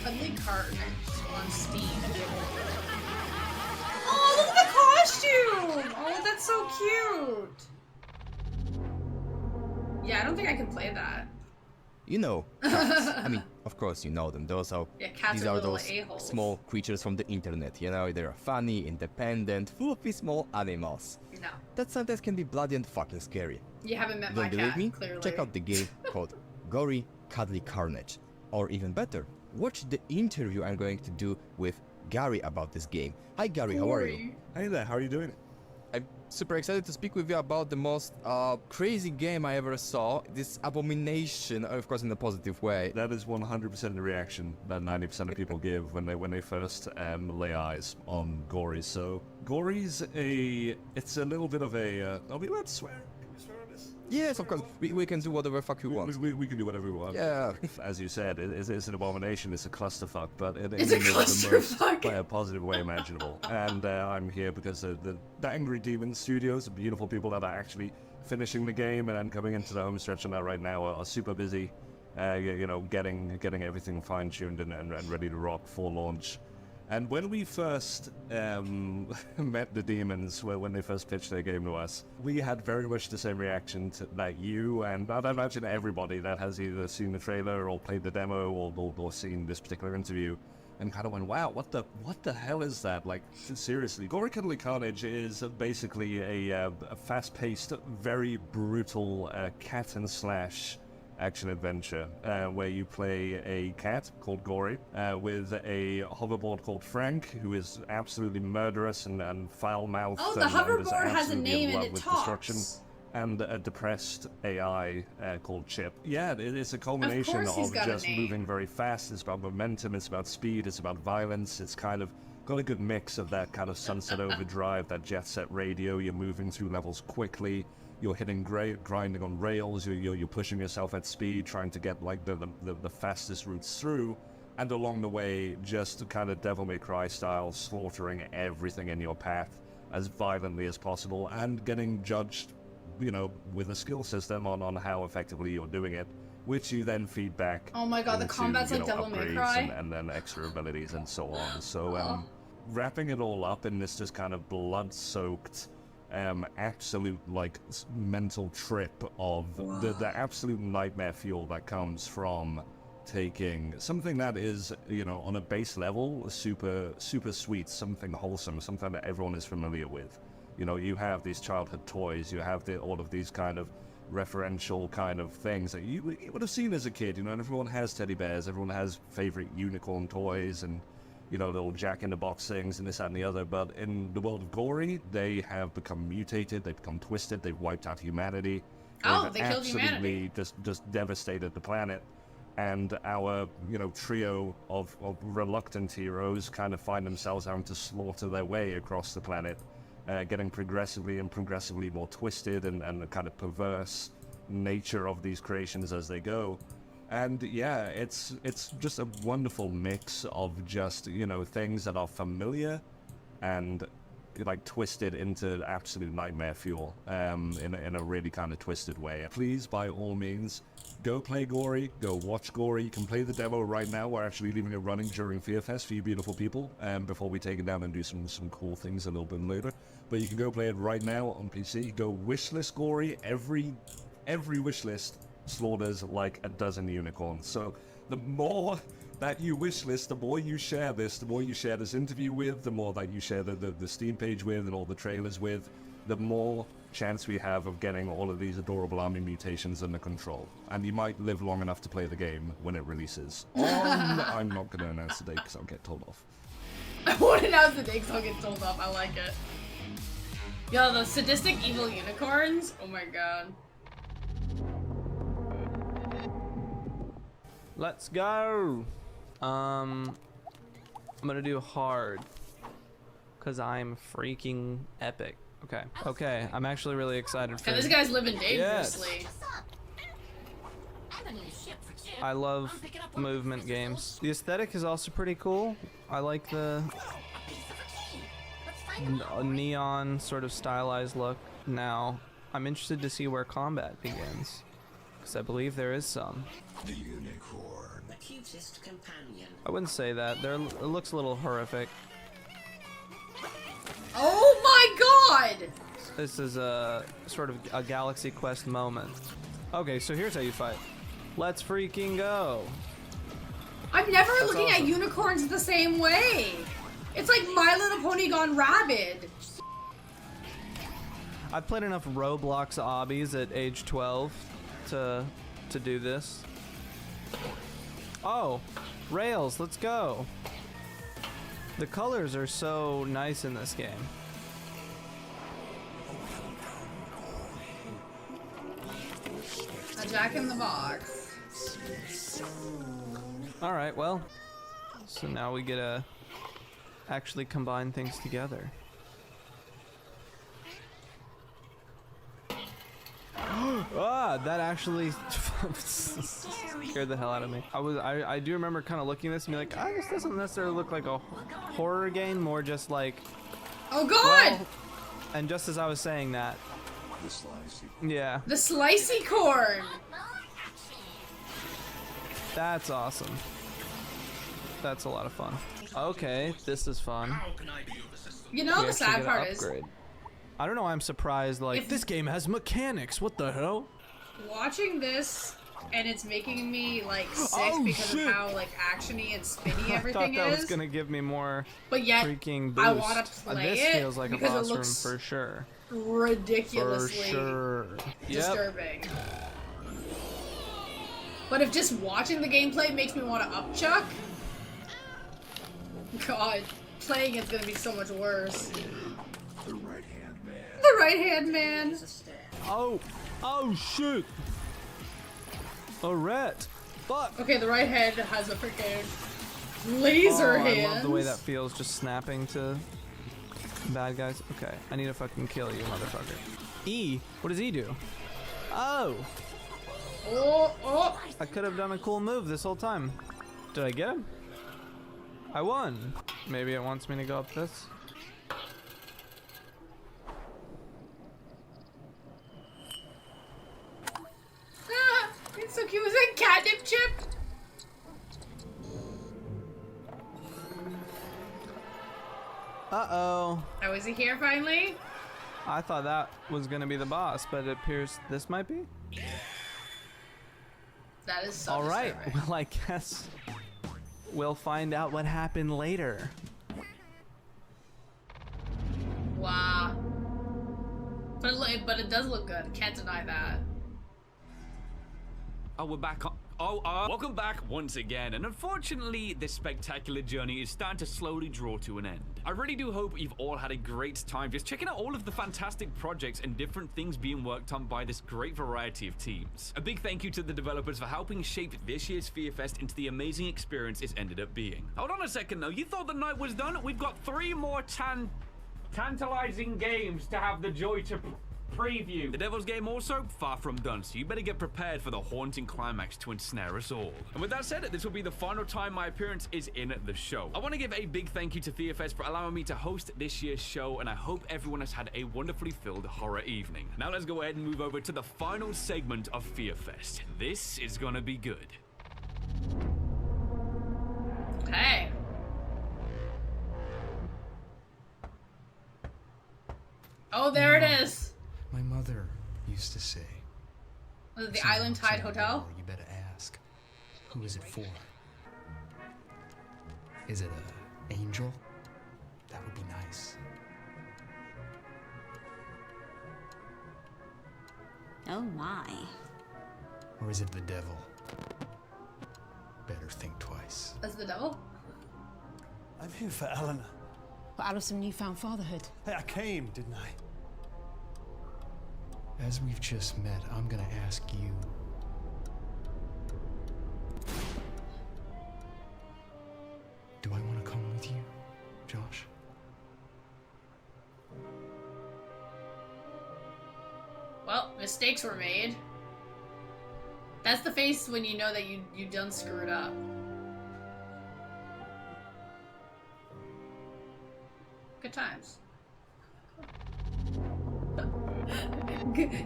Cuddly Carnage on Steam. Oh, look at the costume! Oh, that's so cute. Yeah, I don't think I can play that. You know, cats. I mean, of course you know them. Those are cats these are are little those a-holes. small creatures from the internet. You know, they're funny, independent, full of these small animals. No. That sometimes can be bloody and fucking scary. You haven't met Don't my believe cat, me? clearly. Check out the game called Gory Cuddly Carnage. Or even better, watch the interview I'm going to do with Gary about this game. Hi Gary, how are you? Hey there, how are you doing? I'm super excited to speak with you about the most crazy game I ever saw. This abomination, of course in a positive way. That is 100% the reaction that 90% of people give when they first lay eyes on Gory. So Gory's it's a little bit of a. Are we allowed to swear? Can we swear on this? Yes, of course. We can do whatever fuck we want. We can do whatever we want. Yeah. As you said, it's an abomination. It's a clusterfuck, but It's a clusterfuck. by a positive way imaginable. And I'm here because the Angry Demon Studios, the beautiful people that are actually finishing the game and then coming into the home stretch on that right now are super busy. You know, getting everything fine-tuned and ready to rock for launch. And when we first met the demons, when they first pitched their game to us, we had very much the same reaction that you and I'd imagine everybody that has either seen the trailer or played the demo or seen this particular interview, and kind of went, "Wow, what the hell is that?" Like, seriously, Gory Cuddly Carnage is basically a fast-paced, very brutal cat and slash action adventure where you play a cat called Gory with a hoverboard called Frank, who is absolutely murderous and foul-mouthed. Oh, the hoverboard has a name and it destruction, talks. and a depressed AI called Chip. Yeah, it's a culmination of just moving very fast. It's about momentum, it's about speed, it's about violence. It's kind of got a good mix of that kind of Sunset Overdrive, that Jet Set Radio. You're moving through levels quickly. You're hitting grinding on rails. You're pushing yourself at speed, trying to get like the fastest routes through, and along the way, just kind of Devil May Cry style, slaughtering everything in your path as violently as possible, and getting judged, you know, with a skill system on how effectively you're doing it, which you then feed back. Oh my god, the into, combat's like Devil May upgrades Cry. and then extra abilities and so on. So wrapping it all up in this just kind of blood-soaked, absolute like mental trip of the absolute nightmare fuel that comes from taking something that is, you know, on a base level super sweet, something wholesome, something that everyone is familiar with. You know, you have these childhood toys, you have all of these kind of referential kind of things that you would have seen as a kid, you know, and everyone has teddy bears, everyone has favorite unicorn toys and, you know, little jack-in-the-box things and this, that, and the other. But in the world of Gory, they have become mutated, they've become twisted, they've wiped out humanity. Oh, They've they killed humanity. absolutely just devastated the planet. and our, trio of reluctant heroes kind of find themselves having to slaughter their way across the planet, getting progressively more twisted and the kind of perverse nature of these creations as they go. And yeah, it's just a wonderful mix of just, things that are familiar and like twisted into absolute nightmare fuel in a really kind of twisted way. Please, by all means, go play Gory, go watch Gory. You can play the demo right now. We're actually leaving it running during Fearfest for you beautiful people, before we take it down and do some cool things a little bit later. But you can go play it right now on PC. Go wishlist Gory. Every wishlist slaughters like a dozen unicorns. So the more that you wishlist, the more you share this, the more you share this interview with, the more that you share the Steam page with and all the trailers with, the more chance we have of getting all of these adorable army mutations under control. And you might live long enough to play the game when it releases. I'm not going to announce the date because I'll get told off. I won't announce the date because I'll get told off. I like it. Yo, the sadistic evil unicorns? Oh my god. Let's go. I'm gonna do hard because I'm freaking epic. Okay, I'm actually really excited for And this guy's living dangerously. I love movement games. The aesthetic is also pretty cool. I like the neon sort of stylized look. Now, I'm interested to see where combat begins, because I believe there is some. The unicorn. The cutest companion. I wouldn't say that. It looks a little horrific. Oh my god! This is a sort of a Galaxy Quest moment. Okay, so here's how you fight. Let's freaking go. I'm never That's looking awesome. at unicorns the same way. It's like My Little Pony gone rabid. I've played enough Roblox obbies at age 12 to do this. Oh, rails, let's go. The colors are so nice in this game. A Jack in the Box. All right, well, so now we get to actually combine things together. That actually scared the hell out of me. I do remember kind of looking at this and be like, this doesn't necessarily look like a horror game, more just like, oh god! Well, and just as I was saying that, yeah, The slicey corn. that's awesome. That's a lot of fun. Okay, this is fun. You know We the actually sad get an part is upgrade. I don't know, I'm surprised, like, this game has mechanics, what the hell? watching this, and it's making me like sick Oh, because shit. of how like actiony and spinny I everything thought that is. was gonna give me more But yet, freaking boost. I want to play This it feels like a because boss it looks room for sure. ridiculously For sure. Yep. disturbing. But if just watching the gameplay makes me want to upchuck, God, playing it's gonna be so much worse. The right hand man. The right hand man. Oh shit! A rat! Fuck! Okay, the right hand has a freaking laser hands. I love the way that feels, just snapping to bad guys. Okay, I need to fucking kill you, motherfucker. E? What does E do? Oh! Oh! I could have done a cool move this whole time. Did I get him? I won. Maybe it wants me to go up this. Ah, it's so cute. Was it catnip chip? Uh-oh. Oh, is he here finally? I thought that was gonna be the boss, but it appears this might be. That is so All right. disturbing. Well, I guess we'll find out what happened later. Wow. But it does look good. Can't deny that. Oh, we're back on. Welcome back once again, and unfortunately, this spectacular journey is starting to slowly draw to an end. I really do hope you've all had a great time just checking out all of the fantastic projects and different things being worked on by this great variety of teams. A big thank you to the developers for helping shape this year's Fear Fest into the amazing experience it's ended up being. Hold on a second though, you thought the night was done? We've got 3 more tantalizing games to have the joy to preview. The Devil's Game also far from done, so you better get prepared for the haunting climax to ensnare us all. And with that said, this will be the final time my appearance is in the show. I want to give a big thank you to FearFest for allowing me to host this year's show, and I hope everyone has had a wonderfully filled horror evening. Now let's go ahead and move over to the final segment of FearFest. This is gonna be good. Okay. Oh, there it is. My mother used to say, Was it the Island Tide Hotel? You better ask, who is it for? Is it an angel? That would be nice. Oh my. Or is it the devil? Better think twice. That's the devil? I'm here for Eleanor. For Alison newfound fatherhood. Hey, I came, didn't I? As we've just met, I'm gonna ask you. Do I want to come with you, Josh? Well, mistakes were made. That's the face when you know that you done screwed up. Good times.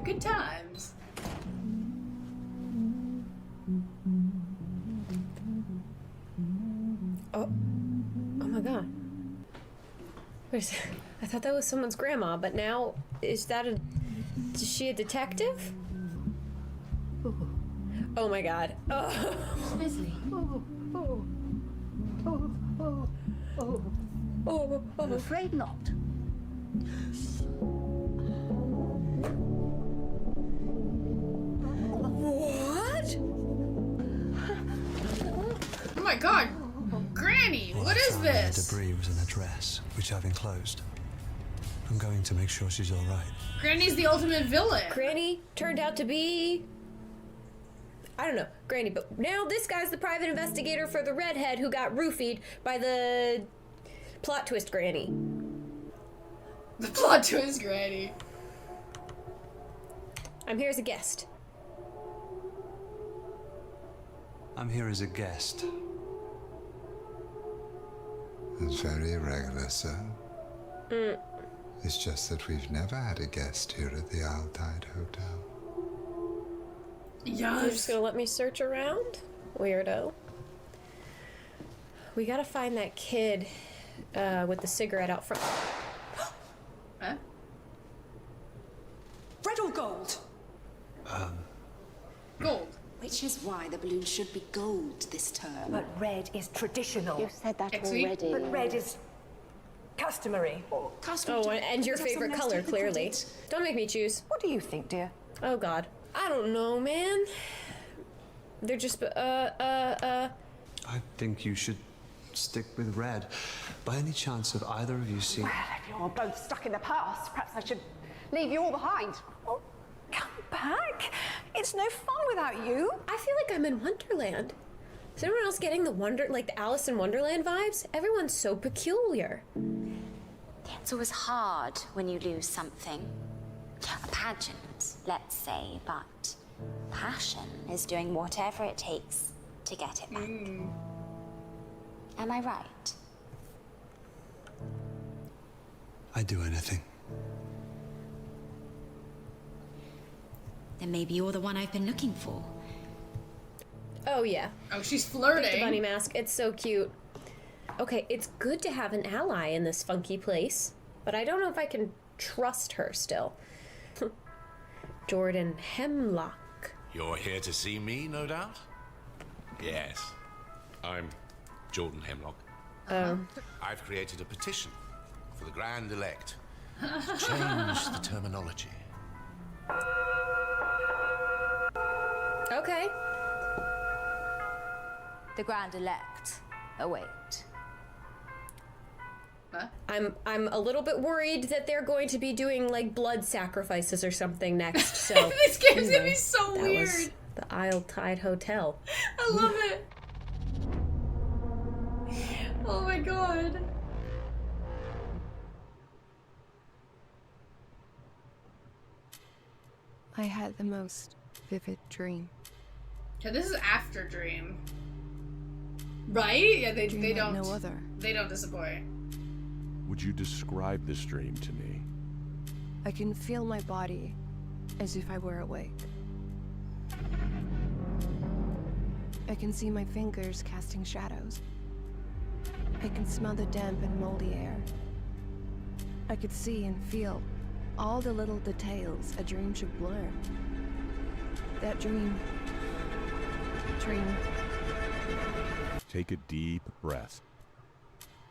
Good times. Oh my god. Where's I thought that was someone's grandma, but now is she a detective? Ooh. Oh my god. Oh. Leslie. I'm afraid not. What? Oh my god. Granny, what is this? Debris was in a dress, which I've enclosed. I'm going to make sure she's all right. Granny's the ultimate villain. Granny turned out to be... I don't know, Granny, but now this guy's the private investigator for the redhead who got roofied by the plot twist Granny. The plot twist Granny. I'm here as a guest. I'm here as a guest. It's very irregular, sir. Mm. It's just that we've never had a guest here at the A.I.l.A Hotel. Yes. You're just gonna let me search around? Weirdo. We gotta find that kid with the cigarette out front. Huh? Red or gold? Gold. Which is why the balloon should be gold this term. But red is traditional. You've said that Exy? already. But red is customary. Oh, and your favorite color, clearly. Don't make me choose. What do you think, dear? Oh god. I don't know, man. They're just, I think you should stick with red. By any chance have either of you seen... Well, if you're both stuck in the past, perhaps I should leave you all behind. Oh, come back. It's no fun without you. I feel like I'm in Wonderland. Is anyone else getting the Alice in Wonderland vibes? Everyone's so peculiar. It's always hard when you lose something. A pageant, let's say, but passion is doing whatever it takes to get it back. Am I right? I'd do anything. Then maybe you're the one I've been looking for. Oh yeah. Oh, she's flirting. The bunny mask. It's so cute. Okay, it's good to have an ally in this funky place, but I don't know if I can trust her still. Jordan Hemlock. You're here to see me, no doubt? Yes. I'm Jordan Hemlock. I've created a petition for the Grand Elect to change the terminology. Okay. The Grand Elect await. Huh? I'm a little bit worried that they're going to be doing like blood sacrifices or something next. So this game's gonna be so that weird. Was the A.I.l.A Hotel. I love it. Oh my god. I had the most vivid dream. Yeah, this is after Dream. Right? Yeah, they don't. No other. They don't disappoint. Would you describe this dream to me? I can feel my body as if I were awake. I can see my fingers casting shadows. I can smell the damp and moldy air. I could see and feel all the little details a dream should blur. That dream. Take a deep breath.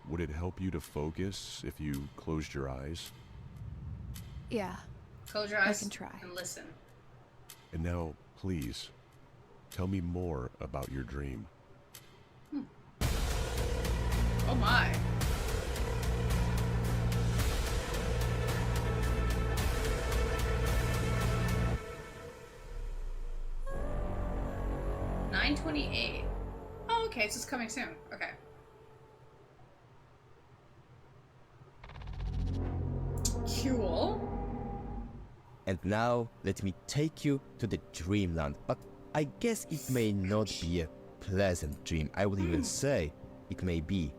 Would it help you to focus if you closed your eyes? Yeah. Close your eyes. I can try. And listen. And now, please, tell me more about your dream. Oh my. $9.28. Oh, okay, so it's coming soon. Okay. Cool. And now, let me take you to the dreamland. But I guess it may not be a pleasant dream. I would even say it may be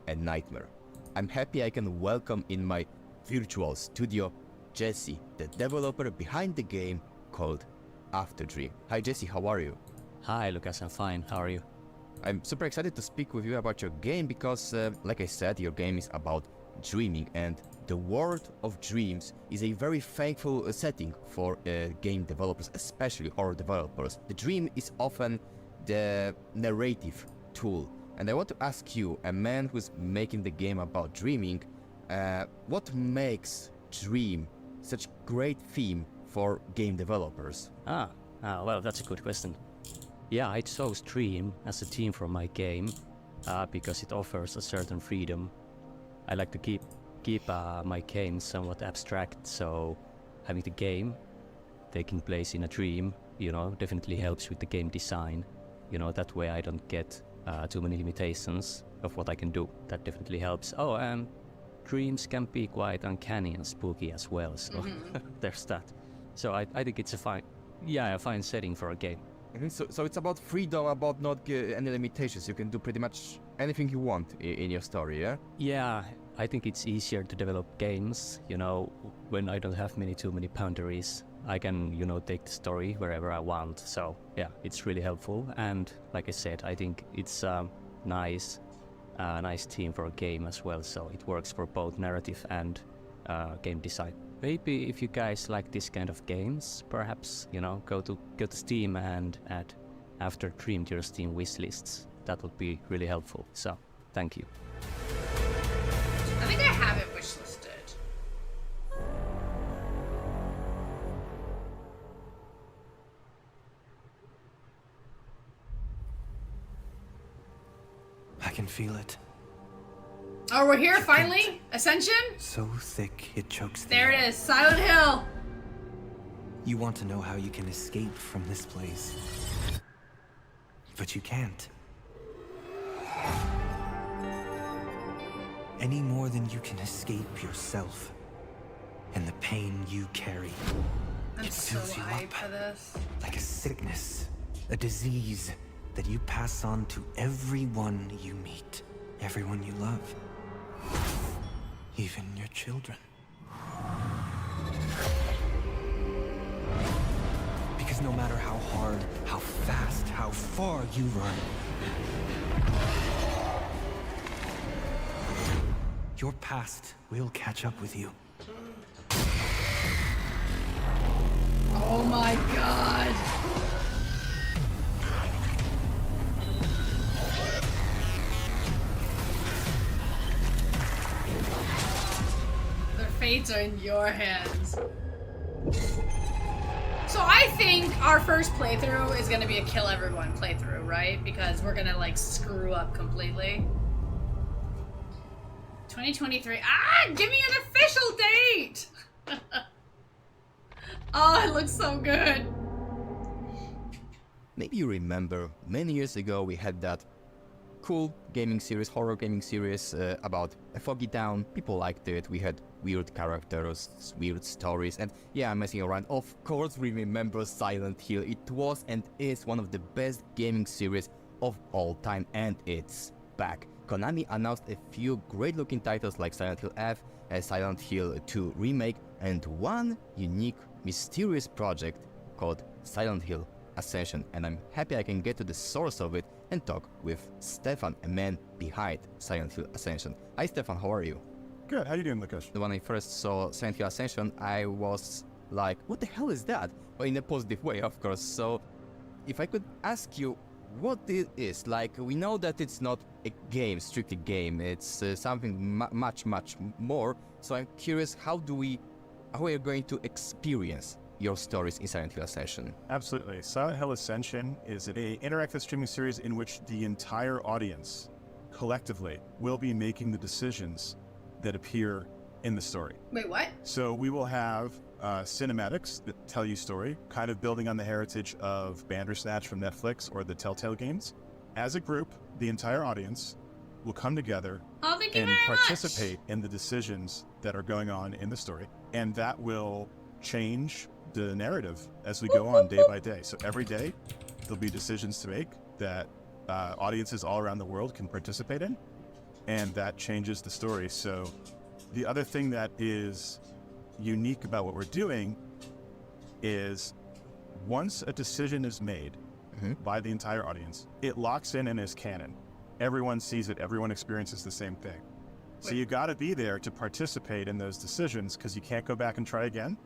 a nightmare. I'm happy I can welcome in my virtual studio Jesse, the developer behind the game called After Dream. Hi Jesse, how are you? Hi Lucas, I'm fine. How are you? I'm super excited to speak with you about your game because, like I said, your game is about dreaming, and the world of dreams is a very thankful setting for game developers, especially horror developers. The dream is often the narrative tool, and I want to ask you, a man who's making the game about dreaming, what makes dream such great theme for game developers? Well, that's a good question. Yeah, I chose Dream as a theme for my game because it offers a certain freedom. I like to keep my game somewhat abstract, so having the game taking place in a dream, you know, definitely helps with the game design. You know, that way I don't get too many limitations of what I can do. That definitely helps. Oh, and dreams can be quite uncanny and spooky as well, so there's that. So I think it's a fine setting for a game. So it's about freedom, about not any limitations. You can do pretty much anything you want in your story, yeah? Yeah, I think it's easier to develop games, you know, when I don't have too many boundaries. I can, you know, take the story wherever I want. So yeah, it's really helpful. And like I said, I think it's a nice theme for a game as well. So it works for both narrative and game design. Maybe if you guys like this kind of games, perhaps, you know, go to Steam and add After Dream to your Steam wishlists. That would be really helpful. So, thank you. I think I have it wishlisted. I can feel it. Oh, we're here finally? Ascension? So thick it chokes the There air. it is, Silent Hill. You want to know how you can escape from this place. But you can't. Any more than you can escape yourself and the pain you carry. I'm It so fills you hyped up for this. like a sickness, a disease that you pass on to everyone you meet, everyone you love, even your children. Because no matter how hard, how fast, how far you run, your past will catch up with you. Oh my god. Their fates are in your hands. So I I think our first playthrough is gonna be a kill everyone playthrough, right? Because we're gonna like screw up completely. 2023. Ah, give me an official date! Oh, it looks so good. Maybe you remember, many years ago we had that cool gaming series, horror gaming series about a foggy town. People liked it. We had weird characters, weird stories, and yeah, I'm messing around. Of course we remember Silent Hill. It was and is one of the best gaming series of all time, and it's back. Konami announced a few great looking titles like Silent Hill F, Silent Hill 2 Remake, and one unique, mysterious project called Silent Hill Ascension, and I'm happy I can get to the source of it and talk with Stefan, a man behind Silent Hill Ascension. Hi Stefan, how are you? Good, how you doing, Lukasz? When I first saw Silent Hill Ascension, I was like, what the hell is that? But in a positive way, of course. So, if I could ask you what it is, like, we know that it's not a game, strictly game, it's something much more. So I'm curious, how are you going to experience your stories in Silent Hill Ascension? Absolutely. Silent Hill Ascension is an interactive streaming series in which the entire audience, collectively, will be making the decisions that appear in the story. Wait, what? So we will have cinematics that tell you story, kind of building on the heritage of Bandersnatch from Netflix or the Telltale games. As a group, the entire audience will come together and participate in the decisions that are going on in the story, and that will change the narrative as we go on day by day. So every day there'll be decisions to make that audiences all around the world can participate in, and that changes the story. So the other thing that is unique about what we're doing is once a decision is made by the entire audience, it locks in and is canon. Everyone sees it, everyone experiences the same thing. So you gotta be there to participate in those decisions, because you can't go back and try again.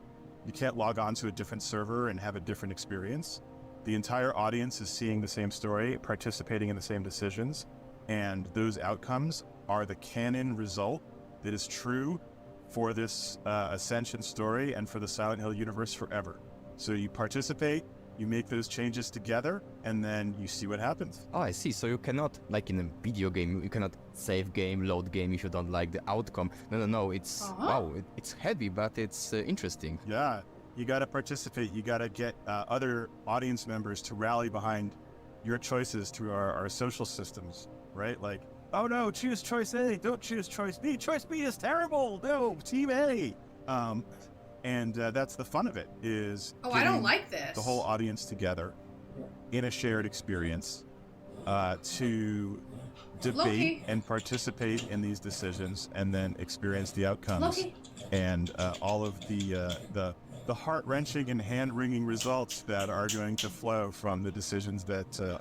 You can't log on to a different server and have a different experience. The entire audience is seeing the same story, participating in the same decisions, and those outcomes are the canon result that is true for this Ascension story and for the Silent Hill universe forever. So you participate, you make those changes together, and then you see what happens. Oh, I see. So you cannot, like in a video game, you cannot save game, load game if you don't like the outcome. No, it's, wow, it's heavy, but it's interesting. Yeah, you gotta participate. You gotta get other audience members to rally behind your choices through our social systems, right? Like, oh no, choose choice A, don't choose choice B. Choice B is terrible, no, team A. And that's the fun of it, is I don't like this. The whole audience together in a shared experience to debate and participate in these decisions, and then experience the outcomes and all of the heart-wrenching and hand-wringing results that are going to flow from the decisions that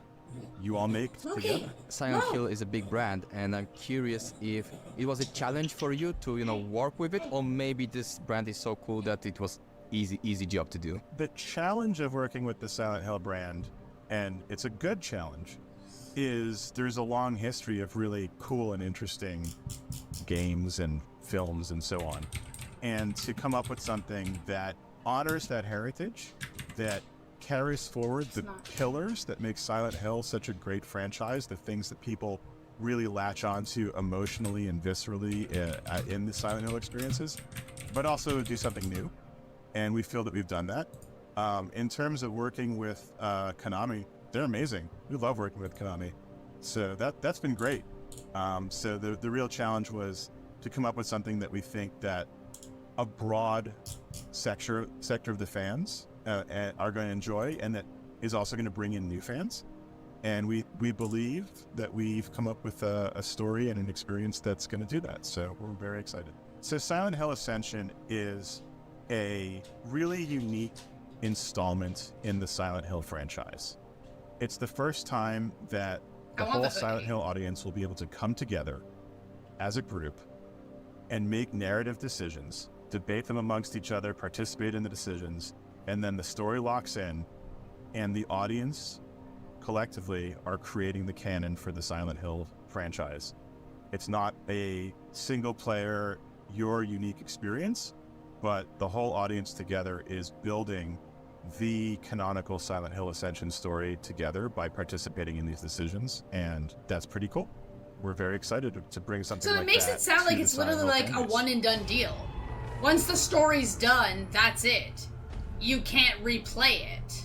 you all make together. Silent Hill is a big brand, and I'm curious if it was a challenge for you to, work with it, or maybe this brand is so cool that it was easy job to do. The challenge of working with the Silent Hill brand, and it's a good challenge, is there's a long history of really cool and interesting games and films and so on. And to come up with something that honors that heritage, that carries forward the pillars that make Silent Hill such a great franchise, the things that people really latch onto emotionally and viscerally in the Silent Hill experiences, but also do something new. And we feel that we've done that. In terms of working with Konami, they're amazing. We love working with Konami. So that's been great. So the real challenge was to come up with something that we think that a broad sector of the fans are going to enjoy, and that is also going to bring in new fans. And we believe that we've come up with a story and an experience that's going to do that. So we're very excited. So Silent Hill Ascension is a really unique installment in the Silent Hill franchise. It's the first time that the whole Silent Hill audience will be able to come together as a group and make narrative decisions, debate them amongst each other, participate in the decisions, and then the story locks in, and the audience collectively are creating the canon for the Silent Hill franchise. It's not a single player, your unique experience, but the whole audience together is building the canonical Silent Hill Ascension story together by participating in these decisions, and that's pretty cool. We're very excited to bring something So like it makes that it sound to like the it's Silent literally Hill like fan a base. one and done deal. Once the story's done, that's it. You can't replay it.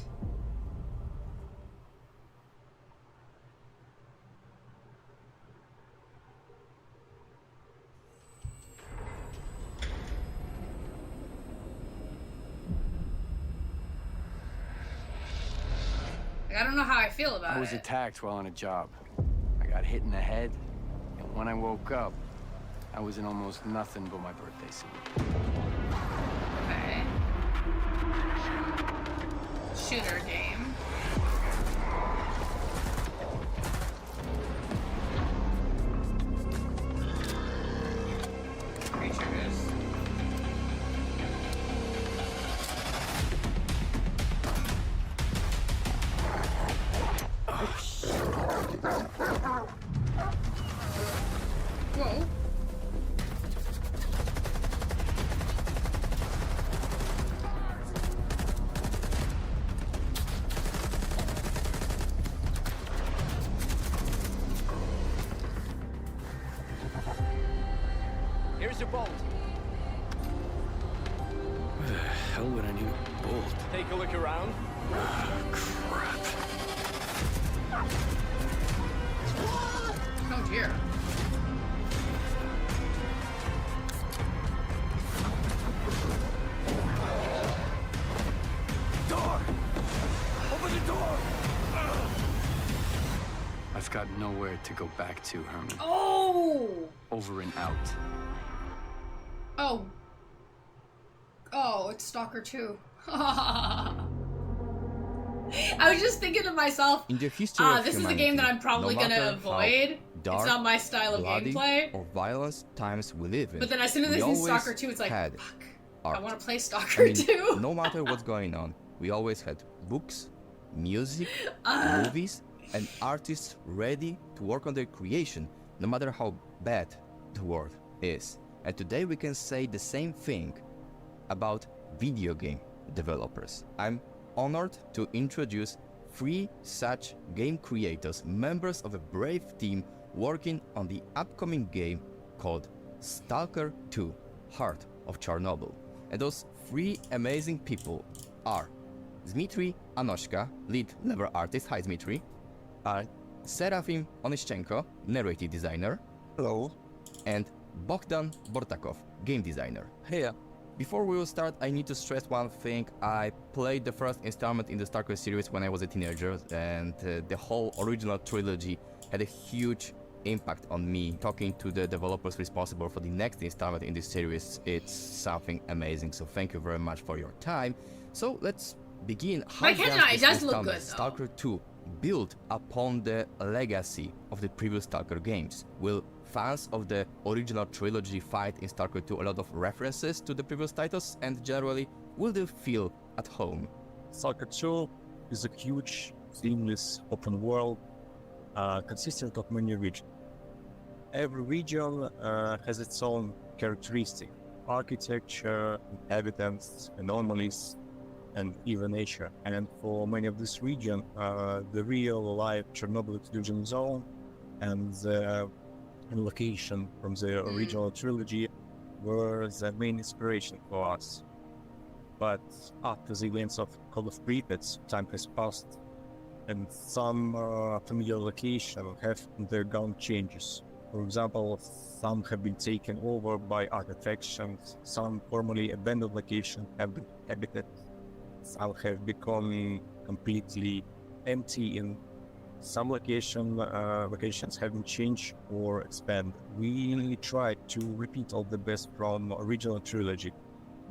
Like, I don't know how I feel about I was it. attacked while on a job. I got hit in the head, and when I woke up, I was in almost nothing but my birthday suit. Okay. Shooter game. Creatures. Whoa. Here's your bolt. Where the hell would I need a bolt? Take a look around. Crap. Oh dear. Door! Open the door! I've got nowhere to go back to, Herman. Oh! Over and out. Oh. Oh, it's Stalker 2. I was just thinking to myself, In the history of this is a humanity, game that I'm probably no gonna matter avoid. how dark, It's not my style of bloody, gameplay. or violence times we live in. But then as soon as we I see always Stalker 2, it's like, had fuck, art. I want to play Stalker 2. No matter what's going on, we always had books, music, movies, and artists ready to work on their creation, no matter how bad the world is. And today we can say the same thing about video game developers. I'm honored to introduce 3 such game creators, members of a brave team working on the upcoming game called Stalker 2: Heart of Chernobyl. And those 3 amazing people are Dmitry Anoshka, lead level artist. Hi Dmitry. Serafim Onyshchenko, narrative designer. Hello. And Bogdan Bortakov, game designer. Hey. Before we will start, I need to stress one thing. I played the first installment in the Stalker series when I was a teenager, and the whole original trilogy had a huge impact on me. Talking to the developers responsible for the next installment in this series, it's something amazing. So thank you very much for your time. So let's begin. How I can't deny, it this does look installment, good, though. Stalker 2, build upon the legacy of the previous Stalker games? Will fans of the original trilogy find in Stalker 2 a lot of references to the previous titles, and generally, will they feel at home? Stalker 2 is a huge, seamless open world consisting of many regions. Every region has its own characteristic: architecture, inhabitants, anomalies, and even nature. And for many of this region, the real-life Chernobyl exclusion zone and the location from the original trilogy were the main inspiration for us. But after the events of Call of Pripyat, time has passed, and some familiar locations have undergone changes. For example, some have been taken over by artifactions, some formerly abandoned locations have been inhabited, some have become completely empty, and some locations have been changed or expanded. We tried to repeat all the best from original trilogy,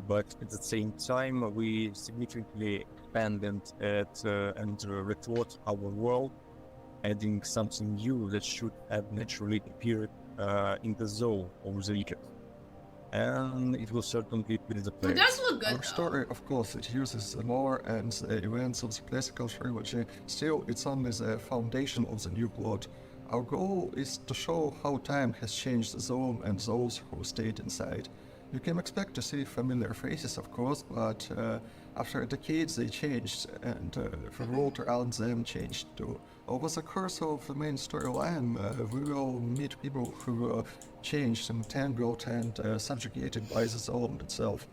but at the same time we significantly expanded it and rethought our world, adding something new that should have naturally appeared in the zone of the region. And it will certainly be the place. It does look good, Our story, of course, it uses the lore and the events of the classical trilogy. Still, it's only the foundation of the new plot. Our goal is to show how time has changed the zone and those who stayed inside. You can expect to see familiar faces, of course, but after decades they changed, and the world around them changed too. Over the course of the main storyline, we will meet people who were changed, entangled, and subjugated by the zone itself.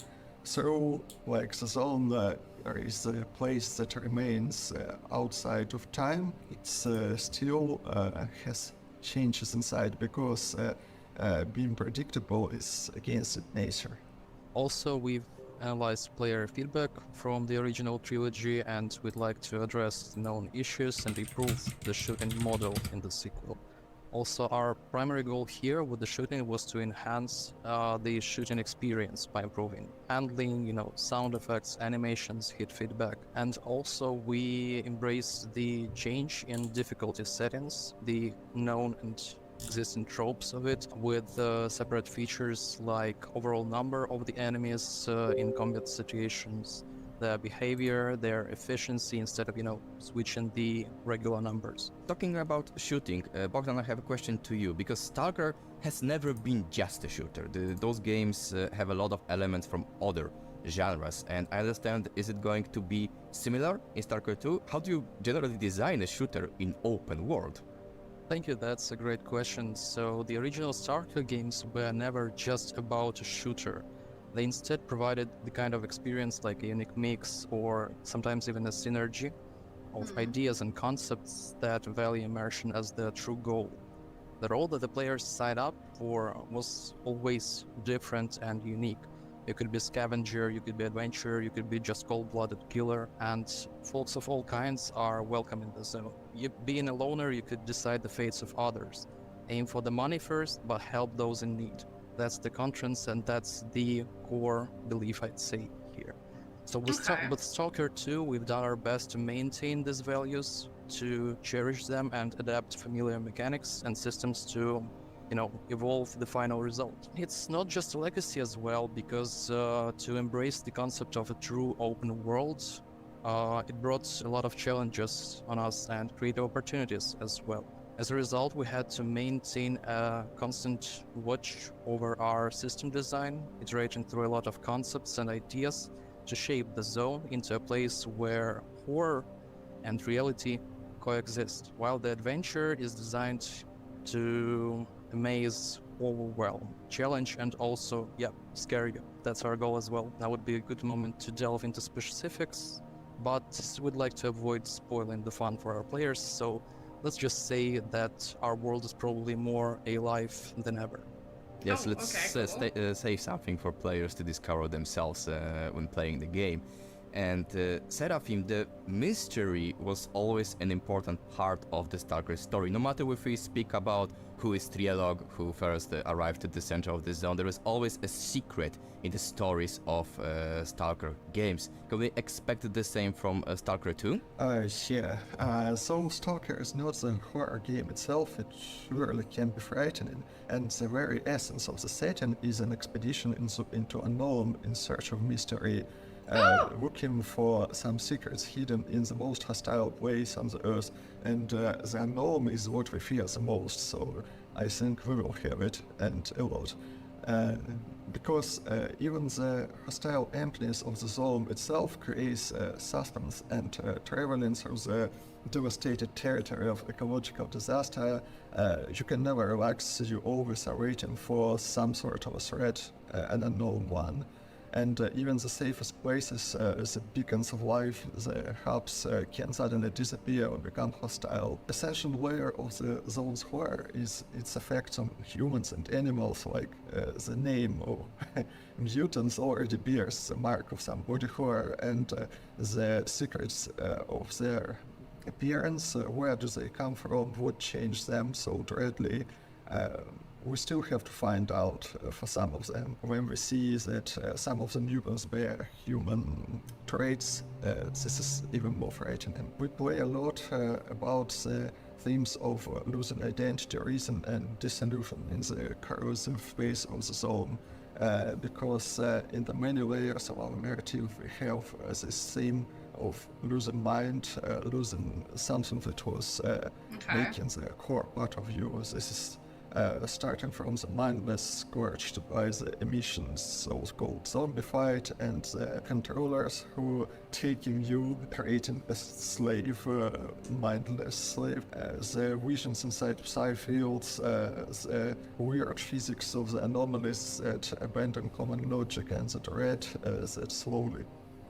So, like the zone is a place that remains outside of time. It's still has changes inside because being predictable is against its nature. Also, we've analyzed player feedback from the original trilogy, and we'd like to address known issues and improve the shooting model in the sequel. Also, our primary goal here with the shooting was to enhance the shooting experience by improving handling, sound effects, animations, hit feedback. And also we embrace the change in difficulty settings, the known and existing tropes of it, with separate features like overall number of the enemies in combat situations, their behavior, their efficiency, instead of, switching the regular numbers. Talking about shooting, Bogdan, I have a question to you, because Stalker has never been just a shooter. Those games have a lot of elements from other genres, and I understand, is it going to be similar in Stalker 2? How do you generally design a shooter in open world? Thank you, that's a great question. So the original Stalker games were never just about a shooter. They instead provided the kind of experience like a unique mix, or sometimes even a synergy of ideas and concepts that value immersion as the true goal. The role that the players signed up for was always different and unique. You could be scavenger, you could be adventurer, you could be just cold-blooded killer, and folks of all kinds are welcome in the zone. Being a loner, you could decide the fates of others. Aim for the money first, but help those in need. That's the conscience, and that's the core belief, I'd say, here. So with Stalker 2, we've done our best to maintain these values, to cherish them, and adapt familiar mechanics and systems to evolve the final result. It's not just a legacy as well, because to embrace the concept of a true open world, it brought a lot of challenges on us and creative opportunities as well. As a result, we had to maintain a constant watch over our system design, iterating through a lot of concepts and ideas to shape the zone into a place where horror and reality coexist, while the adventure is designed to amaze, overwhelm, challenge, and also, scare you. That's our goal as well. That would be a good moment to delve into specifics, but we'd like to avoid spoiling the fun for our players, so let's just say that our world is probably more alive than ever. Yes, let's say something for players to discover themselves when playing the game. And Seraphim, the mystery was always an important part of the Stalker story. No matter if we speak about who is Trialog, who first arrived at the center of the zone, there is always a secret in the stories of Stalker games. Can we expect the same from Stalker 2? So Stalker is not the horror game itself, it surely can be frightening, and the very essence of the setting is an expedition into unknown in search of mystery, looking for some secrets hidden in the most hostile place on the earth, and the unknown is what we fear the most, so I think we will have it, and a lot. Because even the hostile emptiness of the zone itself creates suspense, and traveling through the devastated territory of ecological disaster, you can never relax, you always are waiting for some sort of a threat, an unknown one. And even the safest places, the beacons of life, the hubs can suddenly disappear or become hostile. Essential layer of the zone's horror is its effects on humans and animals, like the name of mutants already bears the mark of some body horror, and the secrets of their appearance, where do they come from, what changed them so dreadly. We still have to find out for some of them. When we see that some of the mutants bear human traits, this is even more frightening. We play a lot about the themes of losing identity, reason, and disillusion in the corrosive phase of the zone. Because in the many layers of our narrative, we have this theme of losing mind, losing something that was making the core part of you. This is starting from the mindless scorched by the emissions, so-called zombified, and the controllers who taking you, creating a slave, mindless slave, the visions inside psi fields, the weird physics of the anomalies that abandon common logic, and the dread that slowly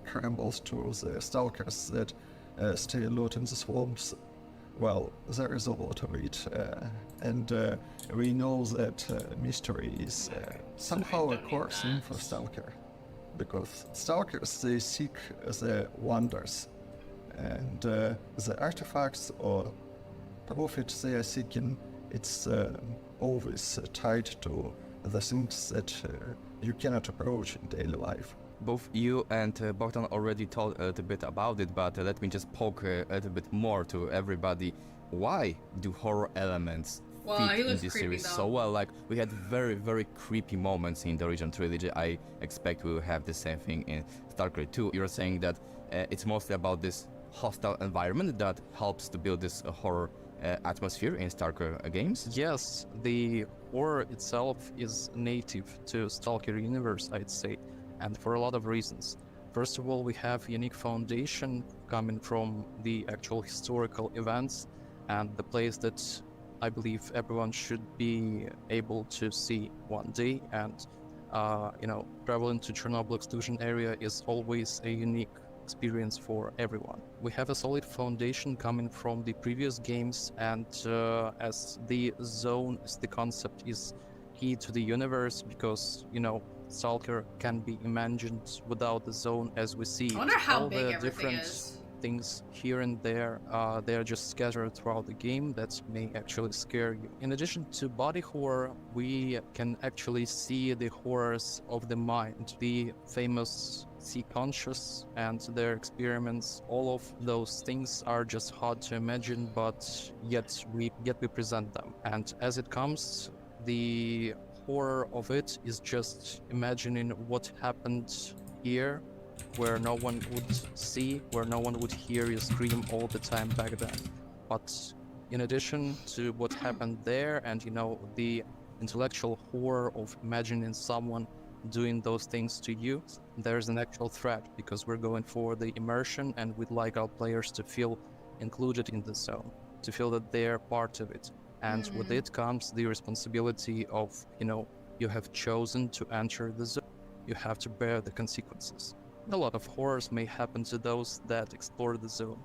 crumbles to the stalkers that stay alert in the swamps. Well, there is a lot of it, and we know that mystery is somehow a core theme for Stalker, because Stalkers, they seek the wonders, and the artifacts or profit they are seeking, it's always tied to the things that you cannot approach in daily life. Both you and Bogdan already told a little bit about it, but let me just poke a little bit more to everybody. Why do horror elements fit in this series so well? Like, we had very, very creepy moments in the original trilogy. I expect we will have the same thing in Stalker 2. You're saying that it's mostly about this hostile environment that helps to build this horror atmosphere in Stalker games? Yes, the horror itself is native to Stalker universe, I'd say, and for a lot of reasons. First of all, we have unique foundation coming from the actual historical events and the place that I believe everyone should be able to see one day. And traveling to Chernobyl exclusion area is always a unique experience for everyone. We have a solid foundation coming from the previous games, and as the zone, as the concept is key to the universe, because Stalker can be imagined without the zone as we see. I wonder how all big the everything different is. Things here and there, they are just scattered throughout the game that may actually scare you. In addition to body horror, we can actually see the horrors of the mind, the famous C-conscious and their experiments. All of those things are just hard to imagine, but yet we present them. And as it comes, the horror of it is just imagining what happened here, where no one would see, where no one would hear you scream all the time back then. But in addition to what happened there, and the intellectual horror of imagining someone doing those things to you, there's an actual threat, because we're going for the immersion and we'd like our players to feel included in the zone, to feel that they're part of it. And with it comes the responsibility of, you have chosen to enter the zone. You have to bear the consequences. A lot of horrors may happen to those that explore the zone.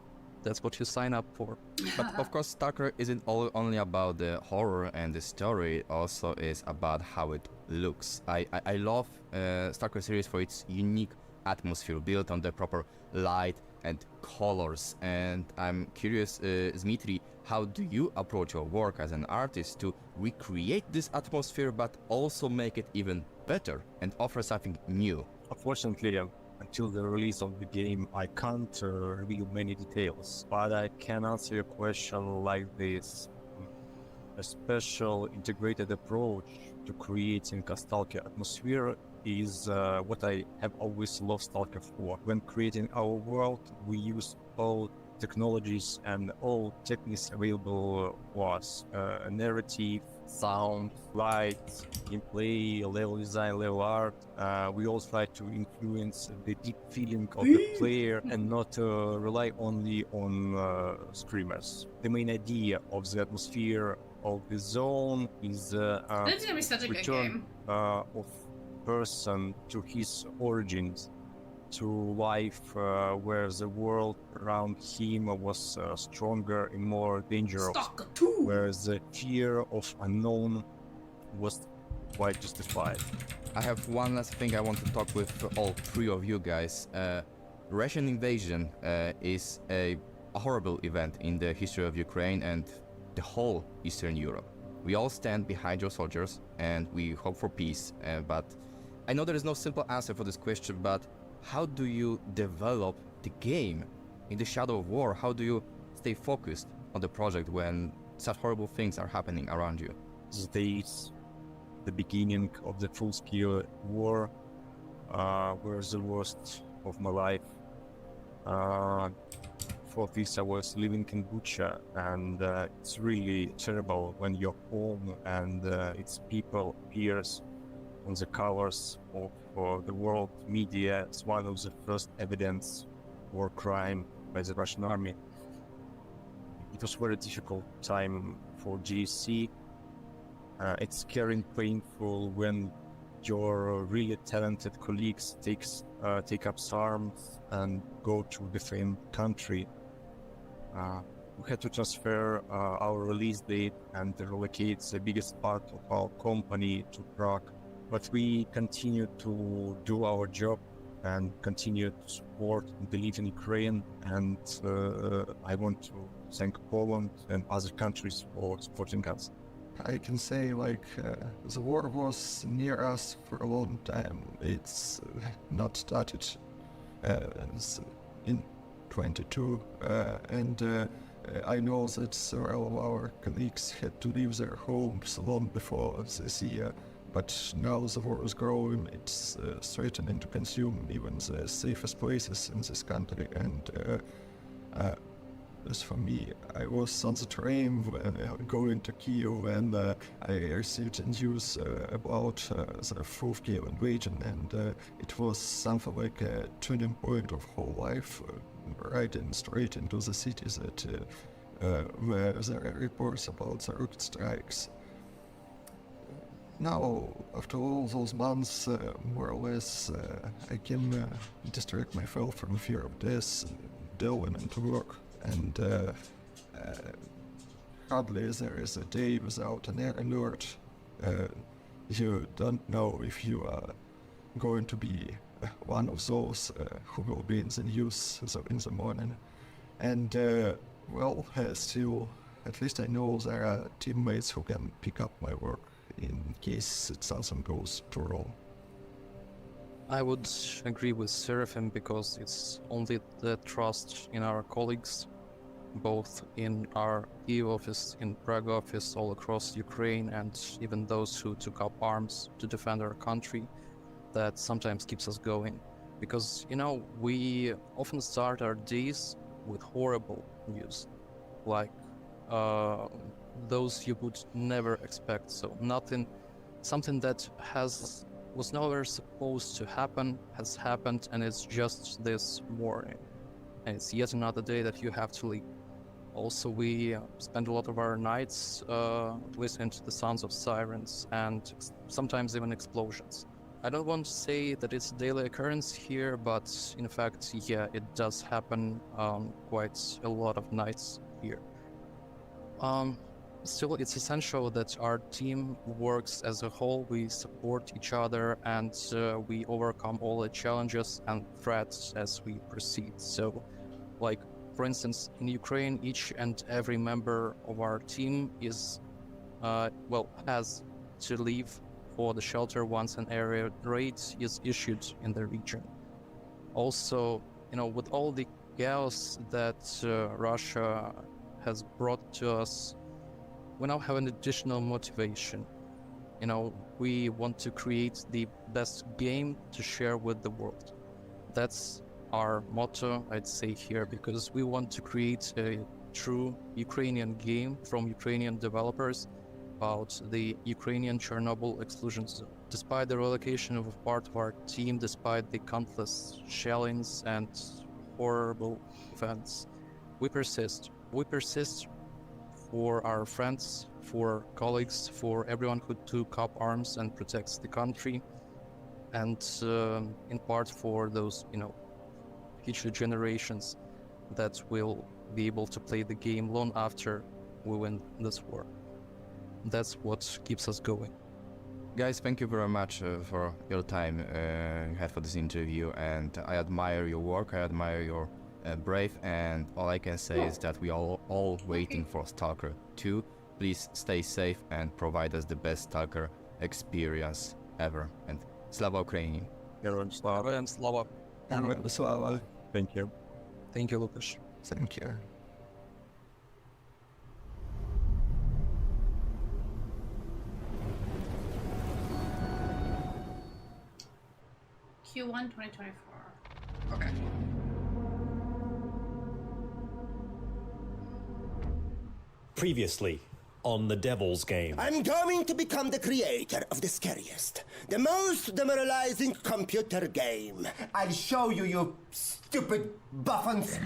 That's what you sign up for. But of course, Stalker isn't only about the horror and the story, it also is about how it looks. I love Stalker series for its unique atmosphere built on the proper light and colors. And I'm curious, Dmitry, how do you approach your work as an artist to recreate this atmosphere but also make it even better and offer something new? Unfortunately, until the release of the game, I can't reveal many details, but I can answer your question like this. A special integrated approach to creating a Stalker atmosphere is what I have always loved Stalker for. When creating our world, we use all technologies and all techniques available for us. Narrative, sound, light, gameplay, level design, level art. We also try to influence the deep feeling of the player and not rely only on screamers. The main idea of the atmosphere of the zone is It's gonna be such a good return game. of person to his origins, to life where the world around him was stronger and more dangerous, where the fear of unknown was quite justified. I have one last thing I want to talk with all three of you guys. Russian invasion is a horrible event in the history of Ukraine and the whole Eastern Europe. We all stand behind your soldiers and we hope for peace, but I know there is no simple answer for this question, but how do you develop the game in the shadow of war? How do you stay focused on the project when such horrible things are happening around you? This, the beginning of the full-scale war, were the worst of my life. before this, I was living in Bucha, and it's really terrible when you're home and it's people appears on the covers of the world media as one of the first evidence war crime by the Russian army. It was very difficult time for GSC. It's scary and painful when your really talented colleagues take up arms and go to a different country. We had to transfer our release date and relocate the biggest part of our company to Prague. But we continue to do our job and continue to support and believe in Ukraine. And I want to thank Poland and other countries for supporting us. I can say, like, the war was near us for a long time. It's not started in 22, and I know that several of our colleagues had to leave their homes long before this year. But now the war is growing, it's threatening to consume even the safest places in this country. And as for me, I was on the train going to Kyiv, and I received news about the fourth Kyiv invasion, and it was something like a turning point of whole life, riding straight into the city that where there are reports about the rocket strikes. Now, after all those months, more or less, I can distract myself from fear of death, delving into work, and hardly there is a day without an air alert. You don't know if you are going to be one of those who will be in the news in the morning. And, well, still, at least I know there are teammates who can pick up my work in case it doesn't go too wrong. I would agree with Seraphim because it's only the trust in our colleagues, both in our Kyiv office, in Prague office, all across Ukraine, and even those who took up arms to defend our country, that sometimes keeps us going. Because, you know, we often start our days with horrible news, like those you would never expect. So something that was never supposed to happen has happened, and it's just this morning, and it's yet another day that you have to leave. Also, we spend a lot of our nights listening to the sounds of sirens and sometimes even explosions. I don't want to say that it's a daily occurrence here, but in fact, yeah, it does happen quite a lot of nights here. Still, it's essential that our team works as a whole. We support each other, and we overcome all the challenges and threats as we proceed. So, like, for instance, in Ukraine, each and every member of our team is, has to leave for the shelter once an area raid is issued in the region. Also, you know, with all the chaos that Russia has brought to us, we now have an additional motivation. You know, we want to create the best game to share with the world. That's our motto, I'd say here, because we want to create a true Ukrainian game from Ukrainian developers about the Ukrainian Chernobyl exclusion zone. Despite the relocation of a part of our team, despite the countless shellings and horrible events, we persist. We persist for our friends, for colleagues, for everyone who took up arms and protects the country, and in part for those, you know, future generations that will be able to play the game long after we win this war. That's what keeps us going. Guys, thank you very much for your time you had for this interview, and I admire your work, I admire your brave, and all I can say is that we are all waiting for Stalker 2. Please stay safe and provide us the best Stalker experience ever. And Slava Ukraini. Heroям слава. Heroям слава. Slava. Thank you. Thank you, Lucas. Thank you. Q1 2024. Okay. Previously on the Devil's Game. I'm going to become the creator of the scariest, the most demoralizing computer game. I'll show you, you stupid buffons.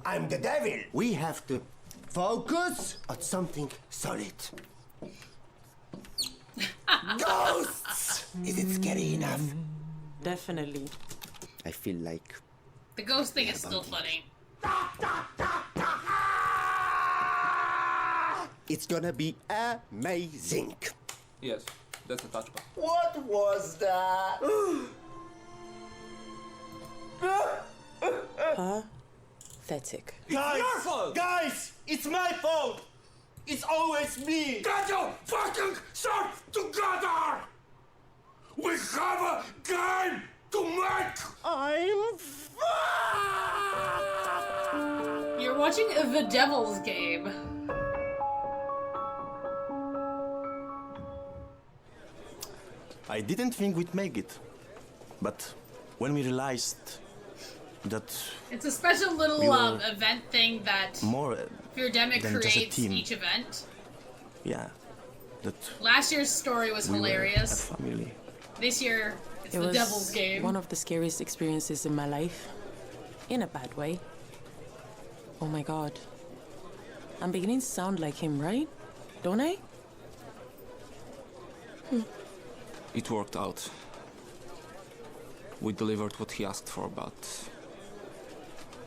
I'm the devil. We have to focus on something solid. Ghosts! Is it scary enough? Definitely. I feel like... The ghost thing is still funny. It's gonna be amazing. Yes, that's a touchpad. What was that? Pathetic. Guys! your fault! Guys! It's my fault! It's always me! Get your fucking self together! We have a game to make! I'm You're watching The Devil's Game. I didn't think we'd make it, but when we realized that It's a special little we were event thing that more Feardemic than just a creates team. each event. yeah, that Last year's story was We were hilarious. a family. This year, it's It The was Devil's Game. one of the scariest experiences in my life. In a bad way. Oh my god. I'm beginning to sound like him, right? Don't I? It worked out. We delivered what he asked for, but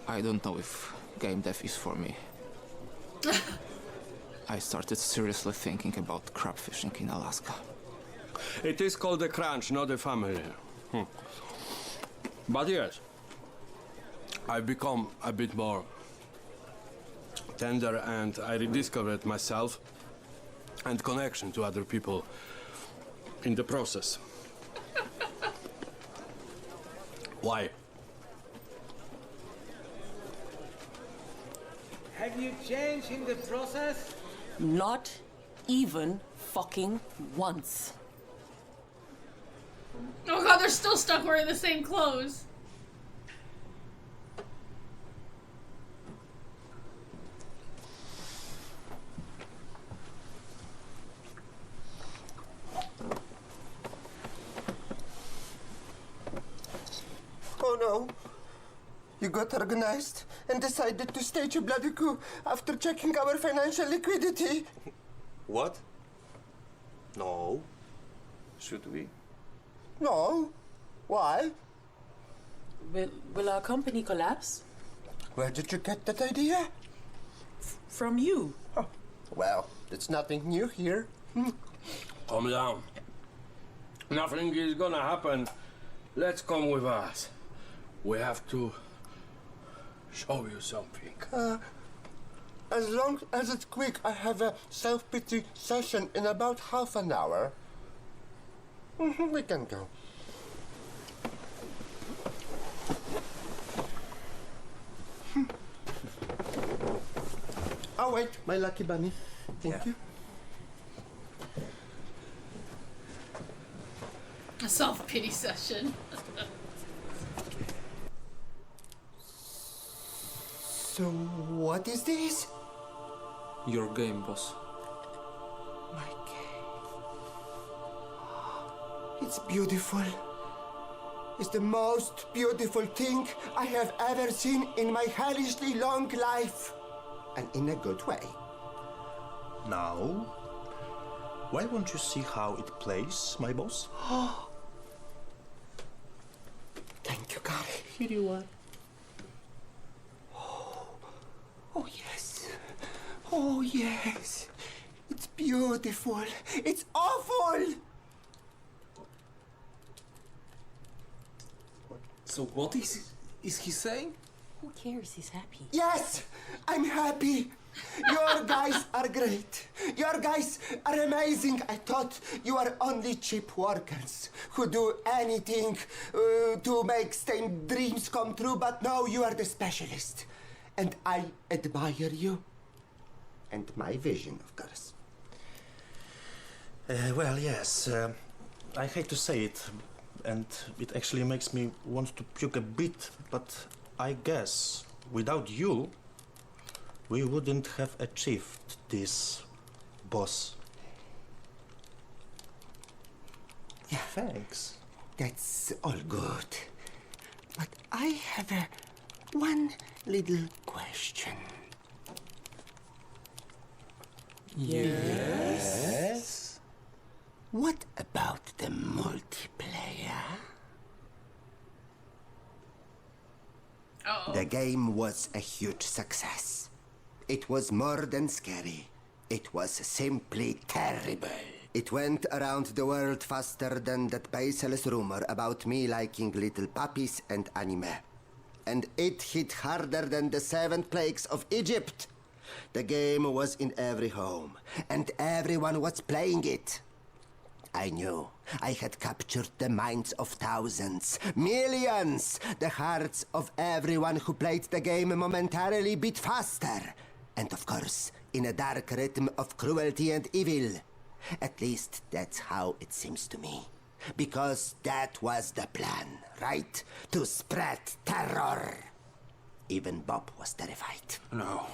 I don't know if game dev is for me. I started seriously thinking about crab fishing in Alaska. It is called a crunch, not a family. But yes, I've become a bit more tender and I rediscovered myself and connection to other people in the process. Why? Have you changed in the process? Not even fucking once. Oh god, they're still stuck wearing the same clothes. Oh no. You got organized and decided to stage a bloody coup after checking our financial liquidity. What? No. Should we? No. Why? Will our company collapse? Where did you get that idea? From you. Oh, well, it's nothing new here. Calm down. Nothing is gonna happen. Let's come with us. We have to show you something. As long as it's quick, I have a self-pity session in about half an hour. We can go. Oh wait, my lucky bunny. Thank you. A self-pity session. So, what is this? Your game, boss. My game. It's beautiful. It's the most beautiful thing I have ever seen in my hellishly long life. And in a good way. Now, why won't you see how it plays, my boss? Thank you, Gary. Here you are. Oh, yes. Oh, yes. It's beautiful. It's awful. So what is he saying? Who cares? He's happy. Yes, I'm happy. Your guys are great. Your guys are amazing. I thought you were only cheap workers who do anything to make stained dreams come true, but now you are the specialist. And I admire you. And my vision, of course. Well, yes. I hate to say it, and it actually makes me want to puke a bit, but I guess without you, we wouldn't have achieved this, boss. Yeah. Thanks. That's all good. But I have one little question. Yes? What about the multiplayer? Uh-oh. The game was a huge success. It was more than scary. It was simply terrible. It went around the world faster than that baseless rumor about me liking little puppies and anime. And it hit harder than the 7 plagues of Egypt. The game was in every home, and everyone was playing it. I knew I had captured the minds of thousands, millions. The hearts of everyone who played the game momentarily beat faster. And of course, in a dark rhythm of cruelty and evil. At least that's how it seems to me. Because that was the plan, right? To spread terror. Even Bob was terrified. No.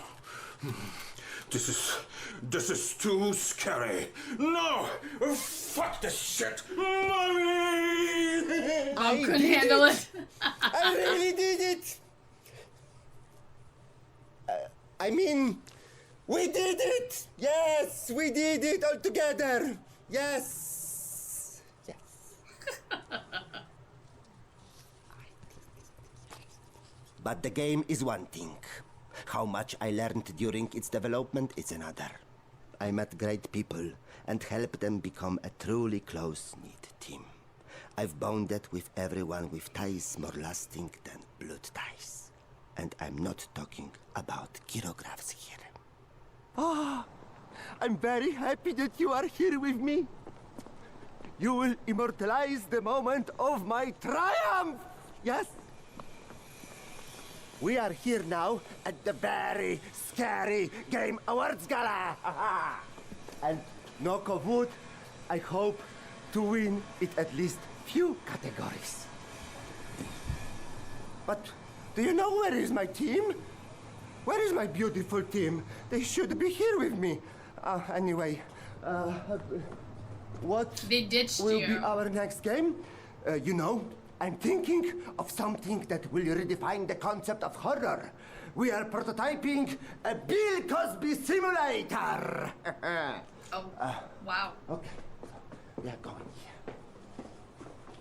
This is too scary. No! Fuck this shit! Mommy! I couldn't handle it. I really did it! I mean, we did it! Yes, we did it all together! Yes! Yes. But the game is one thing. How much I learned during its development is another. I met great people and helped them become a truly close-knit team. I've bonded with everyone with ties more lasting than blood ties. And I'm not talking about kilographs here. Ah, I'm very happy that you are here with me. You will immortalize the moment of my triumph! Yes? We are here now at the very scary Game Awards Gala! And knock of wood, I hope to win it at least few categories. But do you know where is my team? Where is my beautiful team? They should be here with me. Anyway, what they ditched will you. be our next game? You know, I'm thinking of something that will redefine the concept of horror. We are prototyping a Bill Cosby simulator. Oh, wow. Okay, we are going here.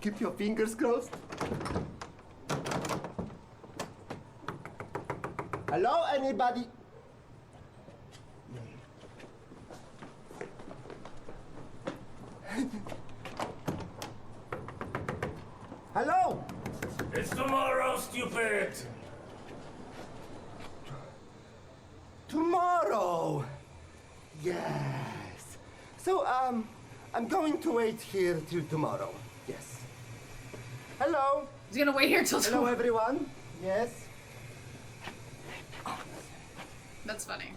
Keep your fingers crossed. Hello, anybody? Hello? It's tomorrow, stupid! Tomorrow! Yes. So, I'm going to wait here till tomorrow. Yes. Hello? He's gonna wait here till Hello, tomorrow. everyone. Yes. That's funny.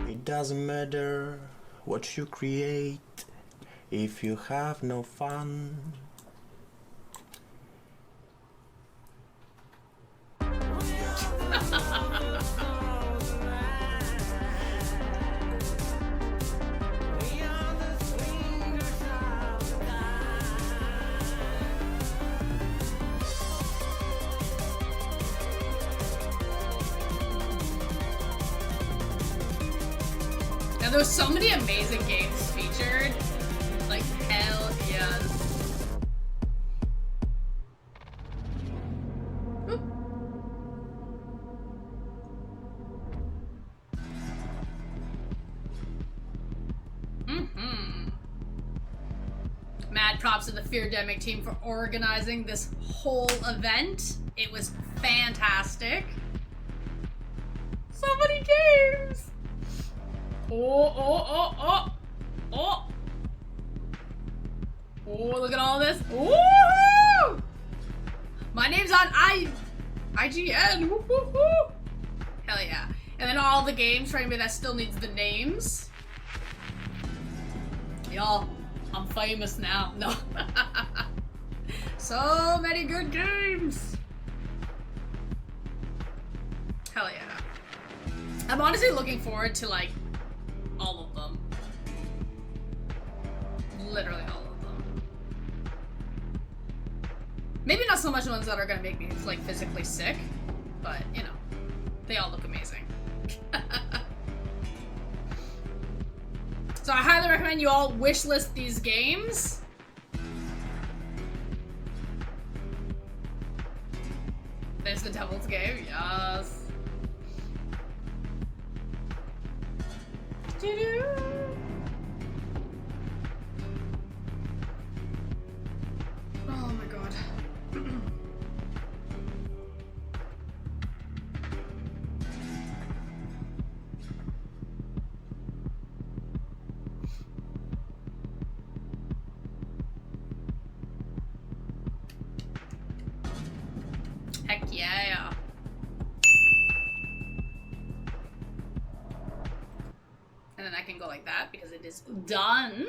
It doesn't matter what you create if you have no fun. Now there's so many amazing games featured. Like hell yes. Oop. Mad props to the feardemic team for organizing this whole event. It was fantastic. So many games! Oh. Oh, look at all this. Woohoo! My name's on IGN. Woo-hoo-hoo. Hell yeah. And then all the games for anybody that still needs the names. Y'all, I'm famous now. No. So many good games. Hell yeah. I'm honestly looking forward to like all of them. Literally all of them. Maybe not so much the ones that are gonna make me like physically sick, but you know, they all look amazing. So I highly recommend you all wishlist these games. There's the Devil's Game, yes. Oh my god. Heck yeah. And then I can go like that because it is done.